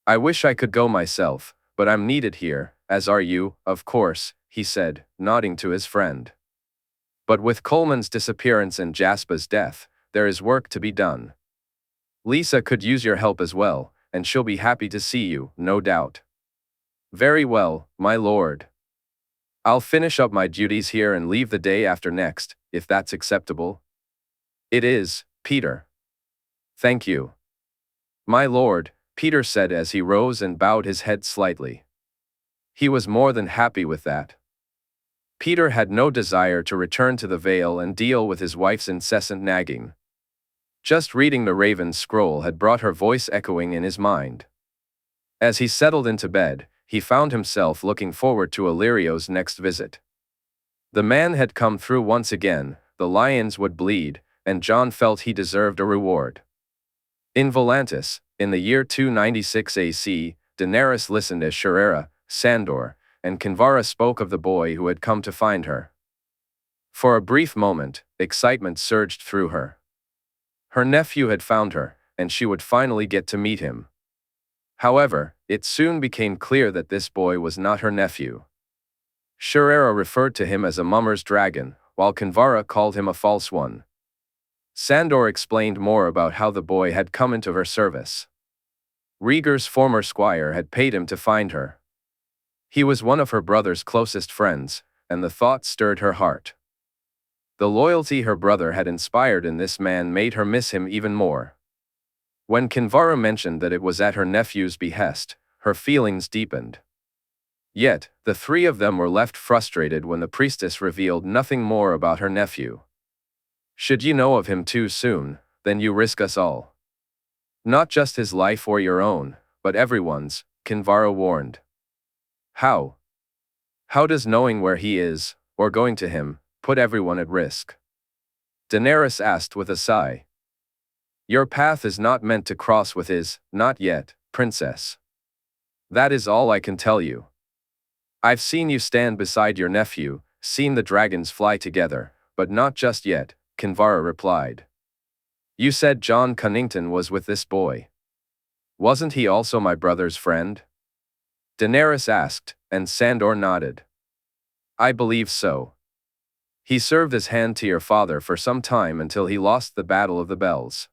I wish I could go myself, but I'm needed here, as are you, of course, he said, nodding to his friend. But with Coleman's disappearance and Jaspa's death, there is work to be done. Lisa could use your help as well, and she'll be happy to see you, no doubt. Very well, my lord. I'll finish up my duties here and leave the day after next, if that's acceptable. It is, Peter. Thank you. My lord, Peter said as he rose and bowed his head slightly. He was more than happy with that. Peter had no desire to return to the Vale and deal with his wife's incessant nagging. Just reading the Raven's scroll had brought her voice echoing in his mind. As he settled into bed, he found himself looking forward to Illyrio's next visit. The man had come through once again, the lions would bleed, and Jon felt he deserved a reward. In Volantis, in the year 296 AC, Daenerys listened as Rhaenyra, Sandor, and Kinvara spoke of the boy who had come to find her. For a brief moment, excitement surged through her. Her nephew had found her, and she would finally get to meet him. However, it soon became clear that this boy was not her nephew. Rhaenyra referred to him as a mummer's dragon, while Kinvara called him a false one. Sandor explained more about how the boy had come into her service. Rhaegar's former squire had paid him to find her. He was one of her brother's closest friends, and the thought stirred her heart. The loyalty her brother had inspired in this man made her miss him even more. When Kinvara mentioned that it was at her nephew's behest, her feelings deepened. Yet, the three of them were left frustrated when the priestess revealed nothing more about her nephew. Should you know of him too soon, then you risk us all. Not just his life or your own, but everyone's, Kinvara warned. How? How does knowing where he is, or going to him, put everyone at risk? Daenerys asked with a sigh. Your path is not meant to cross with his, not yet, princess. That is all I can tell you. I've seen you stand beside your nephew, seen the dragons fly together, but not just yet, Kinvara replied. You said Jon Cunnington was with this boy. Wasn't he also my brother's friend? Daenerys asked, and Sandor nodded. I believe so. He served as hand to your father for some time until he lost the Battle of the Bells.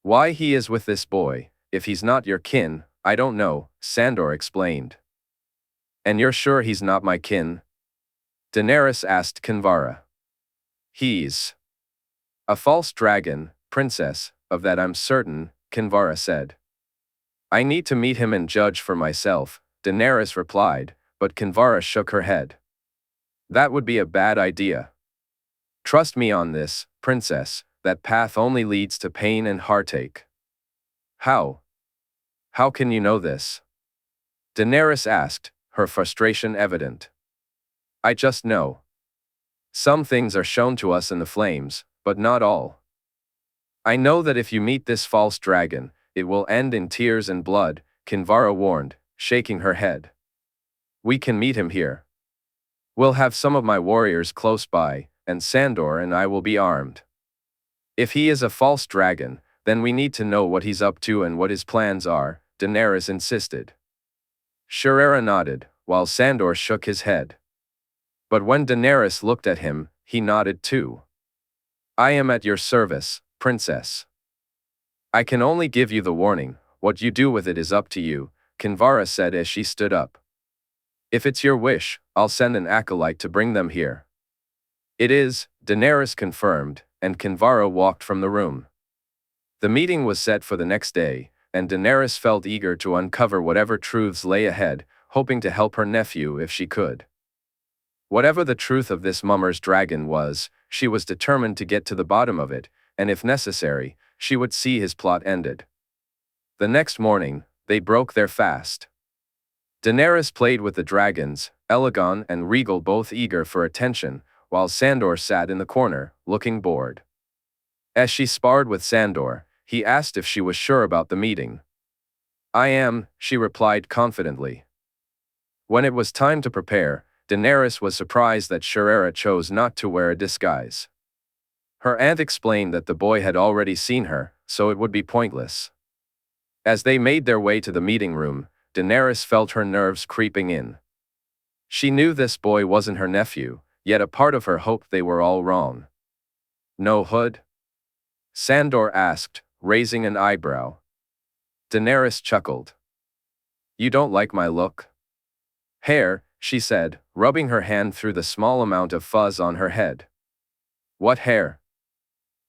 Why he is with this boy, if he's not your kin, I don't know, Sandor explained. And you're sure he's not my kin? Daenerys asked Kinvara. He's a false dragon, princess, of that I'm certain, Kinvara said. I need to meet him and judge for myself, Daenerys replied, but Kinvara shook her head. That would be a bad idea. Trust me on this, princess, that path only leads to pain and heartache. How? How can you know this? Daenerys asked, her frustration evident. I just know. Some things are shown to us in the flames, but not all. I know that if you meet this false dragon, it will end in tears and blood, Kinvara warned, shaking her head. We can meet him here. We'll have some of my warriors close by, and Sandor and I will be armed. If he is a false dragon, then we need to know what he's up to and what his plans are, Daenerys insisted. Rhaenyra nodded, while Sandor shook his head. But when Daenerys looked at him, he nodded too. I am at your service, princess. I can only give you the warning, what you do with it is up to you, Kinvara said as she stood up. If it's your wish, I'll send an acolyte to bring them here. It is, Daenerys confirmed, and Kinvara walked from the room. The meeting was set for the next day, and Daenerys felt eager to uncover whatever truths lay ahead, hoping to help her nephew if she could. Whatever the truth of this mummer's dragon was, she was determined to get to the bottom of it, and if necessary, she would see his plot ended. The next morning, they broke their fast. Daenerys played with the dragons, Lygaron and Regal both eager for attention, while Sandor sat in the corner, looking bored. As she sparred with Sandor, he asked if she was sure about the meeting. I am, she replied confidently. When it was time to prepare, Daenerys was surprised that Rhaenyra chose not to wear a disguise. Her aunt explained that the boy had already seen her, so it would be pointless. As they made their way to the meeting room, Daenerys felt her nerves creeping in. She knew this boy wasn't her nephew, yet a part of her hoped they were all wrong. No hood? Sandor asked, raising an eyebrow. Daenerys chuckled. You don't like my look? Hair, she said, rubbing her hand through the small amount of fuzz on her head. What hair?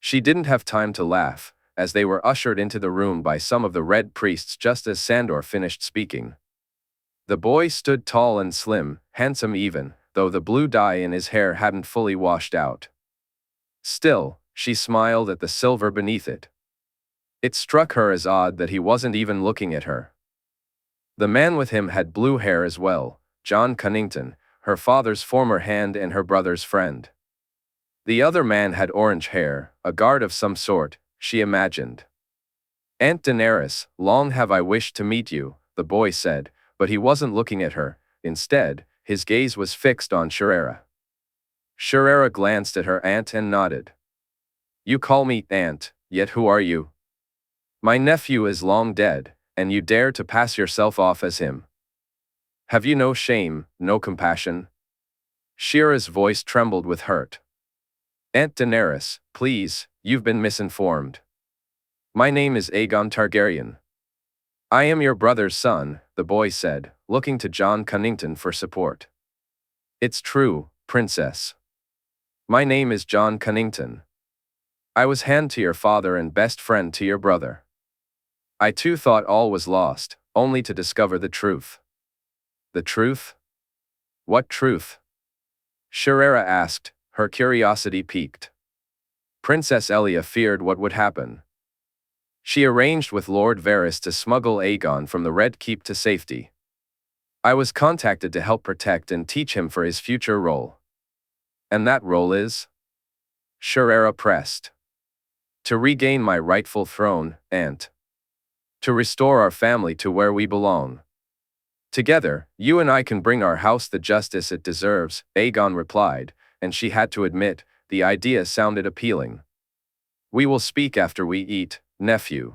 She didn't have time to laugh, as they were ushered into the room by some of the red priests just as Sandor finished speaking. The boy stood tall and slim, handsome even, though the blue dye in his hair hadn't fully washed out. Still, she smiled at the silver beneath it. It struck her as odd that he wasn't even looking at her. The man with him had blue hair as well, John Cunnington, her father's former hand and her brother's friend. The other man had orange hair, a guard of some sort, she imagined. Aunt Daenerys, long have I wished to meet you, the boy said, but he wasn't looking at her. Instead, his gaze was fixed on Jaehaerys. Jaehaerys glanced at her aunt and nodded. You call me aunt, yet who are you? My nephew is long dead, and you dare to pass yourself off as him. Have you no shame, no compassion? Jaehaerys' voice trembled with hurt. Aunt Daenerys, please, you've been misinformed. My name is Aegon Targaryen. I am your brother's son, the boy said, looking to John Cunnington for support. It's true, princess. My name is John Cunnington. I was hand to your father and best friend to your brother. I too thought all was lost, only to discover the truth. The truth? What truth? Jaehaerys asked, her curiosity piqued. Princess Elia feared what would happen. She arranged with Lord Varys to smuggle Aegon from the Red Keep to safety. I was contacted to help protect and teach him for his future role. And that role is? Jaehaerys pressed. To regain my rightful throne, aunt. To restore our family to where we belong. Together, you and I can bring our house the justice it deserves, Aegon replied, and she had to admit, the idea sounded appealing. We will speak after we eat, nephew.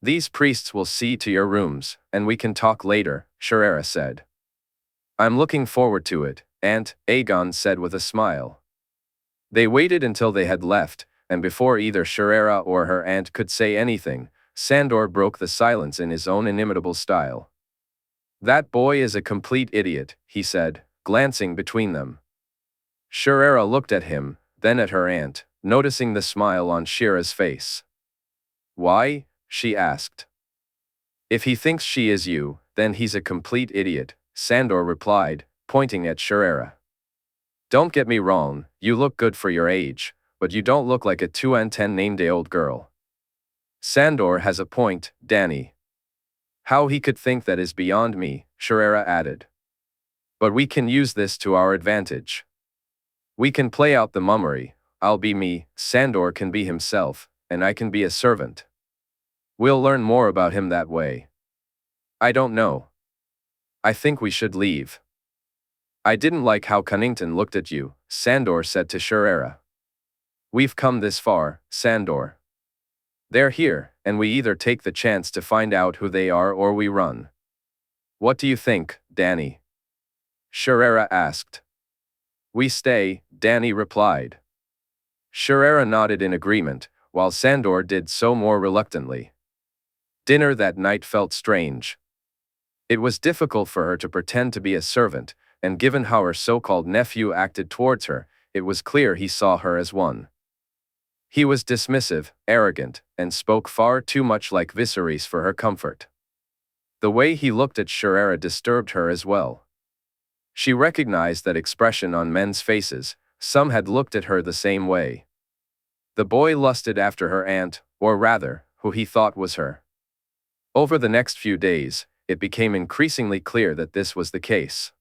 These priests will see to your rooms, and we can talk later, Jaehaerys said. I'm looking forward to it, aunt, Aegon said with a smile. They waited until they had left, and before either Jaehaerys or her aunt could say anything, Sandor broke the silence in his own inimitable style. That boy is a complete idiot, he said, glancing between them. Jaehaerys looked at him, then at her aunt, noticing the smile on Jaehaerys' face. Why? She asked. If he thinks she is you, then he's a complete idiot, Sandor replied, pointing at Jaehaerys. Don't get me wrong, you look good for your age, but you don't look like a 2-10-named-old girl. Sandor has a point, Dany. How he could think that is beyond me, Jaehaerys added. But we can use this to our advantage. We can play out the mummery, I'll be me, Sandor can be himself, and I can be a servant. We'll learn more about him that way. I don't know. I think we should leave. I didn't like how Cunnington looked at you, Sandor said to Jaehaerys. We've come this far, Sandor. They're here, and we either take the chance to find out who they are or we run. What do you think, Dany? Jaehaerys asked. We stay, Dany replied. Jaehaerys nodded in agreement, while Sandor did so more reluctantly. Dinner that night felt strange. It was difficult for her to pretend to be a servant, and given how her so-called nephew acted towards her, it was clear he saw her as one. He was dismissive, arrogant, and spoke far too much like Viserys for her comfort. The way he looked at Jaehaerys disturbed her as well. She recognized that expression on men's faces, some had looked at her the same way. The boy lusted after her aunt, or rather, who he thought was her. Over the next few days, it became increasingly clear that this was the case.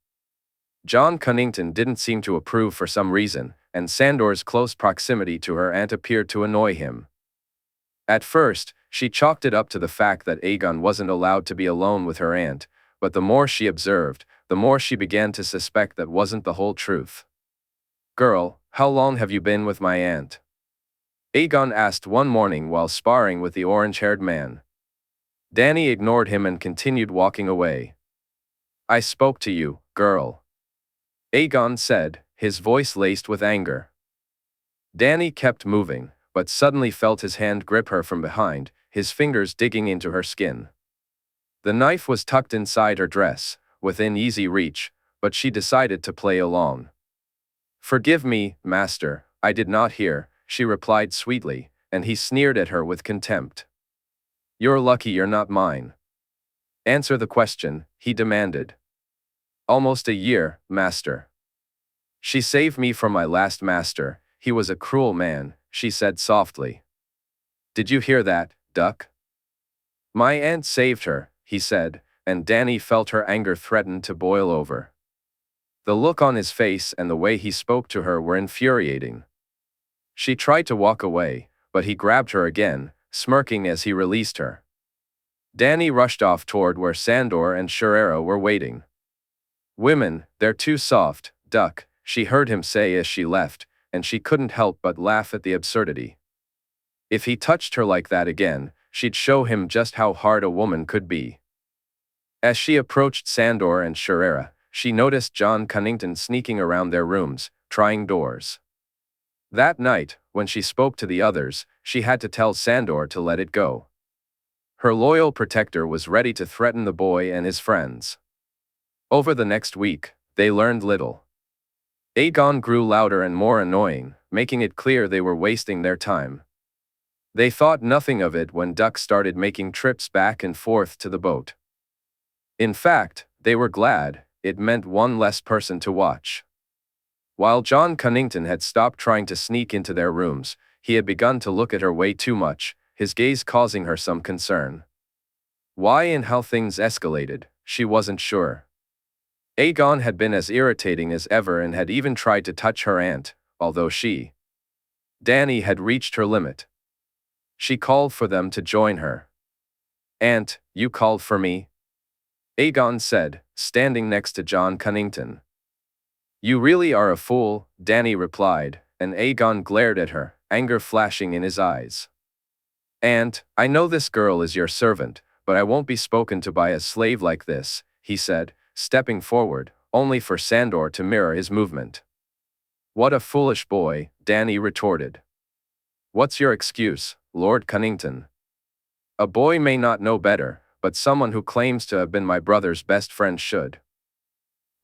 John Cunnington didn't seem to approve for some reason, and Sandor's close proximity to her aunt appeared to annoy him. At first, she chalked it up to the fact that Aegon wasn't allowed to be alone with her aunt, but the more she observed, the more she began to suspect that wasn't the whole truth. Girl, how long have you been with my aunt? Aegon asked one morning while sparring with the orange-haired man. Dany ignored him and continued walking away. I spoke to you, girl. Aegon said, his voice laced with anger. Dany kept moving, but suddenly felt his hand grip her from behind, his fingers digging into her skin. The knife was tucked inside her dress, within easy reach, but she decided to play along. Forgive me, master, I did not hear, she replied sweetly, and he sneered at her with contempt. You're lucky you're not mine. Answer the question, he demanded. Almost a year, master. She saved me from my last master, he was a cruel man, she said softly. Did you hear that, duck? My aunt saved her, he said, and Dany felt her anger threaten to boil over. The look on his face and the way he spoke to her were infuriating. She tried to walk away, but he grabbed her again, smirking as he released her. Dany rushed off toward where Sandor and Shirera were waiting. "Women, they're too soft, duck," she heard him say as she left, and she couldn't help but laugh at the absurdity. If he touched her like that again, she'd show him just how hard a woman could be. As she approached Sandor and Shirera, she noticed Jon Cunnington sneaking around their rooms, trying doors. That night, when she spoke to the others, she had to tell Sandor to let it go. Her loyal protector was ready to threaten the boy and his friends. Over the next week, they learned little. Aegon grew louder and more annoying, making it clear they were wasting their time. They thought nothing of it when Duck started making trips back and forth to the boat. In fact, they were glad. It meant one less person to watch. While Jon Cunnington had stopped trying to sneak into their rooms, he had begun to look at her way too much, his gaze causing her some concern. Why and how things escalated, she wasn't sure. Aegon had been as irritating as ever and had even tried to touch her aunt, although Dany had reached her limit. She called for them to join her. "Aunt, you called for me?" Aegon said, standing next to Jon Cunnington. "You really are a fool," Dany replied, and Aegon glared at her, anger flashing in his eyes. "Aunt, I know this girl is your servant, but I won't be spoken to by a slave like this," he said, stepping forward, only for Sandor to mirror his movement. "What a foolish boy," Dany retorted. "What's your excuse, Lord Cunnington?" "A boy may not know better, but someone who claims to have been my brother's best friend should.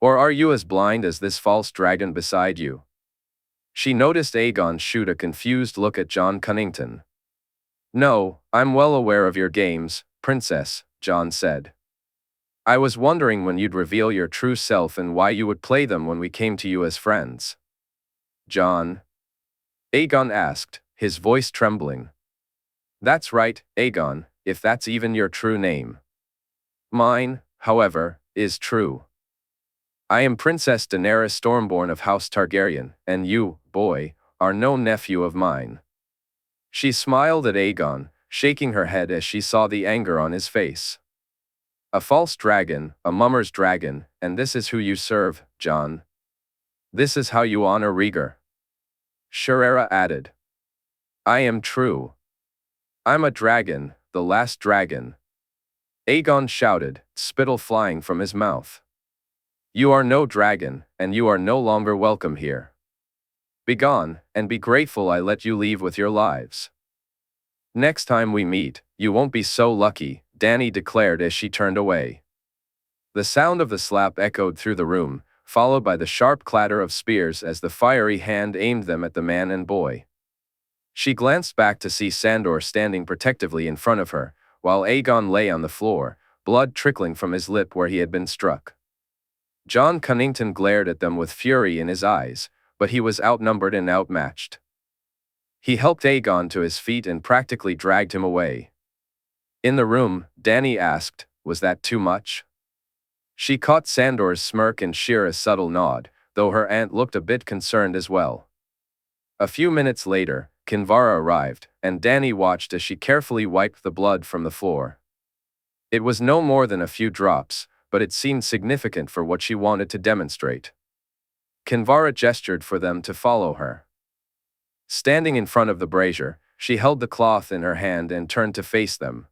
Or are you as blind as this false dragon beside you?" She noticed Aegon shoot a confused look at Jon Cunnington. "No, I'm well aware of your games, Princess," Jon said. "I was wondering when you'd reveal your true self and why you would play them when we came to you as friends." "Jon?" Aegon asked, his voice trembling. "That's right, Aegon, if that's even your true name. Mine, however, is true. I am Princess Daenerys Stormborn of House Targaryen, and you, boy, are no nephew of mine." She smiled at Aegon, shaking her head as she saw the anger on his face. "A false dragon, a mummer's dragon, and this is who you serve, Jon? This is how you honor Rhaegar?" Shirera added. "I am true. I'm a dragon, the last dragon." Aegon shouted, spittle flying from his mouth. "You are no dragon, and you are no longer welcome here. Begone, and be grateful I let you leave with your lives. Next time we meet, you won't be so lucky," Dany declared as she turned away. The sound of the slap echoed through the room, followed by the sharp clatter of spears as the fiery hand aimed them at the man and boy. She glanced back to see Sandor standing protectively in front of her, while Aegon lay on the floor, blood trickling from his lip where he had been struck. Jon Cunnington glared at them with fury in his eyes, but he was outnumbered and outmatched. He helped Aegon to his feet and practically dragged him away. In the room, Dany asked, "Was that too much?" She caught Sandor's smirk and Shira's subtle nod, though her aunt looked a bit concerned as well. A few minutes later, Kinvara arrived, and Dany watched as she carefully wiped the blood from the floor. It was no more than a few drops, but it seemed significant for what she wanted to demonstrate. Kinvara gestured for them to follow her. Standing in front of the brazier, she held the cloth in her hand and turned to face them.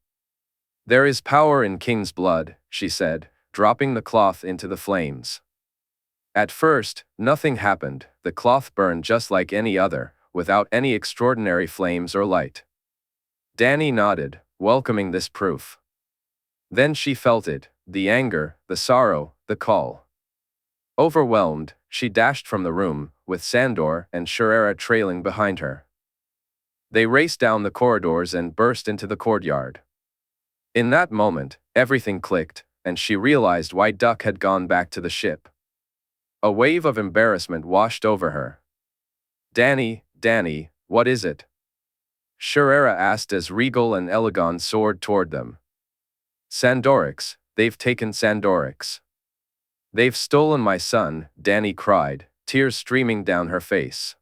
"There is power in king's blood," she said, dropping the cloth into the flames. At first, nothing happened. The cloth burned just like any other, without any extraordinary flames or light. Dany nodded, welcoming this proof. Then she felt it, the anger, the sorrow, the call. Overwhelmed, she dashed from the room, with Sandor and Shirera trailing behind her. They raced down the corridors and burst into the courtyard. In that moment, everything clicked, and she realized why Duck had gone back to the ship. A wave of embarrassment washed over her. Dany, what is it?" Shirera asked as Rhaegal and Elegon soared toward them. "Sandorix," They've taken Sandorix. They've stolen my son, Dany cried, tears streaming down her face.